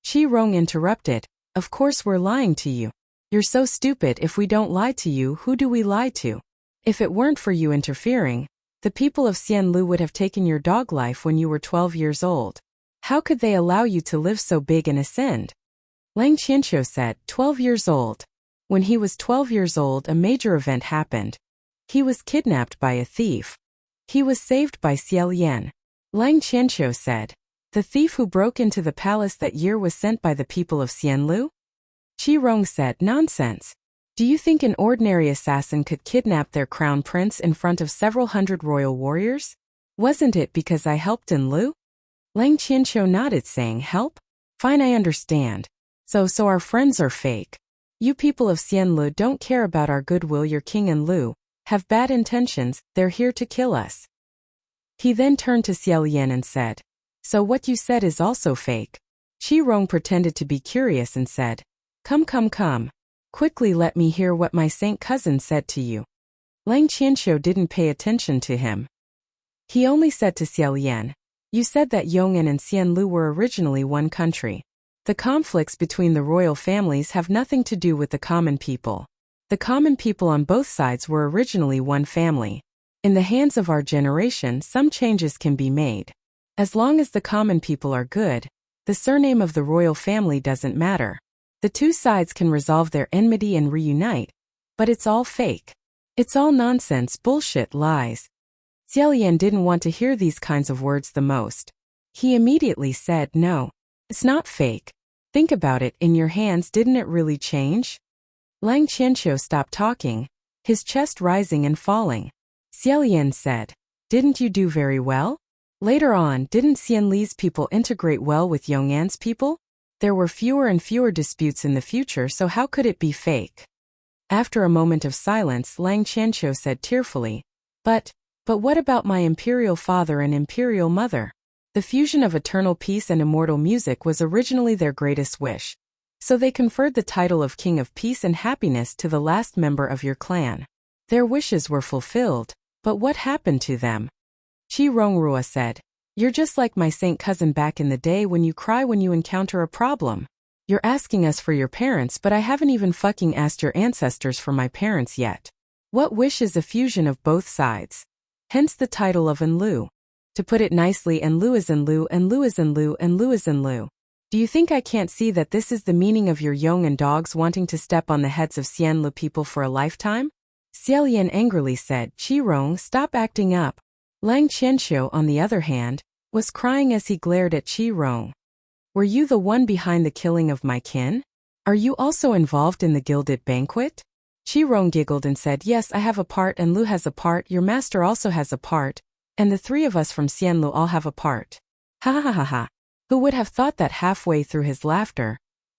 Qi Rong interrupted, Of course we're lying to you. You're so stupid. If we don't lie to you, who do we lie to? If it weren't for you interfering, the people of Xianlu would have taken your dog life when you were 12 years old. How could they allow you to live so big and ascend? Lang Qianqiu said, 12 years old. When he was 12 years old, a major event happened. He was kidnapped by a thief. He was saved by Xiaolian. Lang Qianqiu said, the thief who broke into the palace that year was sent by the people of Xianlu? Qi Rong said, nonsense. Do you think an ordinary assassin could kidnap their crown prince in front of several hundred royal warriors? Wasn't it because I helped in Lu? Lang Qianqiu nodded, saying, help? Fine, I understand. So our friends are fake. You people of Xianlu don't care about our goodwill. Your king and Lu have bad intentions. They're here to kill us. He then turned to Xiaolian and said, so what you said is also fake. Qi Rong pretended to be curious and said, come. Quickly let me hear what my saint cousin said to you. Lang Qianqiu didn't pay attention to him. He only said to Xiaolian, you said that Yong'an and Xianlu were originally one country. The conflicts between the royal families have nothing to do with the common people. The common people on both sides were originally one family. In the hands of our generation, some changes can be made. As long as the common people are good, the surname of the royal family doesn't matter. The two sides can resolve their enmity and reunite, but it's all fake. It's all nonsense, bullshit, lies. Xiaolian didn't want to hear these kinds of words the most. He immediately said, no, it's not fake. Think about it, in your hands, didn't it really change? Lang Qianqiu stopped talking, his chest rising and falling. Xiaolian said, didn't you do very well? Later on, didn't Xianli's people integrate well with Yong'an's people? There were fewer and fewer disputes in the future, so how could it be fake? After a moment of silence, Lang Qianqiu said tearfully, But what about my imperial father and imperial mother? The fusion of eternal peace and immortal music was originally their greatest wish. So they conferred the title of King of Peace and Happiness to the last member of your clan. Their wishes were fulfilled, but what happened to them? Qi Rongrua said, you're just like my saint cousin back in the day when you cry when you encounter a problem. You're asking us for your parents, but I haven't even fucking asked your ancestors for my parents yet. What wish is a fusion of both sides? Hence the title of Enlu. To put it nicely, Enlu is Enlu, Enlu is Enlu, Enlu is Enlu. Do you think I can't see that this is the meaning of your Yong'an dogs wanting to step on the heads of Xianlu people for a lifetime? Xiaolian angrily said, Qi Rong, stop acting up. Lang Qianqiu, on the other hand, was crying as he glared at Qi Rong. Were you the one behind the killing of my kin? Are you also involved in the gilded banquet? Qi Rong giggled and said, yes, I have a part and Lu has a part, your master also has a part, and the three of us from Xianlu all have a part. Ha ha ha ha ha. Who would have thought that halfway through his laughter,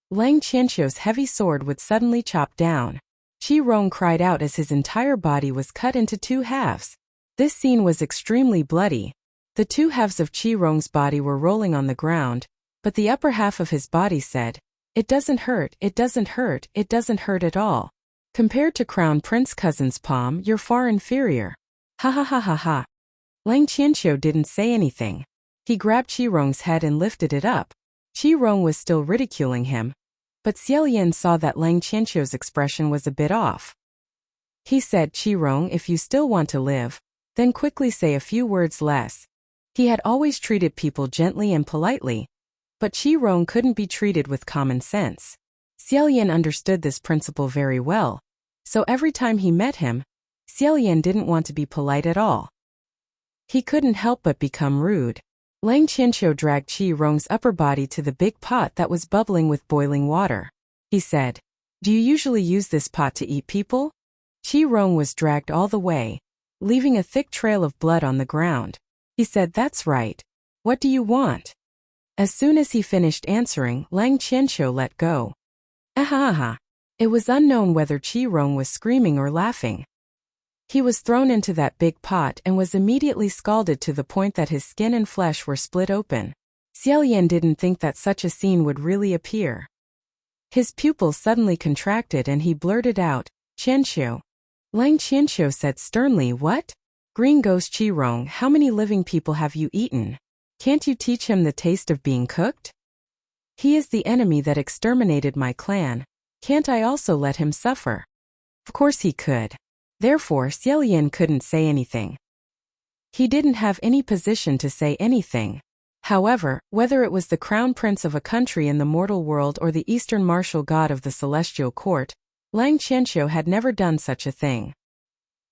Lang Qianqiu's heavy sword would suddenly chop down. Qi Rong cried out as his entire body was cut into two halves. This scene was extremely bloody. The two halves of Qi Rong's body were rolling on the ground, but the upper half of his body said, it doesn't hurt, it doesn't hurt, it doesn't hurt at all. Compared to Crown Prince cousin's palm, you're far inferior. Ha ha ha ha ha. Lang Qianqiu didn't say anything. He grabbed Qi Rong's head and lifted it up. Qi Rong was still ridiculing him, but Xiaolian saw that Lang Qianqiu's expression was a bit off. He said, Qi Rong, if you still want to live, then quickly say a few words less. He had always treated people gently and politely, but Qi Rong couldn't be treated with common sense. Xiaolian understood this principle very well, so every time he met him, Xiaolian didn't want to be polite at all. He couldn't help but become rude. Lang Qianqiu dragged Qi Rong's upper body to the big pot that was bubbling with boiling water. He said, do you usually use this pot to eat people? Qi Rong was dragged all the way, leaving a thick trail of blood on the ground. He said, that's right. What do you want? As soon as he finished answering, Lang Qianqiu let go. Aha aha. It was unknown whether Qi Rong was screaming or laughing. He was thrown into that big pot and was immediately scalded to the point that his skin and flesh were split open. Xiaolian didn't think that such a scene would really appear. His pupils suddenly contracted and he blurted out, Qianqiu. Lang Qianqiu said sternly, what? Green Ghost Qi Rong, how many living people have you eaten? Can't you teach him the taste of being cooked? He is the enemy that exterminated my clan. Can't I also let him suffer? Of course he could. Therefore, Xiaolian couldn't say anything. He didn't have any position to say anything. However, whether it was the crown prince of a country in the mortal world or the eastern martial god of the celestial court, Lang Qianqiu had never done such a thing.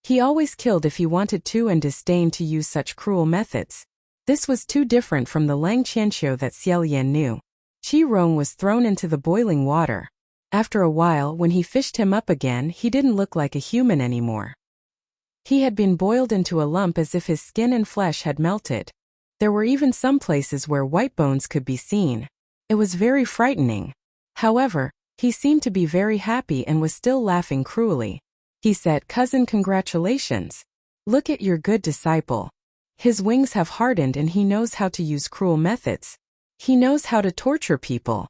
He always killed if he wanted to and disdained to use such cruel methods. This was too different from the Lang Qianqiu that Xiaolian knew. Qi Rong was thrown into the boiling water. After a while, when he fished him up again, he didn't look like a human anymore. He had been boiled into a lump as if his skin and flesh had melted. There were even some places where white bones could be seen. It was very frightening. However, he seemed to be very happy and was still laughing cruelly. He said, "Cousin, congratulations. Look at your good disciple. His wings have hardened and he knows how to use cruel methods. He knows how to torture people."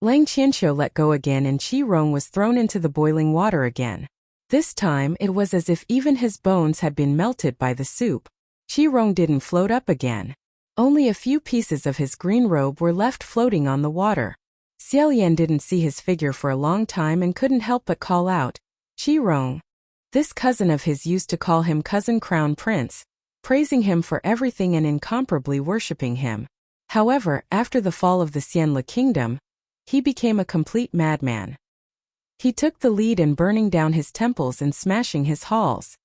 Lang Qianqiu let go again and Qi Rong was thrown into the boiling water again. This time it was as if even his bones had been melted by the soup. Qi Rong didn't float up again. Only a few pieces of his green robe were left floating on the water. Xiaolian didn't see his figure for a long time and couldn't help but call out, "Qi Rong." This cousin of his used to call him Cousin Crown Prince, praising him for everything and incomparably worshipping him. However, after the fall of the Xianle kingdom, he became a complete madman. He took the lead in burning down his temples and smashing his halls.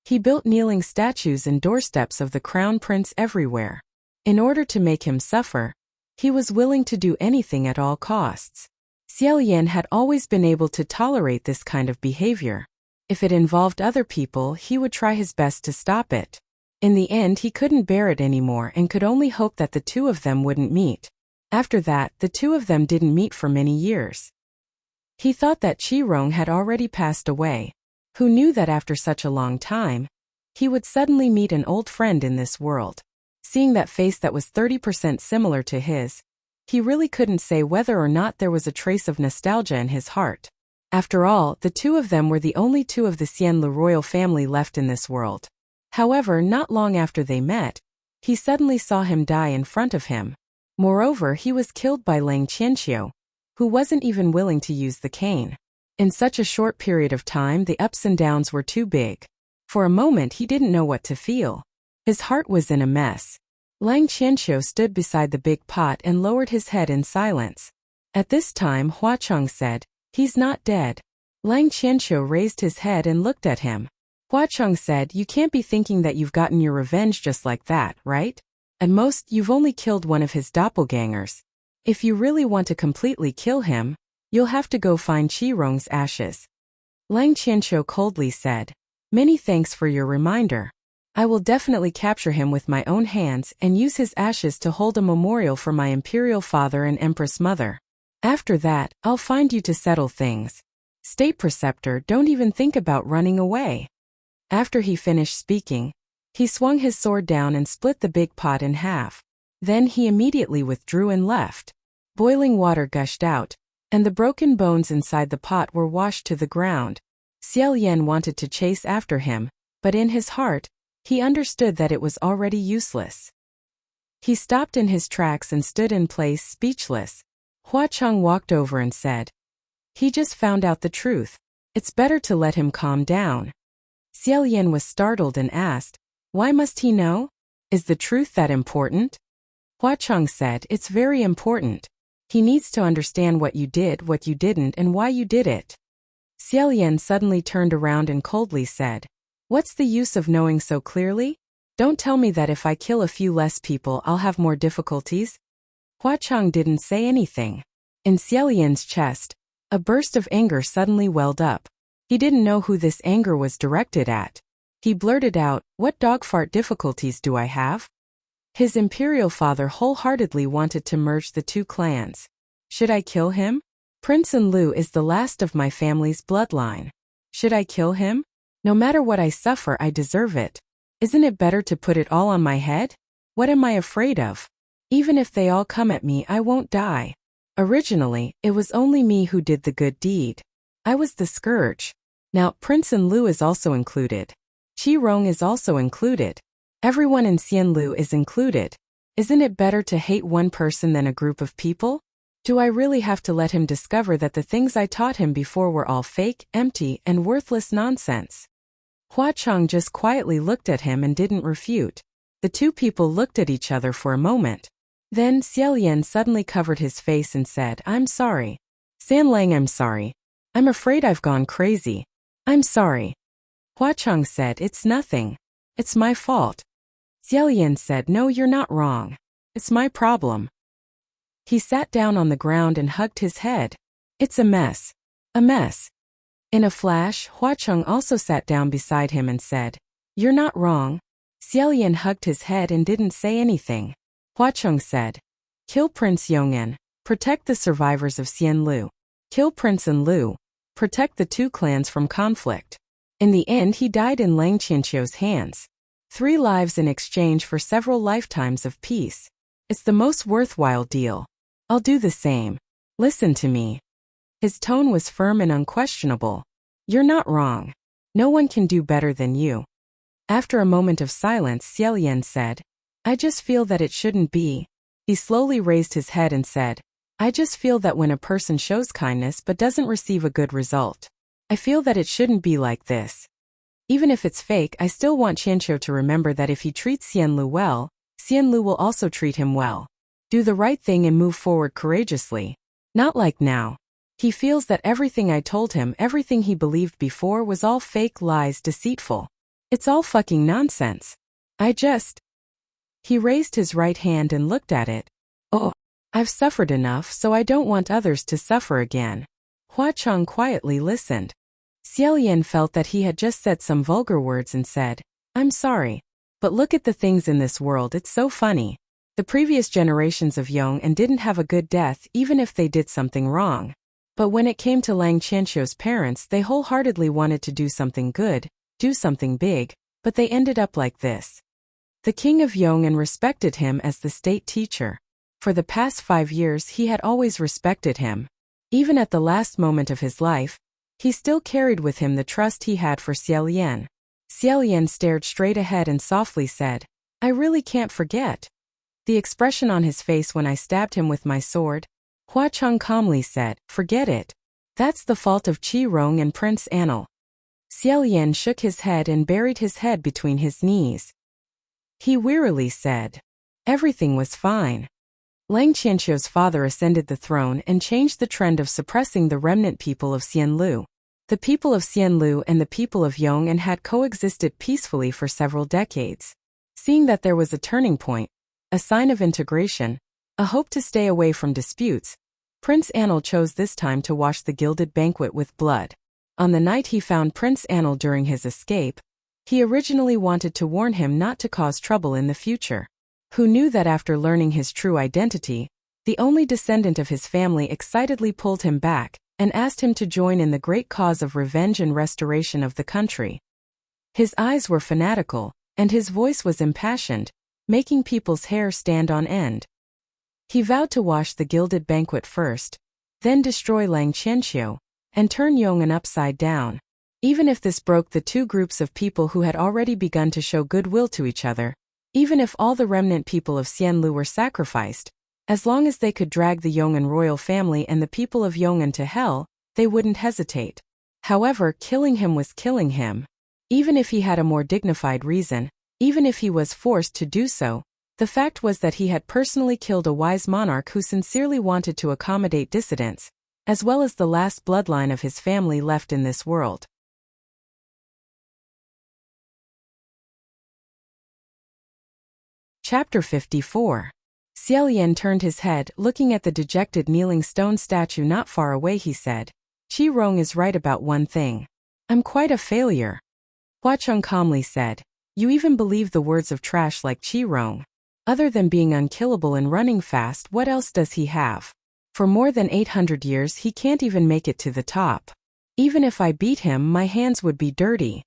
He built kneeling statues and doorsteps of the crown prince everywhere. In order to make him suffer, he was willing to do anything at all costs. Xiaolian had always been able to tolerate this kind of behavior. If it involved other people, he would try his best to stop it. In the end, he couldn't bear it anymore and could only hope that the two of them wouldn't meet. After that, the two of them didn't meet for many years. He thought that Qi Rong had already passed away. Who knew that after such a long time, he would suddenly meet an old friend in this world? Seeing that face that was 30% similar to his, he really couldn't say whether or not there was a trace of nostalgia in his heart. After all, the two of them were the only two of the Xianle royal family left in this world. However, not long after they met, he suddenly saw him die in front of him. Moreover, he was killed by Lang Qianqiu, who wasn't even willing to use the cane. In such a short period of time, the ups and downs were too big. For a moment, he didn't know what to feel. His heart was in a mess. Lang Qianqiu stood beside the big pot and lowered his head in silence. At this time, Huacheng said, "He's not dead." Lang Qianqiu raised his head and looked at him. Huacheng said, "You can't be thinking that you've gotten your revenge just like that, right? At most, you've only killed one of his doppelgangers. If you really want to completely kill him, you'll have to go find Qi Rong's ashes." Lang Qianqiu coldly said, "Many thanks for your reminder. I will definitely capture him with my own hands and use his ashes to hold a memorial for my imperial father and empress mother. After that, I'll find you to settle things. State Preceptor, don't even think about running away." After he finished speaking, he swung his sword down and split the big pot in half. Then he immediately withdrew and left. Boiling water gushed out, and the broken bones inside the pot were washed to the ground. Xiaolian wanted to chase after him, but in his heart, he understood that it was already useless. He stopped in his tracks and stood in place speechless. Huacheng walked over and said, "He just found out the truth. It's better to let him calm down." Xiaolian was startled and asked, "Why must he know? Is the truth that important?" Huacheng said, "It's very important. He needs to understand what you did, what you didn't, and why you did it." Xiaolian suddenly turned around and coldly said, "What's the use of knowing so clearly? Don't tell me that if I kill a few less people I'll have more difficulties." Huacheng didn't say anything. In Xiaolian's chest, a burst of anger suddenly welled up. He didn't know who this anger was directed at. He blurted out, "What dogfart difficulties do I have?" His imperial father wholeheartedly wanted to merge the two clans. Should I kill him? Prince Enlu is the last of my family's bloodline. Should I kill him? No matter what I suffer, I deserve it. Isn't it better to put it all on my head? What am I afraid of? Even if they all come at me, I won't die. Originally, it was only me who did the good deed. I was the scourge. Now, Prince Enlu is also included. Qi Rong is also included. Everyone in Xianlu is included. Isn't it better to hate one person than a group of people? Do I really have to let him discover that the things I taught him before were all fake, empty, and worthless nonsense? Hua Cheng just quietly looked at him and didn't refute. The two people looked at each other for a moment. Then Xiaolian suddenly covered his face and said, "I'm sorry. San Lang, I'm sorry. I'm afraid I've gone crazy. I'm sorry." Hua Cheng said, "It's nothing. It's my fault." Xiaolian said, "No, you're not wrong. It's my problem." He sat down on the ground and hugged his head. "It's a mess. A mess." In a flash, Hua Cheng also sat down beside him and said, "You're not wrong." Xiaolian hugged his head and didn't say anything. Hua Cheng said, "Kill Prince Yong'an. Protect the survivors of Xianlu. Kill Prince and Lu. Protect the two clans from conflict." In the end, he died in Lang Qianqiu's hands. 3 lives in exchange for several lifetimes of peace. It's the most worthwhile deal. I'll do the same. Listen to me. His tone was firm and unquestionable. "You're not wrong. No one can do better than you." After a moment of silence, Xiaolian said, "I just feel that it shouldn't be." He slowly raised his head and said, "I just feel that when a person shows kindness but doesn't receive a good result, I feel that it shouldn't be like this. Even if it's fake, I still want Qianqiu to remember that if he treats Xianlu well, Xianlu will also treat him well. Do the right thing and move forward courageously. Not like now. He feels that everything I told him, everything he believed before was all fake, lies, deceitful. It's all fucking nonsense. He raised his right hand and looked at it. "Oh, I've suffered enough, so I don't want others to suffer again." Hua Cheng quietly listened. Xiaolian felt that he had just said some vulgar words and said, "I'm sorry. But look at the things in this world, it's so funny. The previous generations of Yong'an didn't have a good death even if they did something wrong. But when it came to Lang Qianqiu's parents, they wholeheartedly wanted to do something good, do something big, but they ended up like this." The king of Yong'an respected him as the state teacher. For the past 5 years he had always respected him. Even at the last moment of his life, he still carried with him the trust he had for Xiaolian. Xiaolian stared straight ahead and softly said, "I really can't forget the expression on his face when I stabbed him with my sword." Hua Cheng calmly said, "Forget it. That's the fault of Qi Rong and Prince Anil." Xiaolian shook his head and buried his head between his knees. He wearily said, "Everything was fine." Lang Qianqiu's father ascended the throne and changed the trend of suppressing the remnant people of Xianlu. The people of Xianlu and the people of Yong'an had coexisted peacefully for several decades. Seeing that there was a turning point, a sign of integration, a hope to stay away from disputes, Prince Anil chose this time to wash the gilded banquet with blood. On the night he found Prince Anil during his escape, he originally wanted to warn him not to cause trouble in the future. Who knew that after learning his true identity, the only descendant of his family excitedly pulled him back and asked him to join in the great cause of revenge and restoration of the country. His eyes were fanatical, and his voice was impassioned, making people's hair stand on end. He vowed to wash the gilded banquet first, then destroy Lang Qianqiu, and turn Yong'an upside down. Even if this broke the two groups of people who had already begun to show goodwill to each other, even if all the remnant people of Xianlu were sacrificed, as long as they could drag the Yong'an royal family and the people of Yong'an to hell, they wouldn't hesitate. However, killing him was killing him. Even if he had a more dignified reason, even if he was forced to do so, the fact was that he had personally killed a wise monarch who sincerely wanted to accommodate dissidents, as well as the last bloodline of his family left in this world. Chapter 54. Xiaolian turned his head, looking at the dejected kneeling stone statue not far away. He said, "Qi Rong is right about one thing. I'm quite a failure." Hua Cheng calmly said, "You even believe the words of trash like Qi Rong. Other than being unkillable and running fast, what else does he have? For more than 800 years he can't even make it to the top. Even if I beat him, my hands would be dirty."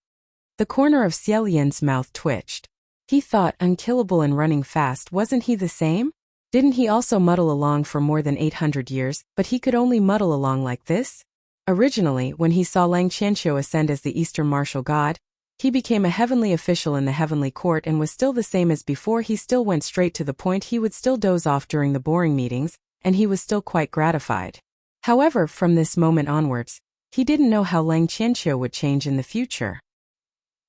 The corner of Xiaolian's mouth twitched. He thought, unkillable and running fast, wasn't he the same? Didn't he also muddle along for more than 800 years, but he could only muddle along like this? Originally, when he saw Lang Qianqiu ascend as the Eastern martial god, he became a heavenly official in the heavenly court and was still the same as before. He still went straight to the point. He would still doze off during the boring meetings, and he was still quite gratified. However, from this moment onwards, he didn't know how Lang Qianqiu would change in the future.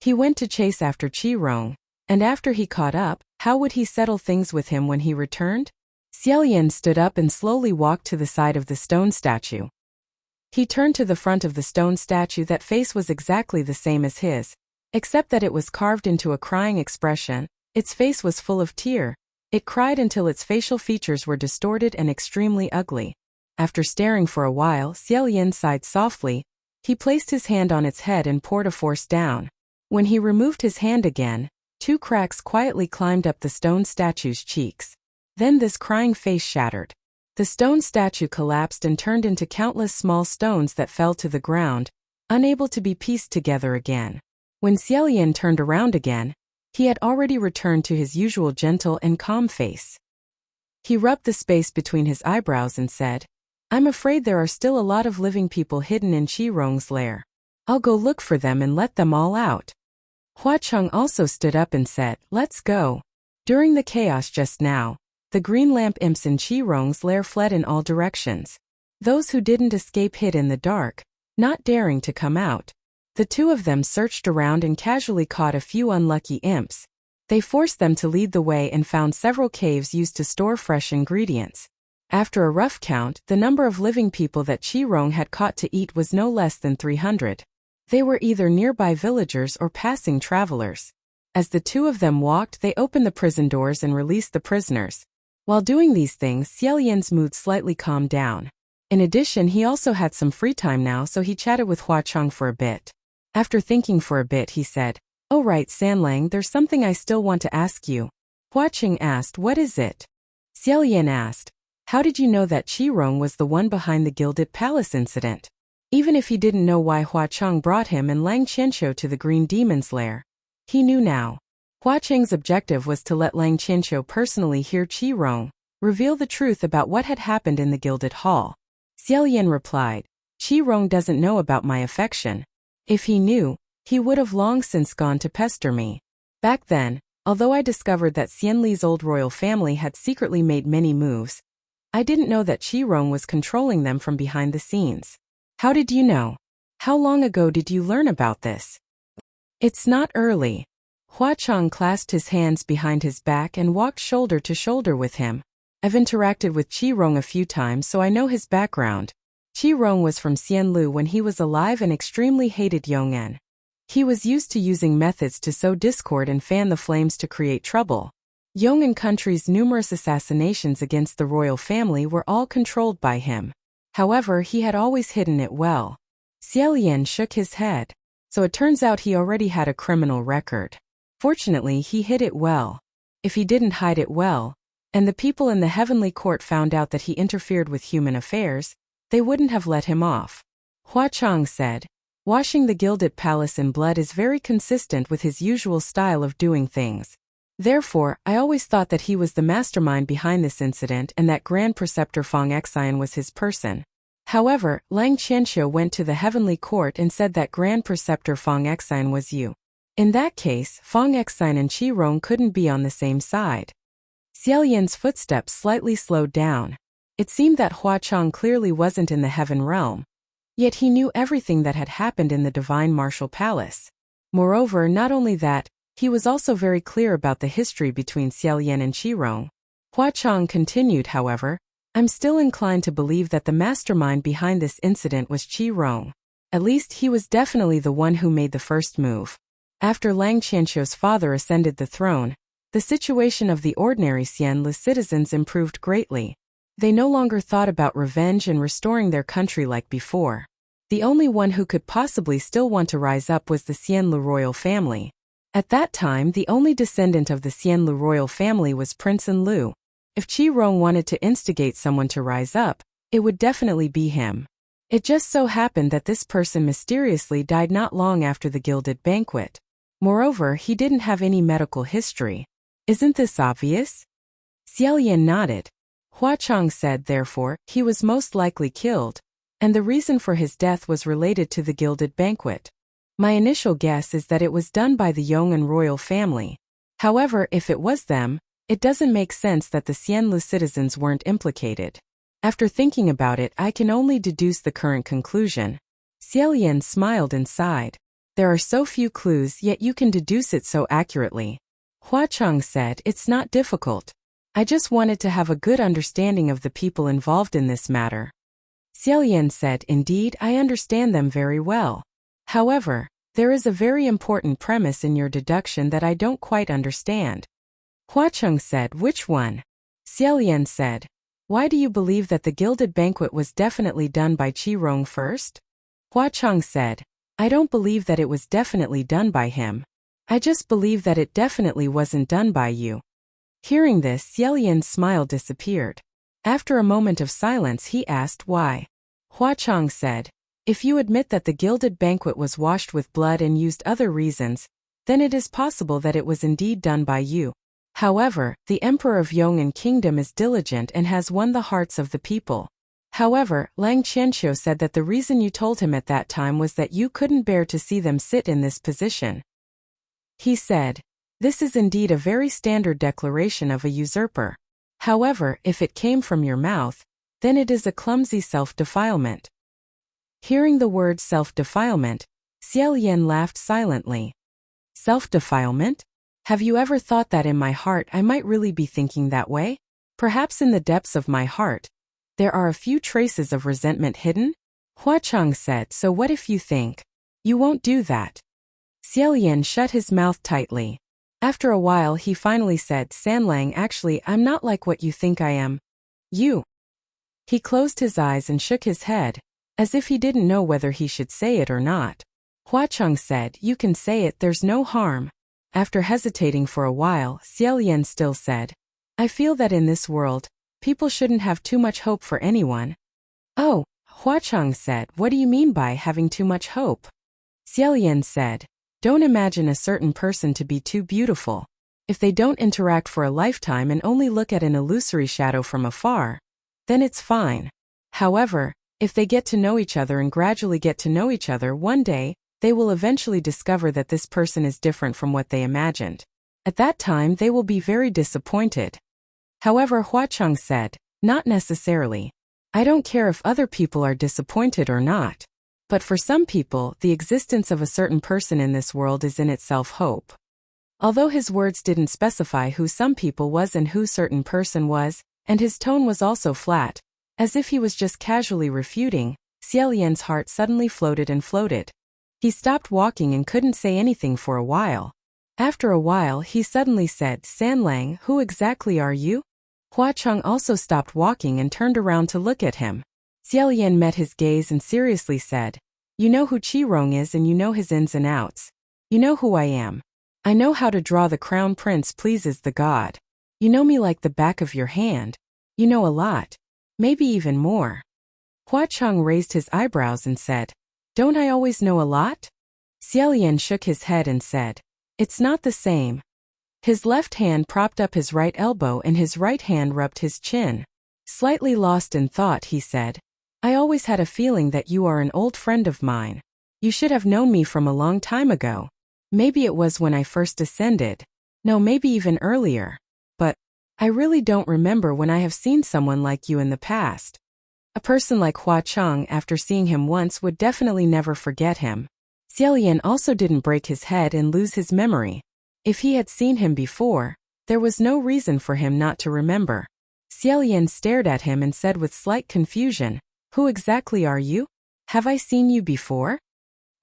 He went to chase after Qi Rong, and after he caught up, how would he settle things with him when he returned? Xiaolian stood up and slowly walked to the side of the stone statue. He turned to the front of the stone statue. That face was exactly the same as his, except that it was carved into a crying expression. Its face was full of tear. It cried until its facial features were distorted and extremely ugly. After staring for a while, Xiaolian sighed softly. He placed his hand on its head and poured a force down. When he removed his hand again, 2 cracks quietly climbed up the stone statue's cheeks. Then this crying face shattered. The stone statue collapsed and turned into countless small stones that fell to the ground, unable to be pieced together again. When Xiaolian turned around again, he had already returned to his usual gentle and calm face. He rubbed the space between his eyebrows and said, "I'm afraid there are still a lot of living people hidden in Qi Rong's lair. I'll go look for them and let them all out." Hua Cheng also stood up and said, "Let's go." During the chaos just now, the green lamp imps in Qi Rong's lair fled in all directions. Those who didn't escape hid in the dark, not daring to come out. The 2 of them searched around and casually caught a few unlucky imps. They forced them to lead the way and found several caves used to store fresh ingredients. After a rough count, the number of living people that Qi Rong had caught to eat was no less than 300. They were either nearby villagers or passing travelers. As the 2 of them walked, they opened the prison doors and released the prisoners. While doing these things, Xiaolian's mood slightly calmed down. In addition, he also had some free time now, so he chatted with Hua Cheng for a bit. After thinking for a bit, he said, "Oh right, Sanlang, there's something I still want to ask you." Hua Cheng asked, "What is it?" Xiaolian asked, "How did you know that Qi Rong was the one behind the Gilded Palace incident?" Even if he didn't know why Hua Cheng brought him and Lang Qianqiu to the Green Demon's lair, he knew now. Hua Cheng's objective was to let Lang Qianqiu personally hear Qi Rong reveal the truth about what had happened in the Gilded Hall. Xiaolian replied, "Qi Rong doesn't know about my affection. If he knew, he would have long since gone to pester me. Back then, although I discovered that Xianli's old royal family had secretly made many moves, I didn't know that Qi Rong was controlling them from behind the scenes." "How did you know? How long ago did you learn about this?" "It's not early." Hua Cheng clasped his hands behind his back and walked shoulder to shoulder with him. "I've interacted with Qi Rong a few times, so I know his background. Qi Rong was from Xianlu when he was alive and extremely hated Yong'an. He was used to using methods to sow discord and fan the flames to create trouble. Yong'an country's numerous assassinations against the royal family were all controlled by him. However, he had always hidden it well." Xiaolian shook his head. "So it turns out he already had a criminal record. Fortunately, he hid it well. If he didn't hide it well, and the people in the heavenly court found out that he interfered with human affairs, they wouldn't have let him off." Hua Cheng said, "Washing the Gilded Palace in blood is very consistent with his usual style of doing things. Therefore, I always thought that he was the mastermind behind this incident and that Grand Preceptor Feng Xian was his person. However, Lang Qianqiu went to the heavenly court and said that Grand Preceptor Feng Xian was you. In that case, Feng Xian and Qi Rong couldn't be on the same side." Xiaolian's footsteps slightly slowed down. It seemed that Hua Cheng clearly wasn't in the heaven realm. Yet he knew everything that had happened in the Divine Martial Palace. Moreover, not only that, he was also very clear about the history between Xiaolian and Qi Rong. Hua Cheng continued, "However, I'm still inclined to believe that the mastermind behind this incident was Qi Rong. At least he was definitely the one who made the first move." After Lang Qianqiu's father ascended the throne, the situation of the ordinary Xianlu citizens improved greatly. They no longer thought about revenge and restoring their country like before. The only one who could possibly still want to rise up was the Xianlu royal family. At that time, the only descendant of the Xianlu royal family was Prince Enlu. If Qi Rong wanted to instigate someone to rise up, it would definitely be him. It just so happened that this person mysteriously died not long after the gilded banquet. Moreover, he didn't have any medical history. Isn't this obvious? Xiaolian nodded. Hua Cheng said, therefore, he was most likely killed, and the reason for his death was related to the gilded banquet. My initial guess is that it was done by the Yong'an royal family. However, if it was them, it doesn't make sense that the Xianlu citizens weren't implicated. After thinking about it, I can only deduce the current conclusion. Xiaolian smiled and sighed. There are so few clues, yet you can deduce it so accurately. Hua Cheng said, it's not difficult. I just wanted to have a good understanding of the people involved in this matter. Xiaolian said, indeed, I understand them very well. However, there is a very important premise in your deduction that I don't quite understand. Hua Cheng said, which one? Xiaolian said, why do you believe that the gilded banquet was definitely done by Qi Rong first? Hua Cheng said, I don't believe that it was definitely done by him. I just believe that it definitely wasn't done by you. Hearing this, Xiaolian's smile disappeared. After a moment of silence, he asked why. Hua Cheng said, if you admit that the gilded banquet was washed with blood and used other reasons, then it is possible that it was indeed done by you. However, the Emperor of Yong'an Kingdom is diligent and has won the hearts of the people. However, Lang Qianqiu said that the reason you told him at that time was that you couldn't bear to see them sit in this position. He said, this is indeed a very standard declaration of a usurper. However, if it came from your mouth, then it is a clumsy self-defilement. Hearing the word self-defilement, Xiaolian laughed silently. Self-defilement? Have you ever thought that in my heart I might really be thinking that way? Perhaps in the depths of my heart, there are a few traces of resentment hidden? Hua Cheng said, so what if you think? You won't do that. Xiaolian shut his mouth tightly. After a while he finally said, Sanlang, actually I'm not like what you think I am. You. He closed his eyes and shook his head, as if he didn't know whether he should say it or not. Hua Cheng said, you can say it, there's no harm. After hesitating for a while, Xiaolian still said, I feel that in this world, people shouldn't have too much hope for anyone. Oh, Hua Cheng said, what do you mean by having too much hope? Xiaolian said, don't imagine a certain person to be too beautiful. If they don't interact for a lifetime and only look at an illusory shadow from afar, then it's fine. However, if they get to know each other and gradually get to know each other, one day, they will eventually discover that this person is different from what they imagined. At that time, they will be very disappointed. However, Hua Cheng said, not necessarily. I don't care if other people are disappointed or not. But for some people, the existence of a certain person in this world is in itself hope. Although his words didn't specify who some people was and who certain person was, and his tone was also flat, as if he was just casually refuting, Xiaolian's heart suddenly floated and floated. He stopped walking and couldn't say anything for a while. After a while, he suddenly said, Sanlang, who exactly are you? Hua Cheng also stopped walking and turned around to look at him. Xiaolian met his gaze and seriously said, you know who Qi Rong is and you know his ins and outs. You know who I am. I know how to draw the crown prince pleases the god. You know me like the back of your hand. You know a lot. Maybe even more. Hua Cheng raised his eyebrows and said, don't I always know a lot? Xiaolian shook his head and said, it's not the same. His left hand propped up his right elbow and his right hand rubbed his chin. Slightly lost in thought, he said, I always had a feeling that you are an old friend of mine. You should have known me from a long time ago. Maybe it was when I first ascended. No, maybe even earlier. But I really don't remember when I have seen someone like you in the past. A person like Hua Cheng, after seeing him once, would definitely never forget him. Xiaolian also didn't break his head and lose his memory. If he had seen him before, there was no reason for him not to remember. Xiaolian stared at him and said with slight confusion, who exactly are you? Have I seen you before?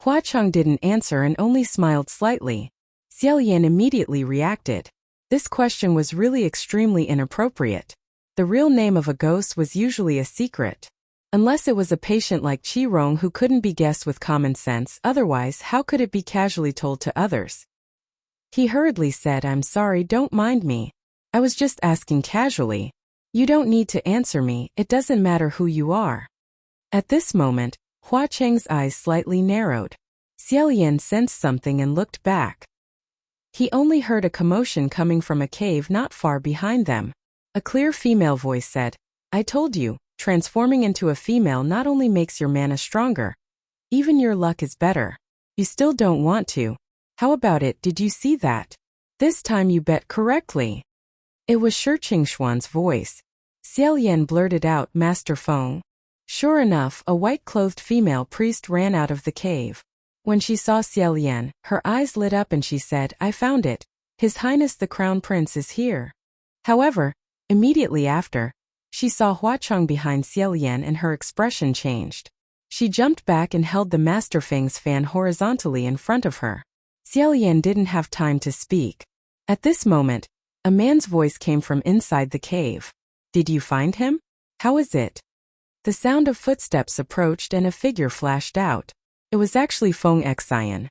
Hua Cheng didn't answer and only smiled slightly. Xiaolian immediately reacted. This question was really extremely inappropriate. The real name of a ghost was usually a secret. Unless it was a patient like Qi Rong who couldn't be guessed with common sense, otherwise how could it be casually told to others? He hurriedly said, I'm sorry, don't mind me. I was just asking casually. You don't need to answer me, it doesn't matter who you are. At this moment, Hua Cheng's eyes slightly narrowed. Xiaolian sensed something and looked back. He only heard a commotion coming from a cave not far behind them. A clear female voice said, I told you, transforming into a female not only makes your mana stronger, even your luck is better. You still don't want to. How about it, did you see that? This time you bet correctly. It was Shi Qingxuan's voice. Xiaolian blurted out, Master Feng. Sure enough, a white-clothed female priest ran out of the cave. When she saw Xiaolian, her eyes lit up and she said, I found it. His Highness the Crown Prince is here. However, immediately after, she saw Huacheng behind Xiaolian and her expression changed. She jumped back and held the Master Feng's fan horizontally in front of her. Xiaolian didn't have time to speak. At this moment, a man's voice came from inside the cave. Did you find him? How is it? The sound of footsteps approached and a figure flashed out. It was actually Feng Xian.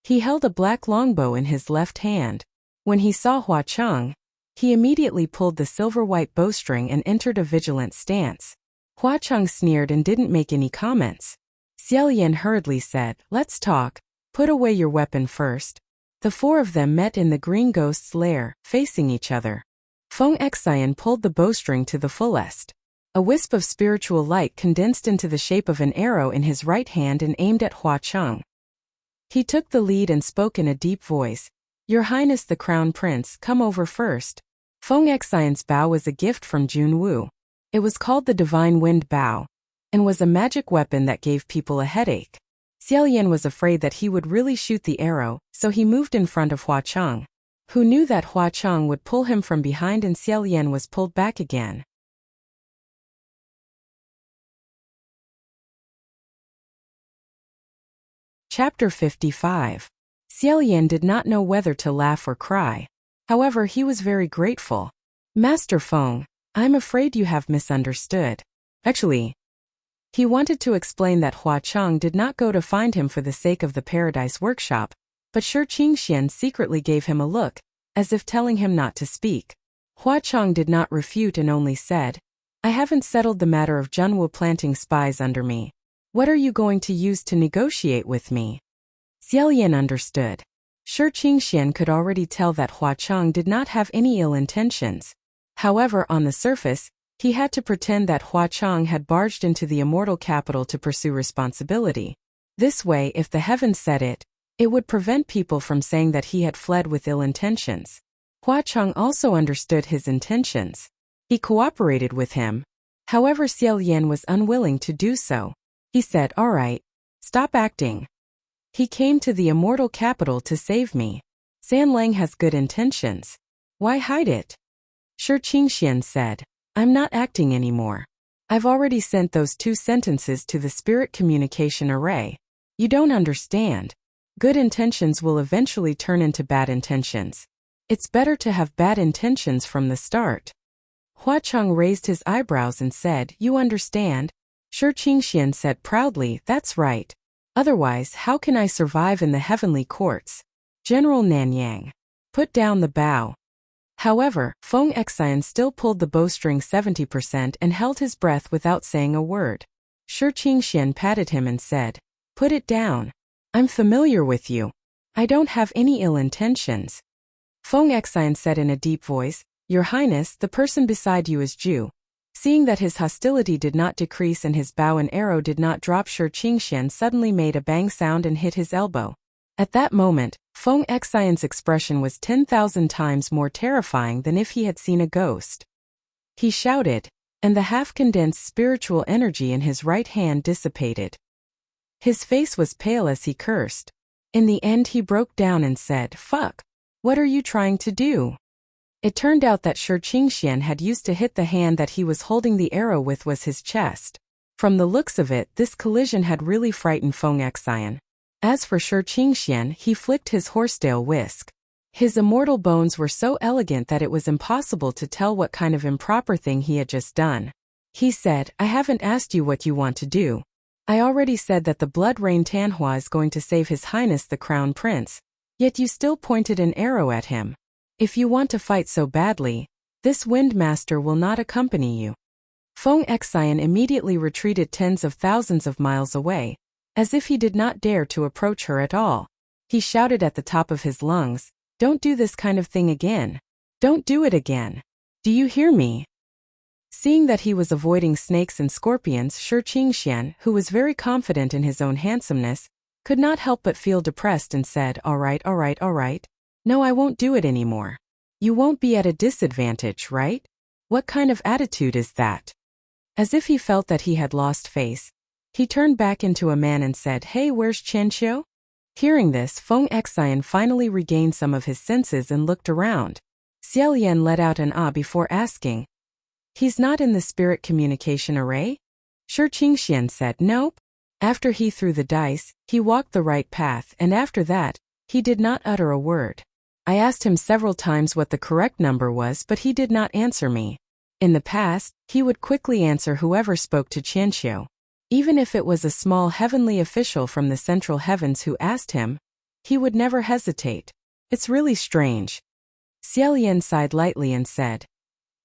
He held a black longbow in his left hand. When he saw Huacheng, he immediately pulled the silver-white bowstring and entered a vigilant stance. Huacheng sneered and didn't make any comments. Xiaolian hurriedly said, Let's talk. Put away your weapon first. The four of them met in the green ghost's lair, facing each other. Feng Xian pulled the bowstring to the fullest. A wisp of spiritual light condensed into the shape of an arrow in his right hand and aimed at Huacheng. He took the lead and spoke in a deep voice. Your Highness the Crown Prince, come over first. Feng Xian's bow was a gift from Junwu. It was called the Divine Wind Bow, and was a magic weapon that gave people a headache. Xiaolian was afraid that he would really shoot the arrow, so he moved in front of Huacheng, who knew that Huacheng would pull him from behind and Xiaolian was pulled back again. Chapter 55. Xiaolian did not know whether to laugh or cry. However, he was very grateful. Master Feng, I'm afraid you have misunderstood. Actually, he wanted to explain that Huacheng did not go to find him for the sake of the Paradise Workshop, but Shi Qingxian secretly gave him a look, as if telling him not to speak. Huacheng did not refute and only said, I haven't settled the matter of Junwu planting spies under me. What are you going to use to negotiate with me? Xiaolian understood. Shi Qingxian could already tell that Huacheng did not have any ill intentions. However, on the surface, he had to pretend that Huacheng had barged into the immortal capital to pursue responsibility. This way, if the heavens said it, it would prevent people from saying that he had fled with ill intentions. Huacheng also understood his intentions. He cooperated with him. However, Xiaolian was unwilling to do so. He said, All right, stop acting. He came to the immortal capital to save me. Sanlang has good intentions. Why hide it? Shi Qingxian said, I'm not acting anymore. I've already sent those 2 sentences to the spirit communication array. You don't understand. Good intentions will eventually turn into bad intentions. It's better to have bad intentions from the start. Huacheng raised his eyebrows and said, You understand? Shi Qingxian said proudly, That's right. Otherwise, how can I survive in the heavenly courts? General Nanyang. Put down the bow. However, Feng Xian still pulled the bowstring 70% and held his breath without saying a word. Shi Qingxian patted him and said, Put it down. I'm familiar with you. I don't have any ill intentions. Feng Xian said in a deep voice, Your Highness, the person beside you is Jew. Seeing that his hostility did not decrease and his bow and arrow did not drop, Shi Qingxian suddenly made a bang sound and hit his elbow. At that moment, Feng Xian's expression was 10,000 times more terrifying than if he had seen a ghost. He shouted, and the half-condensed spiritual energy in his right hand dissipated. His face was pale as he cursed. In the end he broke down and said, Fuck! What are you trying to do? It turned out that Shi Qingxian had used to hit the hand that he was holding the arrow with was his chest. From the looks of it, this collision had really frightened Feng Xian. As for Shi Qingxian, he flicked his horsetail whisk. His immortal bones were so elegant that it was impossible to tell what kind of improper thing he had just done. He said, I haven't asked you what you want to do. I already said that the Blood Rain Tanhua is going to save His Highness the Crown Prince. Yet you still pointed an arrow at him. If you want to fight so badly, this Wind Master will not accompany you. Feng Xian immediately retreated tens of thousands of miles away, as if he did not dare to approach her at all. He shouted at the top of his lungs, Don't do this kind of thing again. Don't do it again. Do you hear me? Seeing that he was avoiding snakes and scorpions, Shi Qingxian, who was very confident in his own handsomeness, could not help but feel depressed and said, All right. No, I won't do it anymore. You won't be at a disadvantage, right? What kind of attitude is that? As if he felt that he had lost face, he turned back into a man and said, "Hey, where's Qianqiu?" Hearing this, Feng Xian finally regained some of his senses and looked around. Xiaolian let out an ah before asking, "He's not in the spirit communication array?" Shi Qingxian said, "Nope." After he threw the dice, he walked the right path, and after that, he did not utter a word. I asked him several times what the correct number was, but he did not answer me. In the past, he would quickly answer whoever spoke to Qianqiu. Even if it was a small heavenly official from the central heavens who asked him, he would never hesitate. It's really strange. Xiaolian sighed lightly and said,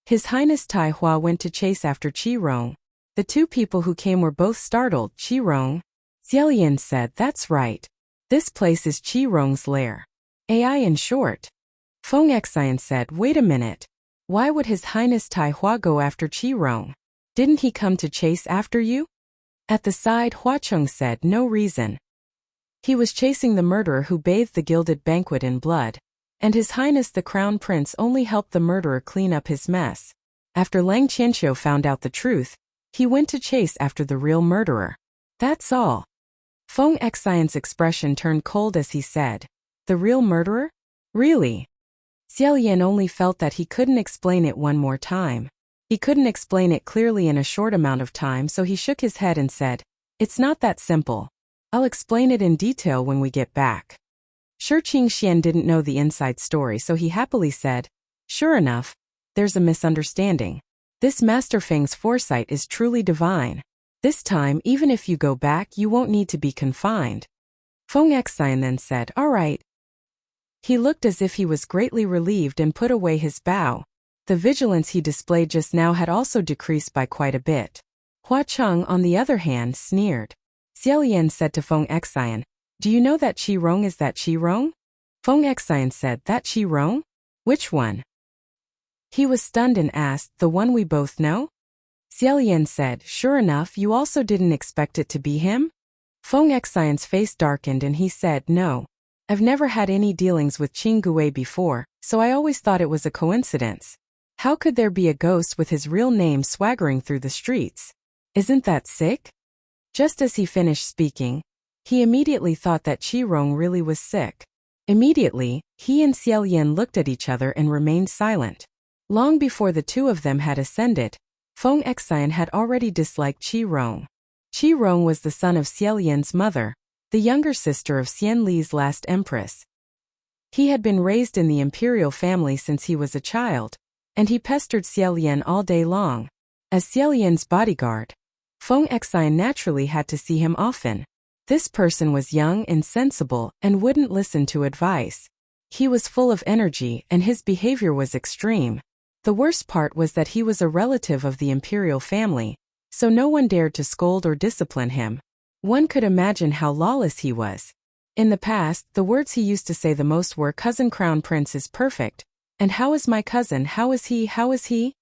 "His Highness Tai Hua went to chase after Qi Rong." The two people who came were both startled. "Qi Rong?" Xiaolian said, "That's right. This place is Qi Rong's lair. AI in short." Feng Xian said, "Wait a minute. Why would His Highness Tai Hua go after Qi Rong? Didn't he come to chase after you?" At the side, Hua Cheng said, "No reason. He was chasing the murderer who bathed the gilded banquet in blood, and His Highness the Crown Prince only helped the murderer clean up his mess. After Lang Qianqiu found out the truth, he went to chase after the real murderer. That's all." Feng Xian's expression turned cold as he said, "The real murderer? Really?" Xiaolian only felt that he couldn't explain it one more time. He couldn't explain it clearly in a short amount of time, so he shook his head and said, "It's not that simple. I'll explain it in detail when we get back." Shi Qingxian didn't know the inside story, so he happily said, "Sure enough, there's a misunderstanding. This Master Feng's foresight is truly divine. This time, even if you go back, you won't need to be confined." Feng Xian then said, "All right." He looked as if he was greatly relieved and put away his bow. The vigilance he displayed just now had also decreased by quite a bit. Hua Cheng, on the other hand, sneered. Xiaolian said to Feng Xian, "Do you know that Qi Rong is that Qi Rong?" Feng Xian said, "That Qi Rong? Which one?" He was stunned and asked, "The one we both know?" Xiaolian said, "Sure enough, you also didn't expect it to be him?" Feng Xian's face darkened and he said, "No. I've never had any dealings with Qing Gui before, so I always thought it was a coincidence. How could there be a ghost with his real name swaggering through the streets? Isn't that sick?" Just as he finished speaking, he immediately thought that Qi Rong really was sick. Immediately, he and Xiaolian looked at each other and remained silent. Long before the two of them had ascended, Feng Xian had already disliked Qi Rong. Qi Rong was the son of Xiaolian's mother, the younger sister of Xian Li's last empress. He had been raised in the imperial family since he was a child, and he pestered Xiaolian all day long. As Xiaolian's bodyguard, Feng Xian naturally had to see him often. This person was young and sensible and wouldn't listen to advice. He was full of energy and his behavior was extreme. The worst part was that he was a relative of the imperial family, so no one dared to scold or discipline him. One could imagine how lawless he was. In the past, the words he used to say the most were, "Cousin Crown Prince is perfect. And how is my cousin? How is he? How is he?"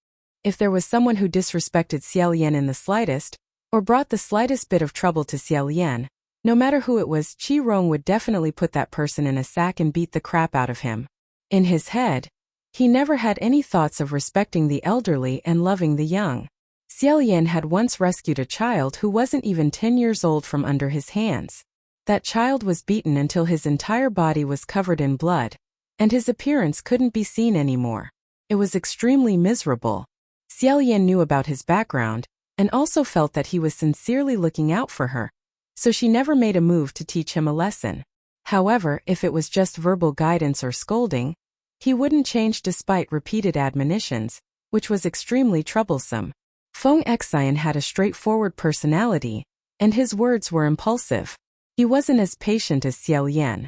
If there was someone who disrespected Xiaolian in the slightest, or brought the slightest bit of trouble to Xiaolian, no matter who it was, Qi Rong would definitely put that person in a sack and beat the crap out of him. In his head, he never had any thoughts of respecting the elderly and loving the young. Xiaolian had once rescued a child who wasn't even 10 years old from under his hands. That child was beaten until his entire body was covered in blood, and his appearance couldn't be seen anymore. It was extremely miserable. Xiaolian knew about his background, and also felt that he was sincerely looking out for her, so she never made a move to teach him a lesson. However, if it was just verbal guidance or scolding, he wouldn't change despite repeated admonitions, which was extremely troublesome. Feng Xian had a straightforward personality, and his words were impulsive. He wasn't as patient as Xiaolian.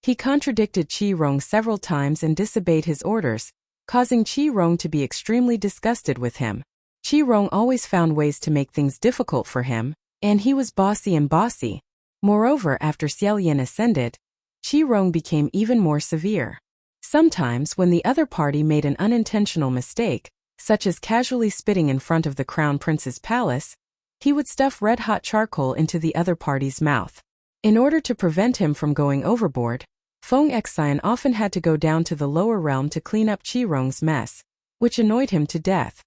He contradicted Qi Rong several times and disobeyed his orders, causing Qi Rong to be extremely disgusted with him. Qi Rong always found ways to make things difficult for him, and he was bossy and bossy. Moreover, after Xiaolian ascended, Qi Rong became even more severe. Sometimes, when the other party made an unintentional mistake, such as casually spitting in front of the Crown Prince's palace, he would stuff red-hot charcoal into the other party's mouth. In order to prevent him from going overboard, Feng Xian often had to go down to the lower realm to clean up Qi Rong's mess. which annoyed him to death.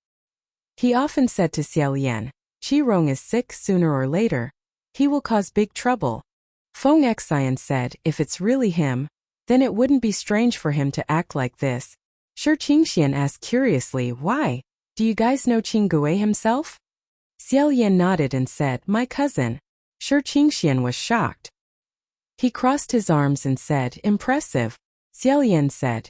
He often said to Xiaolian, "Qi Rong is sick sooner or later. He will cause big trouble." Feng Xian said, "If it's really him, then it wouldn't be strange for him to act like this." Shi Qingxian asked curiously, "Why? Do you guys know Qing Gui himself?" Xiaolian nodded and said, "My cousin." Shi Qingxian was shocked. He crossed his arms and said, "Impressive." Xiaolian said,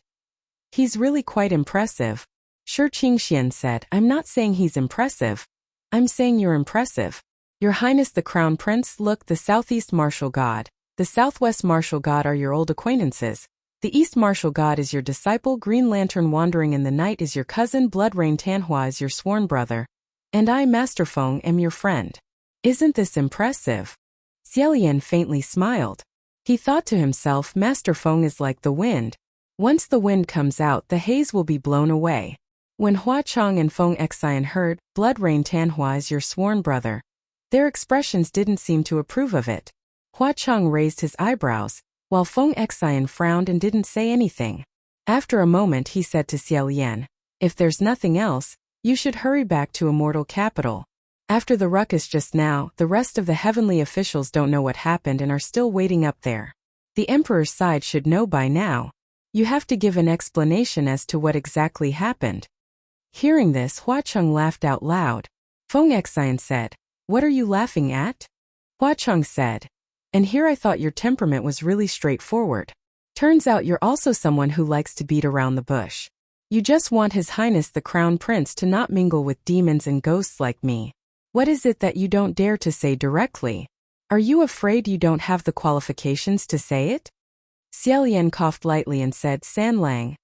"He's really quite impressive." Shi Qingxian said, "I'm not saying he's impressive. I'm saying you're impressive. Your Highness the Crown Prince, look, the Southeast Martial God, the Southwest Martial God are your old acquaintances. The East Martial God is your disciple, Green Lantern Wandering in the Night is your cousin, Blood Rain Tanhua is your sworn brother, and I, Master Feng, am your friend. Isn't this impressive?" Xiaolian faintly smiled. He thought to himself, Master Feng is like the wind. Once the wind comes out, the haze will be blown away. When Hua Chong and Feng Xian heard, Blood Rain Tanhua is your sworn brother, their expressions didn't seem to approve of it. Hua Chong raised his eyebrows, while Feng Xian frowned and didn't say anything. After a moment he said to Xiaolian, "If there's nothing else, you should hurry back to Immortal Capital. After the ruckus just now, the rest of the heavenly officials don't know what happened and are still waiting up there. The Emperor's side should know by now. You have to give an explanation as to what exactly happened." Hearing this, Hua Chong laughed out loud. Feng Xian said, "What are you laughing at?" Hua Chong said, "And here I thought your temperament was really straightforward. Turns out you're also someone who likes to beat around the bush. You just want His Highness the Crown Prince to not mingle with demons and ghosts like me. What is it that you don't dare to say directly? Are you afraid you don't have the qualifications to say it?" Xiaolian coughed lightly and said, "San Lang."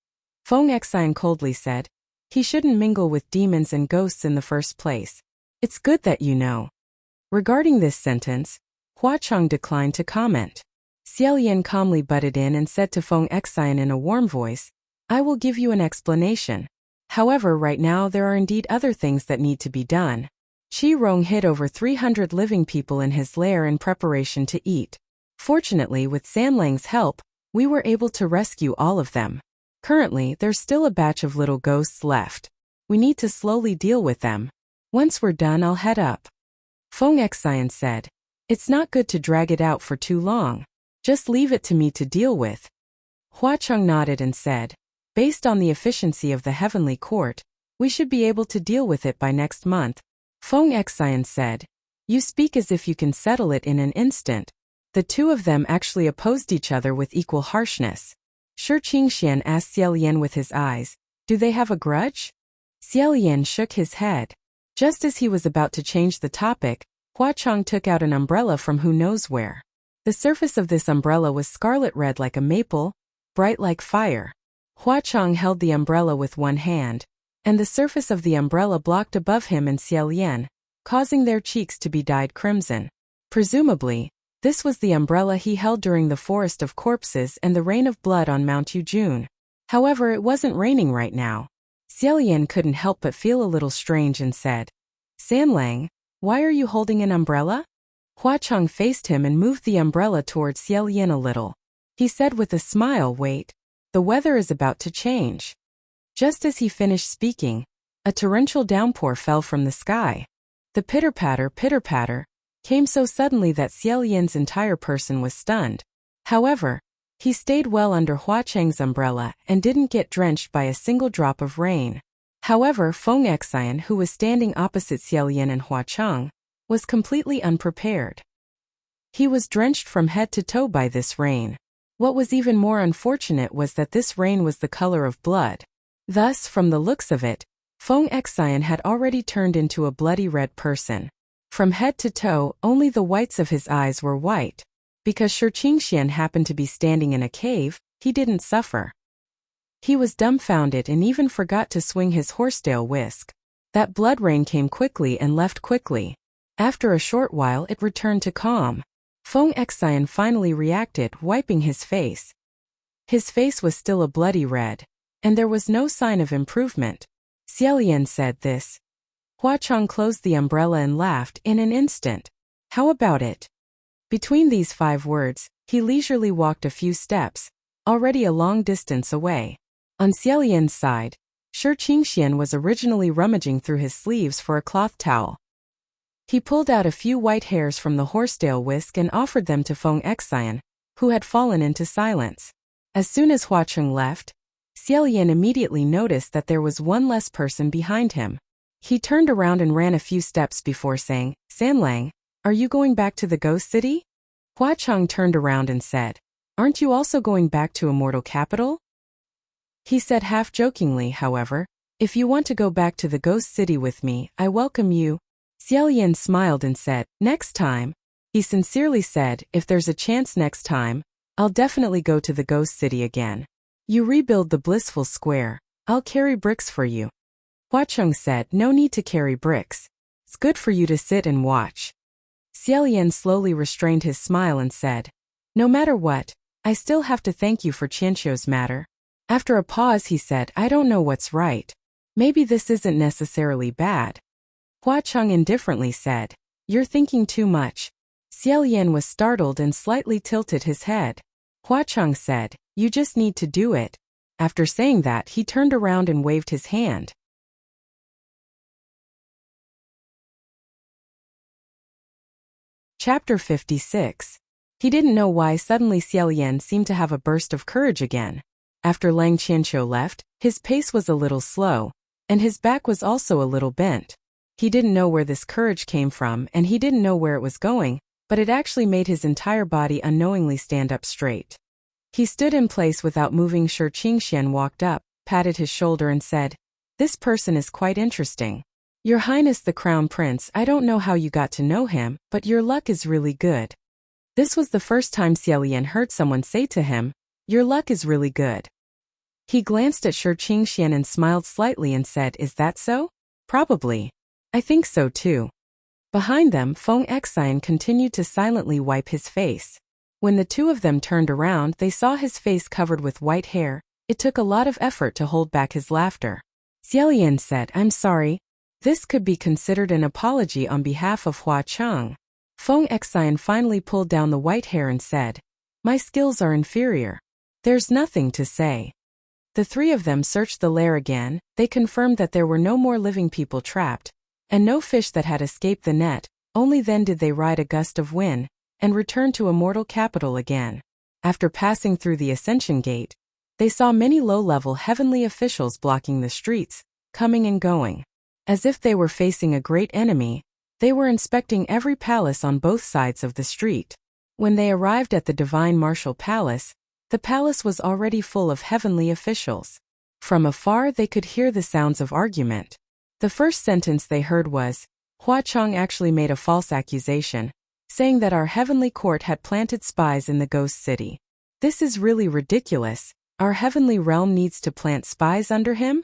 Feng Xian coldly said, "He shouldn't mingle with demons and ghosts in the first place. It's good that you know." Regarding this sentence, Hua Chong declined to comment. Xiaolian calmly butted in and said to Feng Xian in a warm voice, "I will give you an explanation. However, right now there are indeed other things that need to be done. Qi Rong hid over 300 living people in his lair in preparation to eat. Fortunately, with Sanlang's help, we were able to rescue all of them. Currently, there's still a batch of little ghosts left. We need to slowly deal with them. Once we're done, I'll head up." Feng Xian said, "It's not good to drag it out for too long. Just leave it to me to deal with." Hua Chong nodded and said, "Based on the efficiency of the Heavenly Court, we should be able to deal with it by next month." Feng Xian said, "You speak as if you can settle it in an instant." The two of them actually opposed each other with equal harshness. Shi Qingxian asked Xiaolian with his eyes, "Do they have a grudge?" Xiaolian shook his head. Just as he was about to change the topic, Hua Chong took out an umbrella from who knows where. The surface of this umbrella was scarlet red like a maple, bright like fire. Hua Chong held the umbrella with one hand, and the surface of the umbrella blocked above him and Xiaolian, causing their cheeks to be dyed crimson. Presumably, this was the umbrella he held during the Forest of Corpses and the Rain of Blood on Mount Yujun. However, it wasn't raining right now. Xiaolian couldn't help but feel a little strange and said, "Sanlang, why are you holding an umbrella?" Hua Chong faced him and moved the umbrella towards Xiaolian a little. He said with a smile, "Wait, the weather is about to change." Just as he finished speaking, a torrential downpour fell from the sky. The pitter-patter came so suddenly that Xiaolian's entire person was stunned. However, he stayed well under Hua Cheng's umbrella and didn't get drenched by a single drop of rain. However, Feng Xian, who was standing opposite Xiaolian and Hua Cheng, was completely unprepared. He was drenched from head to toe by this rain. What was even more unfortunate was that this rain was the color of blood. Thus, from the looks of it, Feng Xian had already turned into a bloody red person. From head to toe, only the whites of his eyes were white. Because Shi Qingxian happened to be standing in a cave, he didn't suffer. He was dumbfounded and even forgot to swing his horsetail whisk. That blood rain came quickly and left quickly. After a short while it returned to calm. Feng Xian finally reacted, wiping his face. His face was still a bloody red, and there was no sign of improvement. Xiaolian said this. Hua Chong closed the umbrella and laughed in an instant. "How about it?" Between these 5 words, he leisurely walked a few steps, already a long distance away. On Xiaolian's side, Shi Qingxian was originally rummaging through his sleeves for a cloth towel. He pulled out a few white hairs from the horsetail whisk and offered them to Feng Xian, who had fallen into silence. As soon as Hua Cheng left, Xiaolian immediately noticed that there was one less person behind him. He turned around and ran a few steps before saying, "Sanlang, are you going back to the ghost city?" Hua Cheng turned around and said, "Aren't you also going back to Immortal Capital?" He said half-jokingly, however, "If you want to go back to the ghost city with me, I welcome you." Xiaolian smiled and said, "Next time." He sincerely said, "If there's a chance next time, I'll definitely go to the ghost city again. You rebuild the blissful square, I'll carry bricks for you." Hua Cheng said, "No need to carry bricks. It's good for you to sit and watch." Xiaolian slowly restrained his smile and said, "No matter what, I still have to thank you for Qianqiu's matter." After a pause he said, "I don't know what's right. Maybe this isn't necessarily bad." Hua Cheng indifferently said, "You're thinking too much." Xiaolian was startled and slightly tilted his head. Hua Cheng said, "You just need to do it." After saying that, he turned around and waved his hand. Chapter 56. He didn't know why suddenly Xiaolian seemed to have a burst of courage again. After Lang Qianqiu left, his pace was a little slow, and his back was also a little bent. He didn't know where this courage came from and he didn't know where it was going, but it actually made his entire body unknowingly stand up straight. He stood in place without moving. Shi Qingxian walked up, patted his shoulder and said, "This person is quite interesting. Your Highness the Crown Prince, I don't know how you got to know him, but your luck is really good." This was the first time Xiaolian heard someone say to him, "Your luck is really good." He glanced at Shi Qingxian and smiled slightly and said, "Is that so?" "Probably. I think so too." Behind them, Feng Xian continued to silently wipe his face. When the two of them turned around, they saw his face covered with white hair. It took a lot of effort to hold back his laughter. Xiaolian said, "I'm sorry." This could be considered an apology on behalf of Hua Cheng. Feng Xian finally pulled down the white hair and said, "My skills are inferior. There's nothing to say." The three of them searched the lair again. They confirmed that there were no more living people trapped, and no fish that had escaped the net. Only then did they ride a gust of wind, and return to Immortal Capital again. After passing through the Ascension Gate, they saw many low-level heavenly officials blocking the streets, coming and going. As if they were facing a great enemy, they were inspecting every palace on both sides of the street. When they arrived at the Divine Martial Palace, the palace was already full of heavenly officials. From afar they could hear the sounds of argument. The first sentence they heard was, "Hua Cheng actually made a false accusation, saying that our heavenly court had planted spies in the ghost city. This is really ridiculous. Our heavenly realm needs to plant spies under him?"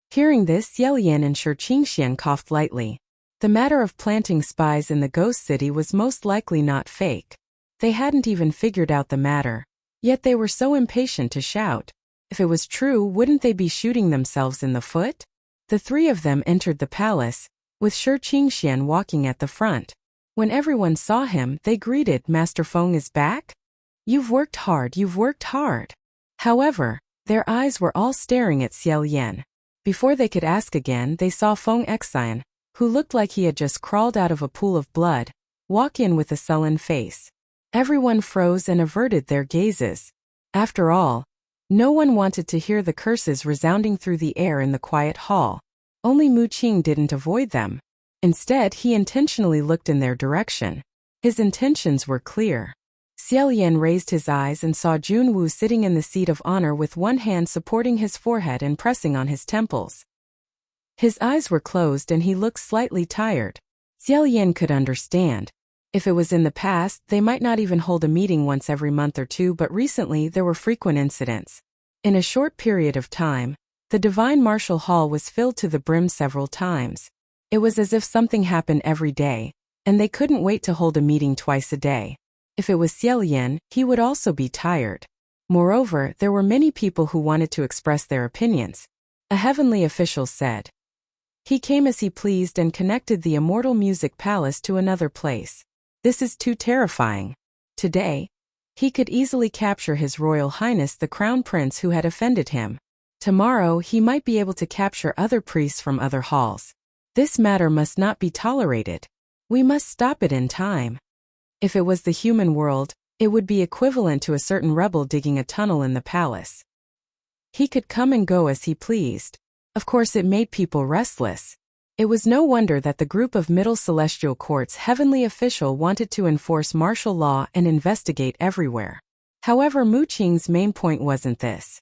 Hearing this, Xiaolian and Shi Qingxian coughed lightly. The matter of planting spies in the ghost city was most likely not fake. They hadn't even figured out the matter. Yet they were so impatient to shout. If it was true, wouldn't they be shooting themselves in the foot? The three of them entered the palace, with Shi Qingxian walking at the front. When everyone saw him, they greeted, "Master Feng is back? You've worked hard, you've worked hard." However, their eyes were all staring at Xiaolian. Before they could ask again, they saw Feng Xian, who looked like he had just crawled out of a pool of blood, walk in with a sullen face. Everyone froze and averted their gazes. After all, no one wanted to hear the curses resounding through the air in the quiet hall. Only Mu Qing didn't avoid them. Instead, he intentionally looked in their direction. His intentions were clear. Xiaolian raised his eyes and saw Junwu sitting in the seat of honor with one hand supporting his forehead and pressing on his temples. His eyes were closed and he looked slightly tired. Xiaolian could understand. If it was in the past, they might not even hold a meeting once every month or two, but recently there were frequent incidents. In a short period of time, the Divine Martial Hall was filled to the brim several times. It was as if something happened every day, and they couldn't wait to hold a meeting twice a day. If it was Xiaolian, he would also be tired. Moreover, there were many people who wanted to express their opinions. A heavenly official said. He came as he pleased and connected the immortal music palace to another place. This is too terrifying. Today, he could easily capture His Royal Highness the Crown Prince who had offended him. Tomorrow he might be able to capture other priests from other halls. This matter must not be tolerated. We must stop it in time. If it was the human world, it would be equivalent to a certain rebel digging a tunnel in the palace. He could come and go as he pleased. Of course, it made people restless. It was no wonder that the group of Middle Celestial Court's heavenly official wanted to enforce martial law and investigate everywhere. However, Mu Qing's main point wasn't this.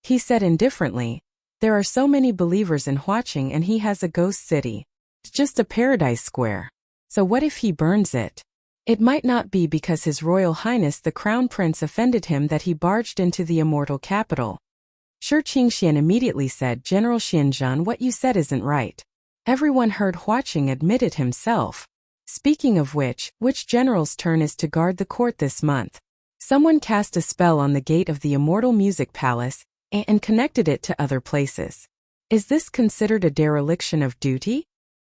He said indifferently, "There are so many believers in Huaqing and he has a ghost city. It's just a paradise square. So what if he burns it? It might not be because His Royal Highness the Crown Prince offended him that he barged into the immortal capital." Shi Qingxian immediately said, "General Xianzhan, what you said isn't right." Everyone heard Huaqing admit it himself. Speaking of which general's turn is to guard the court this month? Someone cast a spell on the gate of the Immortal Music Palace and connected it to other places. Is this considered a dereliction of duty?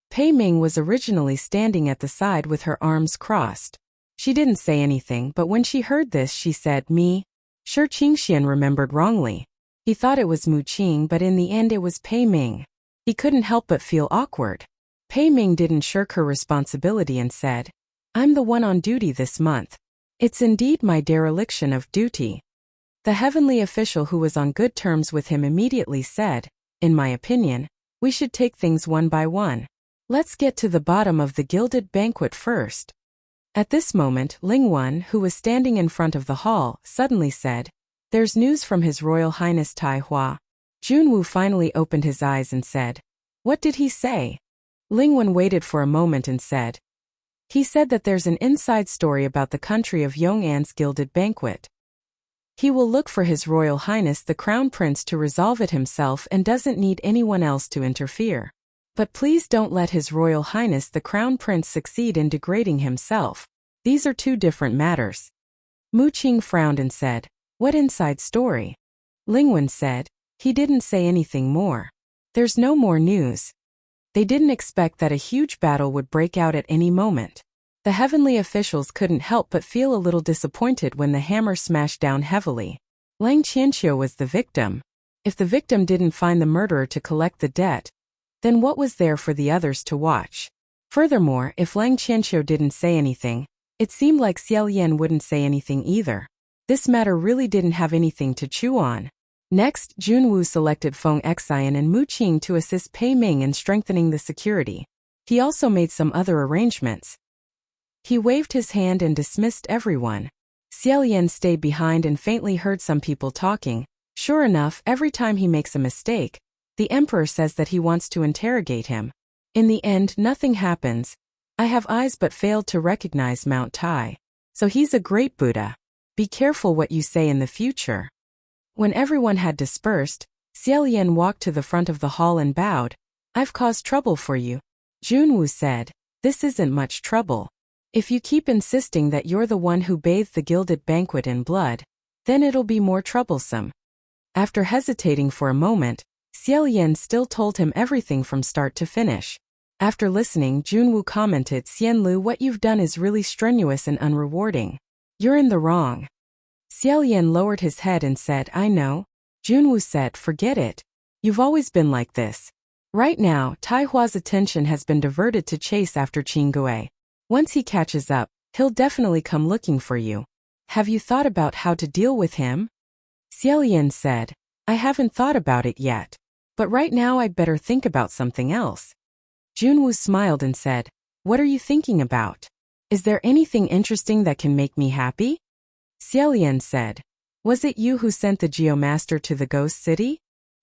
Pei Ming was originally standing at the side with her arms crossed. She didn't say anything, but when she heard this she said, "Me?" Shi Qingxian remembered wrongly. He thought it was Mu Qing, but in the end it was Pei Ming. He couldn't help but feel awkward. Pei Ming didn't shirk her responsibility and said, "I'm the one on duty this month. It's indeed my dereliction of duty." The heavenly official who was on good terms with him immediately said, "In my opinion, we should take things one by one. Let's get to the bottom of the gilded banquet first." At this moment, Ling Wen, who was standing in front of the hall, suddenly said, "There's news from His Royal Highness Tai Hua." Junwu finally opened his eyes and said, "What did he say?" Ling Wen waited for a moment and said, "He said that there's an inside story about the country of Yong'an's gilded banquet. He will look for His Royal Highness the Crown Prince to resolve it himself and doesn't need anyone else to interfere. But please don't let His Royal Highness the Crown Prince succeed in degrading himself. These are two different matters." Mu Qing frowned and said, "What inside story?" Ling Wen said, "He didn't say anything more. There's no more news." They didn't expect that a huge battle would break out at any moment. The heavenly officials couldn't help but feel a little disappointed when the hammer smashed down heavily. Lang Qianqiu was the victim. If the victim didn't find the murderer to collect the debt, then what was there for the others to watch? Furthermore, if Lang Qianqiu didn't say anything, it seemed like Xiao Yan wouldn't say anything either. This matter really didn't have anything to chew on. Next, Junwu selected Feng Xian and Mu Qing to assist Pei Ming in strengthening the security. He also made some other arrangements. He waved his hand and dismissed everyone. Xiao Yan stayed behind and faintly heard some people talking. Sure enough, every time he makes a mistake, the emperor says that he wants to interrogate him. In the end, nothing happens. I have eyes but failed to recognize Mount Tai. So he's a great Buddha. Be careful what you say in the future. When everyone had dispersed, Xiao Yan walked to the front of the hall and bowed. "I've caused trouble for you." Junwu said, "This isn't much trouble. If you keep insisting that you're the one who bathed the gilded banquet in blood, then it'll be more troublesome." After hesitating for a moment, Xiao Yan still told him everything from start to finish. After listening, Junwu commented, "Xianlu, what you've done is really strenuous and unrewarding. You're in the wrong." Xiao Yan lowered his head and said, "I know." Junwu said, "Forget it. You've always been like this. Right now, Tai Hua's attention has been diverted to chase after Qinggui. Once he catches up, he'll definitely come looking for you. Have you thought about how to deal with him?" Xiao Yan said, "I haven't thought about it yet. But right now I'd better think about something else." Junwu smiled and said, "What are you thinking about? Is there anything interesting that can make me happy?" Xiao Yan said, "Was it you who sent the Geomaster to the ghost city?"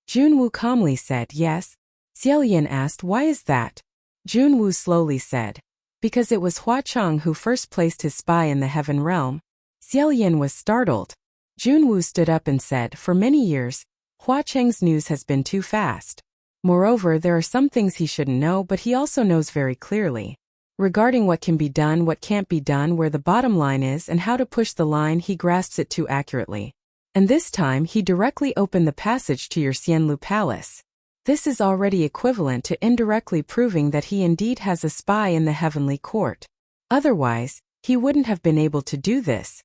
Junwu calmly said, "Yes." Xiao Yan asked, "Why is that?" Junwu slowly said, "Because it was Hua Cheng who first placed his spy in the heaven realm." Xiao Yan was startled. Junwu stood up and said, "For many years, Hua Cheng's news has been too fast. Moreover, there are some things he shouldn't know, but he also knows very clearly. Regarding what can be done, what can't be done, where the bottom line is, and how to push the line, he grasps it too accurately. And this time, he directly opened the passage to your Xianlu Palace. This is already equivalent to indirectly proving that he indeed has a spy in the heavenly court. Otherwise, he wouldn't have been able to do this."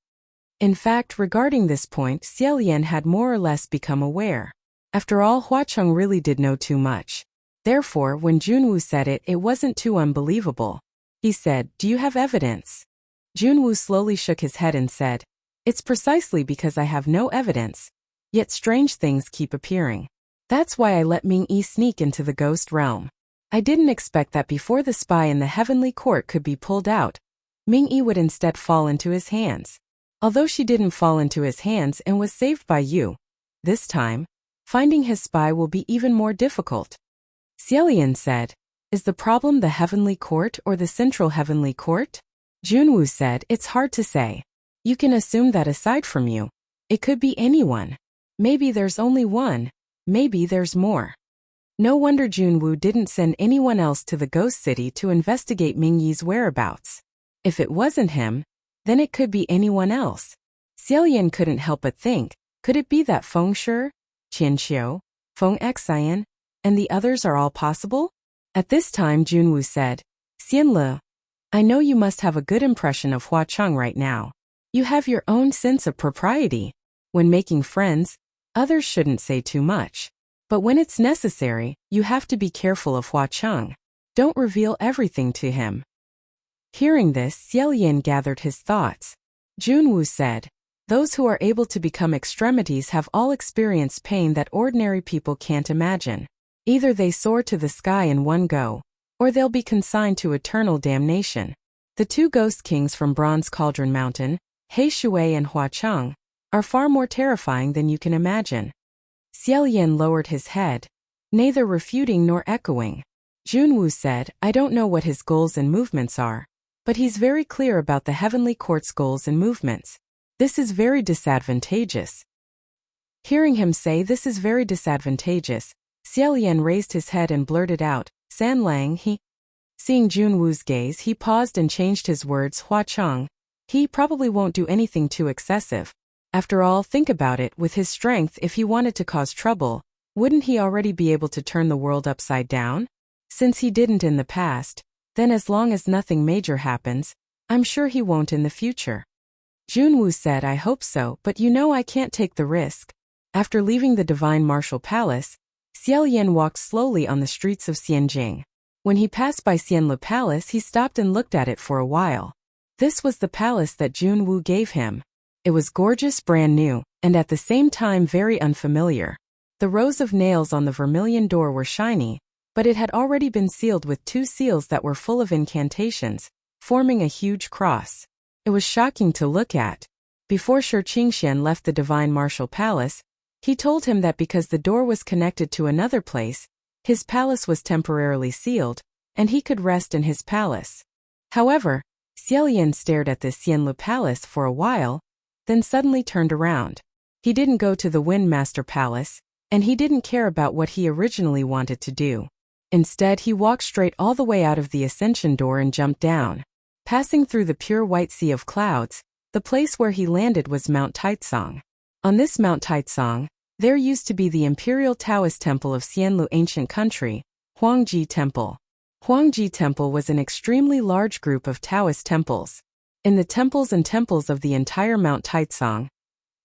In fact, regarding this point, Xiao Yan had more or less become aware. After all, Huacheng really did know too much. Therefore, when Junwu said it, it wasn't too unbelievable. He said, "Do you have evidence?" Junwu slowly shook his head and said, "It's precisely because I have no evidence. Yet strange things keep appearing. That's why I let Ming-Yi sneak into the ghost realm. I didn't expect that before the spy in the heavenly court could be pulled out, Ming-Yi would instead fall into his hands. Although she didn't fall into his hands and was saved by you. This time, finding his spy will be even more difficult." Xiaolian said, "Is the problem the heavenly court or the central heavenly court?" Junwu said, "It's hard to say. You can assume that aside from you, it could be anyone. Maybe there's only one, maybe there's more." No wonder Junwu didn't send anyone else to the ghost city to investigate Ming-Yi's whereabouts. If it wasn't him, then it could be anyone else. Xiaolian couldn't help but think, could it be that Feng Shi, Qian Xiu, Feng Xian, and the others are all possible? At this time Junwu said, "Xianle, I know you must have a good impression of Huacheng right now. You have your own sense of propriety. When making friends, others shouldn't say too much. But when it's necessary, you have to be careful of Huacheng. Don't reveal everything to him." Hearing this, Xiaolian gathered his thoughts. Junwu said, "Those who are able to become extremities have all experienced pain that ordinary people can't imagine. Either they soar to the sky in one go, or they'll be consigned to eternal damnation. The two ghost kings from Bronze Cauldron Mountain, He Shui and Huacheng, are far more terrifying than you can imagine." Xiaolian lowered his head, neither refuting nor echoing. Junwu said, "I don't know what his goals and movements are, but he's very clear about the heavenly court's goals and movements. This is very disadvantageous." Hearing him say this is very disadvantageous, Xiaolian raised his head and blurted out, "San Lang, he..." Seeing Junwu's gaze, he paused and changed his words, "Huacheng, he probably won't do anything too excessive. After all, think about it, with his strength, if he wanted to cause trouble, wouldn't he already be able to turn the world upside down? Since he didn't in the past, then as long as nothing major happens, I'm sure he won't in the future." Junwu said, "I hope so, but you know I can't take the risk." After leaving the Divine Martial Palace, Xiaolian walked slowly on the streets of Xianjing. When he passed by Xianle Palace, he stopped and looked at it for a while. This was the palace that Junwu gave him. It was gorgeous, brand new, and at the same time very unfamiliar. The rows of nails on the vermilion door were shiny, but it had already been sealed with two seals that were full of incantations, forming a huge cross. It was shocking to look at. Before Shi Qingxian left the Divine Martial Palace, he told him that because the door was connected to another place, his palace was temporarily sealed, and he could rest in his palace. However, Xiaolian stared at this Xianle Palace for a while, then suddenly turned around. He didn't go to the Wind Master Palace, and he didn't care about what he originally wanted to do. Instead, he walked straight all the way out of the Ascension door and jumped down. Passing through the pure white sea of clouds, the place where he landed was Mount Taizong. On this Mount Taizong, there used to be the Imperial Taoist Temple of Xianlu Ancient Country, Huangji Temple. Huangji Temple was an extremely large group of Taoist temples. In the temples of the entire Mount Taizong,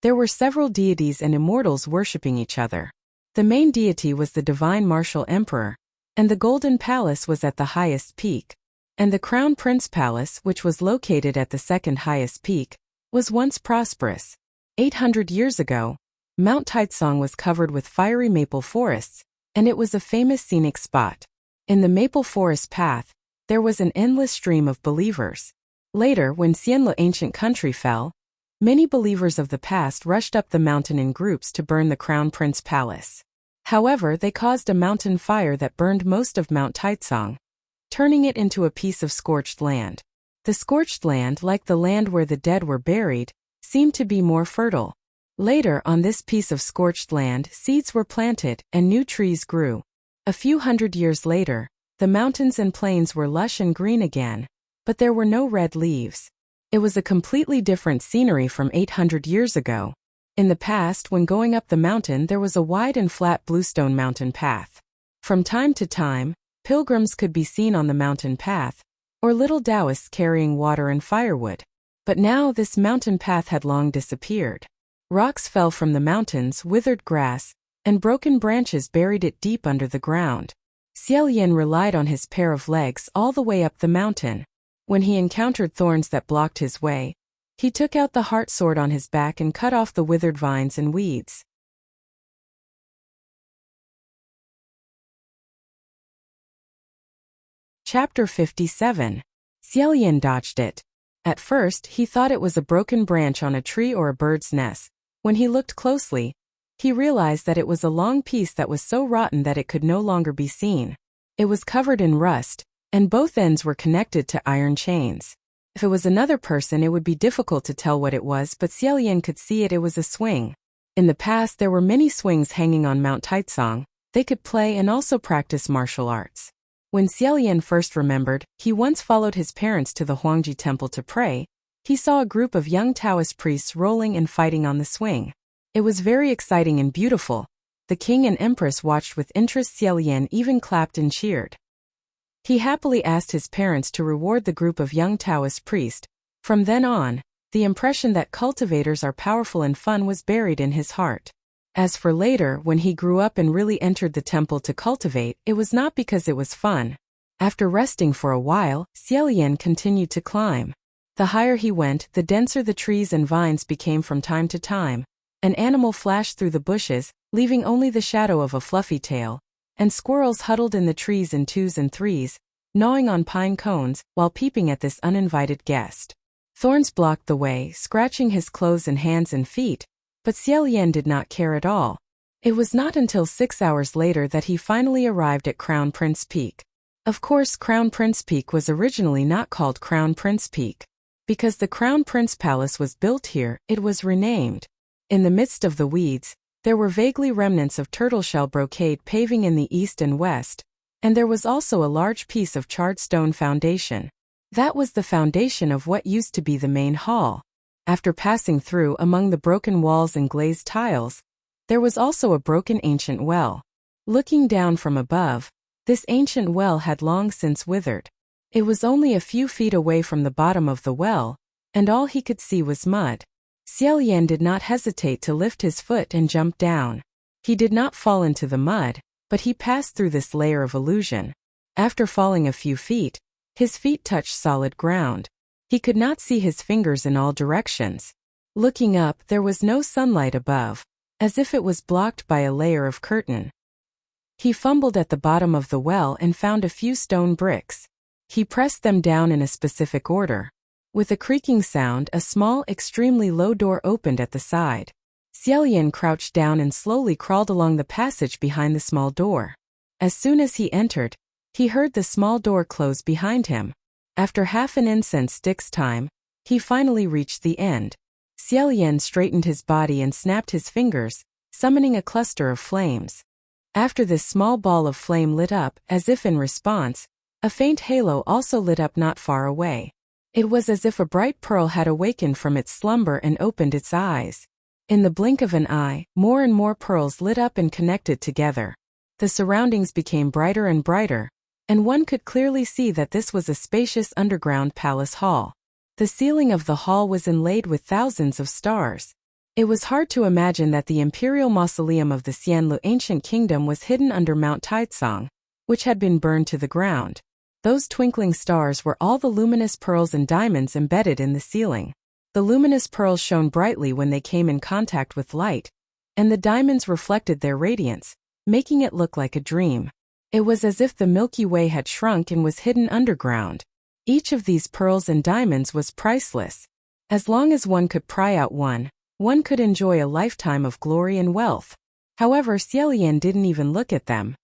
there were several deities and immortals worshipping each other. The main deity was the Divine Martial Emperor, and the Golden Palace was at the highest peak. And the Crown Prince Palace, which was located at the second highest peak, was once prosperous. 800 years ago, Mount Taizong was covered with fiery maple forests, and it was a famous scenic spot. In the maple forest path, there was an endless stream of believers. Later, when Xianlu Ancient Country fell, many believers of the past rushed up the mountain in groups to burn the Crown Prince Palace. However, they caused a mountain fire that burned most of Mount Taizong, turning it into a piece of scorched land. The scorched land, like the land where the dead were buried, seemed to be more fertile. Later, on this piece of scorched land, seeds were planted and new trees grew. A few hundred years later, the mountains and plains were lush and green again, but there were no red leaves. It was a completely different scenery from 800 years ago. In the past, when going up the mountain, there was a wide and flat bluestone mountain path. From time to time, pilgrims could be seen on the mountain path, or little Taoists carrying water and firewood. But now this mountain path had long disappeared. Rocks fell from the mountains, withered grass, and broken branches buried it deep under the ground. Xiaolian relied on his pair of legs all the way up the mountain. When he encountered thorns that blocked his way, he took out the heart sword on his back and cut off the withered vines and weeds. Chapter 57. Xiaolian dodged it. At first, he thought it was a broken branch on a tree or a bird's nest. When he looked closely, he realized that it was a long piece that was so rotten that it could no longer be seen. It was covered in rust, and both ends were connected to iron chains. If it was another person, it would be difficult to tell what it was, but Xiaolian could see it was a swing. In the past, there were many swings hanging on Mount Taizong. They could play and also practice martial arts. When Xiaolian first remembered, he once followed his parents to the Huangji temple to pray. He saw a group of young Taoist priests rolling and fighting on the swing. It was very exciting and beautiful. The king and empress watched with interest. Xiaolian even clapped and cheered. He happily asked his parents to reward the group of young Taoist priests. From then on, the impression that cultivators are powerful and fun was buried in his heart. As for later, when he grew up and really entered the temple to cultivate, it was not because it was fun. After resting for a while, Xiaolian continued to climb. The higher he went, the denser the trees and vines became. From time to time, an animal flashed through the bushes, leaving only the shadow of a fluffy tail, and squirrels huddled in the trees in twos and threes, gnawing on pine cones, while peeping at this uninvited guest. Thorns blocked the way, scratching his clothes and hands and feet, but Xiaolian did not care at all. It was not until 6 hours later that he finally arrived at Crown Prince Peak. Of course, Crown Prince Peak was originally not called Crown Prince Peak. Because the Crown Prince Palace was built here, it was renamed. In the midst of the weeds, there were vaguely remnants of turtleshell brocade paving in the east and west, and there was also a large piece of charred stone foundation. That was the foundation of what used to be the main hall. After passing through among the broken walls and glazed tiles, there was also a broken ancient well. Looking down from above, this ancient well had long since withered. It was only a few feet away from the bottom of the well, and all he could see was mud. Xiaolian did not hesitate to lift his foot and jump down. He did not fall into the mud, but he passed through this layer of illusion. After falling a few feet, his feet touched solid ground. He could not see his fingers in all directions. Looking up, there was no sunlight above, as if it was blocked by a layer of curtain. He fumbled at the bottom of the well and found a few stone bricks. He pressed them down in a specific order. With a creaking sound, a small, extremely low door opened at the side. Xiaolian crouched down and slowly crawled along the passage behind the small door. As soon as he entered, he heard the small door close behind him. After half an incense stick's time, he finally reached the end. Xiaolian straightened his body and snapped his fingers, summoning a cluster of flames. After this small ball of flame lit up, as if in response, a faint halo also lit up not far away. It was as if a bright pearl had awakened from its slumber and opened its eyes. In the blink of an eye, more and more pearls lit up and connected together. The surroundings became brighter and brighter, and one could clearly see that this was a spacious underground palace hall. The ceiling of the hall was inlaid with thousands of stars. It was hard to imagine that the imperial mausoleum of the Xianlu ancient kingdom was hidden under Mount Taizong, which had been burned to the ground. Those twinkling stars were all the luminous pearls and diamonds embedded in the ceiling. The luminous pearls shone brightly when they came in contact with light, and the diamonds reflected their radiance, making it look like a dream. It was as if the Milky Way had shrunk and was hidden underground. Each of these pearls and diamonds was priceless. As long as one could pry out one could enjoy a lifetime of glory and wealth. However, Xiaolian didn't even look at them.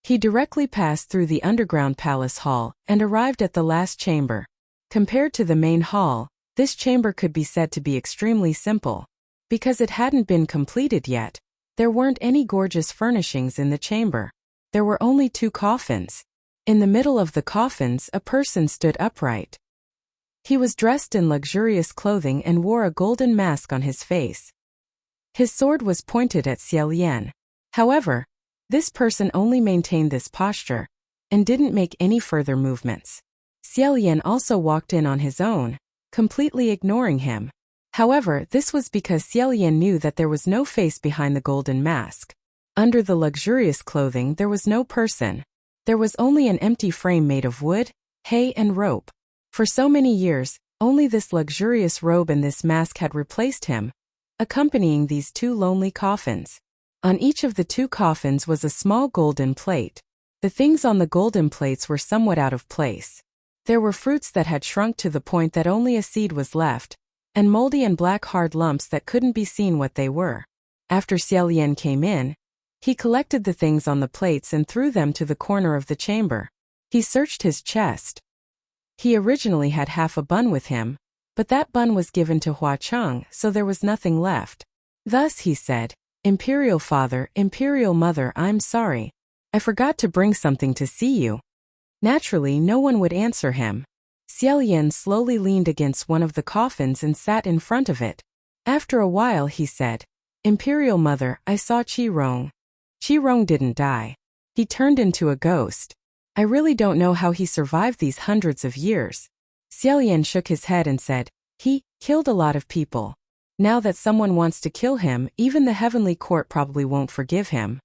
He directly passed through the underground palace hall and arrived at the last chamber. Compared to the main hall, this chamber could be said to be extremely simple. Because it hadn't been completed yet, there weren't any gorgeous furnishings in the chamber. There were only 2 coffins. In the middle of the coffins, a person stood upright. He was dressed in luxurious clothing and wore a golden mask on his face. His sword was pointed at Xiaolian. However, this person only maintained this posture and didn't make any further movements. Xiaolian also walked in on his own, completely ignoring him. However, this was because Xiaolian knew that there was no face behind the golden mask. Under the luxurious clothing there was no person. There was only an empty frame made of wood, hay and rope. For so many years, only this luxurious robe and this mask had replaced him, accompanying these two lonely coffins. On each of the two coffins was a small golden plate. The things on the golden plates were somewhat out of place. There were fruits that had shrunk to the point that only a seed was left, and moldy and black hard lumps that couldn't be seen what they were. After Xiaolian came in, he collected the things on the plates and threw them to the corner of the chamber. He searched his chest. He originally had half a bun with him, but that bun was given to Hua Cheng, so there was nothing left. Thus he said, "Imperial Father, Imperial Mother, I'm sorry. I forgot to bring something to see you." Naturally, no one would answer him. Xiaolian slowly leaned against one of the coffins and sat in front of it. After a while he said, "Imperial Mother, I saw Qi-Rong. Qi-Rong didn't die. He turned into a ghost. I really don't know how he survived these hundreds of years." Xiaolian shook his head and said, "He killed a lot of people. Now that someone wants to kill him, even the heavenly court probably won't forgive him.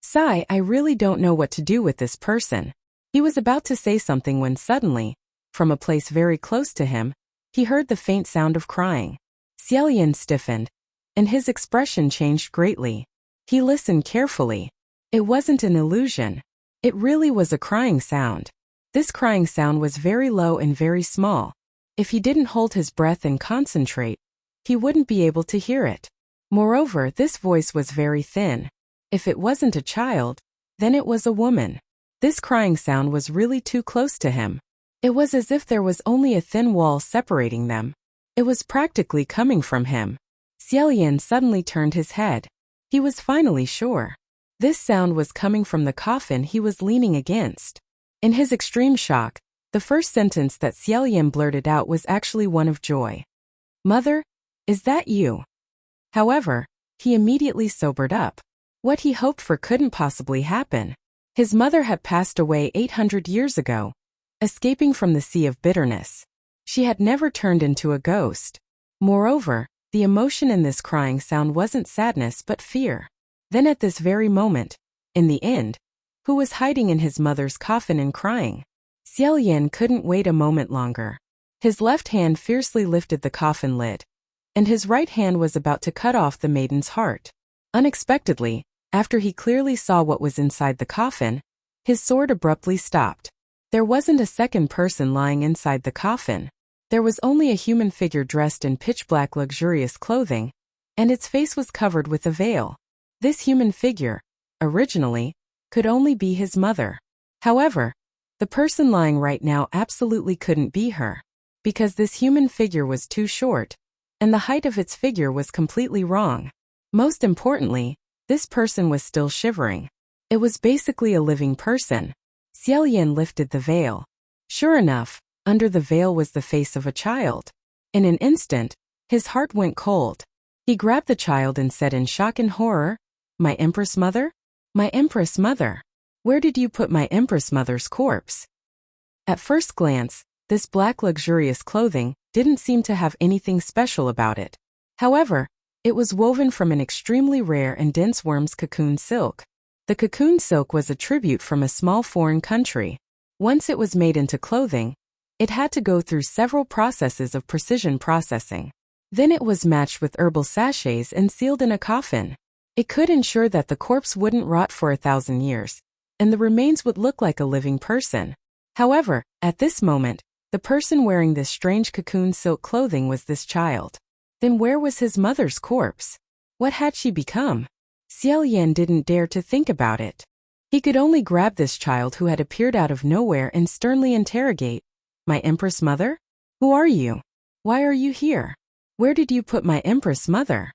Sigh, I really don't know what to do with this person." He was about to say something when suddenly, from a place very close to him, he heard the faint sound of crying. Xiaolian stiffened, and his expression changed greatly. He listened carefully. It wasn't an illusion. It really was a crying sound. This crying sound was very low and very small. If he didn't hold his breath and concentrate, he wouldn't be able to hear it. Moreover, this voice was very thin. If it wasn't a child, then it was a woman. This crying sound was really too close to him. It was as if there was only a thin wall separating them. It was practically coming from him. Xiaolian suddenly turned his head. He was finally sure. This sound was coming from the coffin he was leaning against. In his extreme shock, the first sentence that Xiaolian blurted out was actually one of joy. "Mother, is that you?" However, he immediately sobered up. What he hoped for couldn't possibly happen. His mother had passed away 800 years ago, escaping from the sea of bitterness. She had never turned into a ghost. Moreover, the emotion in this crying sound wasn't sadness but fear. Then at this very moment, in the end, who was hiding in his mother's coffin and crying? Xiaolian couldn't wait a moment longer. His left hand fiercely lifted the coffin lid, and his right hand was about to cut off the maiden's heart. Unexpectedly, after he clearly saw what was inside the coffin, his sword abruptly stopped. There wasn't a second person lying inside the coffin. There was only a human figure dressed in pitch-black luxurious clothing, and its face was covered with a veil. This human figure, originally, could only be his mother. However, the person lying right now absolutely couldn't be her, because this human figure was too short, and the height of its figure was completely wrong. Most importantly, this person was still shivering. It was basically a living person. Xiaolian lifted the veil. Sure enough, under the veil was the face of a child. In an instant, his heart went cold. He grabbed the child and said in shock and horror, "My Empress Mother? My Empress Mother. Where did you put my Empress Mother's corpse?" At first glance, this black luxurious clothing didn't seem to have anything special about it. However, it was woven from an extremely rare and dense worm's cocoon silk. The cocoon silk was a tribute from a small foreign country. Once it was made into clothing, it had to go through several processes of precision processing. Then it was matched with herbal sachets and sealed in a coffin. It could ensure that the corpse wouldn't rot for 1,000 years, and the remains would look like a living person. However, at this moment, the person wearing this strange cocoon silk clothing was this child. Then where was his mother's corpse? What had she become? Xiaolian didn't dare to think about it. He could only grab this child who had appeared out of nowhere and sternly interrogate, "My Empress Mother? Who are you? Why are you here? Where did you put my Empress Mother?"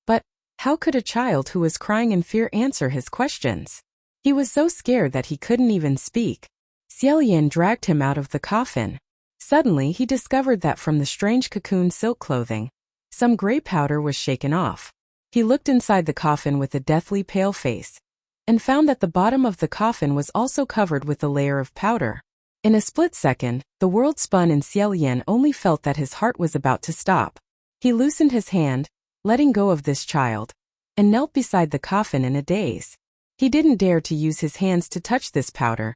But how could a child who was crying in fear answer his questions? He was so scared that he couldn't even speak. Xiaolian dragged him out of the coffin. Suddenly he discovered that from the strange cocoon silk clothing, some gray powder was shaken off. He looked inside the coffin with a deathly pale face, and found that the bottom of the coffin was also covered with a layer of powder. In a split second, the world spun and Xiaolian only felt that his heart was about to stop. He loosened his hand, letting go of this child, and knelt beside the coffin in a daze. He didn't dare to use his hands to touch this powder,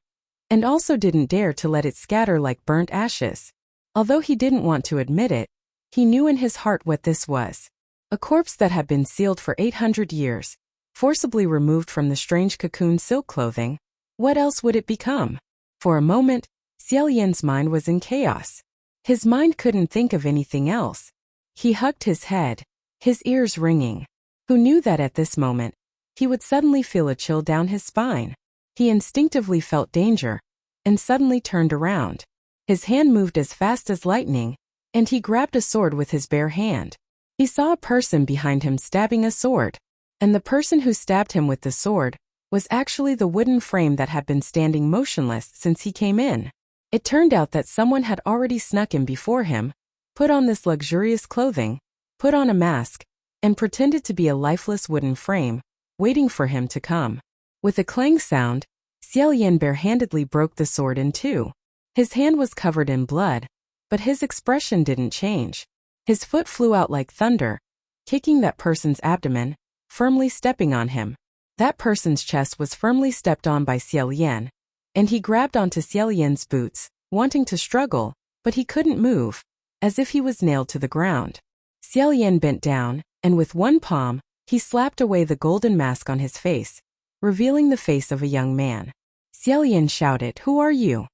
and also didn't dare to let it scatter like burnt ashes. Although he didn't want to admit it, he knew in his heart what this was. A corpse that had been sealed for 800 years, forcibly removed from the strange cocoon silk clothing. What else would it become? For a moment, Xiao Yan's mind was in chaos. His mind couldn't think of anything else. He hugged his head, his ears ringing. Who knew that at this moment, he would suddenly feel a chill down his spine? He instinctively felt danger, and suddenly turned around. His hand moved as fast as lightning, and he grabbed a sword with his bare hand. He saw a person behind him stabbing a sword, and the person who stabbed him with the sword was actually the wooden frame that had been standing motionless since he came in. It turned out that someone had already snuck in before him, put on this luxurious clothing, put on a mask, and pretended to be a lifeless wooden frame, waiting for him to come. With a clang sound, Xiao Yan barehandedly broke the sword in two. His hand was covered in blood, but his expression didn't change. His foot flew out like thunder, kicking that person's abdomen, firmly stepping on him. That person's chest was firmly stepped on by Xiao Yan, and he grabbed onto Xiao Yan's boots, wanting to struggle, but he couldn't move, as if he was nailed to the ground. Xiao Yan bent down, and with one palm, he slapped away the golden mask on his face, revealing the face of a young man. Xiao Yan shouted, "Who are you?"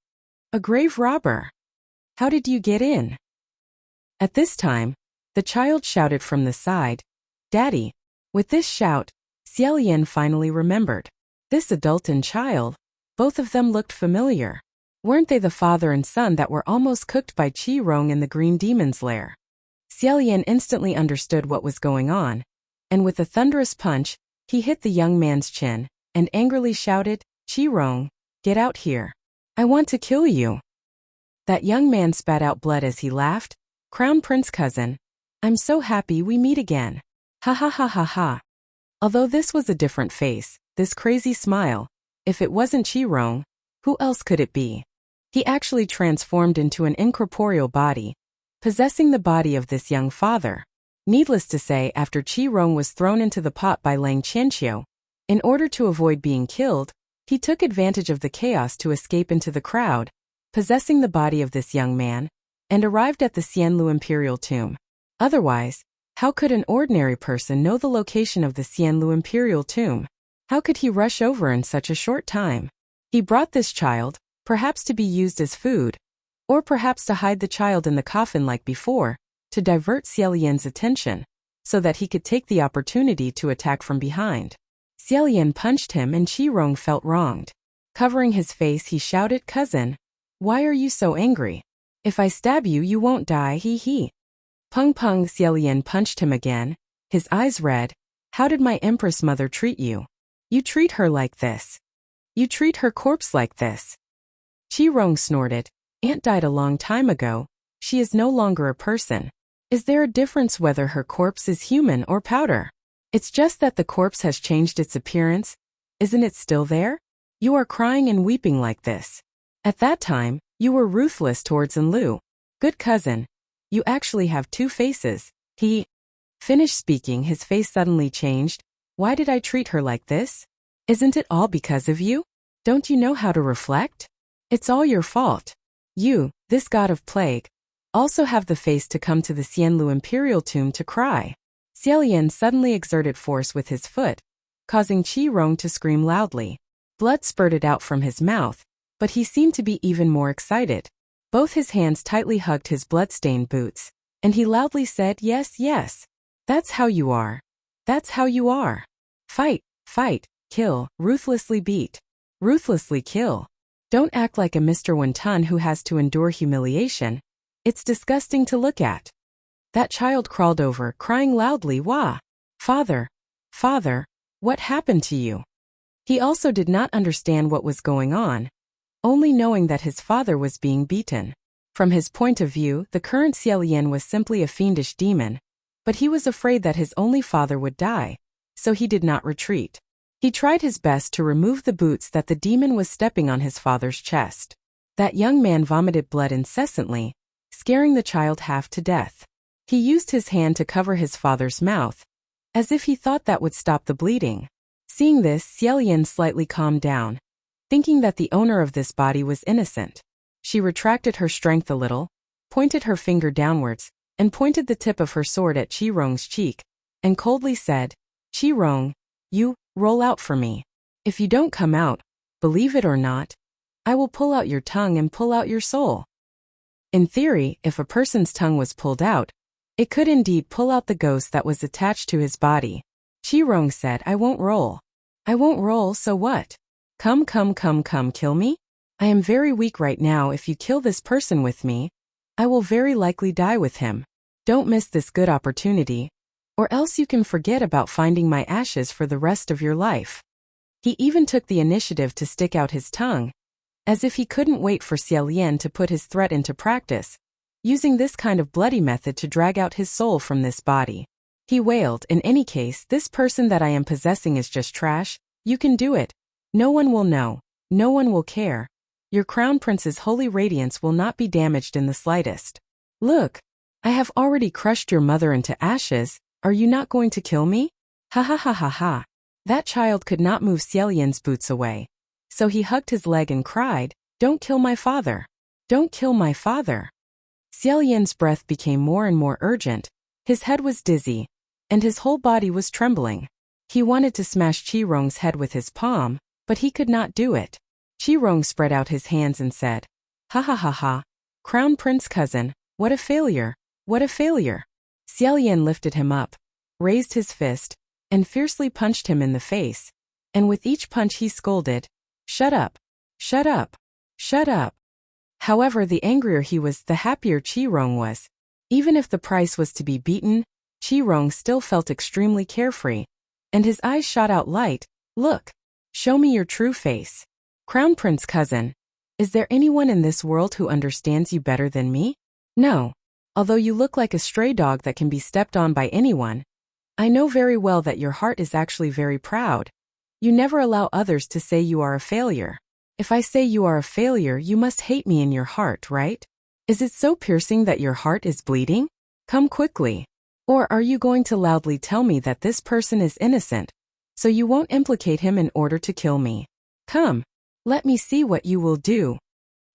"A grave robber." "How did you get in?" At this time, the child shouted from the side, "Daddy." With this shout, Xiao Yan finally remembered. This adult and child, both of them looked familiar. Weren't they the father and son that were almost cooked by Qi Rong in the Green Demon's lair? Xiao Yan instantly understood what was going on, and with a thunderous punch, he hit the young man's chin, and angrily shouted, "Qi Rong, get out here. I want to kill you." That young man spat out blood as he laughed. "Crown Prince cousin, I'm so happy we meet again. Ha ha ha ha ha." Although this was a different face, this crazy smile, if it wasn't Qi Rong, who else could it be? He actually transformed into an incorporeal body, possessing the body of this young father. Needless to say, after Qi Rong was thrown into the pot by Lang Qianqiu, in order to avoid being killed, he took advantage of the chaos to escape into the crowd, possessing the body of this young man, and arrived at the Xianlu Imperial tomb. Otherwise, how could an ordinary person know the location of the Xianlu Imperial tomb? How could he rush over in such a short time? He brought this child, perhaps to be used as food, or perhaps to hide the child in the coffin like before, to divert Xiao Yan's attention, so that he could take the opportunity to attack from behind. Xiao Yan punched him and Qi Rong felt wronged. Covering his face, he shouted, "Cousin, why are you so angry? If I stab you, you won't die, hee hee." Pung pung. Xiao Yan punched him again, his eyes red. "How did my Empress mother treat you? You treat her like this. You treat her corpse like this." Qi Rong snorted, "Aunt died a long time ago. She is no longer a person. Is there a difference whether her corpse is human or powder? It's just that the corpse has changed its appearance. Isn't it still there? You are crying and weeping like this. At that time, you were ruthless towards Enlu. Good cousin. You actually have two faces." He finished speaking, his face suddenly changed. "Why did I treat her like this? Isn't it all because of you? Don't you know how to reflect? It's all your fault. You, this god of plague, also have the face to come to the Xianlu Imperial tomb to cry." Xiao Yan suddenly exerted force with his foot, causing Qi Rong to scream loudly. Blood spurted out from his mouth, but he seemed to be even more excited. Both his hands tightly hugged his blood-stained boots, and he loudly said, "Yes, yes. That's how you are. That's how you are. Fight, fight, kill, ruthlessly beat. Ruthlessly kill. Don't act like a Mr. Wonton who has to endure humiliation. It's disgusting to look at." That child crawled over, crying loudly, "Wah! Father, father, what happened to you?" He also did not understand what was going on, only knowing that his father was being beaten. From his point of view, the current Xiao Yan was simply a fiendish demon, but he was afraid that his only father would die, so he did not retreat. He tried his best to remove the boots that the demon was stepping on his father's chest. That young man vomited blood incessantly, scaring the child half to death. He used his hand to cover his father's mouth, as if he thought that would stop the bleeding. Seeing this, Xiaolian slightly calmed down, thinking that the owner of this body was innocent. She retracted her strength a little, pointed her finger downwards, and pointed the tip of her sword at Qi-Rong's cheek, and coldly said, "Qi-Rong, you, roll out for me. If you don't come out, believe it or not, I will pull out your tongue and pull out your soul." In theory, if a person's tongue was pulled out, it could indeed pull out the ghost that was attached to his body. Qi-Rong said, "I won't roll. I won't roll, so what? Come, kill me? I am very weak right now. If you kill this person with me, I will very likely die with him. Don't miss this good opportunity, or else you can forget about finding my ashes for the rest of your life." He even took the initiative to stick out his tongue, as if he couldn't wait for Xiaolian to put his threat into practice, using this kind of bloody method to drag out his soul from this body. He wailed, "In any case, this person that I am possessing is just trash. You can do it. No one will know. No one will care. Your crown prince's holy radiance will not be damaged in the slightest. Look, I have already crushed your mother into ashes. Are you not going to kill me?" Ha ha ha ha ha. That child could not move Xiaolian's boots away, so he hugged his leg and cried, "Don't kill my father. Don't kill my father." Xiaolian's breath became more and more urgent, his head was dizzy, and his whole body was trembling. He wanted to smash Qi-Rong's head with his palm, but he could not do it. Qi-Rong spread out his hands and said, "Ha ha ha ha. Crown Prince cousin, what a failure, what a failure." Xiaolian lifted him up, raised his fist, and fiercely punched him in the face, and with each punch he scolded, "Shut up, shut up, shut up." However, the angrier he was, the happier Qi-Rong was. Even if the price was to be beaten, Qi-Rong still felt extremely carefree, and his eyes shot out light. "Look, show me your true face. Crown Prince cousin, is there anyone in this world who understands you better than me? No. Although you look like a stray dog that can be stepped on by anyone, I know very well that your heart is actually very proud. You never allow others to say you are a failure. If I say you are a failure, you must hate me in your heart, right? Is it so piercing that your heart is bleeding? Come quickly. Or are you going to loudly tell me that this person is innocent, so you won't implicate him in order to kill me? Come, let me see what you will do."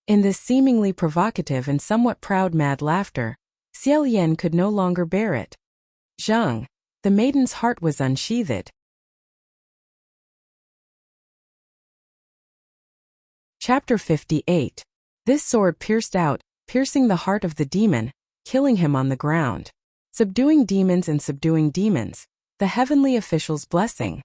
In this seemingly provocative and somewhat proud mad laughter, Xiaolian could no longer bear it. Zheng, the maiden's heart was unsheathed. Chapter 58. This sword pierced out, piercing the heart of the demon, killing him on the ground. Subduing demons and subduing demons, the heavenly official's blessing.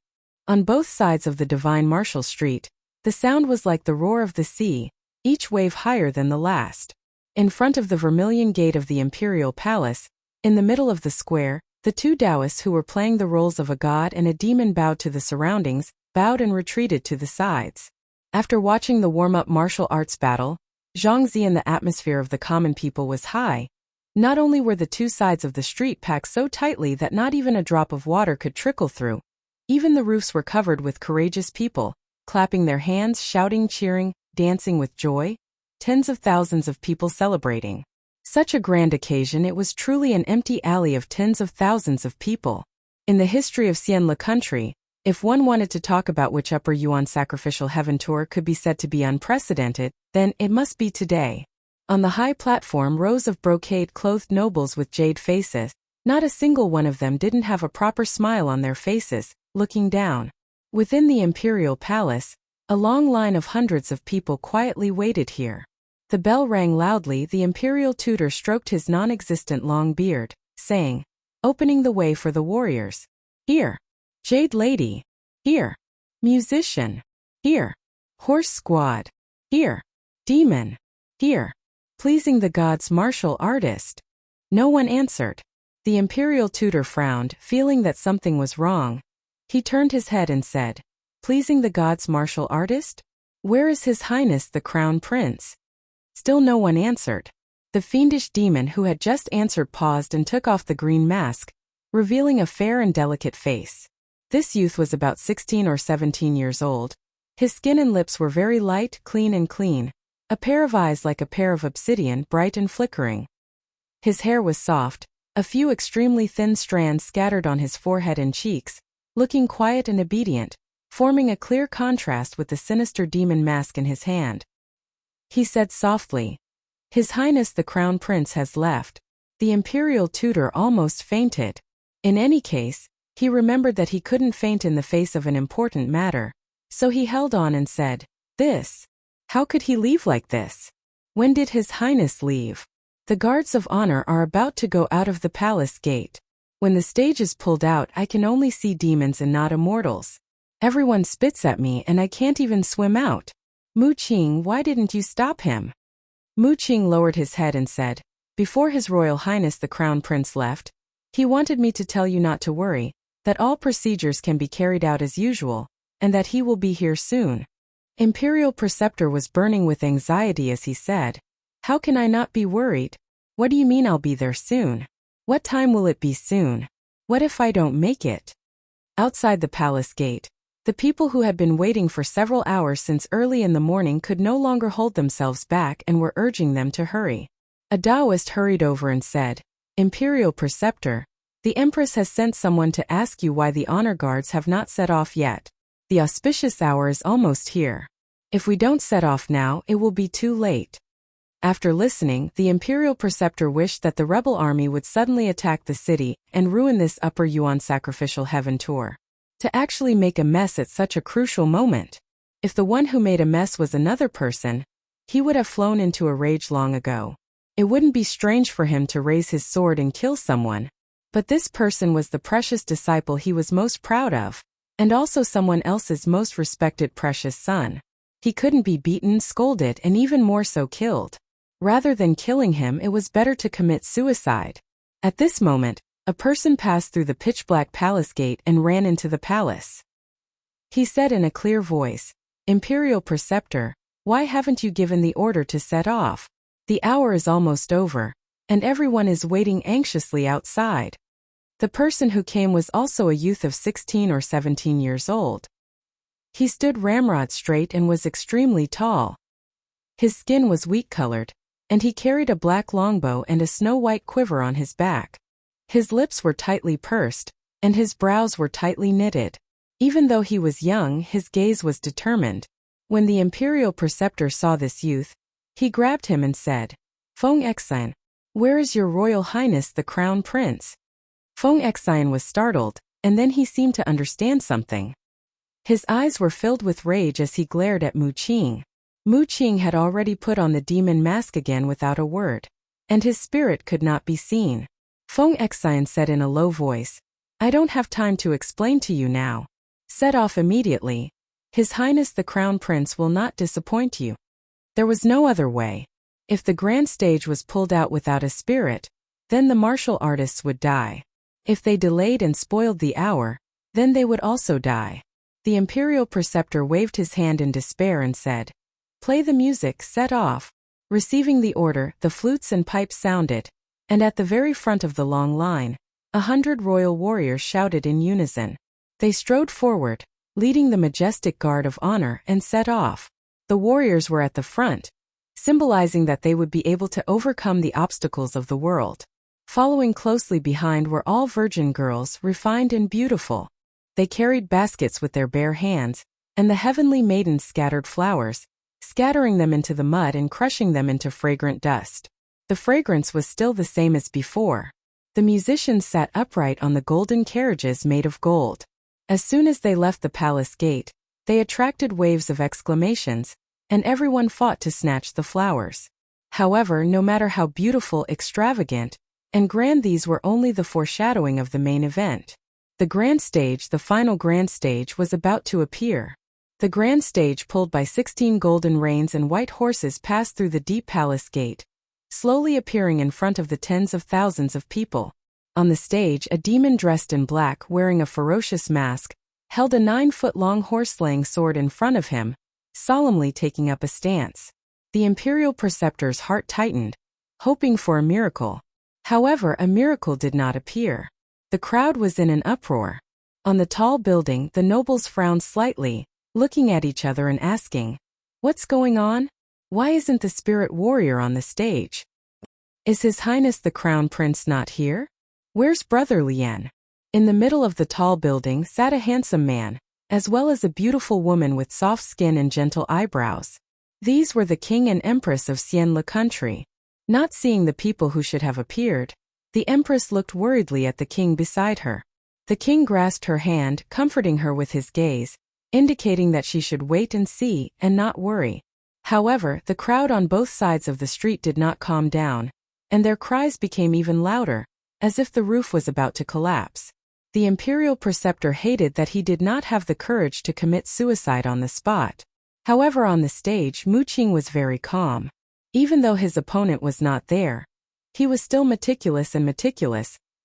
On both sides of the divine martial street, the sound was like the roar of the sea, each wave higher than the last. In front of the vermilion gate of the imperial palace, in the middle of the square, the two Taoists who were playing the roles of a god and a demon bowed to the surroundings, bowed and retreated to the sides. After watching the warm-up martial arts battle, Zhangzi in the atmosphere of the common people was high. Not only were the two sides of the street packed so tightly that not even a drop of water could trickle through, even the roofs were covered with courageous people, clapping their hands, shouting, cheering, dancing with joy. Tens of thousands of people celebrating. Such a grand occasion, it was truly an empty alley of tens of thousands of people. In the history of Xianle country, if one wanted to talk about which Upper Yuan sacrificial heaven tour could be said to be unprecedented, then it must be today. On the high platform, rows of brocade-clothed nobles with jade faces, not a single one of them didn't have a proper smile on their faces, looking down. Within the imperial palace, a long line of hundreds of people quietly waited here. The bell rang loudly. The imperial tutor stroked his non-existent long beard, saying, opening the way for the warriors. Here. Jade lady. Here. Musician. Here. Horse squad. Here. Demon. Here. Pleasing the gods martial artist. No one answered. The imperial tutor frowned, feeling that something was wrong. He turned his head and said, pleasing the gods martial artist? Where is His Highness the Crown Prince? Still no one answered. The fiendish demon who had just answered paused and took off the green mask, revealing a fair and delicate face. This youth was about 16 or 17 years old. His skin and lips were very light, clean, a pair of eyes like a pair of obsidian, bright and flickering. His hair was soft, A few extremely thin strands scattered on his forehead and cheeks, looking quiet and obedient, forming a clear contrast with the sinister demon mask in his hand. He said softly, "His Highness the Crown Prince has left." The imperial tutor almost fainted. In any case, he remembered that he couldn't faint in the face of an important matter, so he held on and said, "This? How could he leave like this? When did His Highness leave? The guards of honor are about to go out of the palace gate. When the stage is pulled out, I can only see demons and not immortals. Everyone spits at me and I can't even swim out. Mu Qing, why didn't you stop him?" Mu Qing lowered his head and said, "Before His Royal Highness the Crown Prince left, he wanted me to tell you not to worry, that all procedures can be carried out as usual, and that he will be here soon." Imperial Preceptor was burning with anxiety as he said, "How can I not be worried? What do you mean I'll be there soon? What time will it be soon? What if I don't make it?" Outside the palace gate, the people who had been waiting for several hours since early in the morning could no longer hold themselves back and were urging them to hurry. A Taoist hurried over and said, "Imperial Preceptor, the Empress has sent someone to ask you why the honor guards have not set off yet. The auspicious hour is almost here. If we don't set off now, it will be too late." After listening, the Imperial Preceptor wished that the rebel army would suddenly attack the city and ruin this Upper Yuan Sacrificial Heaven tour. To actually make a mess at such a crucial moment. If the one who made a mess was another person, he would have flown into a rage long ago. It wouldn't be strange for him to raise his sword and kill someone. But this person was the precious disciple he was most proud of, and also someone else's most respected precious son. He couldn't be beaten, scolded, and even more so killed. Rather than killing him, it was better to commit suicide. At this moment, a person passed through the pitch-black palace gate and ran into the palace. He said in a clear voice, "Imperial Preceptor, why haven't you given the order to set off? The hour is almost over, and everyone is waiting anxiously outside." The person who came was also a youth of 16 or 17 years old. He stood ramrod straight and was extremely tall. His skin was wheat-colored, and he carried a black longbow and a snow-white quiver on his back. His lips were tightly pursed, and his brows were tightly knitted. Even though he was young, his gaze was determined. When the Imperial Preceptor saw this youth, he grabbed him and said, "Feng Xian, where is your Royal Highness the Crown Prince?" Feng Xian was startled, and then he seemed to understand something. His eyes were filled with rage as he glared at Mu Qing. Mu Qing had already put on the demon mask again without a word, and his spirit could not be seen. Feng Xian said in a low voice, "I don't have time to explain to you now. Set off immediately. His Highness the Crown Prince will not disappoint you." There was no other way. If the grand stage was pulled out without a spirit, then the martial artists would die. If they delayed and spoiled the hour, then they would also die. The Imperial Preceptor waved his hand in despair and said, "Play the music, set off." Receiving the order, the flutes and pipes sounded, and at the very front of the long line, 100 royal warriors shouted in unison. They strode forward, leading the majestic guard of honor, and set off. The warriors were at the front, symbolizing that they would be able to overcome the obstacles of the world. Following closely behind were all virgin girls, refined and beautiful. They carried baskets with their bare hands, and the heavenly maidens scattered flowers, scattering them into the mud and crushing them into fragrant dust. The fragrance was still the same as before. The musicians sat upright on the golden carriages made of gold. As soon as they left the palace gate, they attracted waves of exclamations, and everyone fought to snatch the flowers. However, no matter how beautiful, extravagant, and grand, these were only the foreshadowing of the main event. The grand stage, the final grand stage, was about to appear. The grand stage, pulled by 16 golden reins and white horses, passed through the deep palace gate, slowly appearing in front of the tens of thousands of people. On the stage, a demon dressed in black, wearing a ferocious mask, held a 9-foot-long horse-slaying sword in front of him, solemnly taking up a stance. The Imperial Preceptor's heart tightened, hoping for a miracle. However, a miracle did not appear. The crowd was in an uproar. On the tall building, the nobles frowned slightly, looking at each other and asking, "What's going on? Why isn't the spirit warrior on the stage? Is His Highness the Crown Prince not here?" Where's Brother Lian? In the middle of the tall building sat a handsome man, as well as a beautiful woman with soft skin and gentle eyebrows. These were the king and empress of Xianle country. Not seeing the people who should have appeared, the empress looked worriedly at the king beside her. The king grasped her hand, comforting her with his gaze, indicating that she should wait and see and not worry. However, the crowd on both sides of the street did not calm down, and their cries became even louder, as if the roof was about to collapse. The imperial preceptor hated that he did not have the courage to commit suicide on the spot. However, on the stage, Mu Qing was very calm. Even though his opponent was not there, he was still meticulous,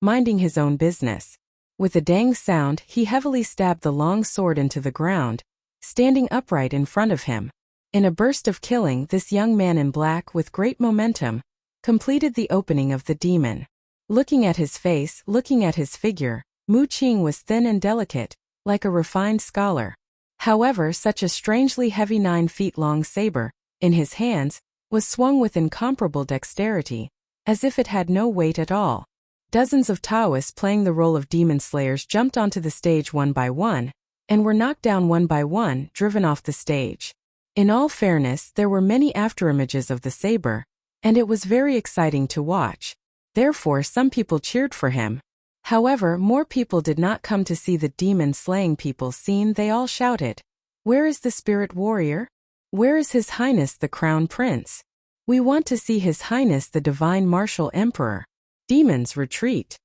minding his own business. With a dang sound, he heavily stabbed the long sword into the ground, standing upright in front of him. In a burst of killing, this young man in black, with great momentum, completed the opening of the demon. Looking at his face, looking at his figure, Mu Qing was thin and delicate, like a refined scholar. However, such a strangely heavy 9-feet-long saber, in his hands, was swung with incomparable dexterity, as if it had no weight at all. Dozens of Taoists playing the role of demon slayers jumped onto the stage one by one, and were knocked down one by one, driven off the stage. In all fairness, there were many afterimages of the saber, and it was very exciting to watch. Therefore, some people cheered for him. However, more people did not come to see the demon-slaying people scene. They all shouted, "Where is the spirit warrior? Where is His Highness the Crown Prince? We want to see His Highness the Divine Martial Emperor. Demons, retreat."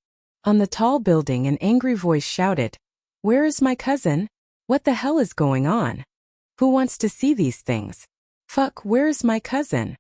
On the tall building, an angry voice shouted, "Where is my cousin? What the hell is going on? Who wants to see these things? Fuck, where is my cousin?"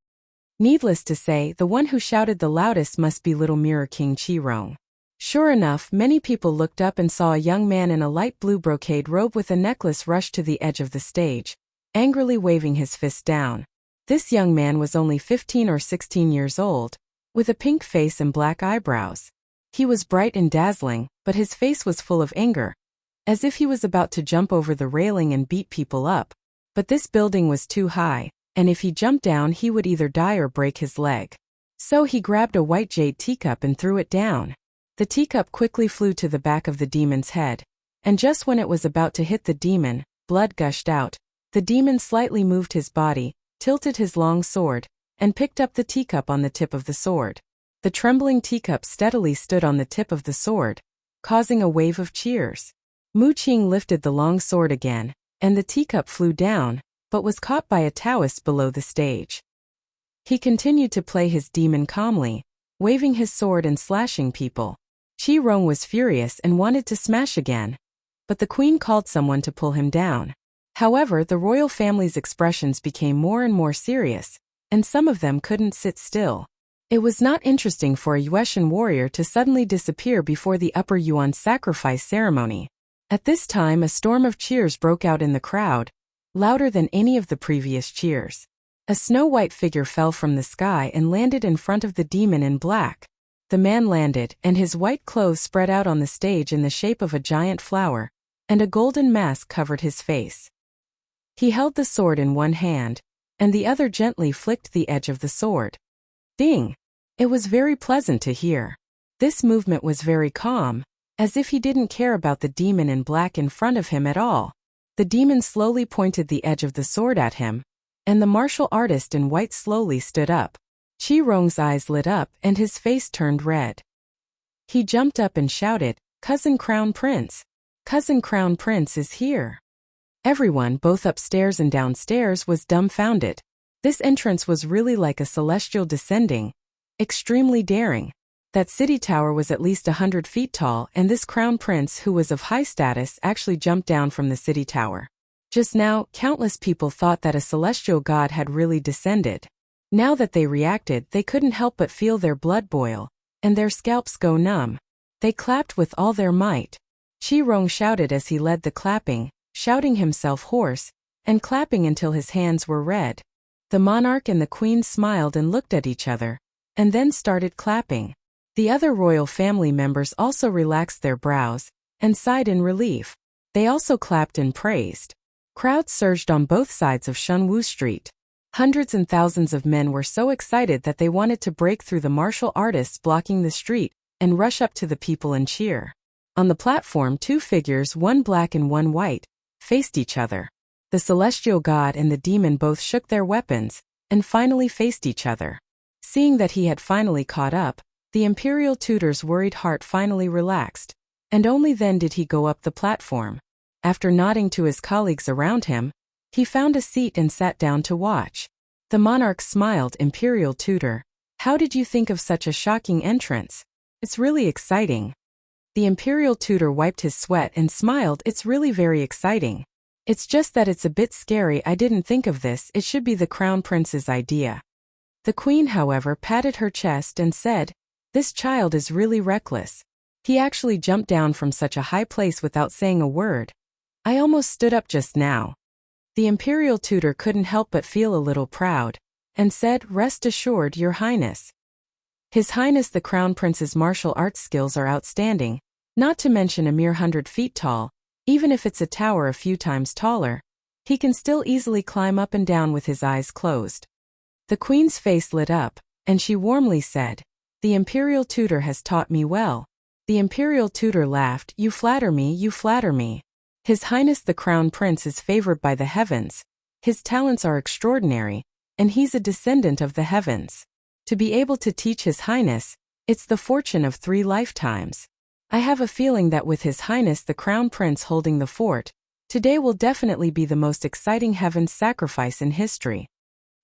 Needless to say, the one who shouted the loudest must be Little Mirror King Qirong. Sure enough, many people looked up and saw a young man in a light blue brocade robe with a necklace rush to the edge of the stage, angrily waving his fist down. This young man was only 15 or 16 years old, with a pink face and black eyebrows. He was bright and dazzling, but his face was full of anger, as if he was about to jump over the railing and beat people up. But this building was too high, and if he jumped down he would either die or break his leg. So he grabbed a white jade teacup and threw it down. The teacup quickly flew to the back of the demon's head, and just when it was about to hit the demon, blood gushed out. The demon slightly moved his body, tilted his long sword, and picked up the teacup on the tip of the sword. The trembling teacup steadily stood on the tip of the sword, causing a wave of cheers. Mu Qing lifted the long sword again, and the teacup flew down, but was caught by a Taoist below the stage. He continued to play his demon calmly, waving his sword and slashing people. Qirong was furious and wanted to smash again, but the queen called someone to pull him down. However, the royal family's expressions became more and more serious, and some of them couldn't sit still. It was not interesting for a Yuetian warrior to suddenly disappear before the Upper Yuan sacrifice ceremony. At this time, a storm of cheers broke out in the crowd, louder than any of the previous cheers. A snow-white figure fell from the sky and landed in front of the demon in black. The man landed, and his white clothes spread out on the stage in the shape of a giant flower, and a golden mask covered his face. He held the sword in one hand, and the other gently flicked the edge of the sword. Ding! It was very pleasant to hear. This movement was very calm, as if he didn't care about the demon in black in front of him at all. The demon slowly pointed the edge of the sword at him, and the martial artist in white slowly stood up. Qirong's eyes lit up and his face turned red. He jumped up and shouted, "Cousin Crown Prince! Cousin Crown Prince is here!" Everyone, both upstairs and downstairs, was dumbfounded. This entrance was really like a celestial descending, extremely daring. That city tower was at least 100 feet tall, and this crown prince, who was of high status, actually jumped down from the city tower. Just now, countless people thought that a celestial god had really descended. Now that they reacted, they couldn't help but feel their blood boil, and their scalps go numb. They clapped with all their might. Qirong shouted as he led the clapping, shouting himself hoarse, and clapping until his hands were red. The monarch and the queen smiled and looked at each other, and then started clapping. The other royal family members also relaxed their brows, and sighed in relief. They also clapped and praised. Crowds surged on both sides of Shunwu Street. Hundreds and thousands of men were so excited that they wanted to break through the martial artists blocking the street and rush up to the people and cheer. On the platform, two figures, one black and one white, faced each other. The celestial god and the demon both shook their weapons, and finally faced each other. Seeing that he had finally caught up, the imperial tutor's worried heart finally relaxed, and only then did he go up the platform. After nodding to his colleagues around him, he found a seat and sat down to watch. The monarch smiled. Imperial tutor, how did you think of such a shocking entrance? It's really exciting. The imperial tutor wiped his sweat and smiled. It's really very exciting. It's just that it's a bit scary. I didn't think of this. It should be the crown prince's idea. The queen, however, patted her chest and said, "This child is really reckless. He actually jumped down from such a high place without saying a word. I almost stood up just now." The imperial tutor couldn't help but feel a little proud, and said, "Rest assured, Your Highness. His Highness the Crown Prince's martial arts skills are outstanding, not to mention a mere 100 feet tall. Even if it's a tower a few times taller, he can still easily climb up and down with his eyes closed." The queen's face lit up, and she warmly said, "The imperial tutor has taught me well." The imperial tutor laughed. You flatter me, you flatter me. His Highness the Crown Prince is favored by the heavens. His talents are extraordinary, and he's a descendant of the heavens. To be able to teach His Highness, it's the fortune of 3 lifetimes. I have a feeling that with His Highness the Crown Prince holding the fort, today will definitely be the most exciting heaven sacrifice in history.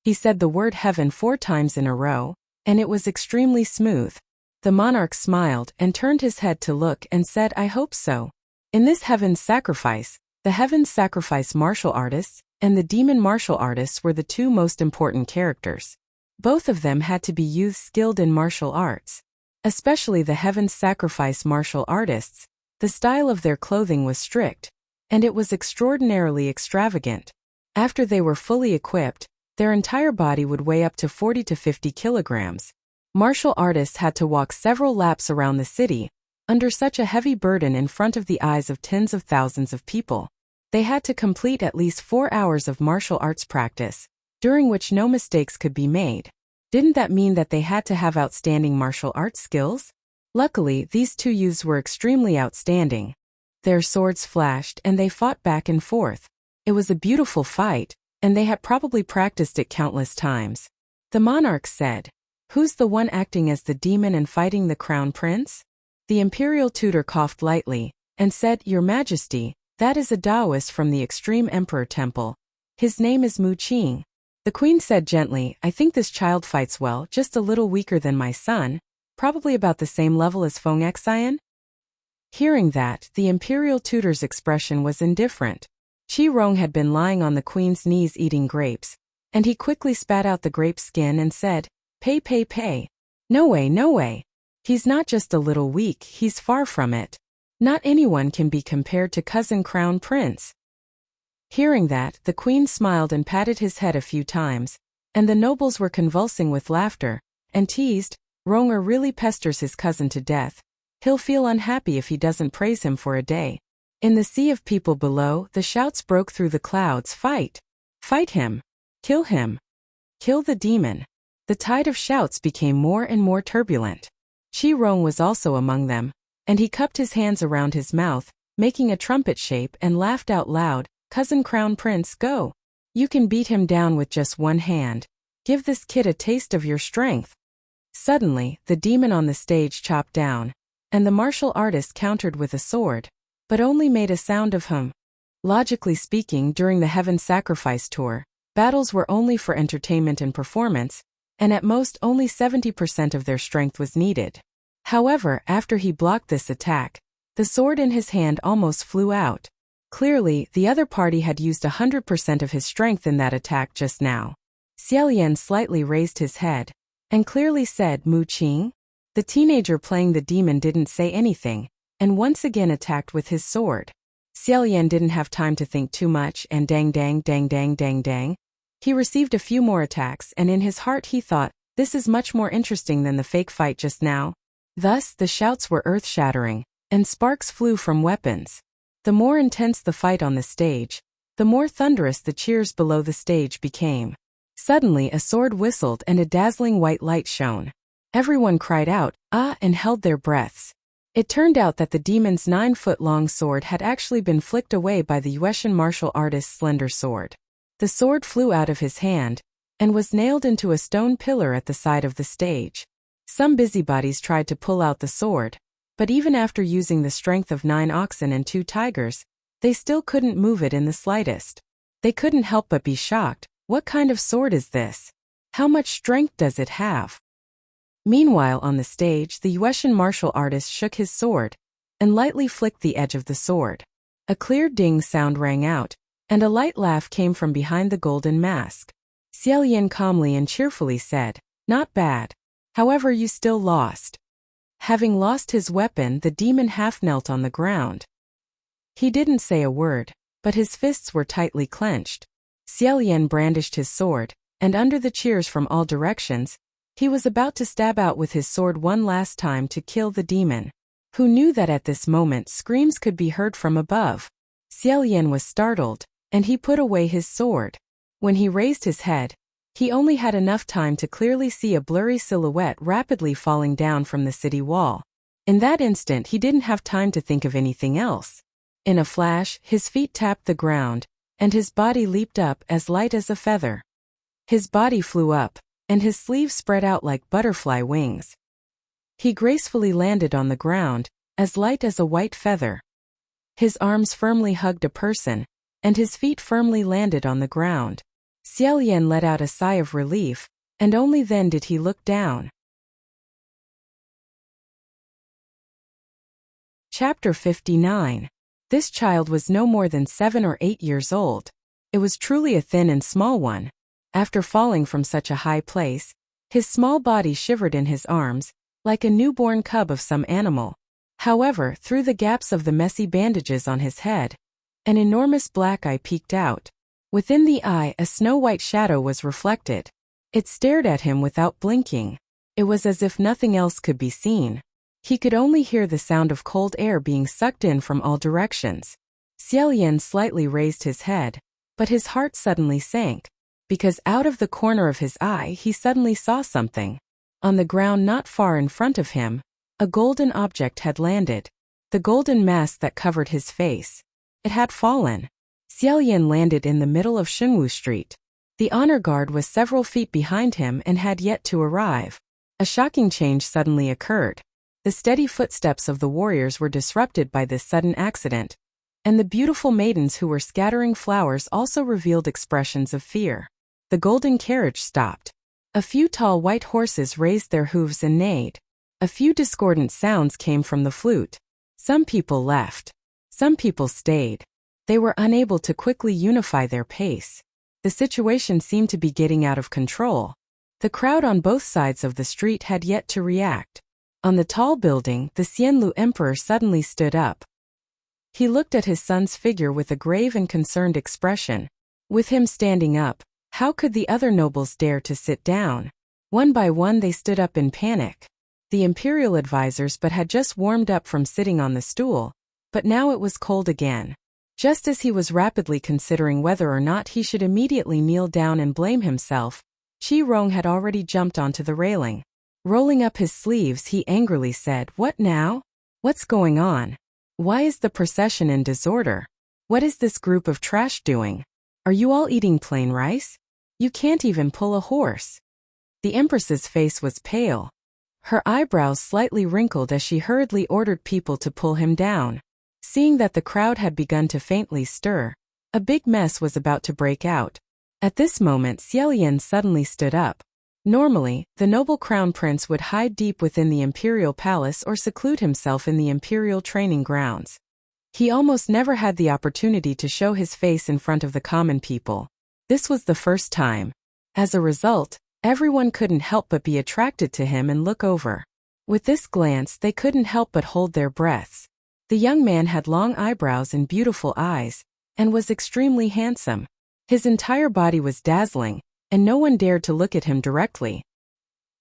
He said the word heaven 4 times in a row, and it was extremely smooth. The monarch smiled and turned his head to look and said, "I hope so." In this heaven's sacrifice, the heaven's sacrifice martial artists and the demon martial artists were the 2 most important characters. Both of them had to be youths skilled in martial arts. Especially the heaven's sacrifice martial artists, the style of their clothing was strict, and it was extraordinarily extravagant. After they were fully equipped, their entire body would weigh up to 40 to 50 kilograms. Martial artists had to walk several laps around the city, under such a heavy burden in front of the eyes of tens of thousands of people. They had to complete at least 4 hours of martial arts practice, during which no mistakes could be made. Didn't that mean that they had to have outstanding martial arts skills? Luckily, these 2 youths were extremely outstanding. Their swords flashed and they fought back and forth. It was a beautiful fight, and they had probably practiced it countless times. The monarch said, "Who's the one acting as the demon and fighting the crown prince?" The imperial tutor coughed lightly, and said, "Your Majesty, that is a Taoist from the Extreme Emperor Temple. His name is Mu Qing." The queen said gently, "I think this child fights well, just a little weaker than my son, probably about the same level as Feng Xian." Hearing that, the imperial tutor's expression was indifferent. Qi Rong had been lying on the queen's knees eating grapes, and he quickly spat out the grape skin and said, "Pay, pay, pay. No way, no way. He's not just a little weak, he's far from it. Not anyone can be compared to cousin crown prince." Hearing that, the queen smiled and patted his head a few times, and the nobles were convulsing with laughter, and teased, "Ronger really pesters his cousin to death. He'll feel unhappy if he doesn't praise him for a day." In the sea of people below, the shouts broke through the clouds, "Fight! Fight him! Kill him! Kill the demon!" The tide of shouts became more and more turbulent. Qi Rong was also among them, and he cupped his hands around his mouth, making a trumpet shape, and laughed out loud, "Cousin Crown Prince, go! You can beat him down with just one hand. Give this kid a taste of your strength." Suddenly, the demon on the stage chopped down, and the martial artist countered with a sword, but only made a sound of hum. Logically speaking, during the Heaven Sacrifice Tour, battles were only for entertainment and performance, and at most only 70% of their strength was needed. However, after he blocked this attack, the sword in his hand almost flew out. Clearly, the other party had used 100% of his strength in that attack just now. Xiaolian slightly raised his head, and clearly said, "Mu Qing?" The teenager playing the demon didn't say anything, and once again attacked with his sword. Xiaolian didn't have time to think too much, and dang dang dang dang dang dang. He received a few more attacks, and in his heart he thought, "This is much more interesting than the fake fight just now." Thus, the shouts were earth-shattering, and sparks flew from weapons. The more intense the fight on the stage, the more thunderous the cheers below the stage became. Suddenly a sword whistled and a dazzling white light shone. Everyone cried out, "Ah!" and held their breaths. It turned out that the demon's 9-foot-long sword had actually been flicked away by the Wuxian martial artist's slender sword. The sword flew out of his hand and was nailed into a stone pillar at the side of the stage. Some busybodies tried to pull out the sword, but even after using the strength of 9 oxen and 2 tigers, they still couldn't move it in the slightest. They couldn't help but be shocked. What kind of sword is this? How much strength does it have? Meanwhile, on the stage, the Wuxian martial artist shook his sword and lightly flicked the edge of the sword. A clear ding sound rang out, and a light laugh came from behind the golden mask. Xiaolian calmly and cheerfully said, "Not bad. However, you still lost." Having lost his weapon, the demon half knelt on the ground. He didn't say a word, but his fists were tightly clenched. Xiaolian brandished his sword, and under the cheers from all directions, he was about to stab out with his sword one last time to kill the demon. Who knew that at this moment screams could be heard from above? Xiaolian was startled, and he put away his sword. When he raised his head, he only had enough time to clearly see a blurry silhouette rapidly falling down from the city wall. In that instant, he didn't have time to think of anything else. In a flash, his feet tapped the ground, and his body leaped up as light as a feather. His body flew up, and his sleeves spread out like butterfly wings. He gracefully landed on the ground, as light as a white feather. His arms firmly hugged a person, and his feet firmly landed on the ground. Xiaolian let out a sigh of relief, and only then did he look down. Chapter 59. This child was no more than 7 or 8 years old. It was truly a thin and small one. After falling from such a high place, his small body shivered in his arms, like a newborn cub of some animal. However, through the gaps of the messy bandages on his head, an enormous black eye peeked out. Within the eye, a snow-white shadow was reflected. It stared at him without blinking. It was as if nothing else could be seen. He could only hear the sound of cold air being sucked in from all directions. Xiaolian slightly raised his head, but his heart suddenly sank, because out of the corner of his eye he suddenly saw something. On the ground not far in front of him, a golden object had landed. The golden mask that covered his face. It had fallen. Xiaolian landed in the middle of Xinwu Street. The honor guard was several feet behind him and had yet to arrive. A shocking change suddenly occurred. The steady footsteps of the warriors were disrupted by this sudden accident, and the beautiful maidens who were scattering flowers also revealed expressions of fear. The golden carriage stopped. A few tall white horses raised their hooves and neighed. A few discordant sounds came from the flute. Some people left. Some people stayed. They were unable to quickly unify their pace. The situation seemed to be getting out of control. The crowd on both sides of the street had yet to react. On the tall building, the Xianlu emperor suddenly stood up. He looked at his son's figure with a grave and concerned expression. With him standing up, how could the other nobles dare to sit down? One by one they stood up in panic. The imperial advisors had just warmed up from sitting on the stool, but now it was cold again. Just as he was rapidly considering whether or not he should immediately kneel down and blame himself, Qi Rong had already jumped onto the railing. Rolling up his sleeves, he angrily said, "What now? What's going on? Why is the procession in disorder? What is this group of trash doing? Are you all eating plain rice? You can't even pull a horse." The empress's face was pale. Her eyebrows slightly wrinkled as she hurriedly ordered people to pull him down. Seeing that the crowd had begun to faintly stir, a big mess was about to break out. At this moment, Xiaolian suddenly stood up. Normally, the noble crown prince would hide deep within the imperial palace or seclude himself in the imperial training grounds. He almost never had the opportunity to show his face in front of the common people. This was the first time. As a result, everyone couldn't help but be attracted to him and look over. With this glance, they couldn't help but hold their breaths. The young man had long eyebrows and beautiful eyes, and was extremely handsome. His entire body was dazzling, and no one dared to look at him directly.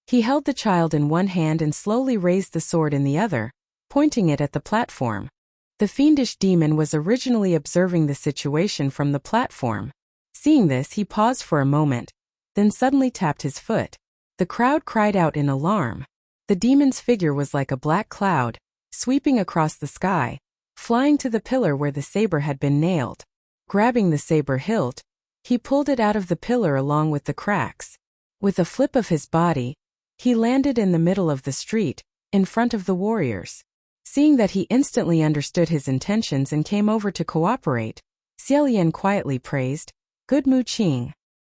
He held the child in one hand and slowly raised the sword in the other, pointing it at the platform. The fiendish demon was originally observing the situation from the platform. Seeing this, he paused for a moment, then suddenly tapped his foot. The crowd cried out in alarm. The demon's figure was like a black cloud, sweeping across the sky, flying to the pillar where the saber had been nailed. Grabbing the saber hilt, he pulled it out of the pillar along with the cracks. With a flip of his body, he landed in the middle of the street, in front of the warriors. Seeing that he instantly understood his intentions and came over to cooperate, Xiaolian quietly praised, "Good Mu Qing."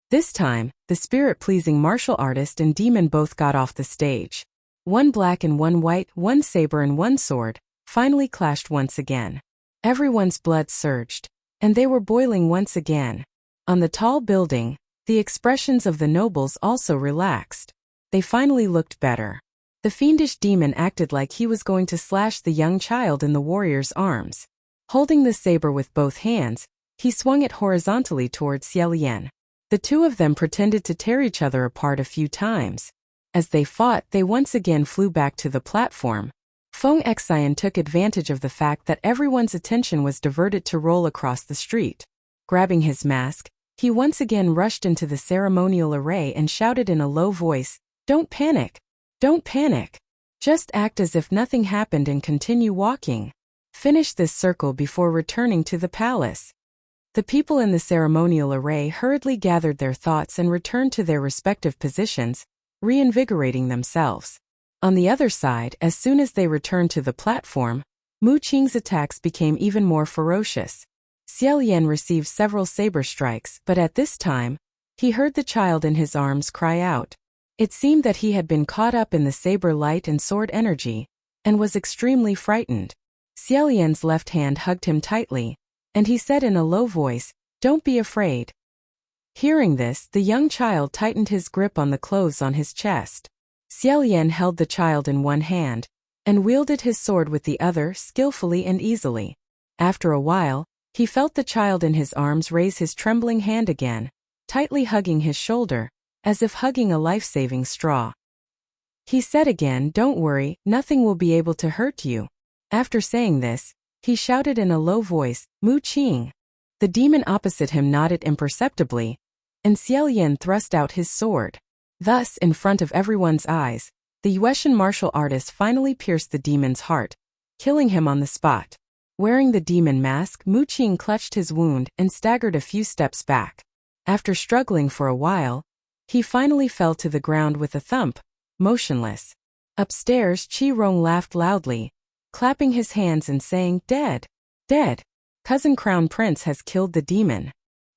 This time, the spirit-pleasing martial artist and demon both got off the stage. One black and one white, one saber and one sword, finally clashed once again. Everyone's blood surged, and they were boiling once again. On the tall building, the expressions of the nobles also relaxed. They finally looked better. The fiendish demon acted like he was going to slash the young child in the warrior's arms. Holding the saber with both hands, he swung it horizontally towards Xiaolian. The two of them pretended to tear each other apart a few times. As they fought, they once again flew back to the platform. Feng Xian took advantage of the fact that everyone's attention was diverted to roll across the street. Grabbing his mask, he once again rushed into the ceremonial array and shouted in a low voice, "Don't panic! Don't panic! Just act as if nothing happened and continue walking. Finish this circle before returning to the palace." The people in the ceremonial array hurriedly gathered their thoughts and returned to their respective positions, reinvigorating themselves. On the other side, as soon as they returned to the platform, Mu Qing's attacks became even more ferocious. Xiaolian received several saber strikes, but at this time, he heard the child in his arms cry out. It seemed that he had been caught up in the saber light and sword energy, and was extremely frightened. Xiaolian's left hand hugged him tightly, and he said in a low voice, "Don't be afraid." Hearing this, the young child tightened his grip on the clothes on his chest. Xiaolian held the child in one hand, and wielded his sword with the other skillfully and easily. After a while, he felt the child in his arms raise his trembling hand again, tightly hugging his shoulder, as if hugging a life-saving straw. He said again, "Don't worry, nothing will be able to hurt you." After saying this, he shouted in a low voice, "Mu Qing." The demon opposite him nodded imperceptibly, and Xiaolian thrust out his sword. Thus, in front of everyone's eyes, the Yuetian martial artist finally pierced the demon's heart, killing him on the spot. Wearing the demon mask, Mu Qing clutched his wound and staggered a few steps back. After struggling for a while, he finally fell to the ground with a thump, motionless. Upstairs, Qi Rong laughed loudly, clapping his hands and saying, "Dead! Dead! Cousin Crown Prince has killed the demon."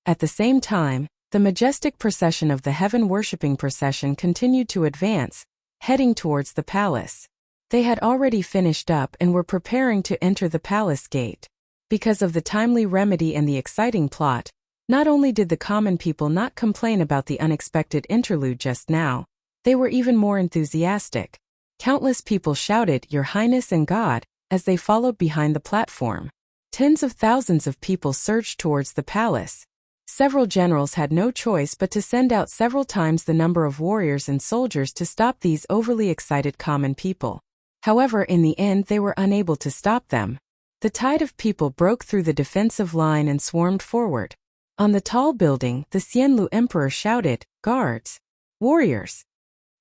At the same time, the majestic procession of the heaven-worshipping procession continued to advance, heading towards the palace. They had already finished up and were preparing to enter the palace gate. Because of the timely remedy and the exciting plot, not only did the common people not complain about the unexpected interlude just now, they were even more enthusiastic. Countless people shouted, "Your Highness and God," as they followed behind the platform. Tens of thousands of people surged towards the palace. Several generals had no choice but to send out several times the number of warriors and soldiers to stop these overly excited common people. However, in the end they were unable to stop them. The tide of people broke through the defensive line and swarmed forward. On the tall building, the Xianlu Emperor shouted, "Guards! Warriors!"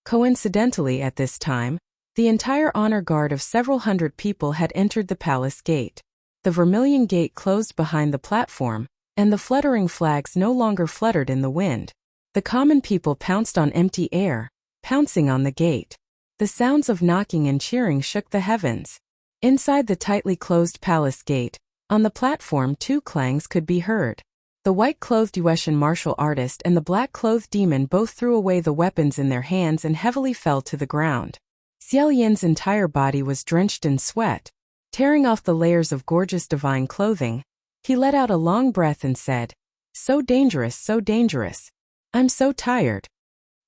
Coincidentally at this time, the entire honor guard of several hundred people had entered the palace gate. The vermilion gate closed behind the platform, and the fluttering flags no longer fluttered in the wind. The common people pounced on empty air, pouncing on the gate. The sounds of knocking and cheering shook the heavens. Inside the tightly closed palace gate, on the platform 2 clangs could be heard. The white-clothed Yuetian martial artist and the black-clothed demon both threw away the weapons in their hands and heavily fell to the ground. Xiaolian's entire body was drenched in sweat. Tearing off the layers of gorgeous divine clothing, he let out a long breath and said, "So dangerous, so dangerous. I'm so tired."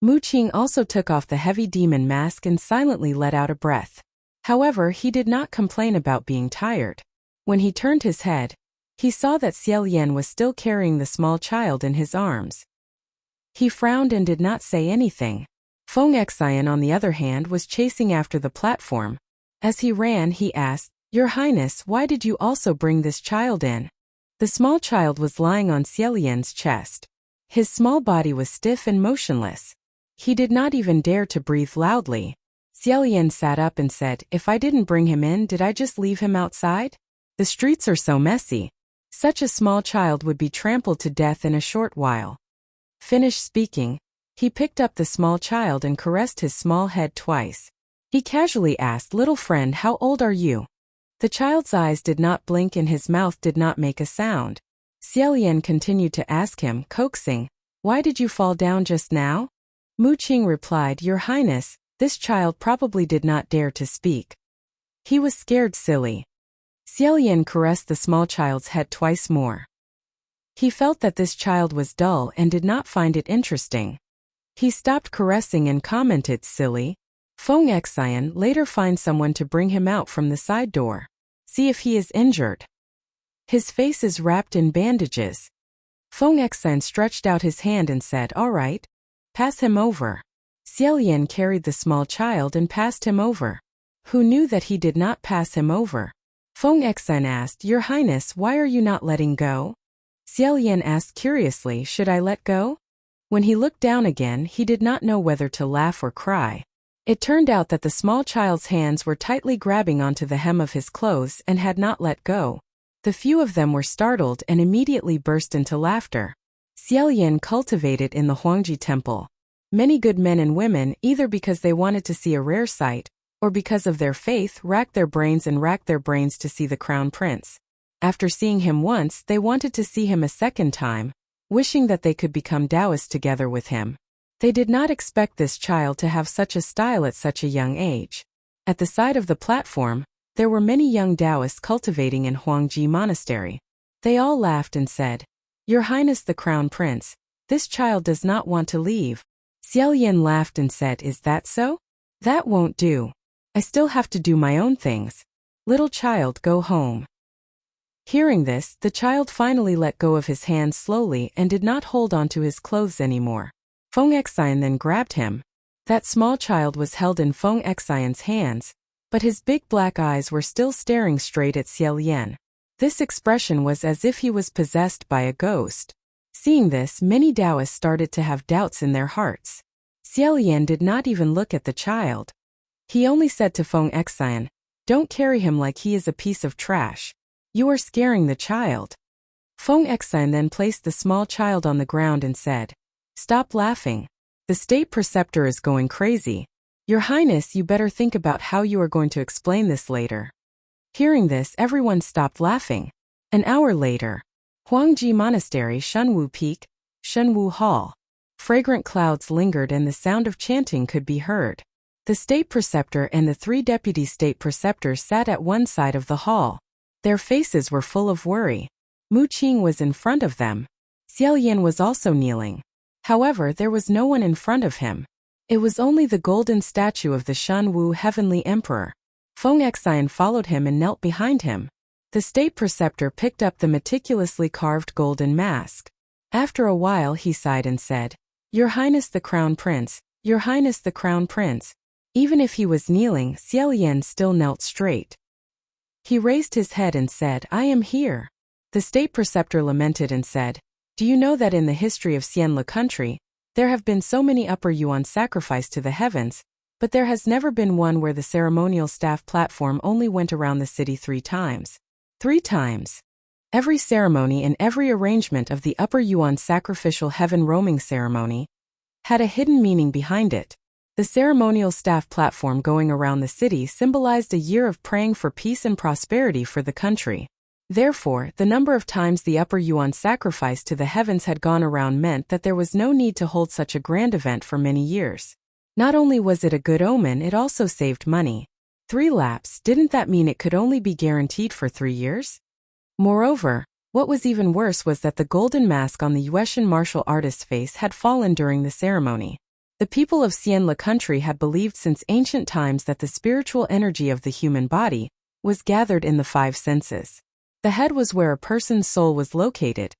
Mu Qing also took off the heavy demon mask and silently let out a breath. However, he did not complain about being tired. When he turned his head, he saw that Xiaolian was still carrying the small child in his arms. He frowned and did not say anything. Feng Xian, on the other hand, was chasing after the platform. As he ran, he asked, "Your Highness, why did you also bring this child in?" The small child was lying on Xiaolian's chest. His small body was stiff and motionless. He did not even dare to breathe loudly. Xiaolian sat up and said, if I didn't bring him in, did I just leave him outside? The streets are so messy. Such a small child would be trampled to death in a short while. Finished speaking, he picked up the small child and caressed his small head twice. He casually asked, little friend, how old are you? The child's eyes did not blink and his mouth did not make a sound. Xiaolian continued to ask him, coaxing, why did you fall down just now? Mu Qing replied, Your Highness, this child probably did not dare to speak. He was scared silly. Xiaolian caressed the small child's head twice more. He felt that this child was dull and did not find it interesting. He stopped caressing and commented, silly. Feng Xian, later find someone to bring him out from the side door. See if he is injured. His face is wrapped in bandages. Feng Xian stretched out his hand and said, all right. Pass him over. Xiaolian carried the small child and passed him over. Who knew that he did not pass him over? Feng Xian asked, Your Highness, why are you not letting go? Xiaolian asked curiously, should I let go? When he looked down again, he did not know whether to laugh or cry. It turned out that the small child's hands were tightly grabbing onto the hem of his clothes and had not let go. The few of them were startled and immediately burst into laughter. Xiaolian cultivated in the Huangji temple. Many good men and women, either because they wanted to see a rare sight, or because of their faith, racked their brains to see the crown prince. After seeing him once, they wanted to see him a second time, wishing that they could become Taoists together with him. They did not expect this child to have such a style at such a young age. At the side of the platform, there were many young Taoists cultivating in Huangji Monastery. They all laughed and said, Your Highness the Crown Prince, this child does not want to leave. Xiaolian laughed and said, Is that so? That won't do. I still have to do my own things. Little child, go home. Hearing this, the child finally let go of his hands slowly and did not hold on to his clothes anymore. Feng Xian then grabbed him. That small child was held in Feng Xian's hands, but his big black eyes were still staring straight at Xiaolian. This expression was as if he was possessed by a ghost. Seeing this, many Taoists started to have doubts in their hearts. Xiaolian did not even look at the child. He only said to Feng Xian, Don't carry him like he is a piece of trash. You are scaring the child. Feng Xian then placed the small child on the ground and said, Stop laughing. The state preceptor is going crazy. Your Highness, you better think about how you are going to explain this later. Hearing this, everyone stopped laughing. An hour later, Huangji Monastery, Shunwu Peak, Shunwu Hall. Fragrant clouds lingered and the sound of chanting could be heard. The state preceptor and the 3 deputy state preceptors sat at one side of the hall. Their faces were full of worry. Mu Qing was in front of them. Xiaolian was also kneeling. However, there was no one in front of him. It was only the golden statue of the Shunwu Heavenly Emperor. Feng Xian followed him and knelt behind him. The state preceptor picked up the meticulously carved golden mask. After a while he sighed and said, Your Highness the Crown Prince, Your Highness the Crown Prince. Even if he was kneeling, Xiaolian still knelt straight. He raised his head and said, I am here. The state preceptor lamented and said, Do you know that in the history of Xianle country, there have been so many upper yuan sacrificed to the heavens, but there has never been one where the ceremonial staff platform only went around the city 3 times. 3 times. Every ceremony and every arrangement of the upper yuan sacrificial heaven roaming ceremony had a hidden meaning behind it. The ceremonial staff platform going around the city symbolized a year of praying for peace and prosperity for the country. Therefore, the number of times the upper yuan sacrifice to the heavens had gone around meant that there was no need to hold such a grand event for many years. Not only was it a good omen, it also saved money. 3 laps, didn't that mean it could only be guaranteed for 3 years? Moreover, what was even worse was that the golden mask on the Yuetian martial artist's face had fallen during the ceremony. The people of Xianle country had believed since ancient times that the spiritual energy of the human body was gathered in the 5 senses. The head was where a person's soul was located,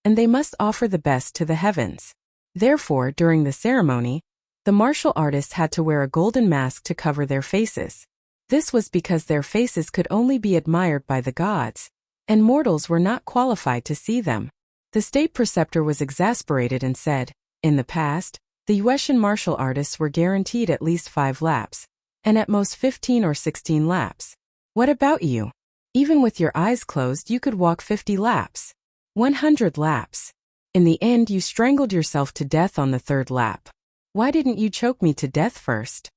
and they must offer the best to the heavens. Therefore, during the ceremony, the martial artists had to wear a golden mask to cover their faces. This was because their faces could only be admired by the gods, and mortals were not qualified to see them. The state preceptor was exasperated and said, In the past, the Yuetian martial artists were guaranteed at least 5 laps, and at most 15 or 16 laps. What about you? Even with your eyes closed, you could walk 50 laps. 100 laps. In the end, you strangled yourself to death on the 3rd lap. Why didn't you choke me to death first?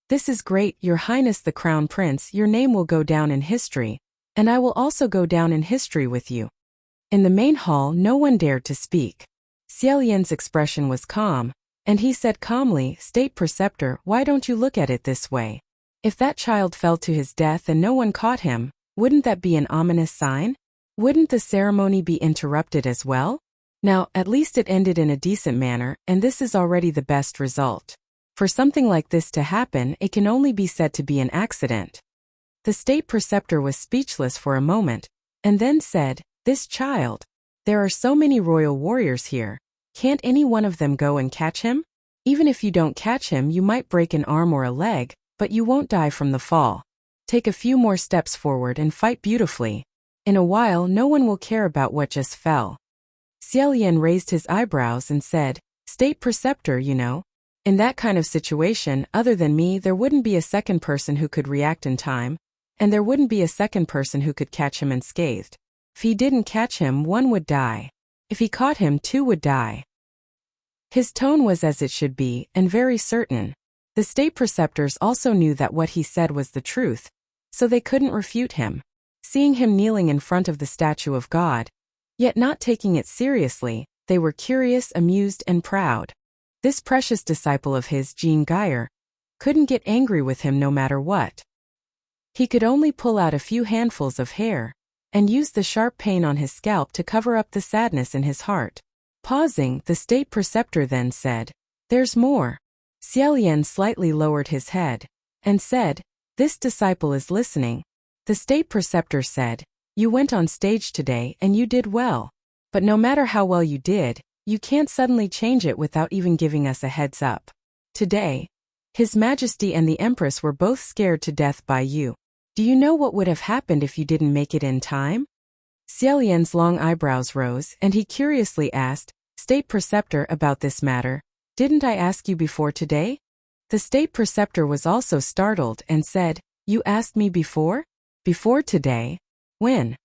This is great, Your Highness the Crown Prince. Your name will go down in history, and I will also go down in history with you. In the main hall, no one dared to speak. Xiaolian's expression was calm, and he said calmly, State Preceptor, why don't you look at it this way? If that child fell to his death and no one caught him, wouldn't that be an ominous sign? Wouldn't the ceremony be interrupted as well? Now, at least it ended in a decent manner, and this is already the best result. For something like this to happen, it can only be said to be an accident. The State Preceptor was speechless for a moment, and then said, This child. There are so many royal warriors here. Can't any one of them go and catch him? Even if you don't catch him, you might break an arm or a leg, but you won't die from the fall. Take a few more steps forward and fight beautifully. In a while, no one will care about what just fell. Xiaolian raised his eyebrows and said, State Preceptor, you know. In that kind of situation, other than me, there wouldn't be a second person who could react in time, and there wouldn't be a second person who could catch him unscathed. If he didn't catch him, 1 would die. If he caught him, 2 would die. His tone was as it should be, and very certain. The State Preceptors also knew that what he said was the truth, so they couldn't refute him. Seeing him kneeling in front of the statue of God, yet not taking it seriously, they were curious, amused, and proud. This precious disciple of his, Jean Geyer, couldn't get angry with him no matter what. He could only pull out a few handfuls of hair, and use the sharp pain on his scalp to cover up the sadness in his heart. Pausing, the State Preceptor then said, There's more. Xiaolian slightly lowered his head, and said, This disciple is listening. The State Preceptor said, You went on stage today and you did well. But no matter how well you did, you can't suddenly change it without even giving us a heads up. Today, His Majesty and the Empress were both scared to death by you. Do you know what would have happened if you didn't make it in time? Xiaolian's long eyebrows rose, and he curiously asked, State Preceptor, about this matter. Didn't I ask you before today? The State Preceptor was also startled and said, You asked me before? Before today? When?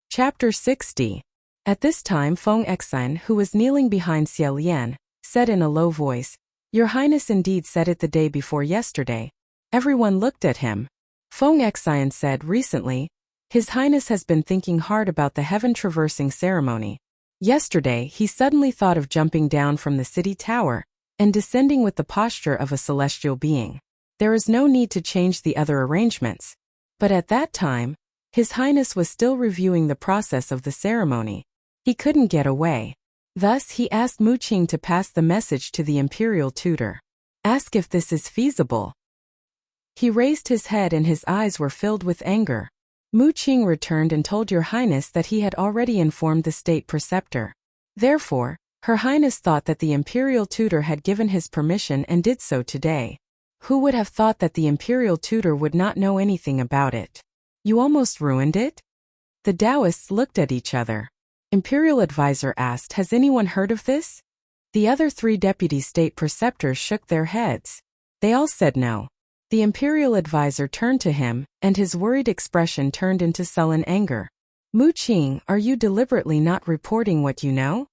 Chapter 60. At this time Feng Exin, who was kneeling behind Xiaolian, said in a low voice, Your Highness indeed said it the day before yesterday. Everyone looked at him. Feng Exin said recently, His Highness has been thinking hard about the heaven-traversing ceremony. Yesterday he suddenly thought of jumping down from the city tower and descending with the posture of a celestial being. There is no need to change the other arrangements. But at that time, His Highness was still reviewing the process of the ceremony. He couldn't get away. Thus he asked Mu Qing to pass the message to the imperial tutor. Ask if this is feasible. He raised his head and his eyes were filled with anger. Mu Qing returned and told Your Highness that he had already informed the State Preceptor. Therefore, Her Highness thought that the imperial tutor had given his permission and did so today. Who would have thought that the imperial tutor would not know anything about it? You almost ruined it? The Taoists looked at each other. Imperial advisor asked, Has anyone heard of this? The other 3 deputy State Preceptors shook their heads. They all said no. The imperial advisor turned to him, and his worried expression turned into sullen anger. Mu Qing, are you deliberately not reporting what you know?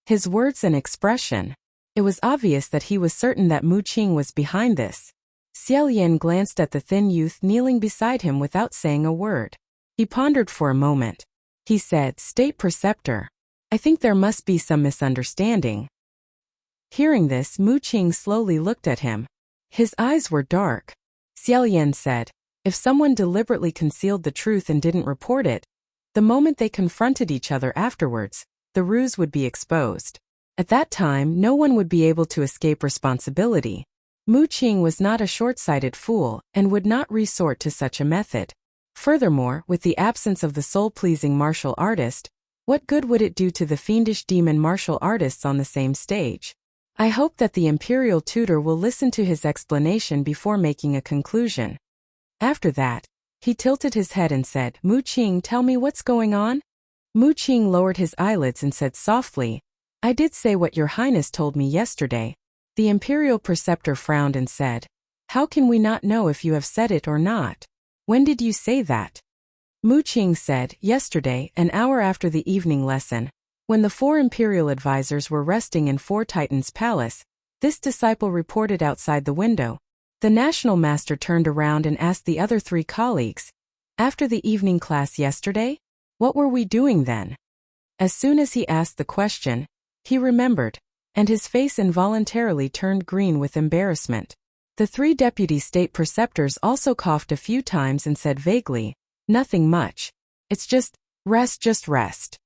His words and expression. It was obvious that he was certain that Mu Qing was behind this. Xiaolian glanced at the thin youth kneeling beside him without saying a word. He pondered for a moment. He said, State Preceptor, I think there must be some misunderstanding. Hearing this, Mu Qing slowly looked at him. His eyes were dark. Xiaolian said, If someone deliberately concealed the truth and didn't report it, the moment they confronted each other afterwards, the ruse would be exposed. At that time, no one would be able to escape responsibility. Mu Qing was not a short-sighted fool and would not resort to such a method. Furthermore, with the absence of the soul-pleasing martial artist, what good would it do to the fiendish demon martial artists on the same stage? I hope that the imperial tutor will listen to his explanation before making a conclusion. After that, he tilted his head and said, Mu Qing, tell me what's going on? Mu Qing lowered his eyelids and said softly, I did say what your highness told me yesterday. The imperial preceptor frowned and said, how can we not know if you have said it or not? When did you say that? Mu Qing said, yesterday, an hour after the evening lesson, when the 4 imperial advisors were resting in 4 Titans' palace. This disciple reported outside the window. The national master turned around and asked the other 3 colleagues, after the evening class yesterday? What were we doing then? As soon as he asked the question, he remembered, and his face involuntarily turned green with embarrassment. The 3 deputy state preceptors also coughed a few times and said vaguely, nothing much. It's just rest.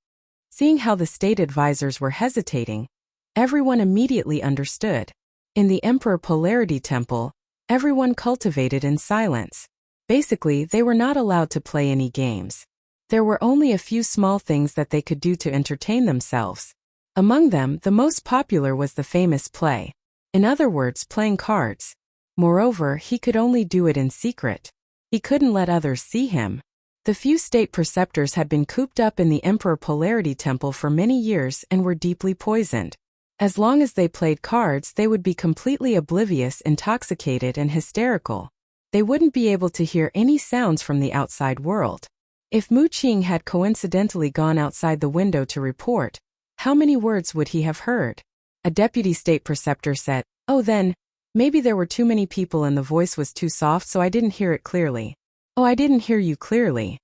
Seeing how the state advisors were hesitating, everyone immediately understood. In the Emperor Polarity Temple, everyone cultivated in silence. Basically, they were not allowed to play any games. There were only a few small things that they could do to entertain themselves. Among them, the most popular was the famous play. In other words, playing cards. Moreover, he could only do it in secret. He couldn't let others see him. The few state preceptors had been cooped up in the Emperor Polarity Temple for many years and were deeply poisoned. As long as they played cards, they would be completely oblivious, intoxicated, and hysterical. They wouldn't be able to hear any sounds from the outside world. If Mu Qing had coincidentally gone outside the window to report, how many words would he have heard? A deputy state preceptor said, oh then, maybe there were too many people and the voice was too soft so I didn't hear it clearly. Oh, I didn't hear you clearly.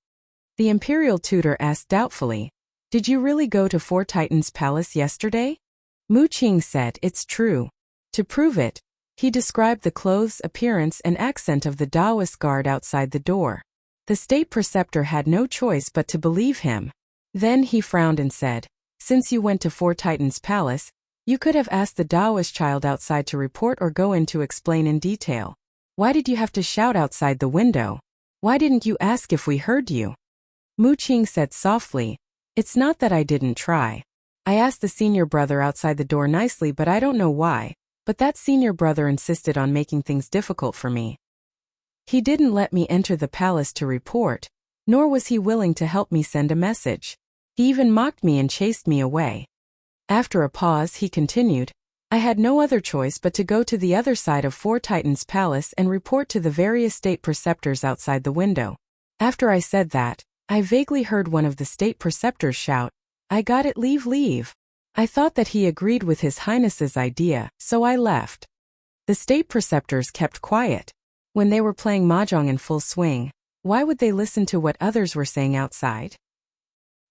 The imperial tutor asked doubtfully, did you really go to 4 Titans' palace yesterday? Mu Qing said, it's true. To prove it, he described the clothes, appearance, and accent of the Taoist guard outside the door. The state preceptor had no choice but to believe him. Then he frowned and said, since you went to 4 Titans' palace, you could have asked the Taoist child outside to report or go in to explain in detail. Why did you have to shout outside the window? Why didn't you ask if we heard you? Mu Qing said softly, it's not that I didn't try. I asked the senior brother outside the door nicely, but I don't know why, but that senior brother insisted on making things difficult for me. He didn't let me enter the palace to report, nor was he willing to help me send a message. He even mocked me and chased me away. After a pause, he continued, I had no other choice but to go to the other side of 4 Titans' palace and report to the various state preceptors outside the window. After I said that, I vaguely heard one of the state preceptors shout, I got it, leave. I thought that he agreed with His Highness's idea, so I left. The state preceptors kept quiet. When they were playing mahjong in full swing, why would they listen to what others were saying outside?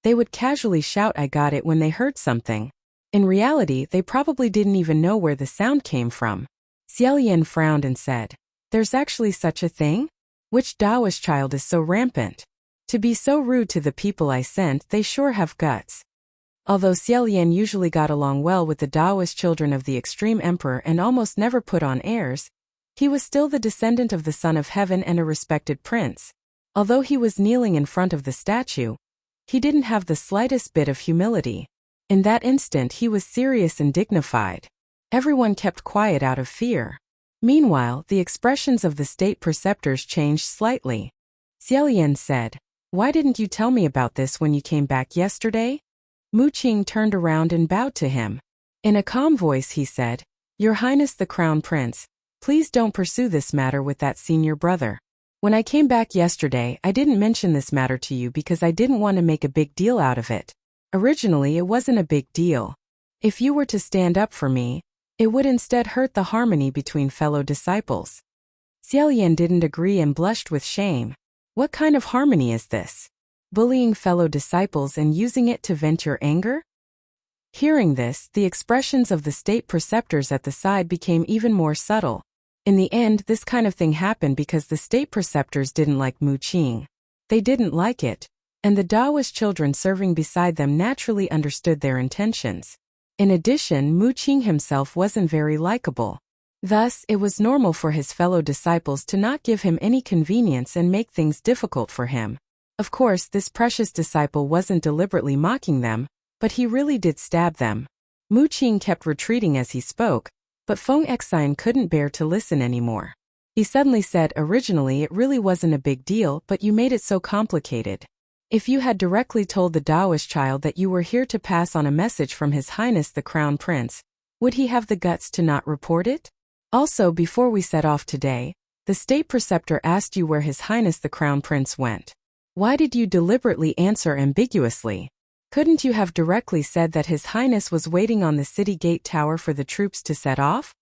They would casually shout I got it when they heard something. In reality, they probably didn't even know where the sound came from. Xiaolian frowned and said, there's actually such a thing? Which Taoist child is so rampant? To be so rude to the people I sent, they sure have guts. Although Xiaolian usually got along well with the Taoist children of the extreme emperor and almost never put on airs, he was still the descendant of the Son of Heaven and a respected prince. Although he was kneeling in front of the statue, he didn't have the slightest bit of humility. In that instant he was serious and dignified. Everyone kept quiet out of fear. Meanwhile, the expressions of the state preceptors changed slightly. Xiaolian said, why didn't you tell me about this when you came back yesterday? Mu Qing turned around and bowed to him. In a calm voice he said, Your Highness the Crown Prince, please don't pursue this matter with that senior brother. When I came back yesterday, I didn't mention this matter to you because I didn't want to make a big deal out of it. Originally, it wasn't a big deal. If you were to stand up for me, it would instead hurt the harmony between fellow disciples. Xiaolian didn't agree and blushed with shame. What kind of harmony is this? Bullying fellow disciples and using it to vent your anger? Hearing this, the expressions of the state preceptors at the side became even more subtle. In the end, this kind of thing happened because the state preceptors didn't like Mu Qing. They didn't like it, and the Taoist children serving beside them naturally understood their intentions. In addition, Mu Qing himself wasn't very likable. Thus, it was normal for his fellow disciples to not give him any convenience and make things difficult for him. Of course, this precious disciple wasn't deliberately mocking them, but he really did stab them. Mu Qing kept retreating as he spoke, but Feng Exine couldn't bear to listen anymore. He suddenly said, originally it really wasn't a big deal, but you made it so complicated. If you had directly told the Taoist child that you were here to pass on a message from His Highness the Crown Prince, would he have the guts to not report it? Also, before we set off today, the state preceptor asked you where His Highness the Crown Prince went. Why did you deliberately answer ambiguously? Couldn't you have directly said that His Highness was waiting on the city gate tower for the troops to set off?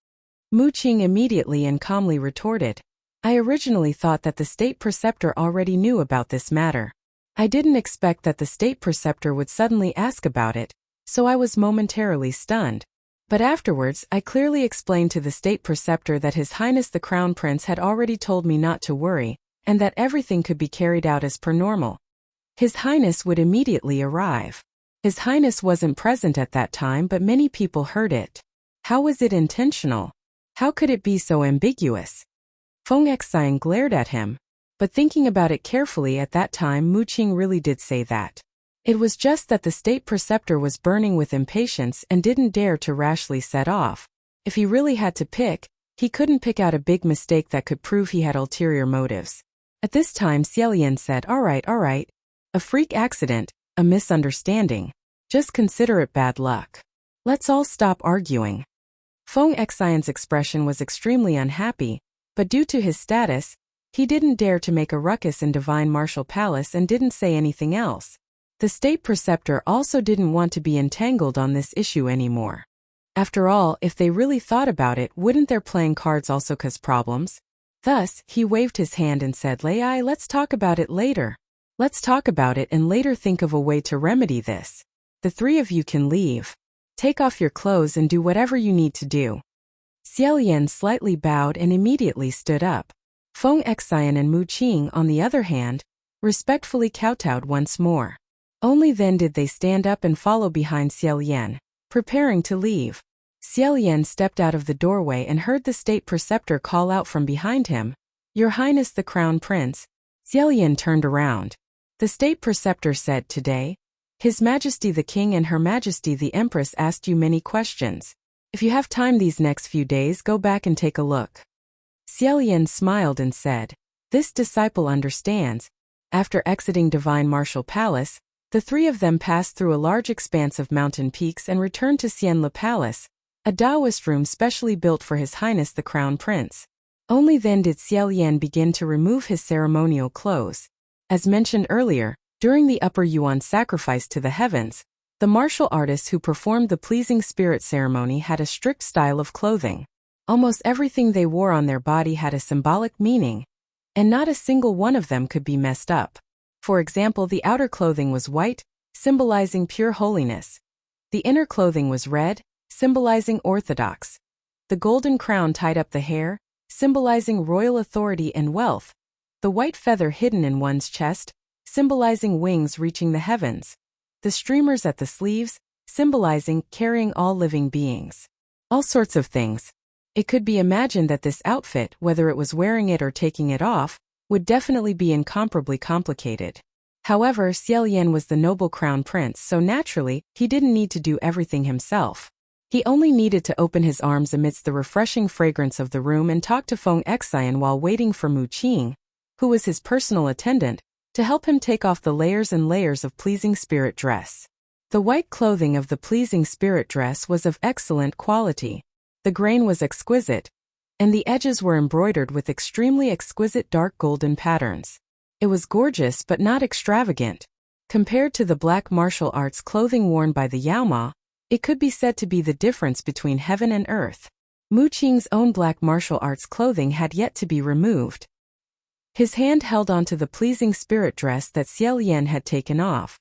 Mu Qing immediately and calmly retorted, I originally thought that the state preceptor already knew about this matter. I didn't expect that the state preceptor would suddenly ask about it, so I was momentarily stunned. But afterwards, I clearly explained to the state preceptor that His Highness the Crown Prince had already told me not to worry, and that everything could be carried out as per normal. His Highness would immediately arrive. His Highness wasn't present at that time, but many people heard it. How was it intentional? How could it be so ambiguous? Feng Xian glared at him. But thinking about it carefully at that time, Mu Qing really did say that. It was just that the state preceptor was burning with impatience and didn't dare to rashly set off. If he really had to pick, he couldn't pick out a big mistake that could prove he had ulterior motives. At this time, Xiaolian said, all right. A freak accident, a misunderstanding. Just consider it bad luck. Let's all stop arguing. Feng Xian's expression was extremely unhappy, but due to his status, he didn't dare to make a ruckus in Divine Martial Palace and didn't say anything else. The state preceptor also didn't want to be entangled on this issue anymore. After all, if they really thought about it, wouldn't their playing cards also cause problems? Thus, he waved his hand and said, let's talk about it later. Let's talk about it and later think of a way to remedy this. The three of you can leave. Take off your clothes and do whatever you need to do. Xiaolian slightly bowed and immediately stood up. Feng Xian and Mu Qing, on the other hand, respectfully kowtowed once more. Only then did they stand up and follow behind Xiaolian, preparing to leave. Xiaolian stepped out of the doorway and heard the state preceptor call out from behind him, Your Highness the Crown Prince. Xiaolian turned around. The state preceptor said, Today, His Majesty the King and Her Majesty the Empress asked you many questions. If you have time these next few days, go back and take a look. Xiaolian smiled and said, This disciple understands. After exiting Divine Martial Palace, the three of them passed through a large expanse of mountain peaks and returned to Xianle Palace, a Taoist room specially built for His Highness the Crown Prince. Only then did Xiaolian begin to remove his ceremonial clothes. As mentioned earlier, during the Upper Yuan sacrifice to the heavens, the martial artists who performed the pleasing spirit ceremony had a strict style of clothing. Almost everything they wore on their body had a symbolic meaning, and not a single one of them could be messed up. For example, the outer clothing was white, symbolizing pure holiness. The inner clothing was red, symbolizing orthodox. The golden crown tied up the hair, symbolizing royal authority and wealth. The white feather hidden in one's chest, symbolizing wings reaching the heavens. The streamers at the sleeves, symbolizing carrying all living beings. All sorts of things. It could be imagined that this outfit, whether it was wearing it or taking it off, would definitely be incomparably complicated. However, Xiaolian was the noble crown prince, so naturally, he didn't need to do everything himself. He only needed to open his arms amidst the refreshing fragrance of the room and talk to Feng Xian while waiting for Mu Qing, who was his personal attendant, to help him take off the layers and layers of pleasing spirit dress. The white clothing of the pleasing spirit dress was of excellent quality. The grain was exquisite, and the edges were embroidered with extremely exquisite dark golden patterns. It was gorgeous but not extravagant. Compared to the black martial arts clothing worn by the Yaoma, it could be said to be the difference between heaven and earth. Mu Qing's own black martial arts clothing had yet to be removed. His hand held onto the pleasing spirit dress that Xiaolian had taken off.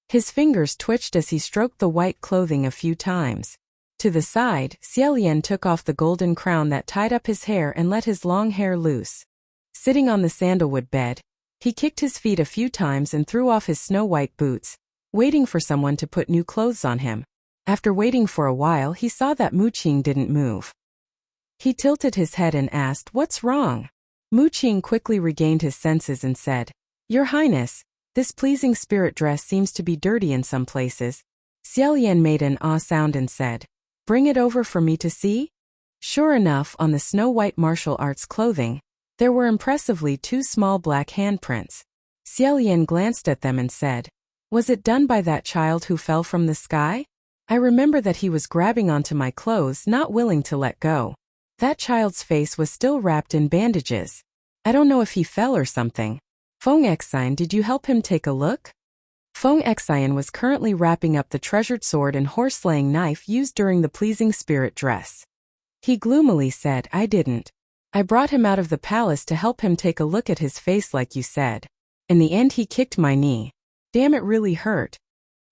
His fingers twitched as he stroked the white clothing a few times. To the side, Xiaolian took off the golden crown that tied up his hair and let his long hair loose. Sitting on the sandalwood bed, he kicked his feet a few times and threw off his snow-white boots, waiting for someone to put new clothes on him. After waiting for a while, he saw that Mu Qing didn't move. He tilted his head and asked, "What's wrong?" Mu Qing quickly regained his senses and said, "Your Highness, this pleasing spirit dress seems to be dirty in some places." Xiaolian made an ah sound and said, "Bring it over for me to see?" Sure enough, on the snow-white martial arts clothing, there were impressively two small black handprints. Xiaolian glanced at them and said, "Was it done by that child who fell from the sky? I remember that he was grabbing onto my clothes, not willing to let go. That child's face was still wrapped in bandages. I don't know if he fell or something. Feng Xian, did you help him take a look?" Feng Xian was currently wrapping up the treasured sword and horse-slaying knife used during the pleasing spirit dress. He gloomily said, "I didn't. I brought him out of the palace to help him take a look at his face like you said. In the end he kicked my knee. Damn, it really hurt."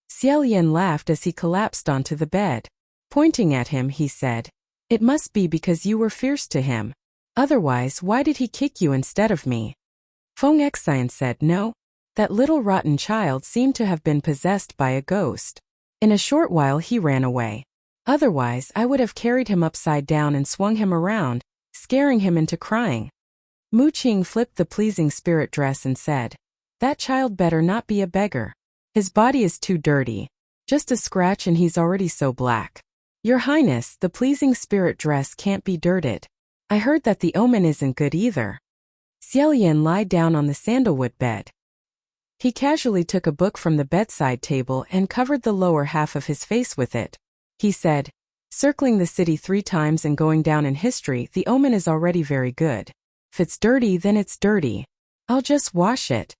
Xiaolian laughed as he collapsed onto the bed. Pointing at him, he said, "It must be because you were fierce to him. Otherwise, why did he kick you instead of me?" Feng Xian said, "No. That little rotten child seemed to have been possessed by a ghost. In a short while he ran away. Otherwise, I would have carried him upside down and swung him around, scaring him into crying." Mu Qing flipped the pleasing spirit dress and said, "That child better not be a beggar. His body is too dirty. Just a scratch and he's already so black. Your Highness, the pleasing spirit dress can't be dirted. I heard that the omen isn't good either." Xiaolian lied down on the sandalwood bed. He casually took a book from the bedside table and covered the lower half of his face with it. He said, "Circling the city 3 times and going down in history, the omen is already very good. If it's dirty, then it's dirty. I'll just wash it."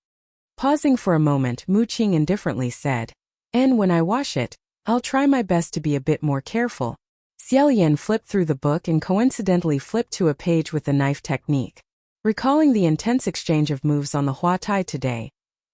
Pausing for a moment, Mu Qing indifferently said, "And when I wash it, I'll try my best to be a bit more careful." Xiaolian flipped through the book and coincidentally flipped to a page with the knife technique. Recalling the intense exchange of moves on the Huatai today,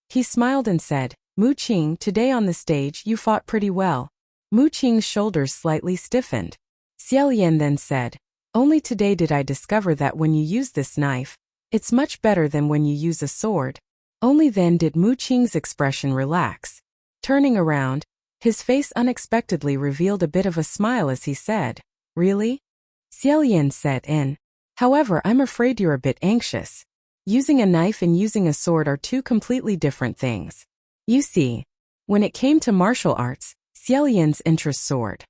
he smiled and said, "Mu Qing, today on the stage you fought pretty well." Mu Qing's shoulders slightly stiffened. Xiaolian then said, "Only today did I discover that when you use this knife, it's much better than when you use a sword." Only then did Mu Qing's expression relax. Turning around, his face unexpectedly revealed a bit of a smile as he said, "Really?" Xiaolian said, "However, I'm afraid you're a bit anxious. Using a knife and using a sword are 2 completely different things. You see, when it came to martial arts, Xiaolian's interest soared.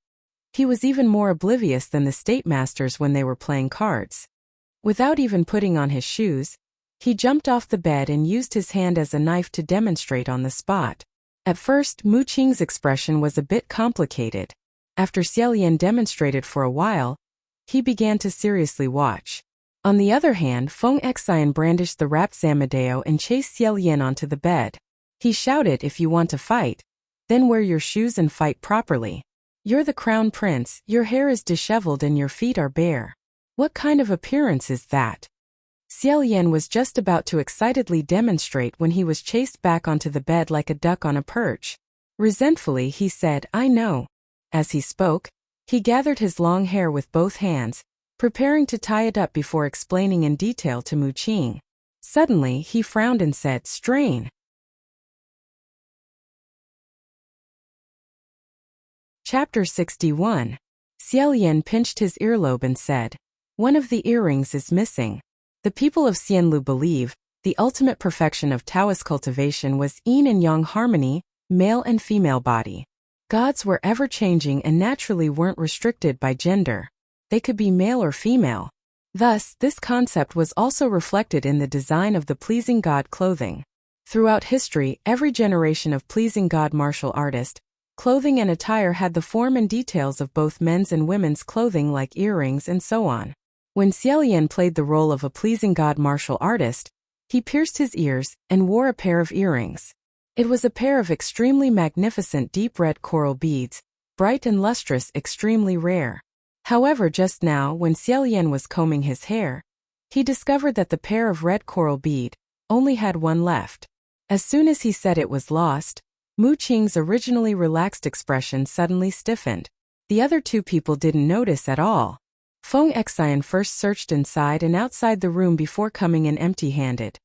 He was even more oblivious than the state masters when they were playing cards. Without even putting on his shoes, he jumped off the bed and used his hand as a knife to demonstrate on the spot. At first, Mu Qing's expression was a bit complicated. After Xiaolian demonstrated for a while, he began to seriously watch. On the other hand, Feng Xian brandished the wrapped Zamadeo and chased Xiaolian onto the bed. He shouted, "If you want to fight, then wear your shoes and fight properly. You're the crown prince, your hair is disheveled and your feet are bare. What kind of appearance is that?" Xiaolian was just about to excitedly demonstrate when he was chased back onto the bed like a duck on a perch. Resentfully, he said, "I know." As he spoke, he gathered his long hair with both hands, preparing to tie it up before explaining in detail to Mu Qing. Suddenly, he frowned and said, "Strain." Chapter 61. Xiaolian pinched his earlobe and said, "One of the earrings is missing." The people of Xianlu believe the ultimate perfection of Taoist cultivation was yin and yang harmony, male and female body. Gods were ever-changing and naturally weren't restricted by gender. They could be male or female. Thus, this concept was also reflected in the design of the pleasing god clothing. Throughout history, every generation of pleasing god martial artist, clothing and attire had the form and details of both men's and women's clothing like earrings and so on. When Xiaolian played the role of a pleasing god martial artist, he pierced his ears and wore a pair of earrings. It was a pair of extremely magnificent deep red coral beads, bright and lustrous, extremely rare. However, just now, when Xiaolian was combing his hair, he discovered that the pair of red coral bead only had one left. As soon as he said it was lost, Mu Qing's originally relaxed expression suddenly stiffened. The other 2 people didn't notice at all. Feng Xian first searched inside and outside the room before coming in empty-handed.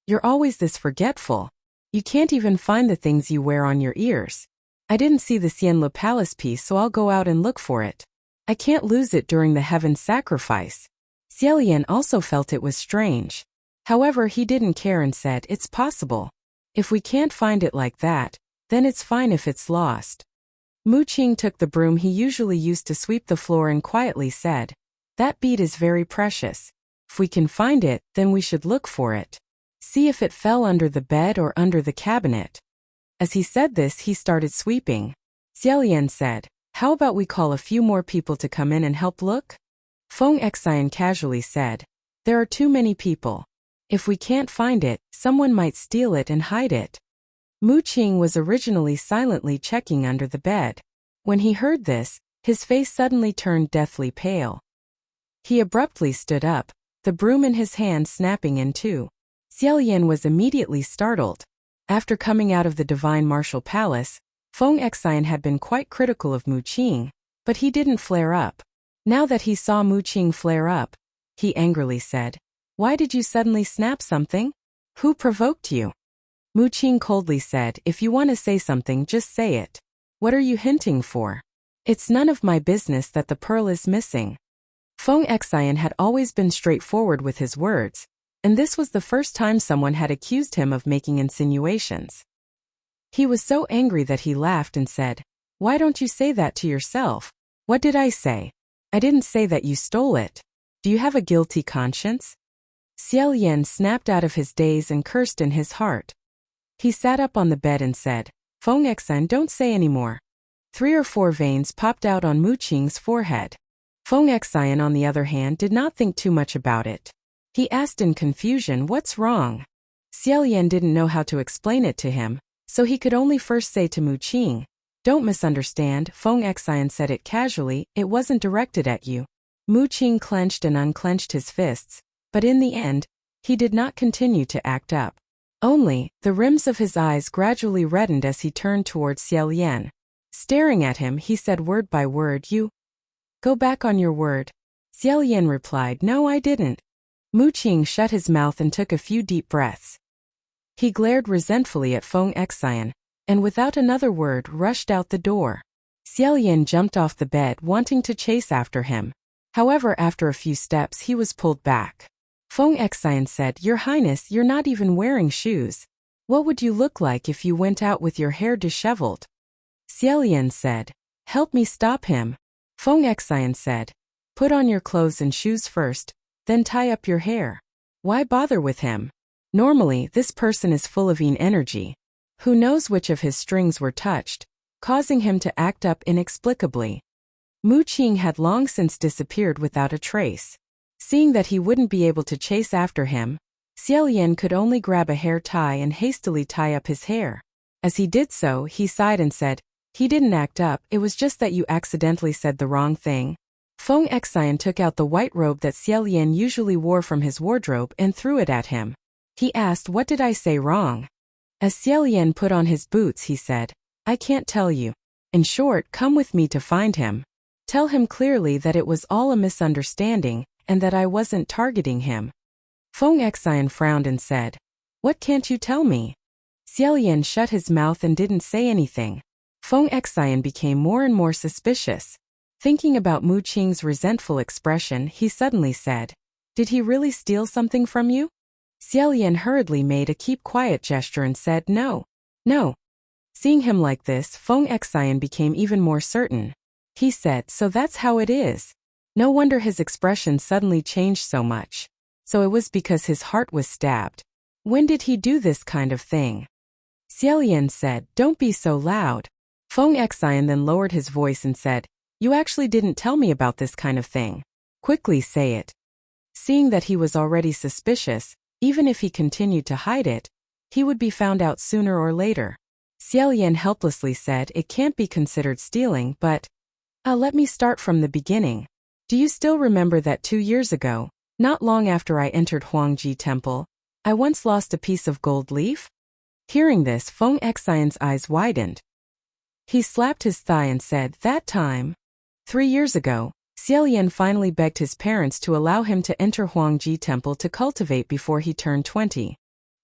"You're always this forgetful. You can't even find the things you wear on your ears. I didn't see the Xianlu Palace piece, so I'll go out and look for it. I can't lose it during the heaven sacrifice." Xiaolian also felt it was strange. However, he didn't care and said, "It's possible. If we can't find it like that, then it's fine if it's lost." Mu Qing took the broom he usually used to sweep the floor and quietly said, "That bead is very precious. If we can find it, then we should look for it." See if it fell under the bed or under the cabinet. As he said this, he started sweeping. Xiaolian said, how about we call a few more people to come in and help look? Feng Xian casually said, there are too many people. If we can't find it, someone might steal it and hide it. Mu Qing was originally silently checking under the bed. When he heard this, his face suddenly turned deathly pale. He abruptly stood up, the broom in his hand snapping in two. Xiaolian was immediately startled. After coming out of the Divine Martial Palace, Feng Xian had been quite critical of Mu Qing, but he didn't flare up. Now that he saw Mu Qing flare up, he angrily said, why did you suddenly snap something? Who provoked you? Mu Qing coldly said, if you want to say something, just say it. What are you hinting for? It's none of my business that the pearl is missing. Feng Xian had always been straightforward with his words, and this was the first time someone had accused him of making insinuations. He was so angry that he laughed and said, why don't you say that to yourself? What did I say? I didn't say that you stole it. Do you have a guilty conscience? Xiaolian snapped out of his daze and cursed in his heart. He sat up on the bed and said, Feng Xian, don't say any more. 3 or 4 veins popped out on Mu Qing's forehead. Feng Xian, on the other hand, did not think too much about it. He asked in confusion, what's wrong? Xiaolian didn't know how to explain it to him, so he could only first say to Mu Qing, don't misunderstand, Feng Xian said it casually, it wasn't directed at you. Mu Qing clenched and unclenched his fists, but in the end, he did not continue to act up. Only, the rims of his eyes gradually reddened as he turned towards Xiaolian. Staring at him, he said word by word, you go back on your word. Xiaolian replied, no, I didn't. Mu Qing shut his mouth and took a few deep breaths. He glared resentfully at Feng Xian, and without another word rushed out the door. Xiaolian jumped off the bed wanting to chase after him. However, after a few steps he was pulled back. Feng Xian said, Your Highness, you're not even wearing shoes. What would you look like if you went out with your hair disheveled? Xiaolian said, help me stop him. Feng Xian said, put on your clothes and shoes first, then tie up your hair. Why bother with him? Normally, this person is full of yin energy. Who knows which of his strings were touched, causing him to act up inexplicably. Mu Qing had long since disappeared without a trace. Seeing that he wouldn't be able to chase after him, Xiaolian could only grab a hair tie and hastily tie up his hair. As he did so, he sighed and said, he didn't act up, it was just that you accidentally said the wrong thing. Feng Xian took out the white robe that Xiaolian usually wore from his wardrobe and threw it at him. He asked, what did I say wrong? As Xiaolian put on his boots, he said, I can't tell you. In short, come with me to find him. Tell him clearly that it was all a misunderstanding, and that I wasn't targeting him. Feng Xian frowned and said, what can't you tell me? Xiaolian shut his mouth and didn't say anything. Feng Xian became more and more suspicious. Thinking about Mu Qing's resentful expression, he suddenly said, did he really steal something from you? Xiaolian hurriedly made a keep quiet gesture and said, no. Seeing him like this, Feng Xian became even more certain. He said, so that's how it is. No wonder his expression suddenly changed so much. So it was because his heart was stabbed. When did he do this kind of thing? Xiaolian said, don't be so loud. Feng Xian then lowered his voice and said, you actually didn't tell me about this kind of thing. Quickly say it. Seeing that he was already suspicious, even if he continued to hide it, he would be found out sooner or later. Xiaolian helplessly said, it can't be considered stealing, but let me start from the beginning. Do you still remember that 2 years ago, not long after I entered Huangji Temple, I once lost a piece of gold leaf? Hearing this, Feng Xian's eyes widened. He slapped his thigh and said, that time, 3 years ago, Xiaolian finally begged his parents to allow him to enter Huangji Temple to cultivate before he turned 20.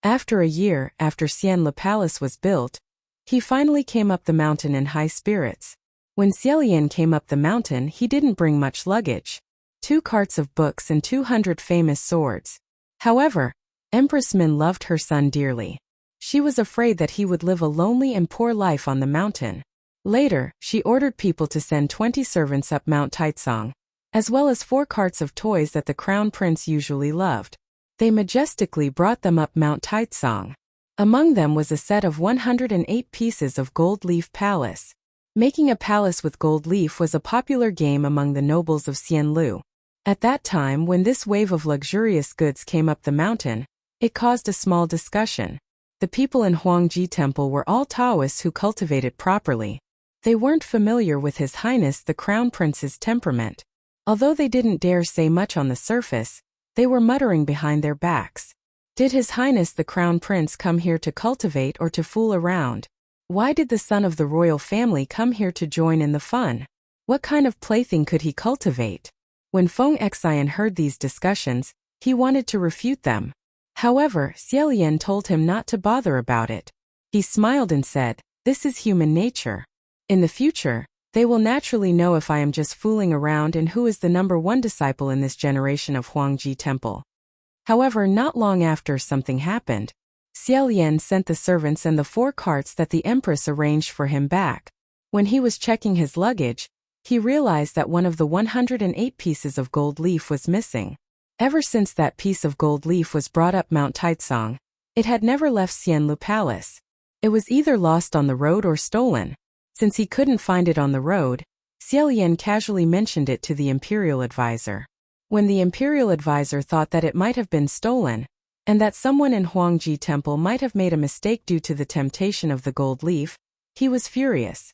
After a year, after Xianle Palace was built, he finally came up the mountain in high spirits. When Xiaolian came up the mountain, he didn't bring much luggage. 2 carts of books and 200 famous swords. However, Empress Min loved her son dearly. She was afraid that he would live a lonely and poor life on the mountain. Later, she ordered people to send 20 servants up Mount Taizong, as well as 4 carts of toys that the crown prince usually loved. They majestically brought them up Mount Taitsong. Among them was a set of 108 pieces of gold leaf palace. Making a palace with gold leaf was a popular game among the nobles of Xianlu. At that time, when this wave of luxurious goods came up the mountain, it caused a small discussion. The people in Huangji Temple were all Taoists who cultivated properly. They weren't familiar with His Highness the Crown Prince's temperament. Although they didn't dare say much on the surface, they were muttering behind their backs. Did His Highness the Crown Prince come here to cultivate or to fool around? Why did the son of the royal family come here to join in the fun? What kind of plaything could he cultivate? When Feng Xian heard these discussions, he wanted to refute them. However, Xiaolian told him not to bother about it. He smiled and said, "This is human nature. In the future, they will naturally know if I am just fooling around and who is the number one disciple in this generation of Huangji Temple." However, not long after, something happened. Xiaolian sent the servants and the 4 carts that the Empress arranged for him back. When he was checking his luggage, he realized that one of the 108 pieces of gold leaf was missing. Ever since that piece of gold leaf was brought up Mount Taitsong, it had never left Xianlu Palace. It was either lost on the road or stolen. Since he couldn't find it on the road, Xiaolian casually mentioned it to the imperial advisor. When the imperial advisor thought that it might have been stolen, and that someone in Huangji Temple might have made a mistake due to the temptation of the gold leaf, he was furious.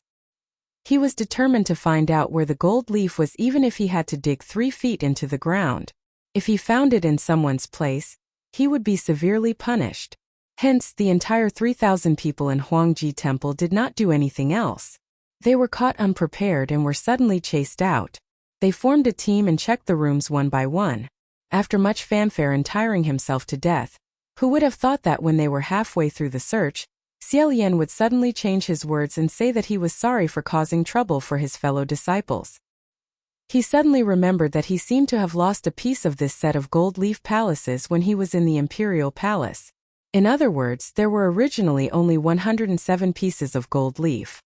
He was determined to find out where the gold leaf was, even if he had to dig 3 feet into the ground. If he found it in someone's place, he would be severely punished. Hence, the entire 3,000 people in Huangji Temple did not do anything else. They were caught unprepared and were suddenly chased out. They formed a team and checked the rooms one by one. After much fanfare and tiring himself to death, who would have thought that when they were halfway through the search, Xiaolian would suddenly change his words and say that he was sorry for causing trouble for his fellow disciples. He suddenly remembered that he seemed to have lost a piece of this set of gold leaf palaces when he was in the imperial palace. In other words, there were originally only 107 pieces of gold leaf.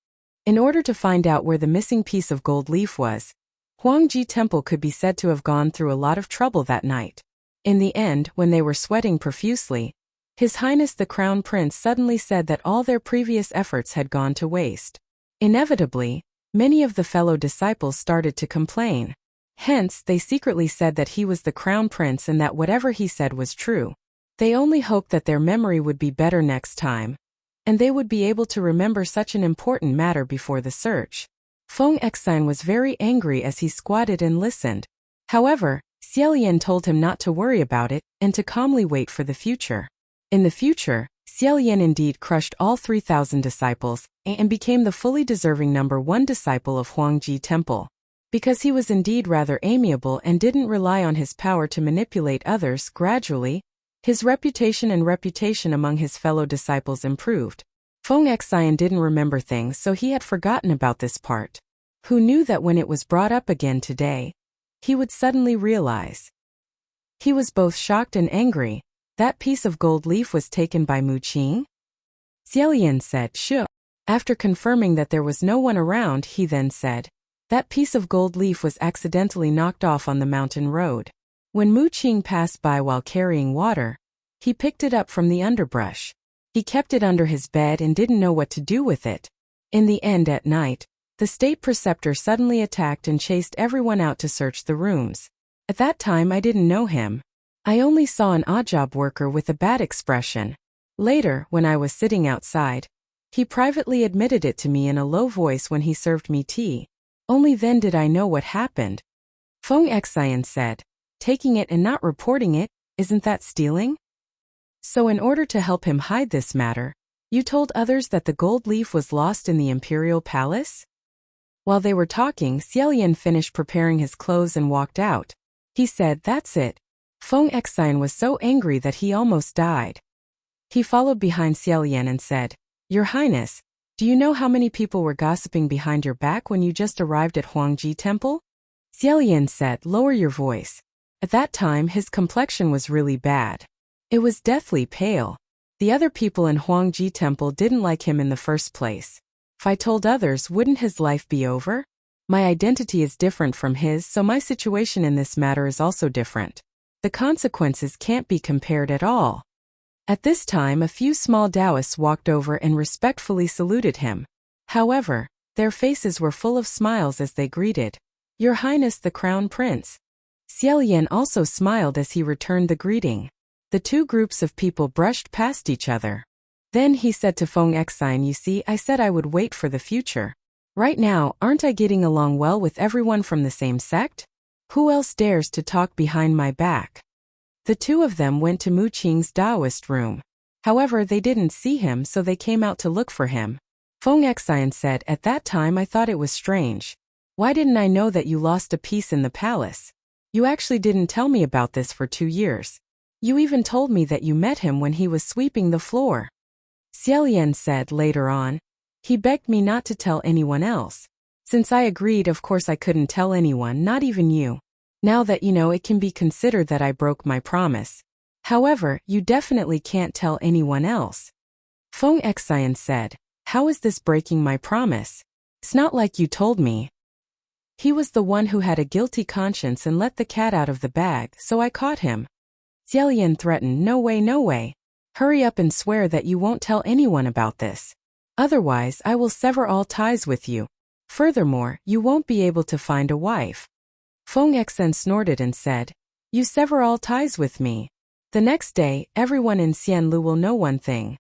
In order to find out where the missing piece of gold leaf was, Huangji Temple could be said to have gone through a lot of trouble that night. In the end, when they were sweating profusely, His Highness the Crown Prince suddenly said that all their previous efforts had gone to waste. Inevitably, many of the fellow disciples started to complain. Hence, they secretly said that he was the Crown Prince and that whatever he said was true. They only hoped that their memory would be better next time, and they would be able to remember such an important matter before the search. Feng Xian was very angry as he squatted and listened. However, Xiaolian told him not to worry about it and to calmly wait for the future. In the future, Xiaolian indeed crushed all 3,000 disciples and became the fully deserving number 1 disciple of Huangji Temple. Because he was indeed rather amiable and didn't rely on his power to manipulate others, gradually, his reputation among his fellow disciples improved. Feng Xian didn't remember things, so he had forgotten about this part. Who knew that when it was brought up again today, he would suddenly realize. He was both shocked and angry. That piece of gold leaf was taken by Mu Qing? Xiaolian said, "Sure." After confirming that there was no one around, he then said, "That piece of gold leaf was accidentally knocked off on the mountain road. When Mu Qing passed by while carrying water, he picked it up from the underbrush. He kept it under his bed and didn't know what to do with it. In the end, at night, the state preceptor suddenly attacked and chased everyone out to search the rooms. At that time I didn't know him. I only saw an odd job worker with a bad expression. Later, when I was sitting outside, he privately admitted it to me in a low voice when he served me tea. Only then did I know what happened." Feng Xian said, "Taking it and not reporting it, isn't that stealing? So in order to help him hide this matter, you told others that the gold leaf was lost in the imperial palace?" While they were talking, Xiaolian finished preparing his clothes and walked out. He said, "That's it." Feng Xian was so angry that he almost died. He followed behind Xiaolian and said, "Your Highness, do you know how many people were gossiping behind your back when you just arrived at Huangji Temple?" Xiaolian said, "Lower your voice." At that time his complexion was really bad. It was deathly pale. The other people in Huangji Temple didn't like him in the first place. If I told others, wouldn't his life be over? My identity is different from his, so my situation in this matter is also different. The consequences can't be compared at all. At this time, a few small Taoists walked over and respectfully saluted him. However, their faces were full of smiles as they greeted, "Your Highness the Crown Prince." Xiaolian also smiled as he returned the greeting. The two groups of people brushed past each other. Then he said to Feng Xian, "You see, I said I would wait for the future. Right now, aren't I getting along well with everyone from the same sect? Who else dares to talk behind my back?" The two of them went to Mu Qing's Taoist room. However, they didn't see him, so they came out to look for him. Feng Xian said, "At that time I thought it was strange. Why didn't I know that you lost a piece in the palace? You actually didn't tell me about this for 2 years. You even told me that you met him when he was sweeping the floor." Xiaolian said later on, "He begged me not to tell anyone else. Since I agreed, of course I couldn't tell anyone, not even you. Now that you know, it can be considered that I broke my promise. However, you definitely can't tell anyone else." Feng Xian said, "How is this breaking my promise? It's not like you told me." "He was the one who had a guilty conscience and let the cat out of the bag, so I caught him." Xiaolian threatened, "No way, no way. Hurry up and swear that you won't tell anyone about this. Otherwise, I will sever all ties with you. Furthermore, you won't be able to find a wife." Feng Xian snorted and said, "You sever all ties with me. The next day, everyone in Xianlu will know one thing.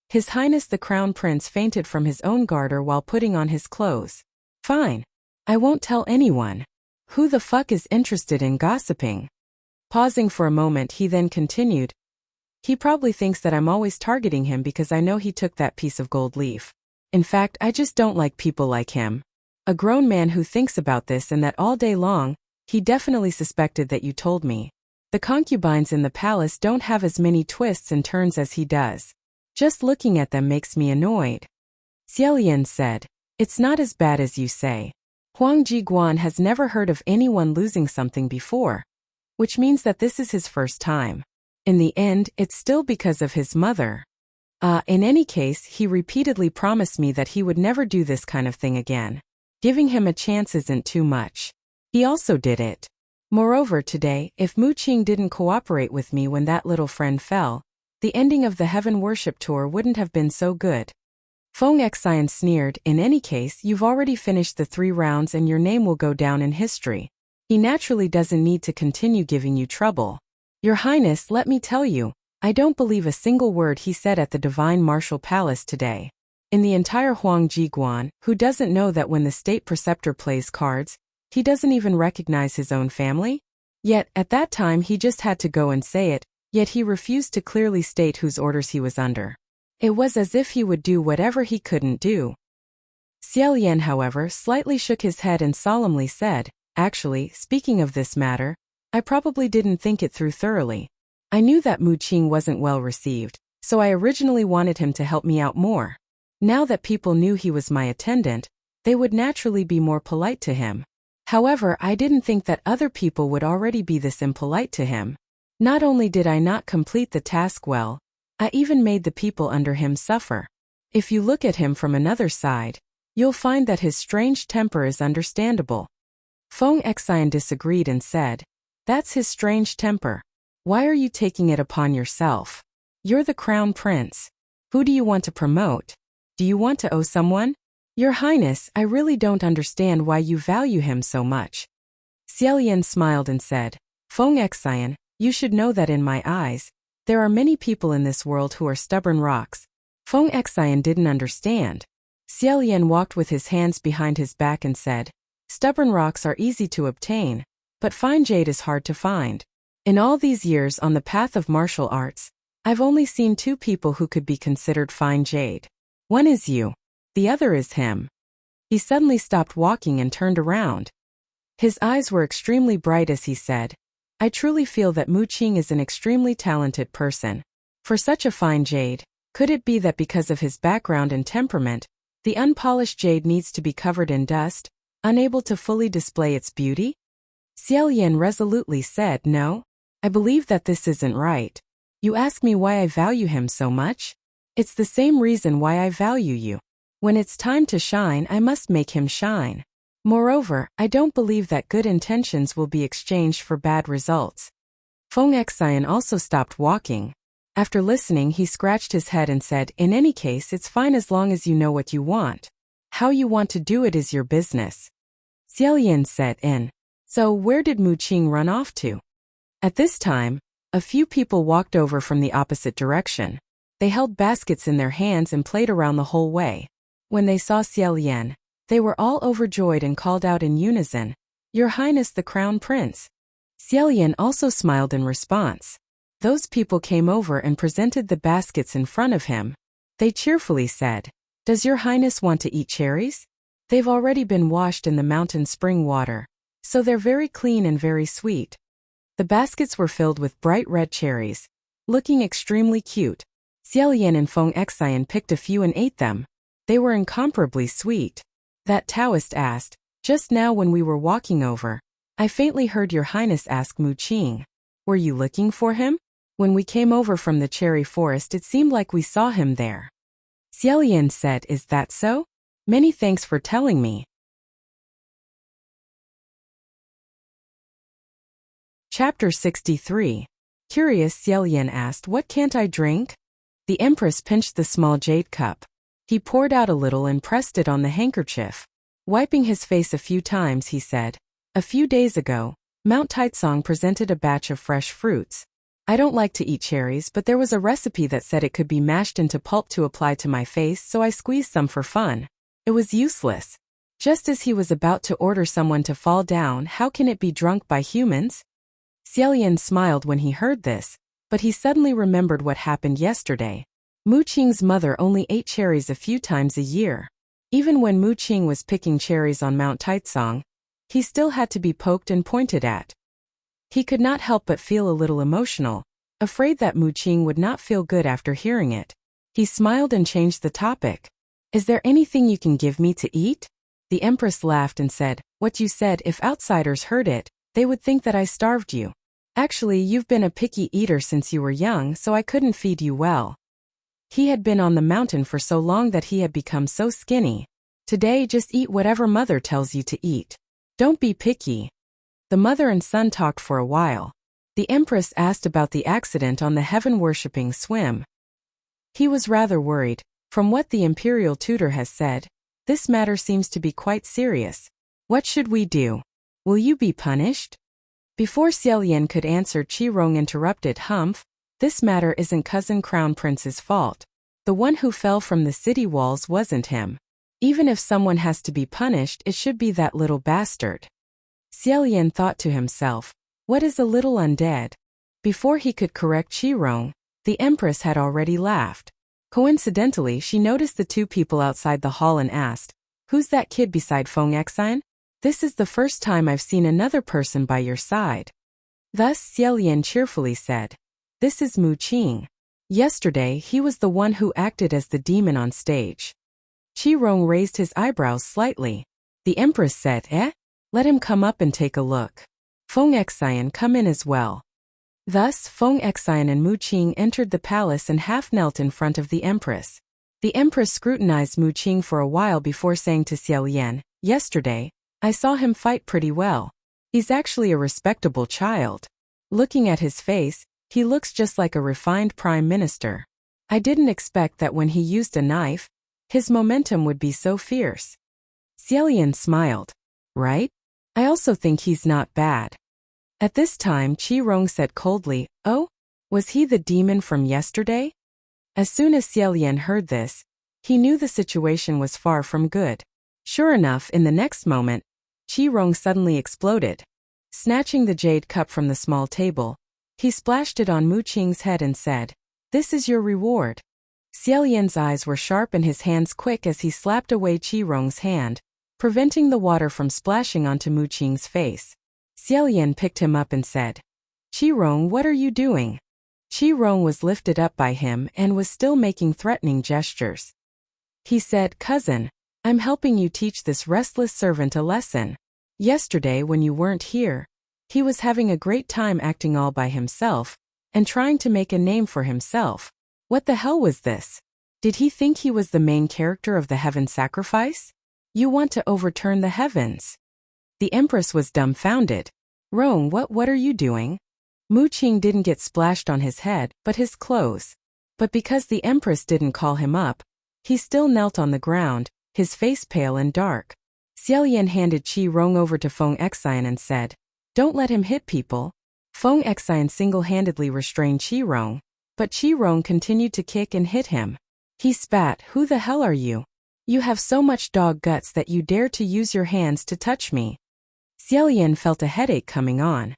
His Highness the Crown Prince fainted from his own garter while putting on his clothes. Fine. I won't tell anyone. Who the fuck is interested in gossiping?" Pausing for a moment, he then continued, "He probably thinks that I'm always targeting him because I know he took that piece of gold leaf. In fact, I just don't like people like him. A grown man who thinks about this and that all day long. He definitely suspected that you told me. The concubines in the palace don't have as many twists and turns as he does. Just looking at them makes me annoyed." Xiaolian said, "It's not as bad as you say. Huang Jiguan has never heard of anyone losing something before. Which means that this is his first time. In the end, it's still because of his mother. In any case, he repeatedly promised me that he would never do this kind of thing again. Giving him a chance isn't too much. He also did it. Moreover, today, if Mu Qing didn't cooperate with me when that little friend fell, the ending of the Heaven Worship Tour wouldn't have been so good." Feng Xian sneered, "In any case, you've already finished the 3 rounds and your name will go down in history. He naturally doesn't need to continue giving you trouble. Your Highness, let me tell you, I don't believe a single word he said at the Divine Martial Palace today. In the entire Huang Jiguan, who doesn't know that when the state preceptor plays cards, he doesn't even recognize his own family? Yet, at that time he just had to go and say it, yet he refused to clearly state whose orders he was under. It was as if he would do whatever he couldn't do." Xiaolian, however, slightly shook his head and solemnly said, "Actually, speaking of this matter, I probably didn't think it through thoroughly. I knew that Mu Qing wasn't well received, so I originally wanted him to help me out more. Now that people knew he was my attendant, they would naturally be more polite to him. However, I didn't think that other people would already be this impolite to him. Not only did I not complete the task well, I even made the people under him suffer. If you look at him from another side, you'll find that his strange temper is understandable." Feng Xian disagreed and said, "That's his strange temper. Why are you taking it upon yourself? You're the Crown Prince. Who do you want to promote? Do you want to owe someone? Your Highness, I really don't understand why you value him so much." Xiaolian smiled and said, "Feng Xian, you should know that in my eyes, there are many people in this world who are stubborn rocks." Feng Xian didn't understand. Xiaolian walked with his hands behind his back and said, "Stubborn rocks are easy to obtain, but fine jade is hard to find. In all these years on the path of martial arts, I've only seen 2 people who could be considered fine jade. One is you. The other is him." He suddenly stopped walking and turned around. His eyes were extremely bright as he said, "I truly feel that Mu Qing is an extremely talented person. For such a fine jade, could it be that because of his background and temperament, the unpolished jade needs to be covered in dust, unable to fully display its beauty?" Xiaolian resolutely said, "No. I believe that this isn't right. You ask me why I value him so much? It's the same reason why I value you. When it's time to shine, I must make him shine. Moreover, I don't believe that good intentions will be exchanged for bad results." Feng Xian also stopped walking. After listening, he scratched his head and said, in any case, it's fine as long as you know what you want. How you want to do it is your business. Xiaolian said in. So where did Mu Qing run off to? At this time, a few people walked over from the opposite direction. They held baskets in their hands and played around the whole way. When they saw Xiaolian, they were all overjoyed and called out in unison, Your Highness the Crown Prince. Xiaolian also smiled in response. Those people came over and presented the baskets in front of him. They cheerfully said, Does Your Highness want to eat cherries? They've already been washed in the mountain spring water, so they're very clean and very sweet. The baskets were filled with bright red cherries, looking extremely cute. Xiaolian and Feng Xian picked a few and ate them. They were incomparably sweet. That Taoist asked, Just now when we were walking over, I faintly heard Your Highness ask Mu Qing. Were you looking for him? When we came over from the cherry forest it seemed like we saw him there. Xiaolian said, Is that so? Many thanks for telling me. Chapter 63. Curious, Xiaolian asked, What can't I drink? The Empress pinched the small jade cup. He poured out a little and pressed it on the handkerchief. Wiping his face a few times, he said, A few days ago, Mount Taitsong presented a batch of fresh fruits. I don't like to eat cherries, but there was a recipe that said it could be mashed into pulp to apply to my face, so I squeezed some for fun. It was useless. Just as he was about to order someone to fall down, how can it be drunk by humans? Xiaolian smiled when he heard this, but he suddenly remembered what happened yesterday. Mu Qing's mother only ate cherries a few times a year. Even when Mu Qing was picking cherries on Mount Taitsong, he still had to be poked and pointed at. He could not help but feel a little emotional, afraid that Mu Qing would not feel good after hearing it. He smiled and changed the topic. Is there anything you can give me to eat? The Empress laughed and said, What you said, if outsiders heard it, they would think that I starved you. Actually, you've been a picky eater since you were young, so I couldn't feed you well. He had been on the mountain for so long that he had become so skinny. Today, just eat whatever mother tells you to eat. Don't be picky. The mother and son talked for a while. The Empress asked about the accident on the heaven-worshipping swim. He was rather worried. From what the imperial tutor has said, this matter seems to be quite serious. What should we do? Will you be punished? Before Xiaolian could answer, Qirong interrupted, Humph, this matter isn't cousin Crown Prince's fault. The one who fell from the city walls wasn't him. Even if someone has to be punished, it should be that little bastard. Xiaolian thought to himself, what is a little undead? Before he could correct Qirong, the Empress had already laughed. Coincidentally, she noticed the two people outside the hall and asked, Who's that kid beside Feng Xian? This is the first time I've seen another person by your side. Thus Xiaolian cheerfully said, This is Mu Qing. Yesterday he was the one who acted as the demon on stage. Qirong raised his eyebrows slightly. The Empress said, Let him come up and take a look. Feng Xian, come in as well. Thus Feng Xian and Mu Qing entered the palace and half knelt in front of the Empress. The Empress scrutinized Mu Qing for a while before saying to Xiaolian, Yesterday, I saw him fight pretty well. He's actually a respectable child. Looking at his face, he looks just like a refined prime minister. I didn't expect that when he used a knife, his momentum would be so fierce. Xiaolian smiled. Right? I also think he's not bad. At this time Qirong said coldly, Oh? Was he the demon from yesterday? As soon as Xiaolian heard this, he knew the situation was far from good. Sure enough, in the next moment, Qirong suddenly exploded. Snatching the jade cup from the small table, he splashed it on Mu Qing's head and said, This is your reward. Xiaolian's eyes were sharp and his hands quick as he slapped away Qirong's hand, preventing the water from splashing onto Mu Qing's face. Xiaolian picked him up and said, Qirong, what are you doing? Qirong was lifted up by him and was still making threatening gestures. He said, Cousin, I'm helping you teach this restless servant a lesson. Yesterday when you weren't here, he was having a great time acting all by himself and trying to make a name for himself. What the hell was this? Did he think he was the main character of the heaven sacrifice? You want to overturn the heavens? The Empress was dumbfounded. Rong, what are you doing? Mu Qing didn't get splashed on his head, but his clothes. But because the Empress didn't call him up, he still knelt on the ground, his face pale and dark. Xiaolian handed Qi Rong over to Feng Xian and said, "Don't let him hit people." Feng Xian single-handedly restrained Qi Rong, but Qi Rong continued to kick and hit him. He spat, "Who the hell are you? You have so much dog guts that you dare to use your hands to touch me." Xiaolian felt a headache coming on.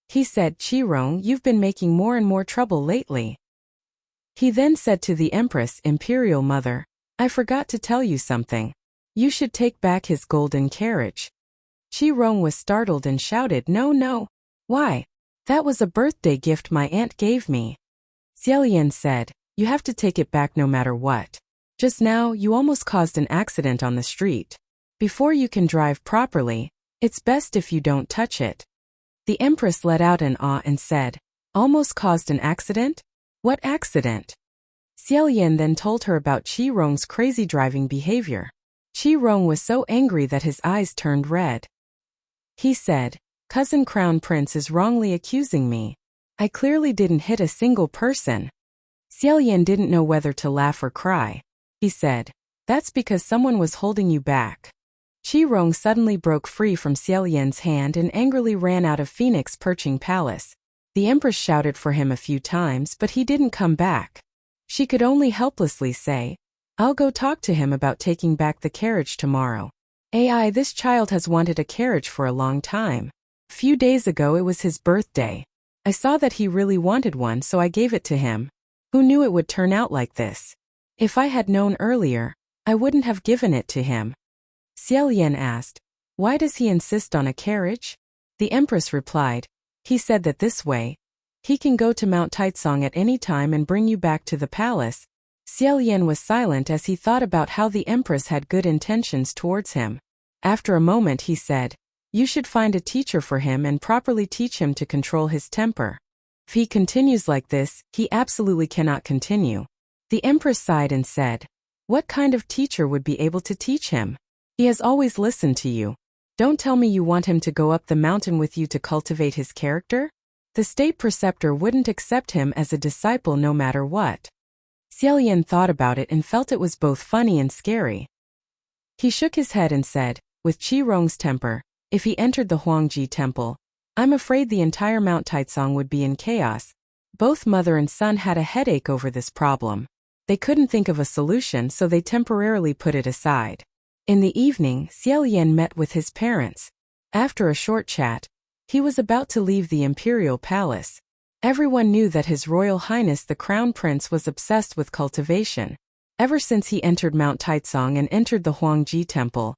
He said, "Qi Rong, you've been making more and more trouble lately." He then said to the Empress, "Imperial Mother, I forgot to tell you something. You should take back his golden carriage." Qi Rong was startled and shouted, "No, no. Why? That was a birthday gift my aunt gave me." Xiaolian said, "You have to take it back no matter what. Just now, you almost caused an accident on the street. Before you can drive properly, it's best if you don't touch it." The Empress let out an ah and said, "Almost caused an accident? What accident?" Xiaolian then told her about Qi Rong's crazy driving behavior. Qi Rong was so angry that his eyes turned red. He said, "Cousin Crown Prince is wrongly accusing me. I clearly didn't hit a single person." Xiaolian didn't know whether to laugh or cry. He said, "That's because someone was holding you back." Qi Rong suddenly broke free from Xiaolian's hand and angrily ran out of Phoenix Perching Palace. The Empress shouted for him a few times, but he didn't come back. She could only helplessly say, "I'll go talk to him about taking back the carriage tomorrow. This child has wanted a carriage for a long time. A few days ago it was his birthday. I saw that he really wanted one, so I gave it to him. Who knew it would turn out like this? If I had known earlier, I wouldn't have given it to him." Xiaolian asked, "Why does he insist on a carriage?" The Empress replied, "He said that this way, he can go to Mount Taitsong at any time and bring you back to the palace." Xiaolian was silent as he thought about how the Empress had good intentions towards him. After a moment he said, "You should find a teacher for him and properly teach him to control his temper. If he continues like this, he absolutely cannot continue." The Empress sighed and said, "What kind of teacher would be able to teach him? He has always listened to you. Don't tell me you want him to go up the mountain with you to cultivate his character? The state preceptor wouldn't accept him as a disciple no matter what." Xiaolian thought about it and felt it was both funny and scary. He shook his head and said, "With Qi Rong's temper, if he entered the Huangji temple, I'm afraid the entire Mount Taitsong would be in chaos." Both mother and son had a headache over this problem. They couldn't think of a solution, so they temporarily put it aside. In the evening, Xiaolian met with his parents. After a short chat, he was about to leave the imperial palace. Everyone knew that His Royal Highness the Crown Prince was obsessed with cultivation. Ever since he entered Mount Taitsong and entered the Huangji temple,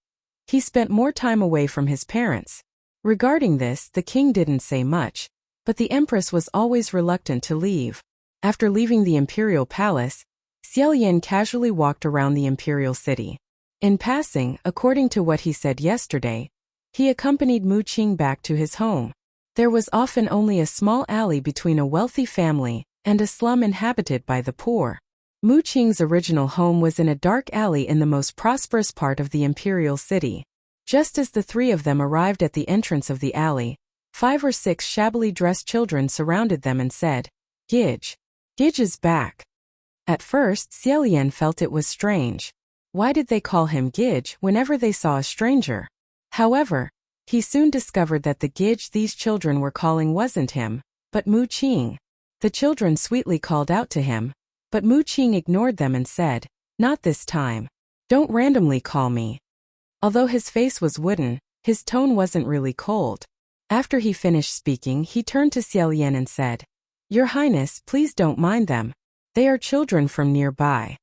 he spent more time away from his parents. Regarding this, the king didn't say much, but the Empress was always reluctant to leave. After leaving the imperial palace, Xiaolian casually walked around the imperial city. In passing, according to what he said yesterday, he accompanied Mu Qing back to his home. There was often only a small alley between a wealthy family and a slum inhabited by the poor. Mu Qing's original home was in a dark alley in the most prosperous part of the imperial city. Just as the three of them arrived at the entrance of the alley, 5 or 6 shabbily dressed children surrounded them and said, "Gidge. Gidge is back." At first, Xiaolian felt it was strange. Why did they call him Gidge whenever they saw a stranger? However, he soon discovered that the Gidge these children were calling wasn't him, but Mu Qing. The children sweetly called out to him, but Mu Qing ignored them and said, "Not this time. Don't randomly call me." Although his face was wooden, his tone wasn't really cold. After he finished speaking, he turned to Xiaolian and said, "Your Highness, please don't mind them. They are children from nearby."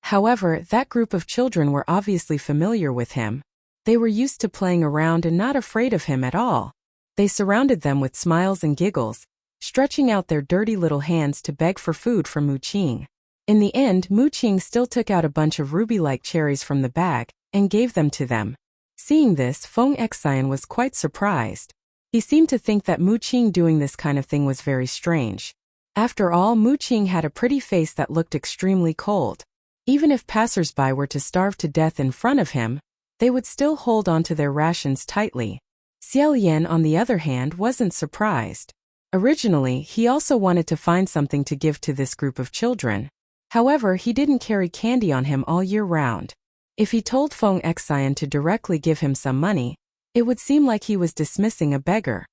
However, that group of children were obviously familiar with him. They were used to playing around and not afraid of him at all. They surrounded them with smiles and giggles, stretching out their dirty little hands to beg for food from Mu Qing. In the end, Mu Qing still took out a bunch of ruby-like cherries from the bag and gave them to them. Seeing this, Feng Xian was quite surprised. He seemed to think that Mu Qing doing this kind of thing was very strange. After all, Mu Qing had a pretty face that looked extremely cold. Even if passers-by were to starve to death in front of him, they would still hold on to their rations tightly. Xiaolian, on the other hand, wasn't surprised. Originally, he also wanted to find something to give to this group of children. However, he didn't carry candy on him all year round. If he told Feng Xian to directly give him some money, it would seem like he was dismissing a beggar.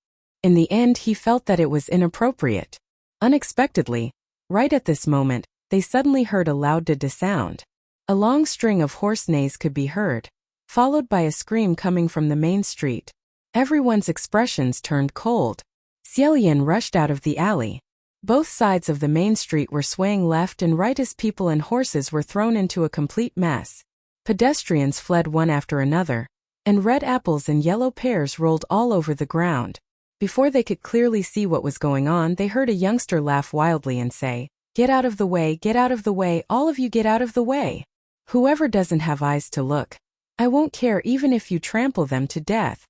In the end, he felt that it was inappropriate. Unexpectedly, right at this moment, they suddenly heard a loud da-da sound. A long string of horse neighs could be heard, followed by a scream coming from the main street. Everyone's expressions turned cold. Xiaolian rushed out of the alley. Both sides of the main street were swaying left and right as people and horses were thrown into a complete mess. Pedestrians fled one after another, and red apples and yellow pears rolled all over the ground. Before they could clearly see what was going on, they heard a youngster laugh wildly and say, "Get out of the way, get out of the way, all of you get out of the way. Whoever doesn't have eyes to look, I won't care even if you trample them to death."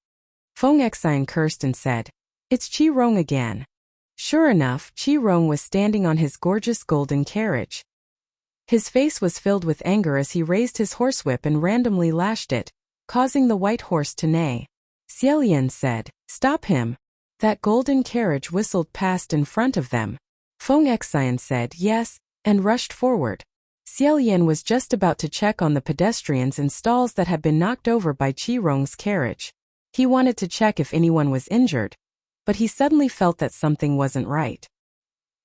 Feng Xian cursed and said, "It's Qi Rong again." Sure enough, Qi Rong was standing on his gorgeous golden carriage. His face was filled with anger as he raised his horsewhip and randomly lashed it, causing the white horse to neigh. Xiaolian said, "Stop him." That golden carriage whistled past in front of them. Feng Xian said yes, and rushed forward. Xiaolian was just about to check on the pedestrians and stalls that had been knocked over by Qi Rong's carriage. He wanted to check if anyone was injured, but he suddenly felt that something wasn't right.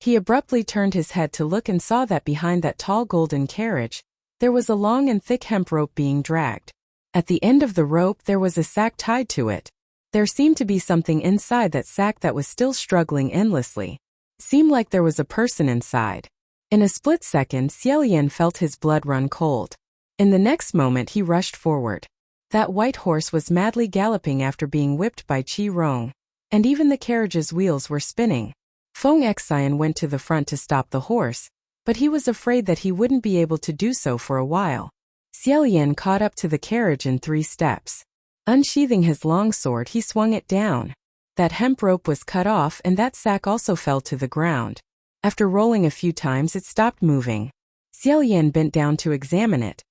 He abruptly turned his head to look and saw that behind that tall golden carriage, there was a long and thick hemp rope being dragged. At the end of the rope there was a sack tied to it. There seemed to be something inside that sack that was still struggling endlessly. Seemed like there was a person inside. In a split second, Xiaolian felt his blood run cold. In the next moment he rushed forward. That white horse was madly galloping after being whipped by Qi Rong, and even the carriage's wheels were spinning. Feng Xian went to the front to stop the horse, but he was afraid that he wouldn't be able to do so for a while. Xiaolian caught up to the carriage in 3 steps. Unsheathing his long sword, he swung it down. That hemp rope was cut off and that sack also fell to the ground. After rolling a few times, it stopped moving. Xiaolian bent down to examine it.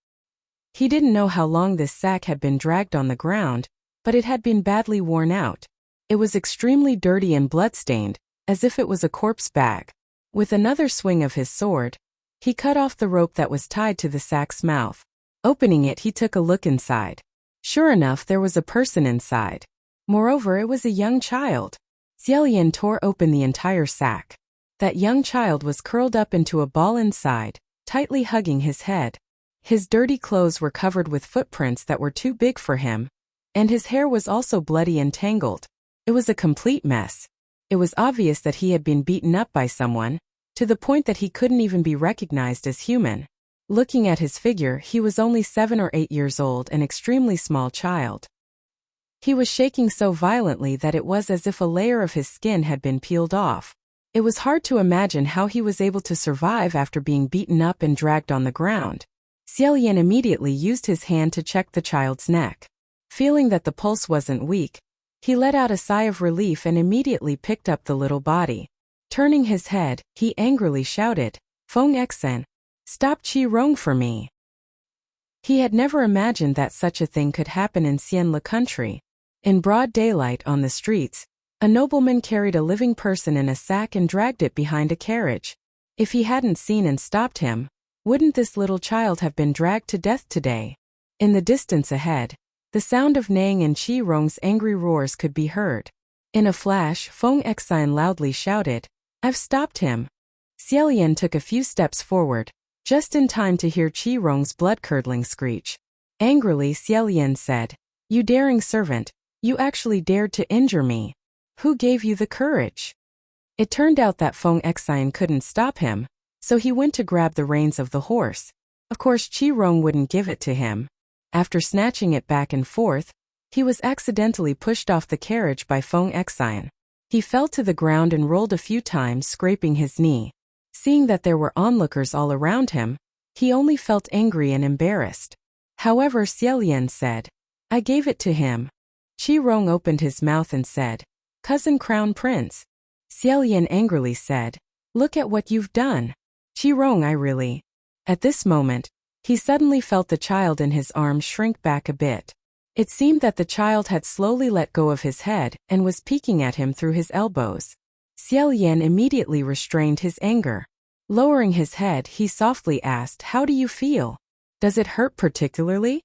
He didn't know how long this sack had been dragged on the ground, but it had been badly worn out. It was extremely dirty and bloodstained, as if it was a corpse bag. With another swing of his sword, he cut off the rope that was tied to the sack's mouth. Opening it, he took a look inside. Sure enough, there was a person inside. Moreover, it was a young child. Xiaolian tore open the entire sack. That young child was curled up into a ball inside, tightly hugging his head. His dirty clothes were covered with footprints that were too big for him, and his hair was also bloody and tangled. It was a complete mess. It was obvious that he had been beaten up by someone, to the point that he couldn't even be recognized as human. Looking at his figure, he was only 7 or 8 years old, an extremely small child. He was shaking so violently that it was as if a layer of his skin had been peeled off. It was hard to imagine how he was able to survive after being beaten up and dragged on the ground. Xiaolian immediately used his hand to check the child's neck. Feeling that the pulse wasn't weak, he let out a sigh of relief and immediately picked up the little body. Turning his head, he angrily shouted, "Feng Xian, stop Qi Rong for me." He had never imagined that such a thing could happen in Xianle country. In broad daylight on the streets, a nobleman carried a living person in a sack and dragged it behind a carriage. If he hadn't seen and stopped him, wouldn't this little child have been dragged to death today? In the distance ahead, the sound of neighing and Qi Rong's angry roars could be heard. In a flash, Feng Xian loudly shouted, "I've stopped him." Xiaolian took a few steps forward, just in time to hear Qi Rong's blood-curdling screech. Angrily, Xiaolian said, "You daring servant, you actually dared to injure me. Who gave you the courage?" It turned out that Feng Xian couldn't stop him, so he went to grab the reins of the horse. Of course, Qi Rong wouldn't give it to him. After snatching it back and forth, he was accidentally pushed off the carriage by Feng Xian. He fell to the ground and rolled a few times, scraping his knee. Seeing that there were onlookers all around him, he only felt angry and embarrassed. However, Xiaolian said, "I gave it to him." Qi Rong opened his mouth and said, "Cousin Crown Prince." Xiaolian angrily said, "Look at what you've done. Qi Rong, I really..." At this moment, he suddenly felt the child in his arms shrink back a bit. It seemed that the child had slowly let go of his head and was peeking at him through his elbows. Xiao Yan immediately restrained his anger. Lowering his head, he softly asked, "How do you feel? Does it hurt particularly?"